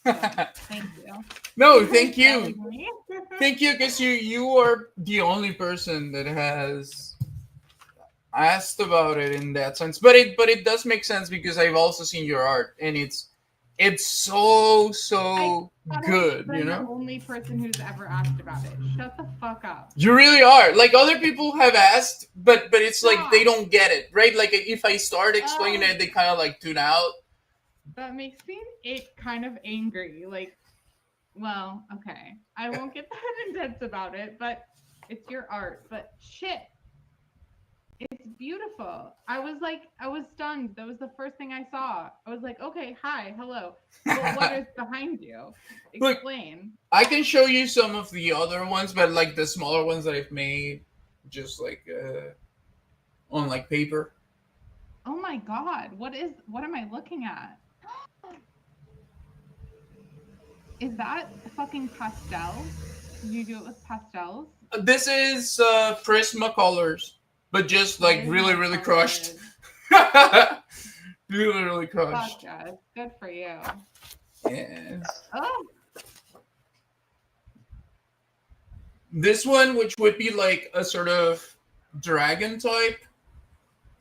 So, thank you. No, thank you. Thank you, because you are the only person that has asked about it in that sense. But it does make sense because I've also seen your art, and it's so good, you I'm the know? only person who's ever asked about it. Shut the fuck up. You really are. Like, other people have asked, but it's like they don't get it, right? Like, if I start explaining it, they kind of like tune out. That makes me kind of angry. Like, well, okay. I won't get that intense about it, but it's your art. But shit, it's beautiful. I was stunned. That was the first thing I saw. I was like, okay, hi, hello. But what is behind you? Explain. I can show you some of the other ones, but like the smaller ones that I've made, just like on like paper. Oh my god, what am I looking at? Is that fucking pastel? Did you do it with pastels? This is Prismacolors, but just like really crushed. really crushed. Fuck, guys. Good for you. Yeah. Oh. This one, which would be like a sort of dragon type,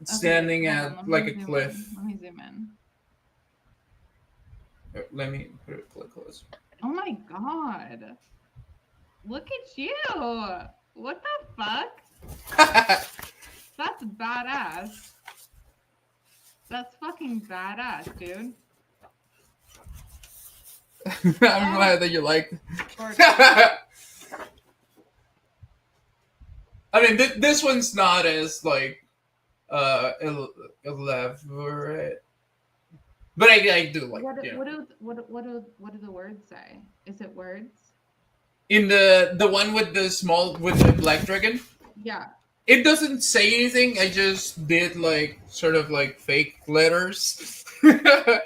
standing at like a cliff. Let me zoom in. Let me put it close. Oh my god. Look at you. What the fuck? That's badass. That's fucking badass, dude. I'm glad that you liked it. I mean, this one's not as like elaborate, but I do like. What do the words say? Is it words? In the one with the black dragon. Yeah. It doesn't say anything. I just did like sort of like fake letters that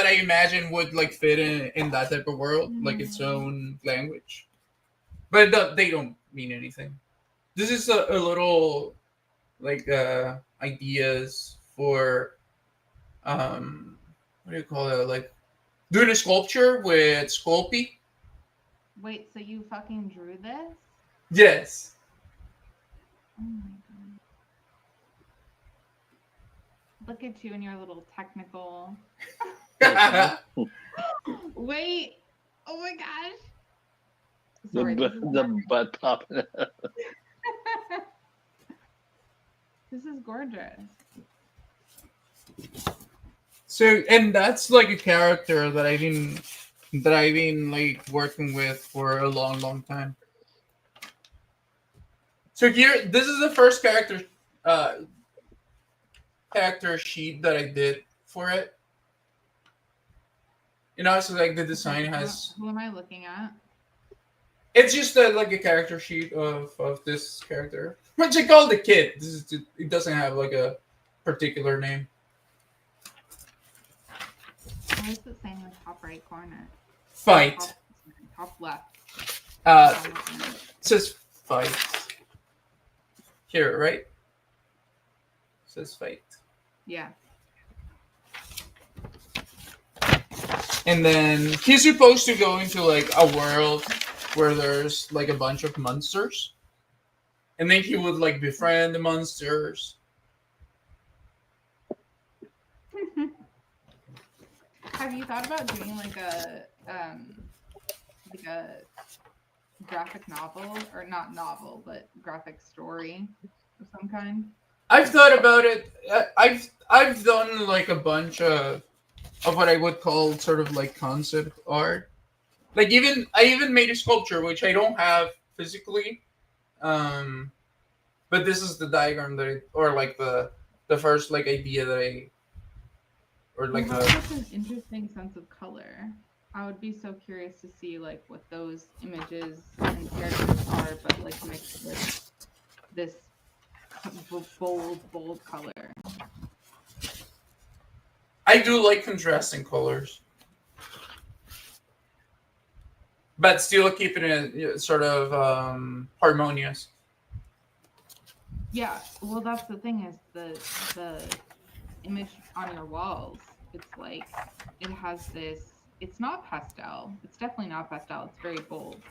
I imagine would like fit in that type of world, like its own language. But they don't mean anything. This is a little like ideas for what do you call it? Like doing a sculpture with Sculpey. Wait, so you fucking drew this? Yes. Oh my god. Look at you and your little technical. Wait. Oh my gosh. Sorry, the butt popping out. This is gorgeous. So, and that's like a character that I've been like working with for a long time. So here, this is the first character sheet that I did for it. You know, so like the design has. Who am I looking at? It's just like a character sheet of this character, which I call the kid. It doesn't have like a particular name. What is it saying in the top right corner? Fight. Top left. It says fight. Here, right? It says fight. Yeah. And then he's supposed to go into like a world where there's like a bunch of monsters. And then he would like befriend the monsters. Have you thought about doing like a graphic novel, or not novel, but graphic story of some kind? I've thought about it. I've done like a bunch of what I would call sort of like concept art. Like I even made a sculpture which I don't have physically, But this is the diagram or like the first like idea that or like You have such an interesting sense of color. I would be so curious to see like what those images and characters are, but like mixed with this bold color. I do like contrasting colors, but still keeping it sort of harmonious. Yeah, well, that's the thing is the image on your walls. It's like it has this. It's not pastel. It's definitely not pastel. It's very bold,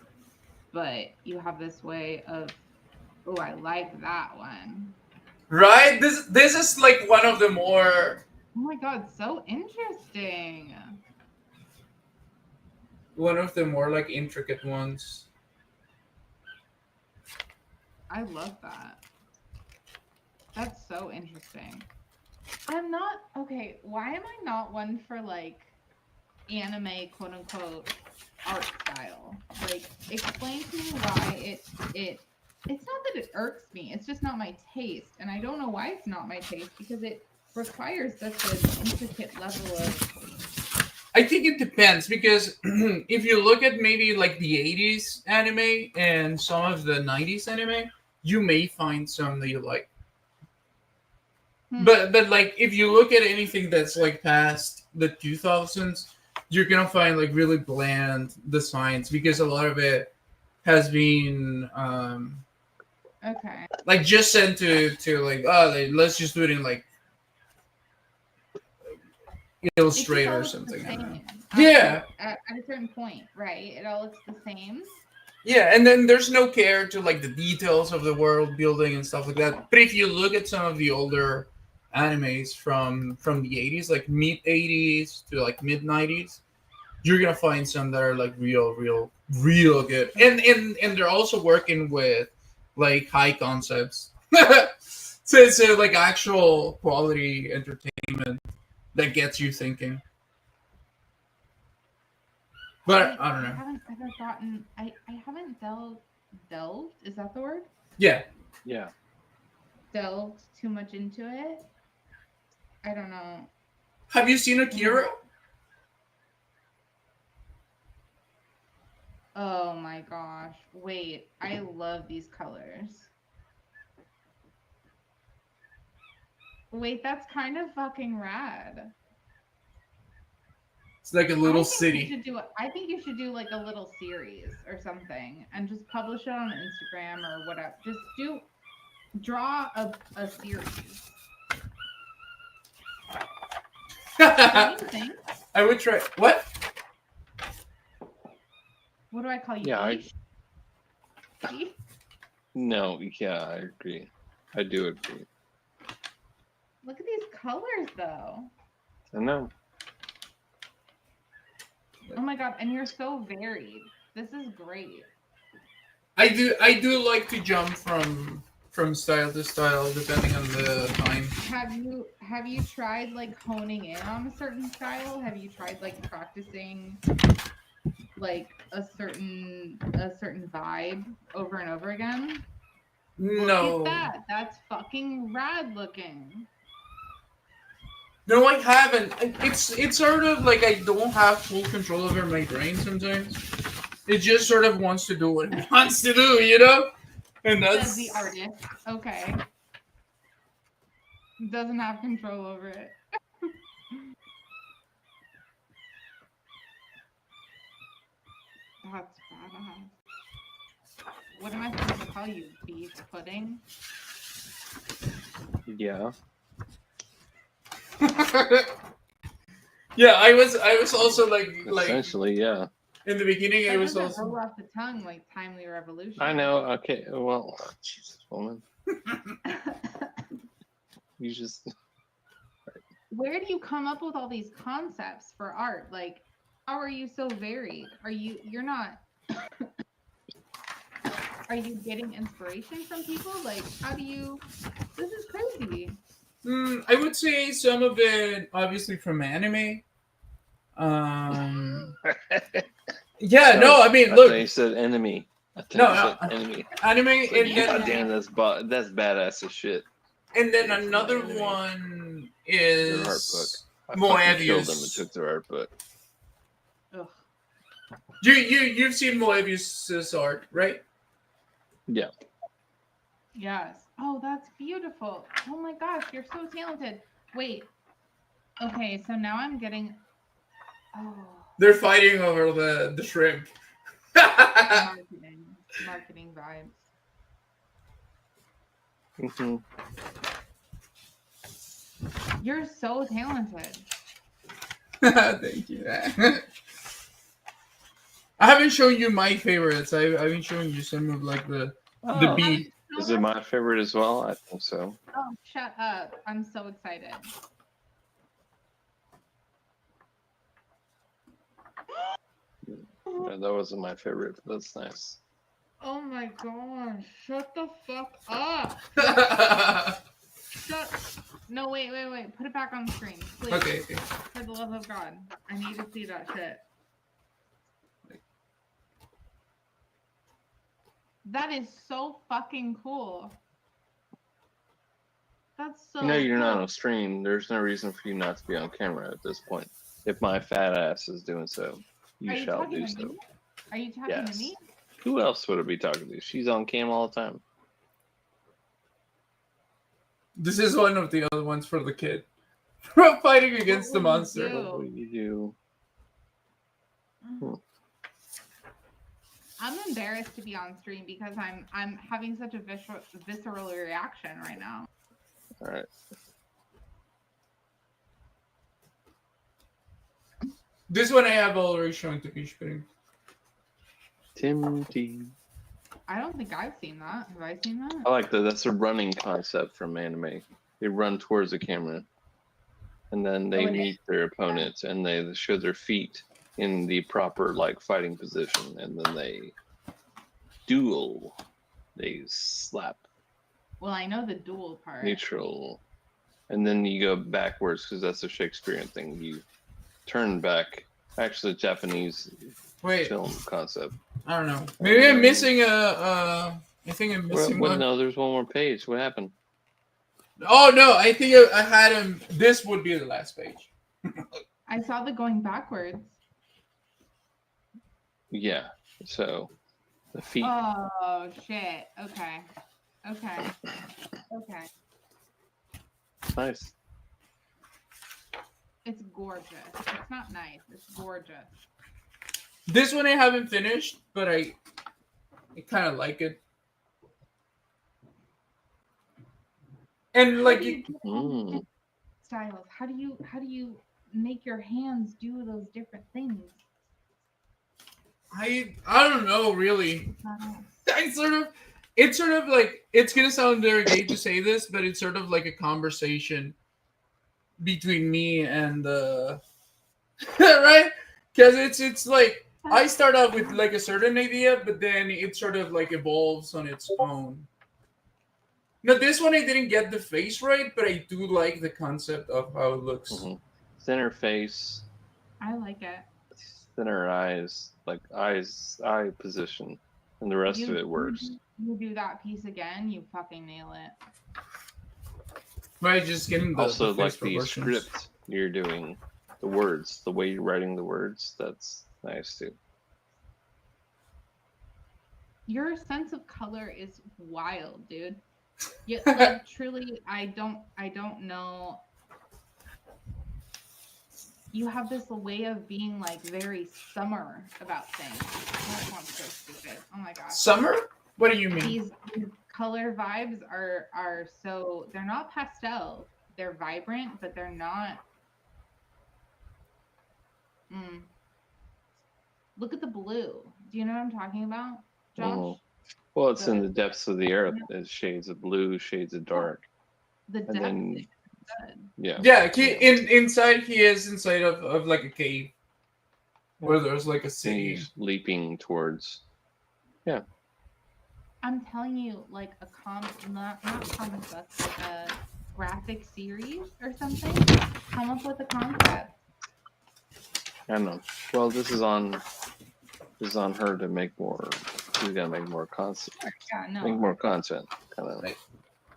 but you have this way of. Oh, I like that one. Right? This is like one of the more. Oh my god, so interesting. One of the more like intricate ones. I love that. That's so interesting. I'm not okay. Why am I not one for like anime quote unquote art style? Like, explain to me why it's not that it irks me. It's just not my taste, and I don't know why it's not my taste because it requires such an intricate level of. I think it depends because if you look at maybe like the 80s anime and some of the 90s anime, you may find some that you like. But like if you look at anything that's like past the 2000s, you're gonna find like really bland designs because a lot of it has been Okay. like just sent to like let's just do it in like Illustrator or something. I don't know. Yeah. At a certain point, right? It all looks the same. Yeah, and then there's no care to like the details of the world building and stuff like that. But if you look at some of the older animes from the 80s, like mid 80s to like mid 90s, you're gonna find some that are like real good. And they're also working with like high concepts. So it's like actual quality entertainment that gets you thinking. But I don't know. I haven't ever gotten. I haven't delved. Is that the word? Yeah. Yeah. Delved too much into it. I don't know. Have you seen Akira? Oh my gosh! Wait, I love these colors. Wait, that's kind of fucking rad. It's like a little I city. think you should do like a little series or something and just publish it on Instagram or whatever. Just draw a series. What do you think? I would try. What? What do I call you? Yeah, Beef? No, yeah, I agree. I do agree. Look at these colors, though. I know. Oh my god, and you're so varied. This is great. I do like to jump from style to style depending on the time. Have you tried like honing in on a certain style? Have you tried like practicing like a certain vibe over and over again? No. Look at that. That's fucking rad looking. No, I haven't. It's sort of like I don't have full control over my brain sometimes. It just sort of wants to do what it wants to do, you know? And that's Says the artist. Okay. Doesn't have control over it. That's badass. What am I supposed to call you? Beef pudding? Yeah. Yeah, I was also like Essentially, yeah. in the beginning. That I was doesn't also roll off the tongue like Timely Revolution. I know. Okay. Well, Jesus, woman. You just. Where do you come up with all these concepts for art? Like, how are you so varied? You're not. Are you getting inspiration from people? Like, how do you? This is crazy. I would say some of it obviously from anime. Yeah, no, I mean, I look. thought you said enemy. No, Enemy. anime, It's like, and then God damn, that's badass as shit. and then another one is Their art book. I fucking killed them and Moebius. took their art book. You've seen Moebius' art, right? Yeah. Yes. Oh, that's beautiful. Oh my gosh, you're so talented. Wait. Okay, so now I'm getting. Oh. They're fighting over the shrimp. Marketing vibes. Mm-hmm. You're so talented. Thank you. I haven't shown you my favorites. I've been showing you some of like the beat. Is it my favorite as well? I think so. Oh, shut up. I'm so excited. Yeah, that wasn't my favorite, but that's nice. Oh my gosh. Shut the fuck up. No, wait. Put it back on the screen, please. Okay. For the love of God. I need to see that shit. That is so fucking cool. That's so No, you're cool. not on stream. There's no reason for you not to be on camera at this point. If my fat ass is doing so, you Are you shall talking do to so. me? Are you talking Yes. to me? Who else would it be talking to? She's on cam all the time. This is one of the other ones for the kid. Fighting against the monster. What would you do? I'm embarrassed to be on stream because I'm having such a visceral reaction right now. All right. This one I have already shown to Fishbring. Timothy. I don't think I've seen that. Have I seen that? I like that. That's a running concept from anime. They run towards the camera, and then they meet their opponents, and they show their feet in the proper like fighting position, and then they duel. They slap Well, I know the duel part. neutral, and then you go backwards because that's a Shakespearean thing. You turn back. Actually, Japanese film concept. I don't know. Maybe I'm missing I think I'm missing one. No, there's one more page. What happened? Oh no, I think I had him. This would be the last page. I saw the going backwards. Yeah. So the feet. Oh shit. Okay. Nice. It's gorgeous. It's not nice. It's gorgeous. This one I haven't finished, but I kind of like it. And like Styles, how do you make your hands do those different things? I don't know really. It's sort of like, it's gonna sound very gay to say this, but it's sort of like a conversation between me and right? Because it's like I start out with like a certain idea, but then it sort of like evolves on its own. Now this one I didn't get the face right, but I do like the concept of how it looks. Thinner face, I like it. thinner eyes, like eye position, and the rest of it works. You do that piece again, you fucking nail it. Right, just getting the Also, the face like the proportions. script you're doing, the words, the way you're writing the words, that's nice too. Your sense of color is wild, dude. Yeah, like truly, I don't know. You have this way of being like very summer about things. That sounds so stupid. Oh my gosh. Summer? What do you mean? These color vibes are so, they're not pastel. They're vibrant, but they're not. Look at the blue. Do you know what I'm talking about, Josh? Well, it's in the depths of the earth. There's shades of blue, shades of dark. The And then, yeah. Yeah, inside he is inside of like a cave where there's like a And city. he's leaping towards. Yeah. I'm telling you, like a not comic book, like a graphic series or something. Come up with a concept. I don't know. Well, this is on her to make more She's gotta make more content. Yeah, no. Make more content. Kind of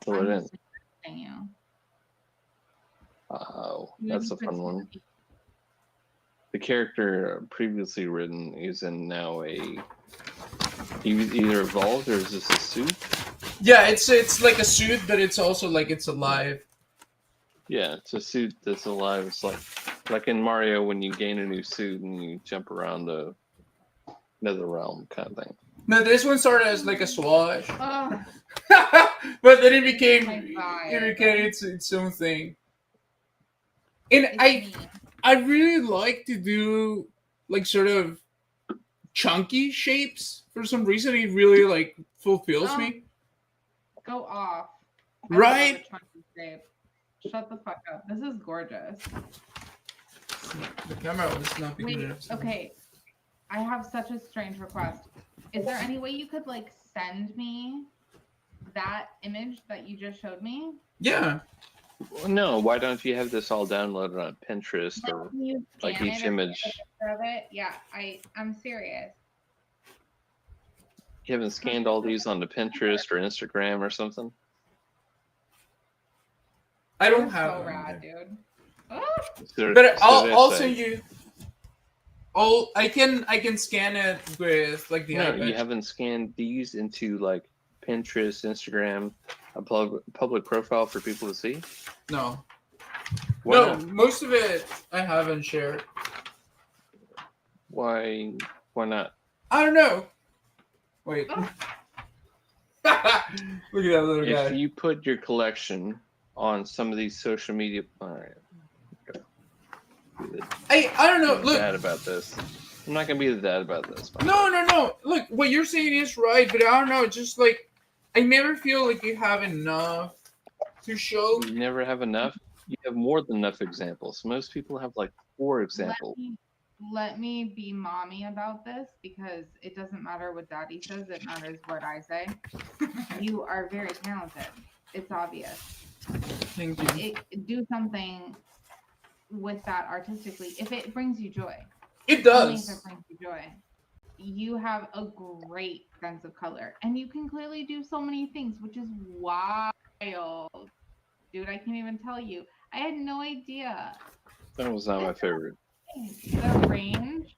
fill it I'm in. just saying you. Wow, You that's a would fun put one. The character previously written is in now a either evolved or is this a suit? Yeah, it's like a suit, but it's also like it's alive. Yeah, it's a suit that's alive. It's like in Mario when you gain a new suit and you jump around the nether realm kind of thing. No, this one started as like a swash, Oh, but then it became vibe. its own thing. And I really like to do like sort of chunky shapes for some reason. It really like fulfills me. Go off. Right? I love a chunky shape. Shut the fuck up. This is gorgeous. The camera was not picking Wait, it up. so- okay. I have such a strange request. Is there any way you could like send me that image that you just showed me? Yeah. No, why don't you have this all downloaded on Pinterest or Can you like scan each it or image? take a picture of it? Yeah, I'm serious. You haven't scanned all these onto Pinterest or Instagram or something? I don't You're have so them rad, dude. Oh, But So I'll that's send you. Oh, I can scan it with like the No, iPad. you haven't scanned these into like Pinterest, Instagram, a public profile for people to see? No. Why no, not? most of it I haven't shared. Why not? I don't know. Wait. Look at that little guy. If you put your collection on some of these social media, all right. I don't know. Be Look, bad about this. I'm not gonna be the dad about this. no. Look, what you're saying is right, but I don't know. It's just like I never feel like you have enough to show. You never have enough. You have more than enough examples. Most people have like 4 examples. let me be mommy about this because it doesn't matter what daddy says, it matters what I say. You are very talented. It's obvious. Thank you. Do something with that artistically if it brings you joy. It Only does. if it brings you joy. You have a great sense of color and you can clearly do so many things, which is wild. Dude, I can't even tell you. I had no idea. That was not my favorite. The range.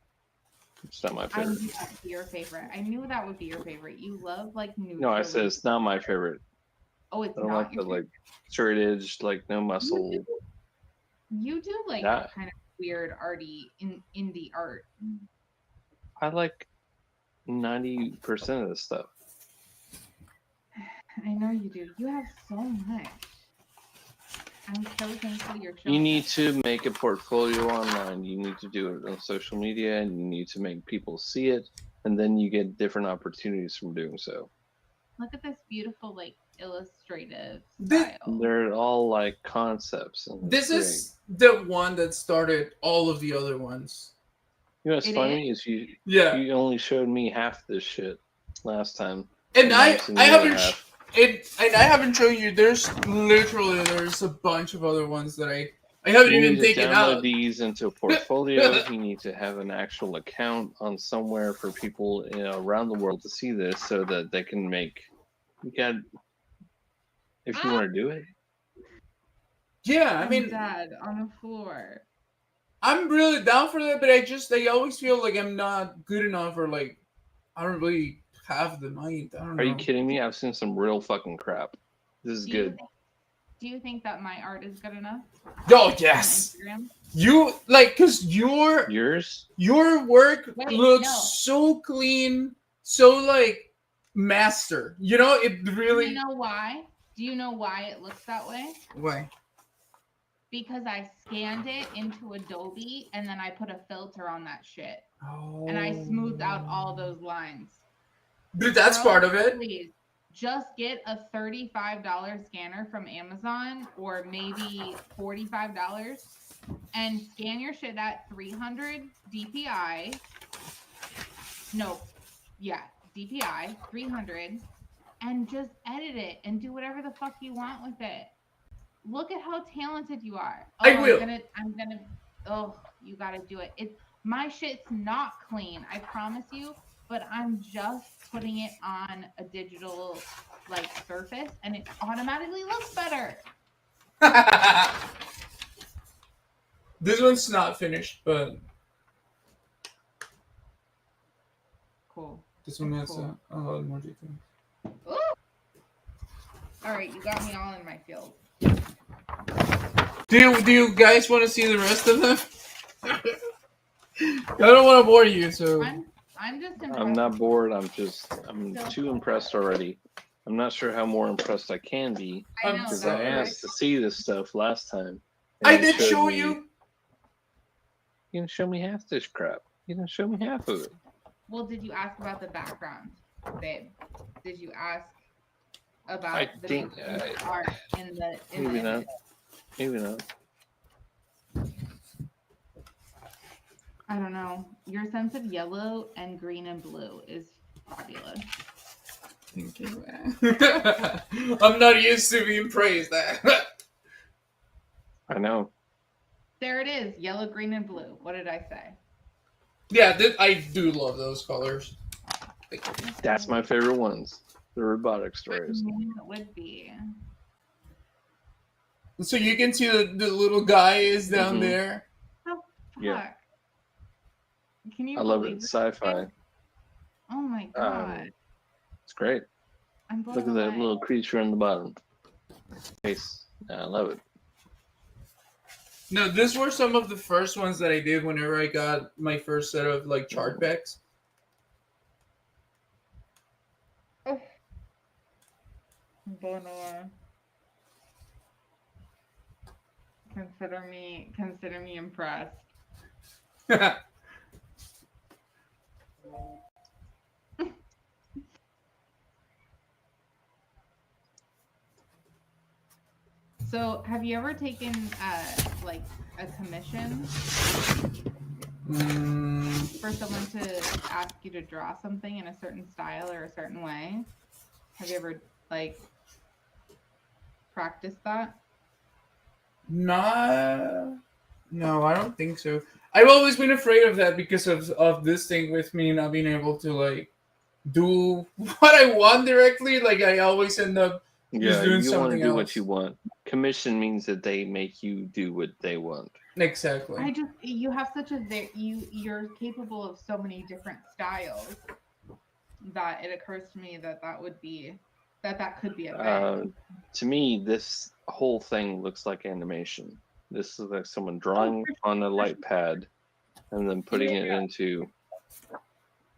It's not my I favorite. knew that would be your favorite. I knew that would be your favorite. You love like new. No, I said it's not my favorite. Oh, it's I don't not like the your like straight edge, like no muscle. You do like That- kind of weird arty indie art. I like 90% of the stuff. I know you do. You have so much. I'm so thankful you're showing. You need to make a portfolio online. You need to do it on social media, and you need to make people see it, and then you get different opportunities from doing so. Look at this beautiful like illustrative This- style. They're all like concepts. And This it's is the one that started all of the other ones. great. You know what's It funny is you Yeah. you only showed me half this shit last time. And I I've seen the other haven't half. and I haven't shown you. There's a bunch of other ones that I haven't You even need to taken download out. these into a portfolio. You need to have an actual account on somewhere for people around the world to see this, so that they can make. You got. If you want to do it, Yeah, I mean, Dad on the floor. I'm really down for that, but I always feel like I'm not good enough, or like I don't really have the mind. I don't know. are you kidding me? I've seen some real fucking crap. This is good. Do you think that my art is good enough? Oh yes. On Instagram? You like because yours your work Wait, looks no. so clean, so like master. You know, it really. Do you know why? Do you know why it looks that way? Why? Because I scanned it into Adobe and then I put a filter on that shit. And I smoothed out all those lines. Dude, that's Bro, part of it. Please, just get a $35 scanner from Amazon or maybe $45 and scan your shit at 300 DPI. No, yeah, DPI 300 and just edit it and do whatever the fuck you want with it. Look at how talented you are. Oh, I will. I'm gonna. Oh, you gotta do it. My shit's not clean. I promise you. but I'm just putting it on a digital like surface, and it automatically looks better. This one's not finished, but Cool. this one That's has cool. a lot more details. Ooh! All right, you got me all in my field. Do you guys want to see the rest of them? I don't want to bore you, so I'm just impressed. I'm not bored. I'm So too impressed already. I'm not sure how more impressed I can be I know, because that's I what I asked to see this stuff last time. and I you did showed show me- you. You didn't show me half this crap. You didn't show me half of it. Well, did you ask about the background, babe? Did you ask about I the think art in the maybe not. image? Maybe not. I don't know. Your sense of yellow and green and blue is fabulous. Thank you. I'm not used to being praised. I know. There it is, yellow, green, and blue. What did I say? Yeah, I do love those colors. That's my favorite ones. The robotic stories. It would be. So you can see the little guy is down Mhm. there. Oh, Yeah. fuck. Can you I love it. believe It's sci-fi. Oh my god. It's great. I'm blown Look at that away. little creature on the bottom. Face. I love it. No, these were some of the first ones that I did whenever I got my first set of like chart packs. I'm blown away. Consider me impressed. So, have you ever taken like a commission for someone to ask you to draw something in a certain style or a certain way? Have you ever like practiced that? No, I don't think so. I've always been afraid of that because of this thing with me not being able to like do what I want directly. Like I always end up just Yeah, doing you want to something do else. what you want. Commission means that they make you do what they want. Exactly. You have such a you're capable of so many different styles that it occurs to me that would be that could be a thing. To me, this whole thing looks like animation. This is like someone drawing on a light pad and then putting it into.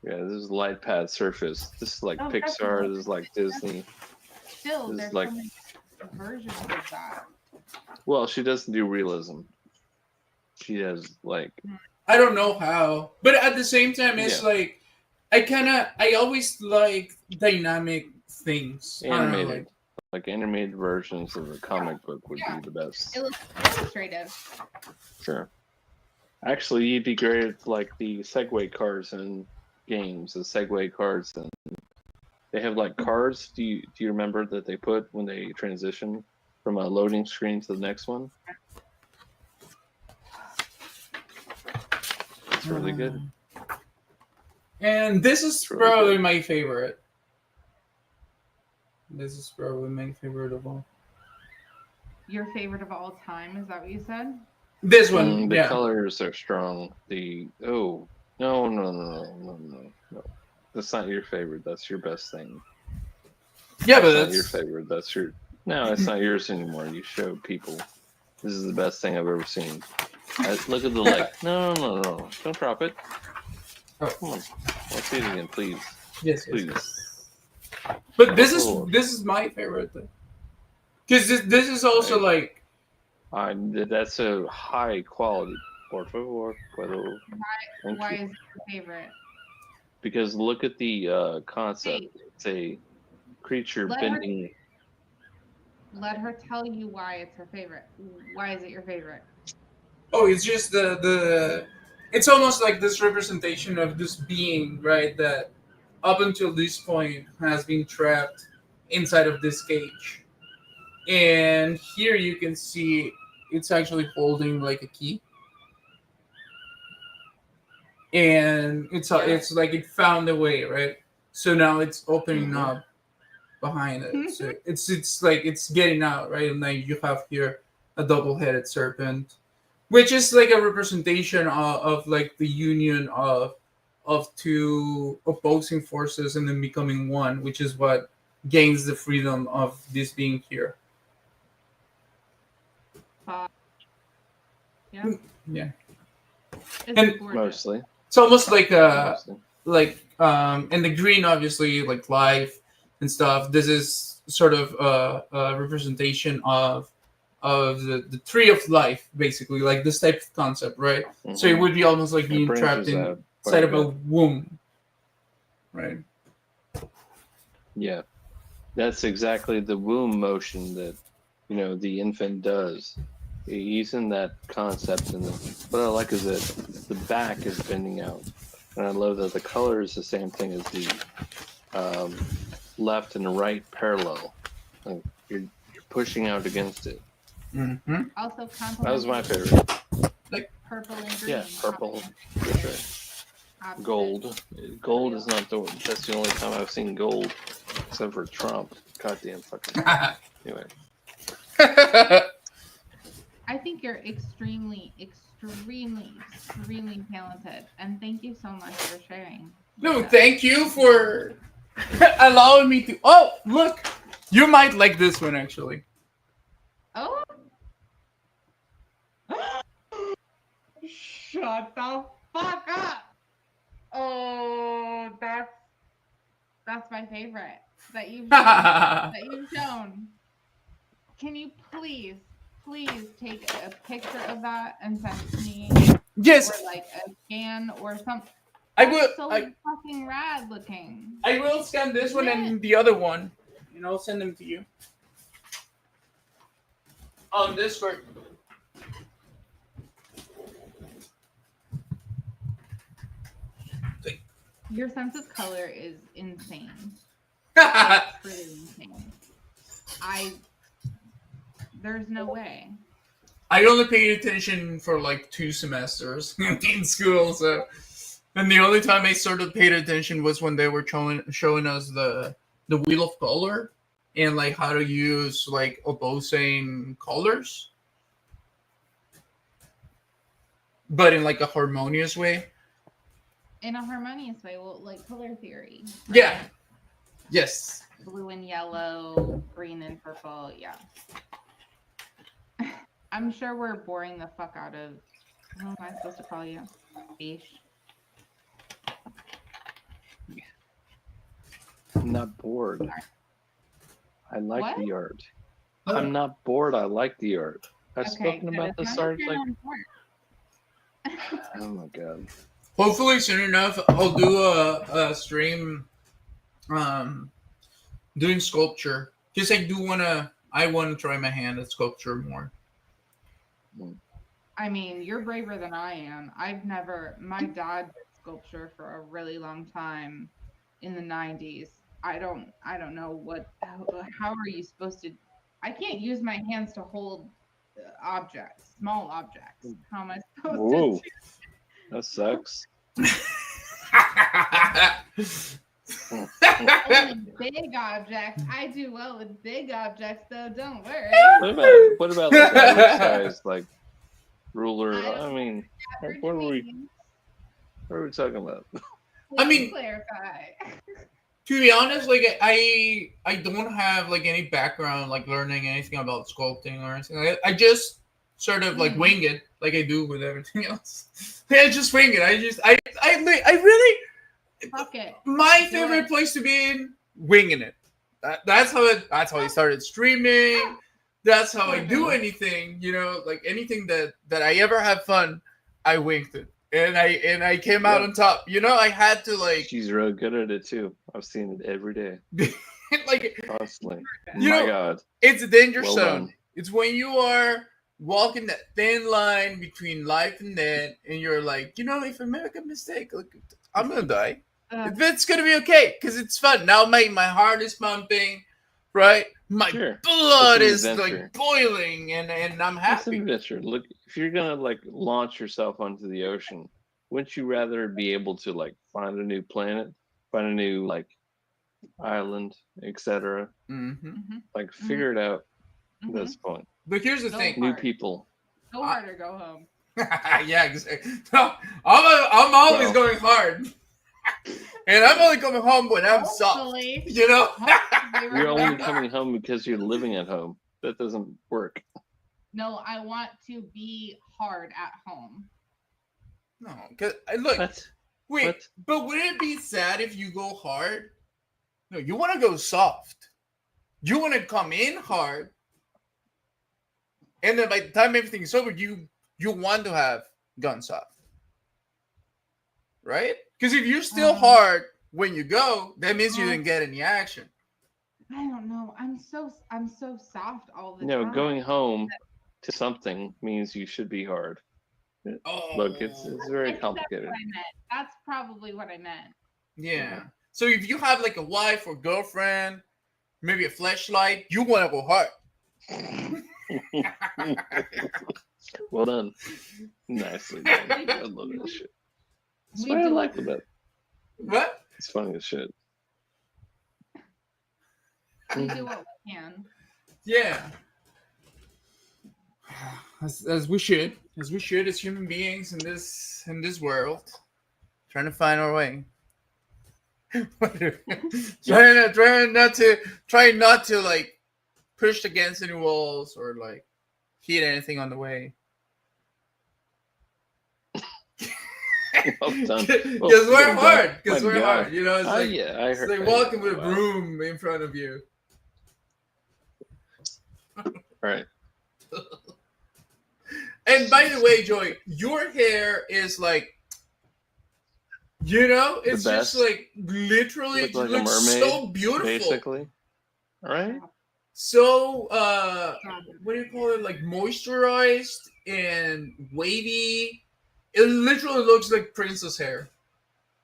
Yeah, this is light pad surface. This is like Pixar. Definitely. This is like Disney. Still, This there's is like. so many versions of that. Well, she doesn't do realism. She does like. I don't know how, but at the same time, it's like I always like dynamic things. I don't know, Animated. Like animated versions of the comic book would be the best. Illustrative. Sure. Actually, you'd be great at like the Segway cars in games. The Segway cards, and they have like cards. Do you remember that they put when they transition from a loading screen to the next one? It's really good. And this is really probably my favorite. This is probably my favorite of all. Your favorite of all time? Is that what you said? This one, The yeah. colors are strong. No. That's not your favorite. That's your best thing. Yeah, but Not your favorite. That's your. No, it's not yours anymore. You show people. This is the best thing I've ever seen. Look at the leg. No. Don't drop it. Oh. Come on. Let's see it again, please. Yes, please. But this is my favorite thing. Because this is also like. That's a high quality. Por favor, puedo. Thank Why you. is it your favorite? Because look at the concept. Wait. It's a creature Let her- bending. Let her tell you why it's her favorite. Why is it your favorite? Oh, it's just the. It's almost like this representation of this being, right? That up until this point has been trapped inside of this cage. And here you can see it's actually holding like a key. and it's like it found a way, right? So now it's opening up behind it. So it's like it's getting out, right? And then you have here a double-headed serpent, which is like a representation of like the union of two opposing forces and then becoming one, which is what gains the freedom of this being here. Yeah. Yeah. It's And gorgeous. Mostly. it's almost like and the green obviously like life and stuff. This is sort of a representation of the tree of life, basically, like this type of concept, right? So it would be almost like being trapped inside of a womb, right? Yeah, that's exactly the womb motion that the infant does. He's in that concept, and what I like is that the back is bending out, and I love that the color is the same thing as the left and right parallel. Like you're pushing out against it. Mm-hmm. Also, That was my favorite. Like purple and green. Yeah, purple. For sure. Gold. Gold is not the. That's the only time I've seen gold, except for Trump. Goddamn fucking. Anyway. I think you're extremely, extremely, extremely talented, and thank you so much for sharing. No, thank you for allowing me to. Oh, look, you might like this one actually. Oh. Shut the fuck up. Oh, that's my favorite that you've shown. Can you please take a picture of that and send it to me? Yes. Or like a scan or something. I will. So fucking rad looking. I will scan this one and the other one, and I'll send them to you on Discord. Your sense of color is insane. It's really insane. There's no way. I only paid attention for like 2 semesters in school, so and the only time I sort of paid attention was when they were showing us the wheel of color and like how to use like opposing colors, but in like a harmonious way. In a harmonious way, well, like color theory. Right? Yeah. Yes. Blue and yellow, green and purple. Yeah. I'm sure we're boring the fuck out of. How am I supposed to call you? Ish. I'm not bored. I like What? the art. I'm not bored. I like the art. I've spoken good. about It's this not art your like. own part. Oh my god. Hopefully soon enough, I'll do a stream, doing sculpture. Because I want to try my hand at sculpture more. I mean, you're braver than I am. My dad did sculpture for a really long time in the 90s. I don't know how are you supposed to, I can't use my hands to hold objects, small objects. How am I supposed Whoa. to That sucks. only big objects? I do well with big objects though, don't worry. What about like average size, like ruler? I mean, like, what are we talking about? I mean, clarify. To be honest, like I don't have like any background like learning anything about sculpting or anything. I just sort of like wing it, like I do with everything else. I just wing it. I really. Fuck it. My favorite place to be in, winging it. That's how I started streaming. That's how I do anything. Like anything that I ever have fun, I winged it. And I came out on top. I had to like. She's real good at it too. I've seen it every day. Like constantly. My God. It's a danger Well zone. done. It's when you are walking that thin line between life and death, and you're like, if I make a mistake, look, I'm gonna die. It's gonna be okay because it's fun. Now my heart is pumping, right? My blood It's an is like adventure. boiling, and I'm It's an happy. adventure. Look, if you're gonna like launch yourself onto the ocean, wouldn't you rather be able to like find a new planet, find a new like island, etc.? Mm-hmm. Like figure it out. That's the point. But here's the thing: new people. Go hard or go home. Yeah, exactly. No, I'm always going hard, and I'm only coming home when I'm soft. Hopefully. You know. You're only coming home because you're living at home. That doesn't work. No, I want to be hard at home. No, because look, wait, but would it be sad if you go hard? No, you want to go soft. You want to come in hard, and then by the time everything's over, you want to have gone soft, right? Because if you're still hard when you go, that means you didn't get any action. I don't know. I'm so soft all the No, time. going home to something means you should be hard. Look, it's very That's complicated. what I meant. That's probably what I meant. Yeah. So if you have like a wife or girlfriend, maybe a flashlight, you want to go hard. Well done. Nicely done. I love that shit. That's what I like about it. What? It's funny as shit. We do what we can. Yeah. As we should as human beings in this world, trying to find our way. trying not to like push against any walls or like hit anything on the way. Well done. Because Well, we're my hard. Because God. we're hard. You know, it's like, yeah, I it's heard. like walking with a broom in front of you. Right. And by the way, Joy, your hair is like, you know, it's just best. like literally Look like a looks mermaid, so beautiful. basically. All right. So, what do you call it? Like moisturized and wavy. It literally looks like princess hair.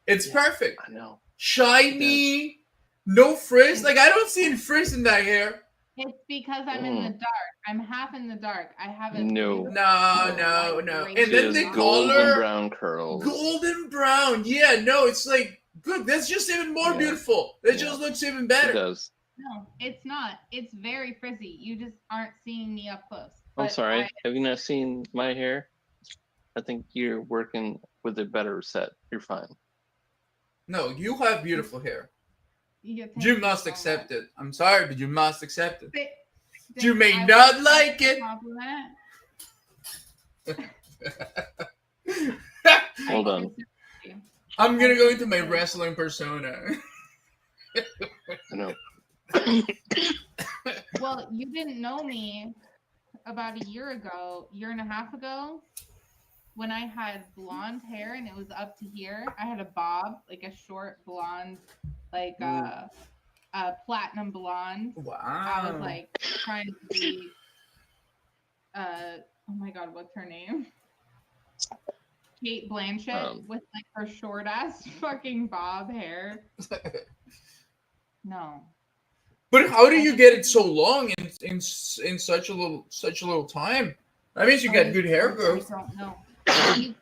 It's perfect. I know. Shiny, no frizz. Like I don't see any frizz in that hair. It's because I'm in the dark. I'm half in the dark. I haven't. No. No. And then the golden color, brown curls. golden brown. Yeah, no, it's like good. That's just even more beautiful. That just looks even better. It does. No, it's not. It's very frizzy. You just aren't seeing me up close. I'm But sorry. I- Have you not seen my hair? I think you're working with a better set. You're fine. No, you have beautiful hair. Yeah, thank You must accept it. I'm sorry, but you must accept it. Th- You may I not would like it. compliment. Well done. I'm gonna go into my wrestling persona. I know. Well, you didn't know me about a year and a half ago, when I had blonde hair and it was up to here. I had a bob, like a short blonde, like a platinum blonde. Wow. I was like trying to be oh my god, what's her name? Kate Blanchett with like her short ass fucking bob hair. No. But how do you get it so long in such a little time? That means you got good hair growth. I don't know.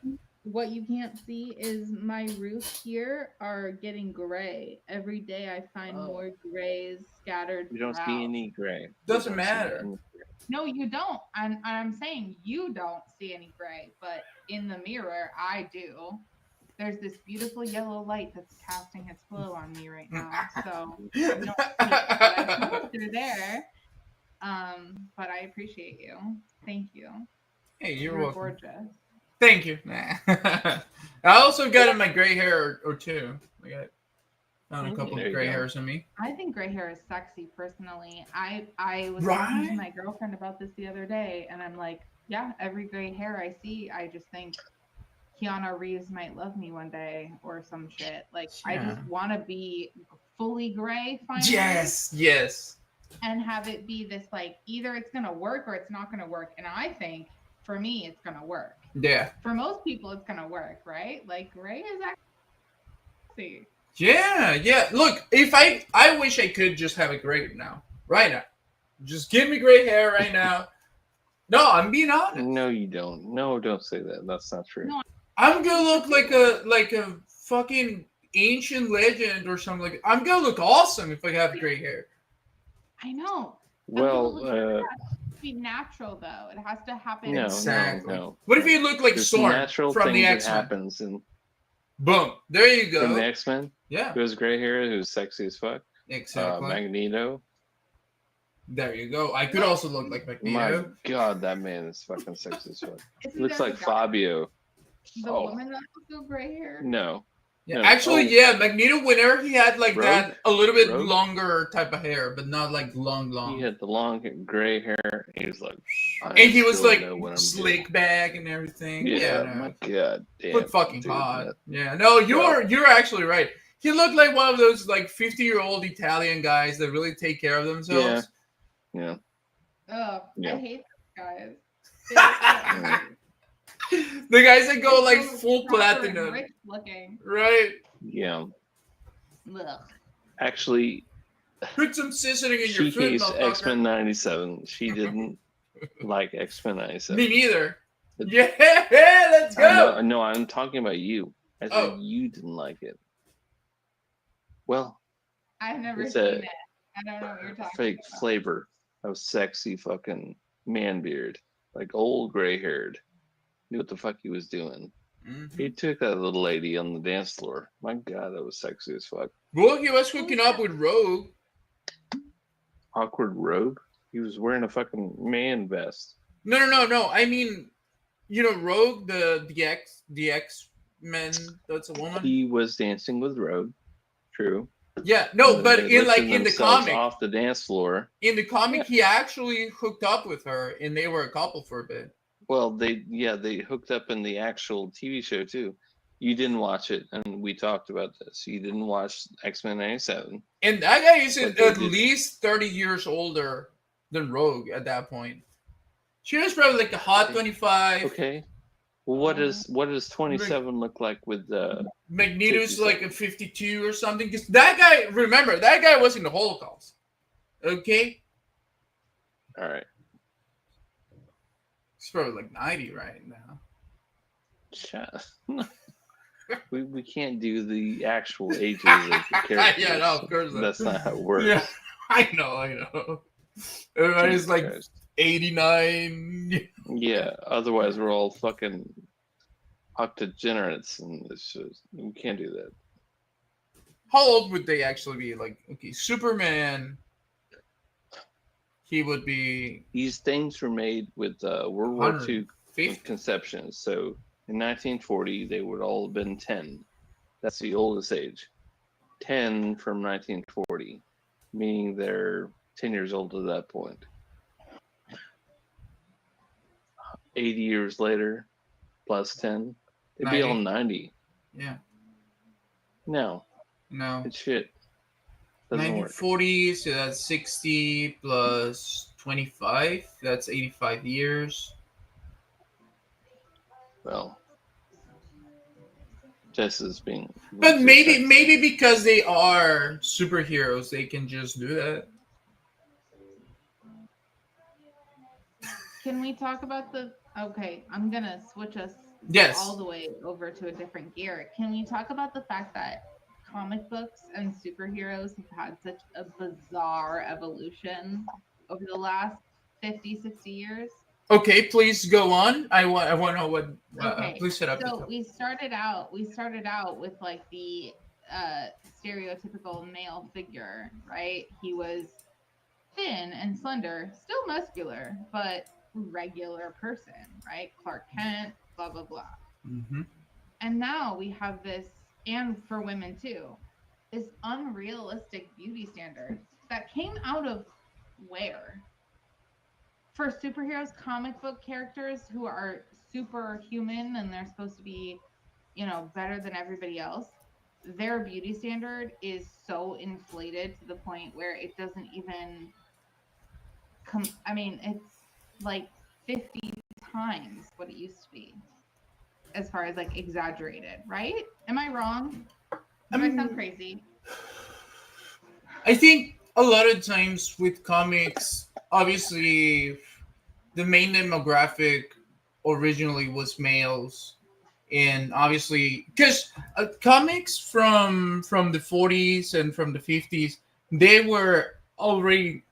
What you can't see is my roots here are getting gray. Every day I find more grays scattered You don't see throughout. any gray. Doesn't You don't see matter. any- No, you don't. I'm saying you don't see any gray, but in the mirror, I do. There's this beautiful yellow light that's casting its glow on me right now. So you don't see it, but I know through there. But I appreciate you. Thank you. Hey, you're You're welcome. gorgeous. Thank you. I also got in my gray hair or two. I got found a couple There of you gray go. hairs on me. I think gray hair is sexy personally. I was talking Right? to my girlfriend about this the other day, and I'm like, yeah, every gray hair I see, I just think Keanu Reeves might love me one day or some shit. Like I just Yeah. want to be fully gray finally. Yes. And have it be this like either it's gonna work or it's not gonna work. And I think for me it's gonna work. Yeah. For most people it's gonna work, right? Like gray is actually Yeah. Look, if I wish I could just have it gray now. Right now. Just give me gray hair right now. No, I'm being honest. No, you don't. No, don't say that. That's not true. No, I'm gonna look like a fucking ancient legend or something. Like I'm gonna look awesome if I have gray hair. I know. Well, It has to be natural though. It has to happen. no. What if you look like There's Storm natural from the things that X-Men? happens and Boom. There you go. from the X-Men. Yeah. Who has gray hair? Who's sexy as fuck? Exactly. Magneto. There you go. I could also look like My Magneto. God, that man is fucking sexy as fuck. Isn't Looks there like a guy- Fabio. The woman that also gray hair. No. Yeah, No. actually, Oh, yeah, Magneto winner, he had like Rogue? that a little bit Rogue? longer type of hair, but not like long. He had the long gray hair. He was like, And he was still like know what I'm slick back and everything. doing. Yeah, Yeah, no. my God damn. Look fucking dude, hot. that- Yeah, no, you're actually right. He looked like one of those like 50-year-old Italian guys that really take care of themselves. Yeah. Ugh, Yeah. I hate those guys. The guys that go like So full proper and platinum. rich looking. Right. Yeah. Ugh. Actually, Put some seasoning in she your food, hates motherfucker. X-Men 97. She didn't like X-Men 97. Me neither. Yeah, let's go. No, I'm talking about you. I said Oh. you didn't like it. Well, I've never it's seen a it. I don't know what you're talking fake about. flavor of sexy fucking man beard, like old gray haired. Knew what the fuck he was doing. He took that little lady on the dance floor. My God, that was sexy as fuck. Well, he was hooking up with Rogue. Awkward Rogue. He was wearing a fucking man vest. No. I mean, you know, Rogue, the X-Men. That's a woman. He was dancing with Rogue. True. Yeah, no, And but they in lifted the themselves comic, off the dance floor. in the comic, he actually hooked up with her, and they were a couple for a bit. Well, they hooked up in the actual TV show too. You didn't watch it, and we talked about this. You didn't watch X-Men 97. And that guy is But at they did. least 30 years older than Rogue at that point. She was probably like a hot 25. Okay. Well, what does 27 look like with Magneto's 57? like a 52 or something. Because that guy, remember, that guy was in the Holocaust. Okay? All right. He's probably like 90 right now. Shut. We can't do the actual ages of the characters. Yeah, no, of course not. That's not how it works. Yeah, I know. Everybody's like Christ. 89. Yeah, otherwise we're all fucking octogenarians, and it's just, we can't do that. How old would they actually be? Like, okay, Superman, he would be... These things were made with World War II 150? conceptions. So in 1940, they would all have been 10. That's the oldest age. 10 from 1940, meaning they're 10 years old at that point. 80 years later, plus 10, they'd be all 90. Yeah. No. No. It's shit. Doesn't work. 1940, so that's 60 plus 25. That's 85 years. Well, Jess is being... But maybe because they are superheroes, they can just do that. Can we talk about the? Okay, I'm gonna switch us Yes. all the way over to a different gear. Can we talk about the fact that comic books and superheroes have had such a bizarre evolution over the last 50, 60 years? Okay, please go on. I want to know what. Okay, Please set up. so we started out with like the stereotypical male figure, right? He was thin and slender, still muscular, but regular person, right? Clark Kent, blah blah blah. Mm-hmm. And now we have this, and for women too, this unrealistic beauty standard that came out of where? For superheroes, comic book characters who are superhuman and they're supposed to be, you know, better than everybody else, their beauty standard is so inflated to the point where it doesn't even come. I mean, it's like 50 times what it used to be, as far as like exaggerated, right? Am I wrong? Do I sound crazy? I think a lot of times with comics, obviously, the main demographic originally was males, And obviously, because comics from the 40s and from the 50s, they were already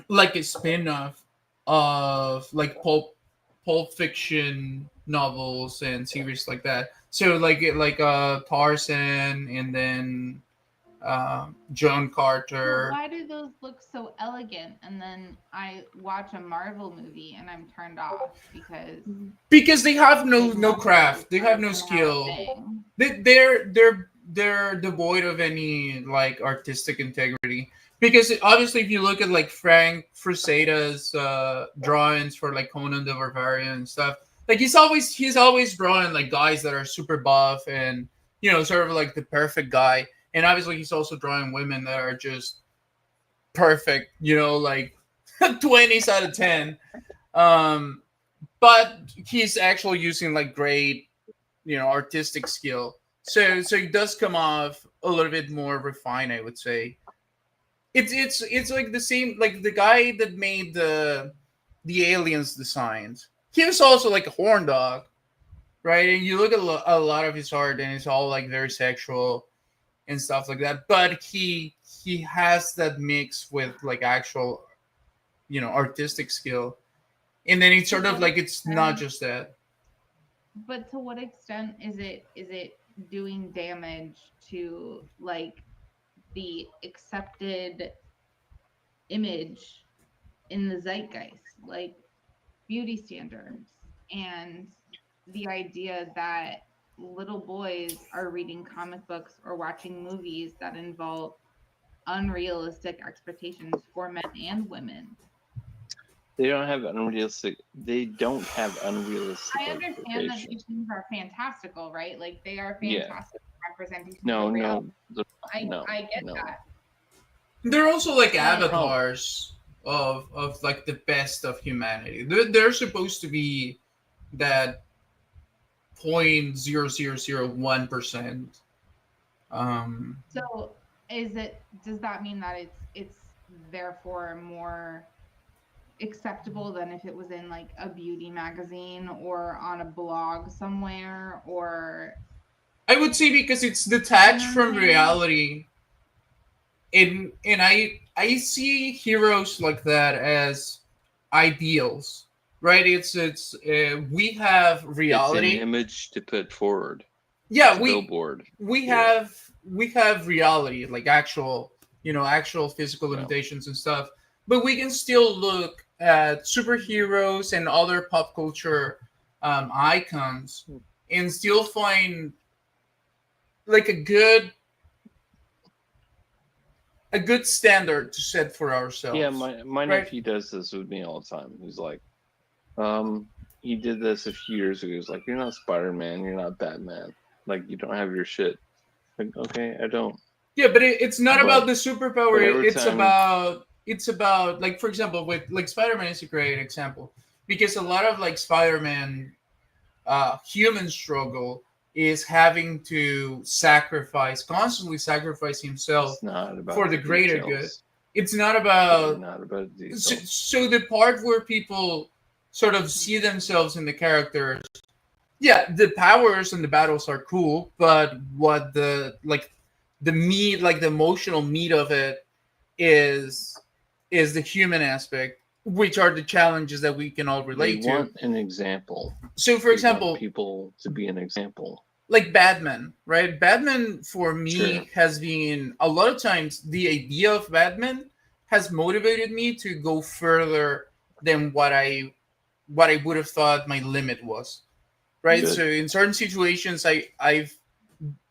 like a spin-off of like pulp fiction novels and series like that. So like Tarzan, and then Joan Well, Carter. why do those look so elegant? And then I watch a Marvel movie and I'm turned off Because they have no look craft, they have no like a skill. thing. They're devoid of any like artistic integrity. Because obviously, if you look at like Frank Fraseda's drawings for like Conan the Barbarian and stuff, like he's always drawing like guys that are super buff and sort of like the perfect guy. And obviously, he's also drawing women that are just perfect, like 20s out of 10. But he's actually using like great, artistic skill. So it does come off a little bit more refined, I would say. It's like the same, like the guy that made the aliens designs. He was also like a horn dog, right? And you look at a lot of his art, and it's all like very sexual and stuff like that. But he has that mix with like actual, artistic skill, and then it's sort of like it's not just that. But to what extent is it doing damage to like the accepted image in the zeitgeist, like beauty standards, and the idea that little boys are reading comic books or watching movies that involve unrealistic expectations for men and women? They don't have unrealistic. I understand that expectations. these things are fantastical, right? Like they are Yeah. fantastic representations No, of no, reality. no, I get no. that. They're also like Oh. avatars of like the best of humanity. They're supposed to be that 0.0001%. So does that mean that it's therefore more acceptable than if it was in like a beauty magazine or on a blog somewhere, or I would say because it's detached from reality. And I see heroes like that as ideals, right? It's we have It's an reality. image to put forward. Yeah, It's a billboard. we Yeah. have reality, like actual physical limitations and stuff, but we can still look at superheroes and other pop culture icons and still find like a good standard to set for ourselves. Yeah, my right? nephew does this with me all the time. He's like, he did this a few years ago. He's like, "You're not Spider-Man. You're not Batman. Like, you don't have your shit." Like, okay, I don't. Yeah, but it's not But- about the superpower. but every It's time- about like, for example, with like Spider-Man is a great example because a lot of like Spider-Man human struggle is having to constantly sacrifice himself It's not about for the greater details. good. It's not about Not about details. so the part where people sort of see themselves in the characters, yeah, the powers and the battles are cool, but what the meat, like the emotional meat of it is the human aspect, which are the challenges that we can all They relate to. want an example. So, for They example, want people to be an example. like Batman, right? Batman for me Sure. has been a lot of times the idea of Batman has motivated me to go further than what I would have thought my limit was. Right? Good. So in certain situations I've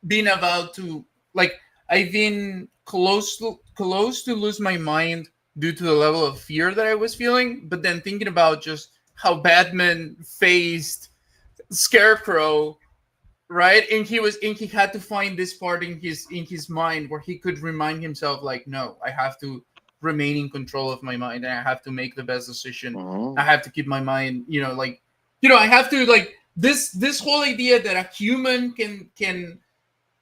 been about to like I've been close to lose my mind due to the level of fear that I was feeling, but then thinking about just how Batman faced Scarecrow, right? And he had to find this part in his mind where he could remind himself, like, no, I have to remain in control of my mind and I have to make the best decision. I have to keep my mind, I have to like this whole idea that a human can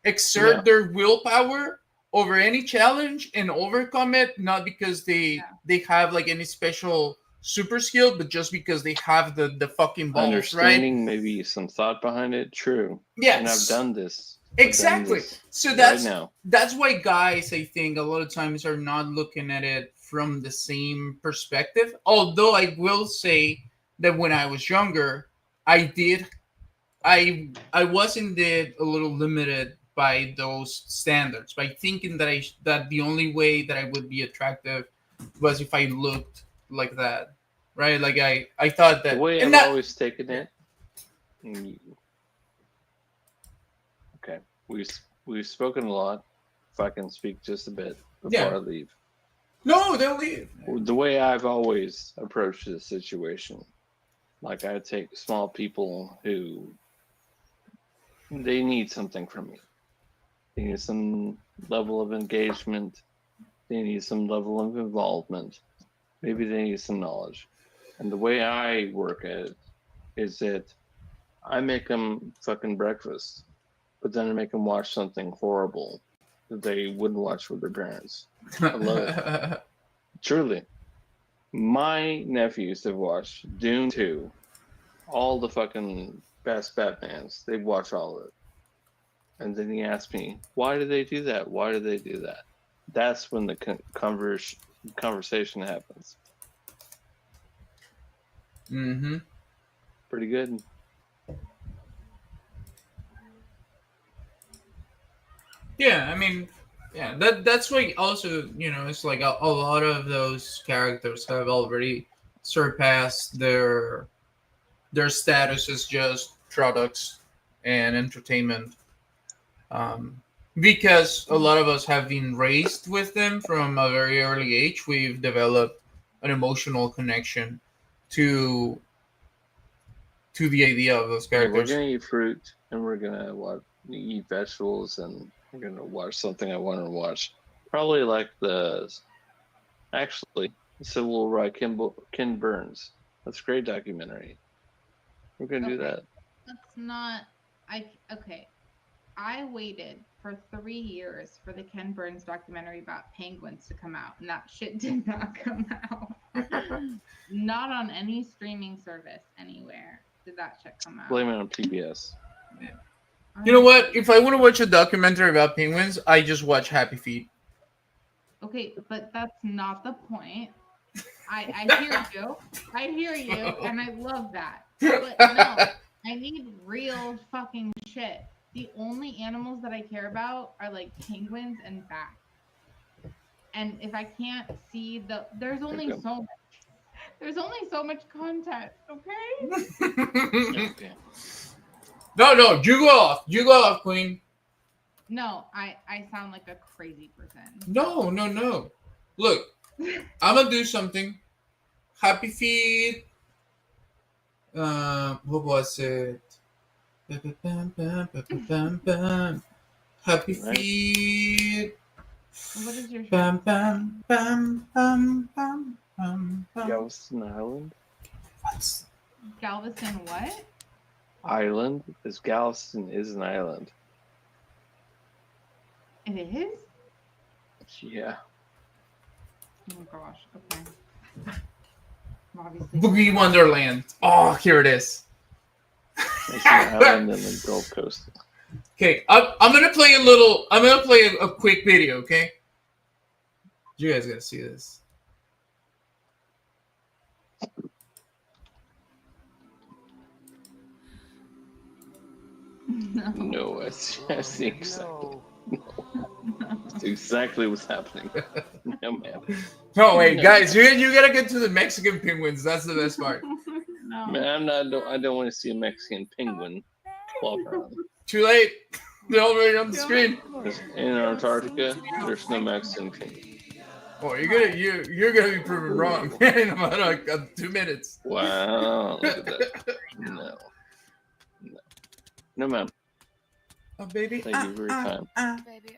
exert their willpower over any challenge and overcome it, not because they have like any special super skilled, but just because they have the fucking balls, right? Understanding, maybe some thought behind it. True. Yes. And I've done this. I've done Exactly. this So right that's now. that's why guys, I think, a lot of times are not looking at it from the same perspective. Although I will say that when I was younger, I was indeed a little limited by those standards, by thinking that the only way that I would be attractive was if I looked like that, right? Like I thought that The way and I've that always taken it. Okay, we've spoken a lot. If I can speak just a bit before Yeah. I leave. No, don't leave. The way I've always approached this situation, like I take small people who they need something from me. They need some level of engagement. They need some level of involvement. Maybe they need some knowledge. And the way I work at it is that I make them fucking breakfast, but then I make them watch something horrible that they wouldn't watch with their parents. I love it. Truly. My nephews have watched Dune 2, all the fucking best Batmans. They've watched all of it. And then he asked me, why do they do that? Why do they do that? That's when the conversation happens. Mm-hmm. Pretty good. Yeah, I mean, yeah, that's why also, it's like a lot of those characters have already surpassed their status as just products and entertainment. Because a lot of us have been raised with them from a very early age, we've developed an emotional connection to the idea of those Yeah, we're characters. gonna eat fruit, and we're gonna eat vegetables, and we're gonna watch something I want to watch. Probably like actually, Civil War by Ken Burns. That's a great documentary. We're gonna do that. That's not. Okay. I waited for 3 years for the Ken Burns documentary about penguins to come out, and that shit did not come out. Not on any streaming service anywhere did that shit come out. Blame it on PBS. You know what? If I want to watch a documentary about penguins, I just watch Happy Feet. Okay, but that's not the point. I hear you. I hear you, and I love that. But no, I need real fucking shit. The only animals that I care about are like penguins and bats. And if I can't see there's only so much content, okay? No, you go off, Queen. No, I sound like a crazy person. No. Look, I'm gonna do something. Happy Feet. What was it? Happy Feet. What is your Bam, bam, bam, bam, bam, bam, bam. Galveston Island. Galveston what? Island? Because Galveston is an island. It is? Yeah. Oh my gosh, okay. Obviously. Boogie Wonderland. Oh, here it is. It's an island in the Gulf Coast. Okay, I'm gonna play a quick video. Okay, you guys gotta see this. No, I see exactly. That's exactly what's happening. No, man. Oh wait, guys, you gotta get to the Mexican penguins. That's the best part. Man, I don't want to see a Mexican penguin walk around. Too late. They're already on the screen. In Antarctica, there's no Mexican penguin. Oh, you're gonna be proven wrong in about like 2 minutes. Wow, look at that. No, ma'am. Oh, baby. Thank you for your time. Baby,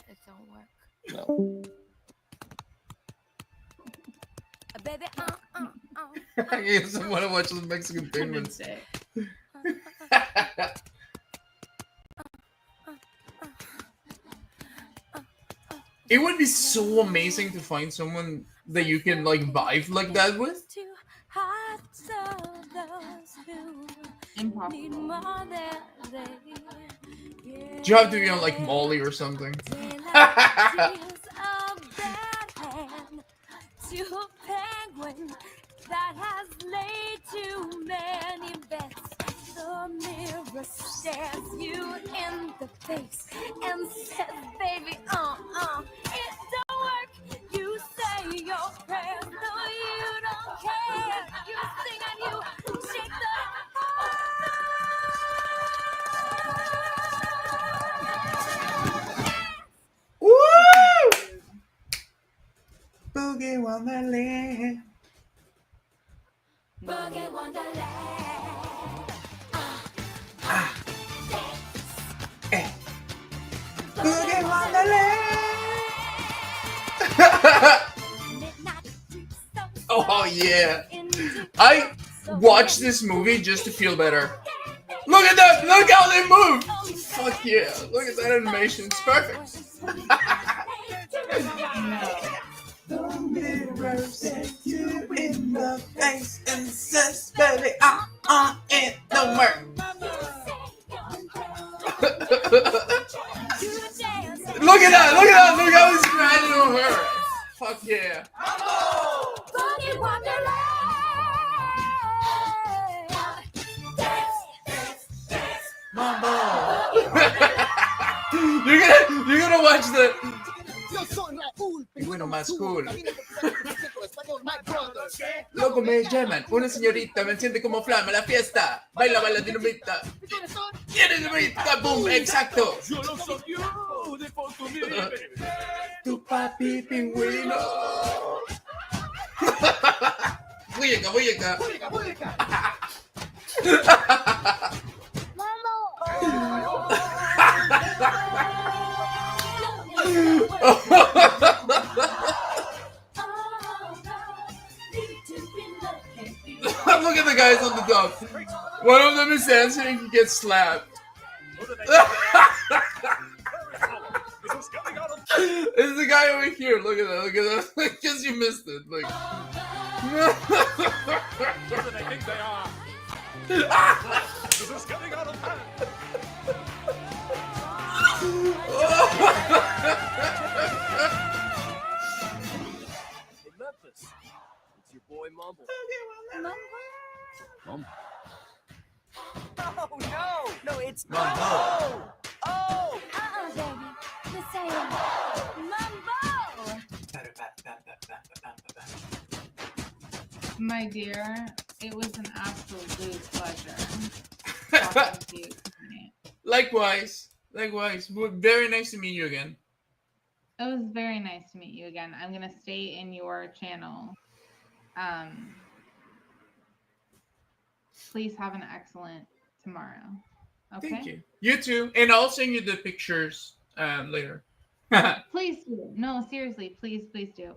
it don't work. No. Baby, I guess I want to watch the Mexican penguins. It would be so amazing to find someone that you can like vibe like that with. Impossible. Do you have to be on like Molly or something? To a penguin that has laid too many bets. The mirror stares you in the face and says, baby, it don't work. You say your prayers, no, you don't care. You sing and you shake the Woo! Boogie Wonderland. Boogie Wonderland. Boogie Wonderland. Oh yeah. I watched this movie just to feel better. Look at that! Look how they move! Fuck yeah! Look at that animation. It's perfect. The mirror says you in the face and says, baby, it don't work. Look at that! Look at that! Look how he's grinding on her. Fuck yeah. Boogie Wonderland. Mambo. You're gonna watch the bueno más cool. Loco me llaman, una señorita me enciende como flama la fiesta. Baila, baila dinamita. Tiene dinamita, boom, exacto. Tu papi pingüino. Voy acá, voy acá. Look at the guys on the dog. One of them is dancing and he gets slapped. It's the guy over here. Look at that. Look at that. Because you missed it. Like. This is getting out of hand. Memphis, it's your boy Mumble. Mumble? Oh no, no, it's Mumble. Oh, baby. This ain't Mumble. My dear, it was an absolute pleasure talking to you tonight. Likewise. Likewise. Very nice to meet you again. It was very nice to meet you again. I'm gonna stay in your channel. Please have an excellent tomorrow. Okay. Thank you. You too. And I'll send you the pictures later. Please do. No, seriously, please do.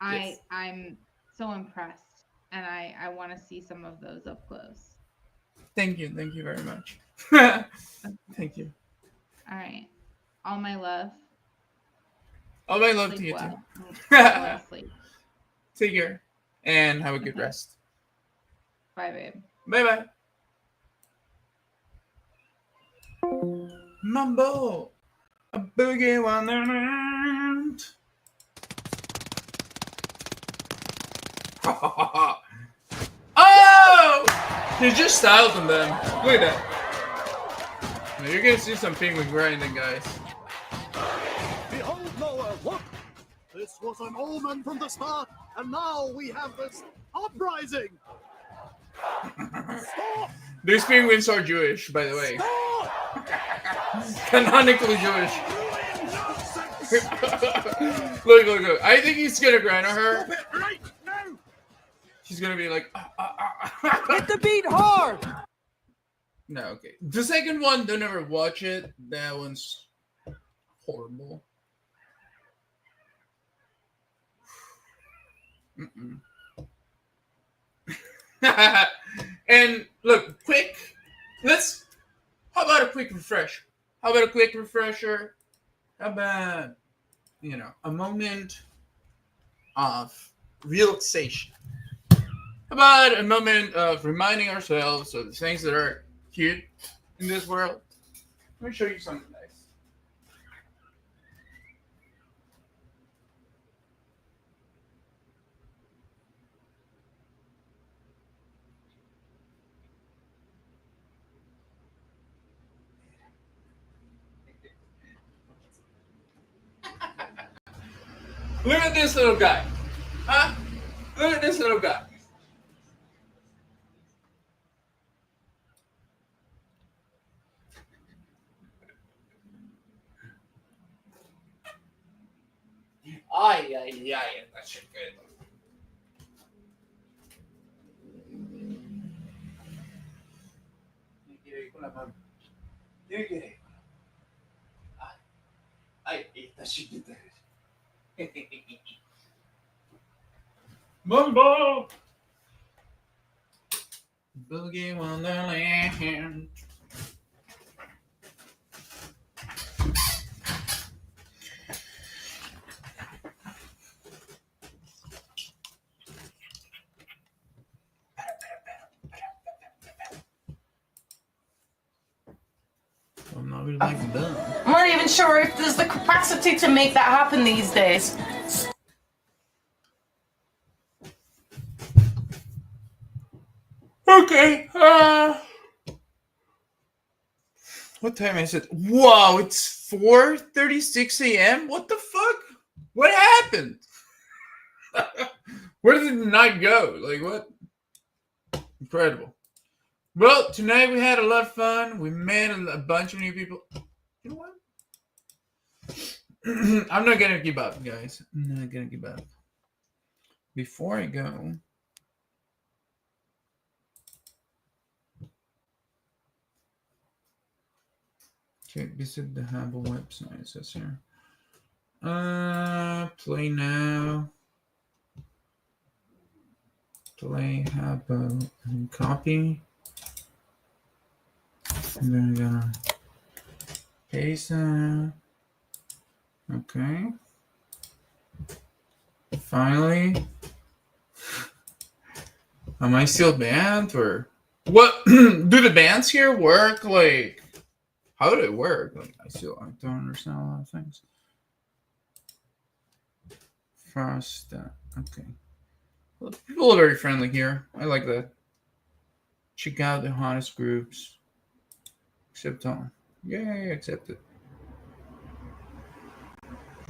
Yes. I'm so impressed, and I want to see some of those up close. Thank you. Thank you very much. Thank you. All right. All my love. All my love to Sleep you well. too. Go to sleep. Take care and have a good rest. Bye, babe. Bye bye. Mambo, a boogie wonderland. Oh! He just styled on them. Look at that. Now you're gonna see some penguin grinding, guys. Behold, Noah, look! This was an omen from the start, and now we have this uprising! Stop! These penguins are Jewish, by the way. Canonically Jewish. Look. I think he's gonna grind on her. Right now! She's gonna be like, hit the beat hard. No, okay. The second one, don't ever watch it. That one's horrible. Mm-mm. And look, quick. How about a quick refresh? How about a quick refresher? How about, a moment of relaxation? about a moment of reminding ourselves of the things that are cute in this world. Let me show you something nice. Look at this little guy. Huh? Look at this little guy. Ay, ay, ay, that shit good. Ay, esta chiquita. Mumbo! Boogie Wonderland. I'm not really like done. I'm not even sure if there's the capacity to make that happen these days. Okay. What time is it? Whoa, it's 4:36 a.m. What the fuck? What happened? Where did the night go? Like what? Incredible. Well, tonight we had a lot of fun. We met a bunch of new people. You know what? I'm not gonna give up, guys. I'm not gonna give up. Before I go, okay, visit the Hubble website. It says here. Play now. Play Hubble and copy. And then we're gonna paste that. Okay. Finally. Am I still banned or what? Do the bans here work? Like, how do it work? Like, I don't understand a lot of things. Frost. Okay. Well, people are very friendly here. I like that. Check out the hottest groups. Accept all. Yay, accept it.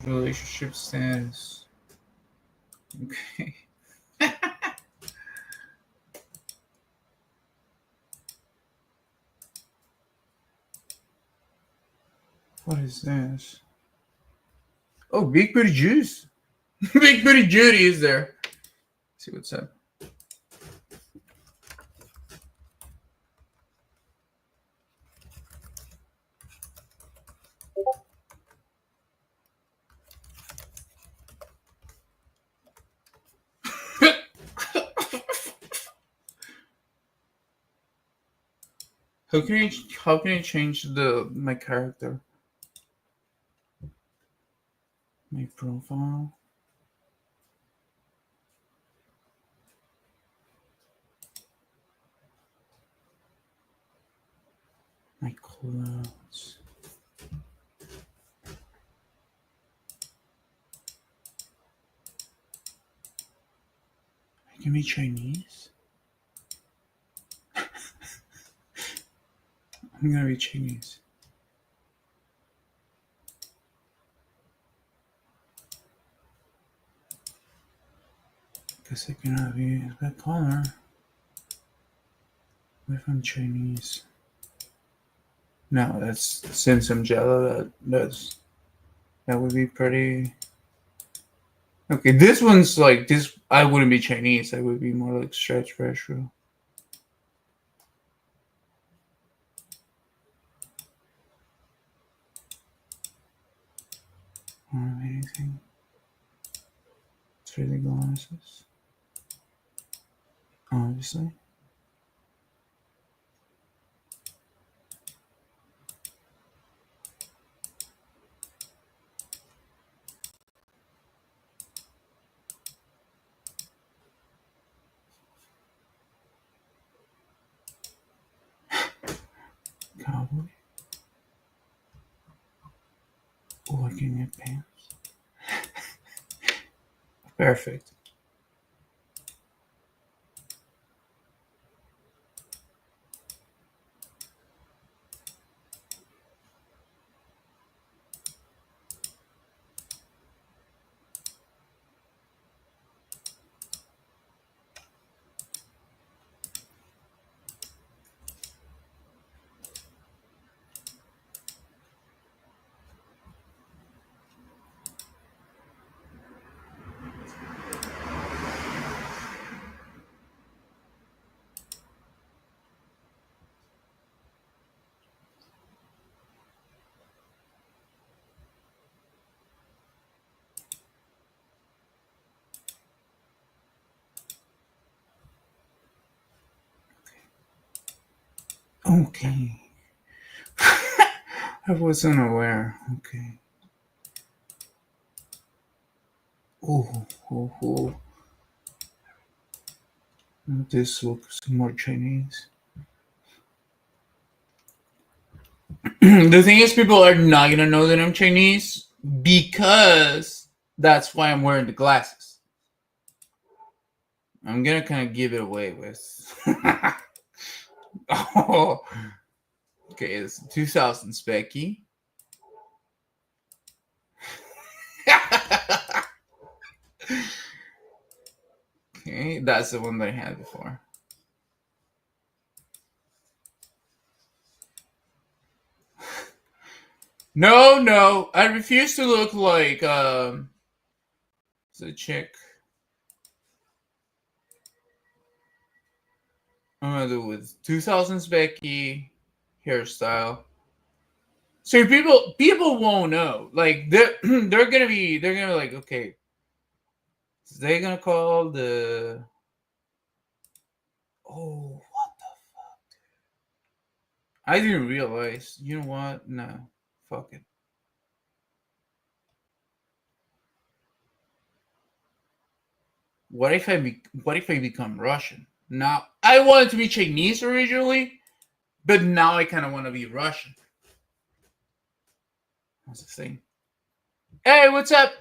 Relationship status. Okay. What is this? Oh, Big Booty Juice. Big Booty Judy is there. Let's see what's up. How can I change my character? My profile. My clothes. I can be Chinese. I'm gonna be Chinese. Guess I cannot be that color. What if I'm Chinese? No, that's since I'm Jello. That would be pretty. Okay, this one's like this. I wouldn't be Chinese. I would be more like stretch retro. Anything. 3D glasses. Obviously. Looking at pants. Perfect. Okay. I wasn't aware. Okay. Oh. This looks more Chinese. The thing is, people are not gonna know that I'm Chinese because that's why I'm wearing the glasses. I'm gonna kind of give it away with. Oh, okay, it's 2000 Specky. Okay, that's the one that I had before. No, I refuse to look like the chick. I'm gonna do with 2000s Becky hairstyle. So people won't know. Like they're gonna be like, okay, they're gonna call the. Oh, what the fuck? I didn't realize. You know what? No, fuck it. What if I become Russian? Now I wanted to be Chinese originally, but now I kind of want to be Russian. That's the thing. Hey, what's up?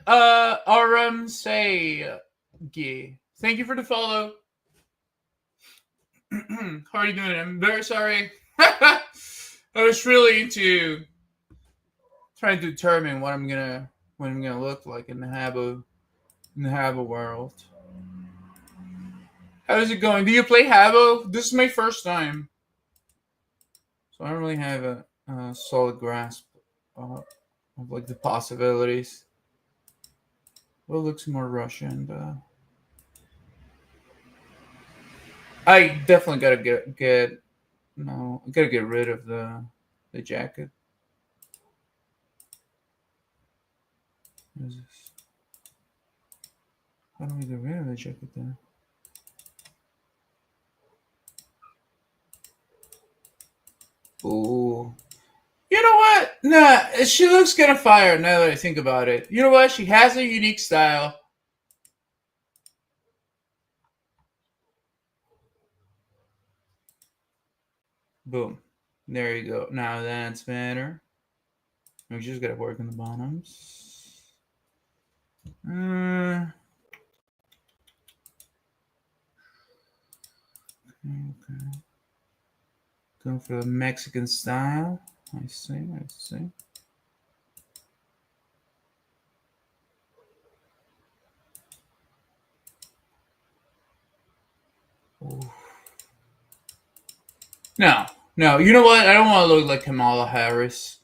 Say, thank you for the follow. How are you doing? I'm very sorry. I was really into trying to determine what I'm gonna look like in the Habbo world. How's it going? Do you play Habbo? This is my first time, so I don't really have a solid grasp of like the possibilities. Well, it looks more Russian, but I definitely gotta get rid of the jacket. What is this? How do we get rid of the jacket then? Ooh. You know what? Nah, she looks kind of fire now that I think about it. You know what? She has a unique style. Boom. There you go. Now that's better. We just gotta work on the bottoms. Okay. Going for the Mexican style. I see. Ooh. No. You know what? I don't want to look like Kamala Harris.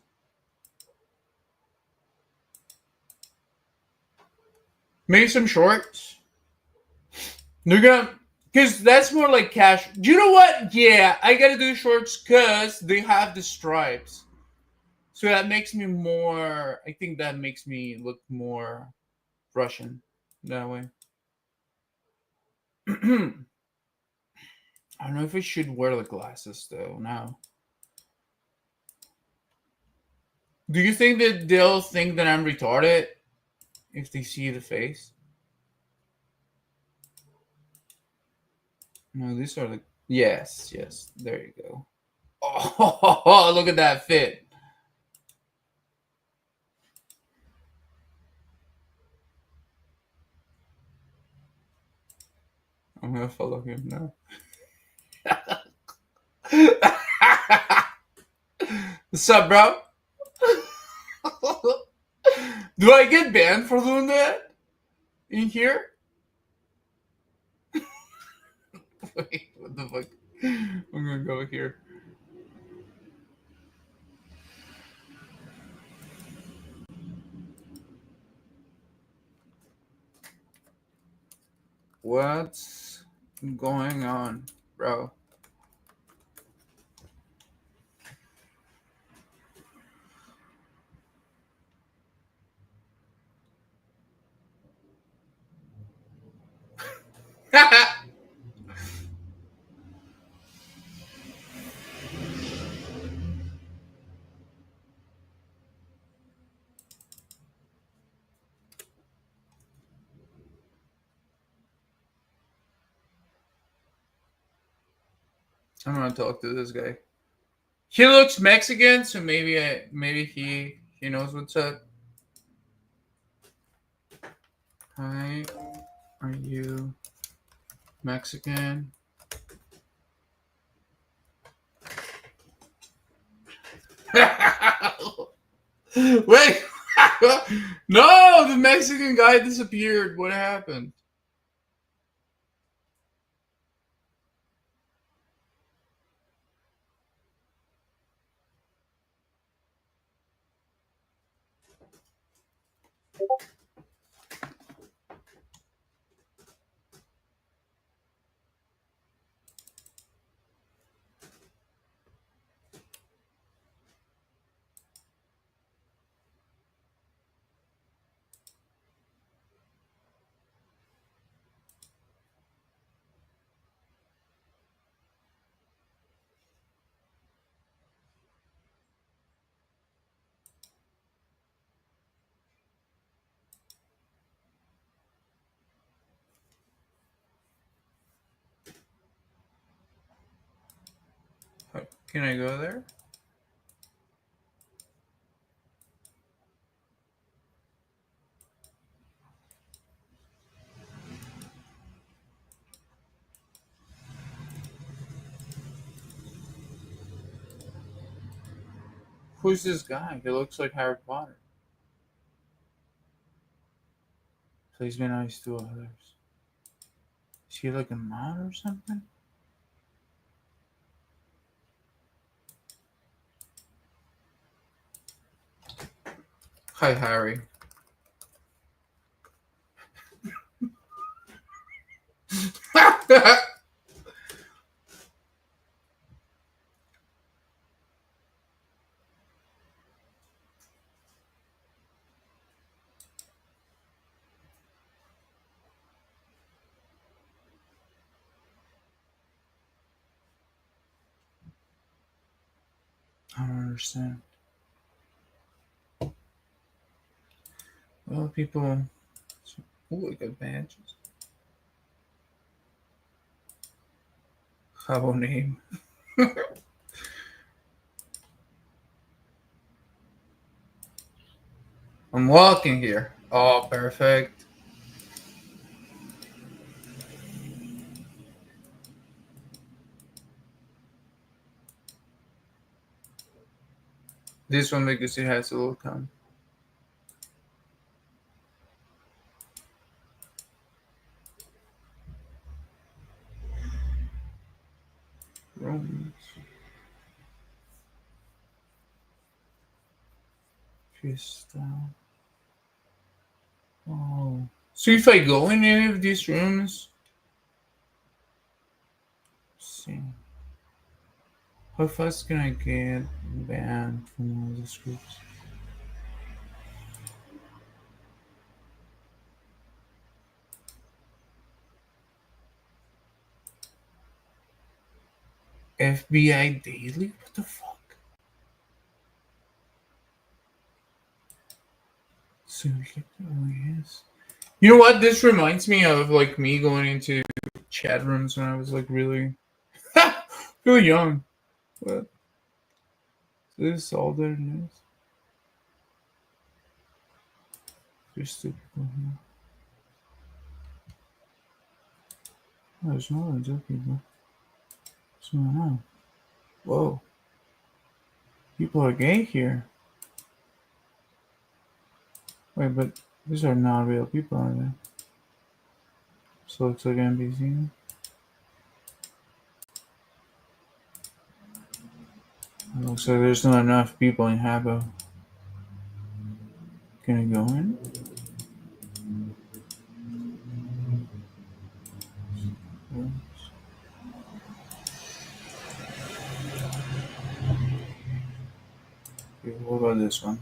Maybe some shorts. Because that's more like cash. Do you know what? Yeah, I gotta do shorts because they have the stripes. So that makes me more. I think that makes me look more Russian that way. I don't know if I should wear the glasses though. No. Do you think that they'll think that I'm retarded if they see the face? No, these are like yes. There you go. Oh, look at that fit. I'm gonna follow him now. What's up, bro? Do I get banned for doing that in here? Wait, what the fuck? I'm gonna go here. What's going on, bro? I'm gonna talk to this guy. He looks Mexican, so maybe he knows what's up. Hi, are you Mexican? Wait, no, the Mexican guy disappeared. What happened? Can I go there? Who's this guy? He looks like Harry Potter. Please be nice to others. Is he like a mod or something? Hi, Harry. I don't understand. Well, people. Ooh, I got badges. Have a name. I'm walking here. Oh, perfect. This one because it has a little con. Romans. Fiesta. Oh. So if I go in any of these rooms, let's see. How fast can I get banned from all these groups? FBI Daily? What the fuck? So, oh yes. You know what? This reminds me of like me going into chat rooms when I was like really, really young. What? Is this all there is? There's still people here. There's no one's up people. What's going on? Whoa. People are gay here. Wait, but these are not real people, are they? So it looks like NPC. It looks like there's not enough people in Habbo. Can I go in? Okay, what about this one?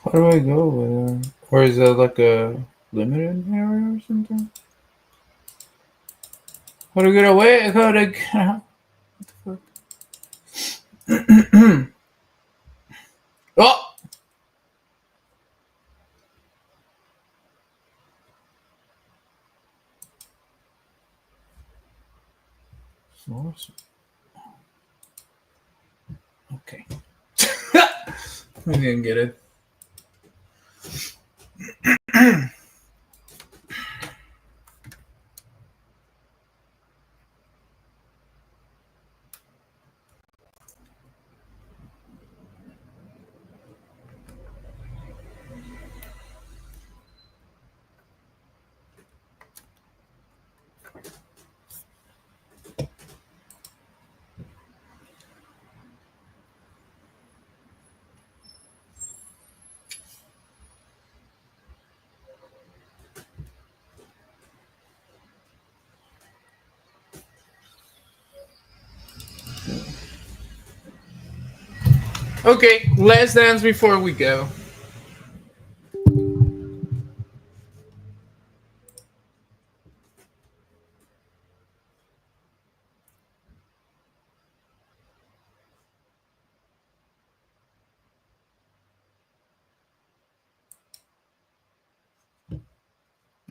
How do I go over there? Or is that like a limited area or something? How to get away? How to get out? What the fuck? Oh! Source. Okay. I didn't get it. Okay, last dance before we go.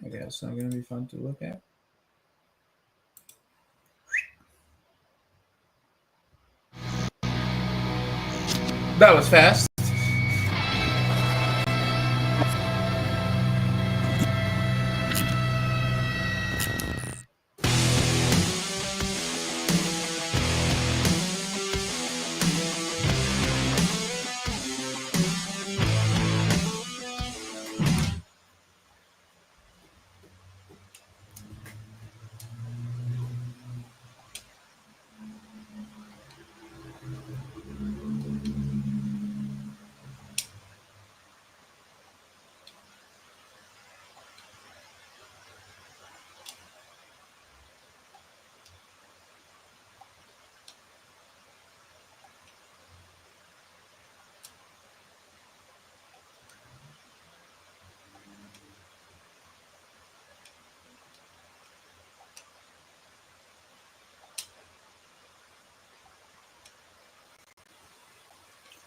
Okay, it's not gonna be fun to look at. That was fast.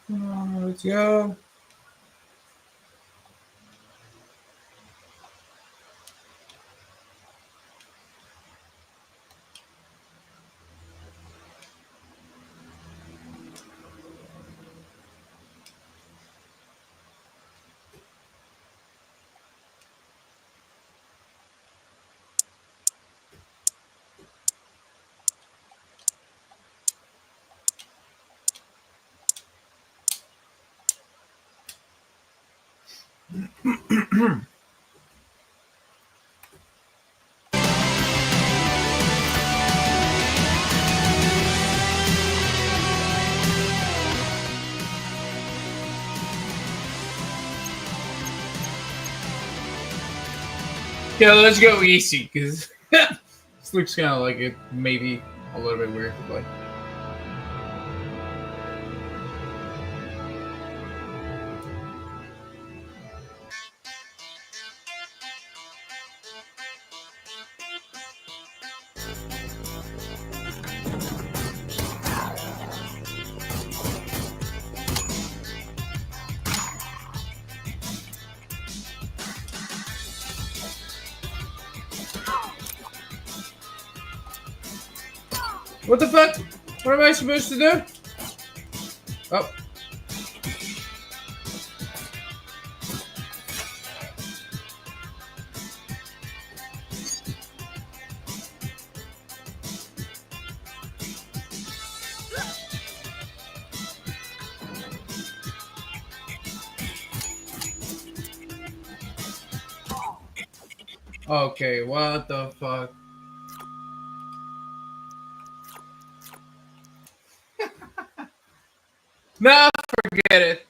Let's go. Yeah, let's go easy because this looks kind of like it may be a little bit weird to play. What the fuck? What am I supposed to do? Oh. Okay, what the fuck? Nah, forget it.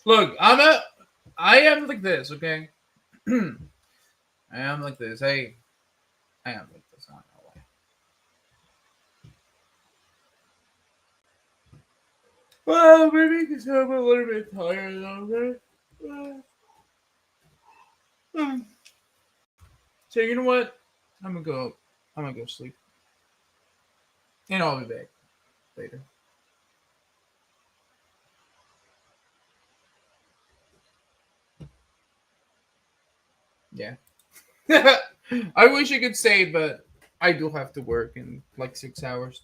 Look, I am like this, okay? I am like this. I am like this. I don't know why. Well, maybe because I'm a little bit tired, okay? So you know what? I'm gonna go sleep. And I'll be back later. Yeah. I wish I could say, but I do have to work in like 6 hours.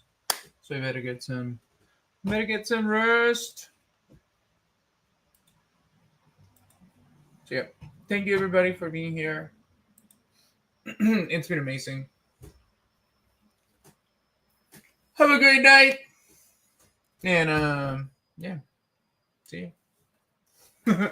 So I better get some rest. So yeah. Thank you everybody for being here. It's been amazing. Have a great night. And yeah. See you.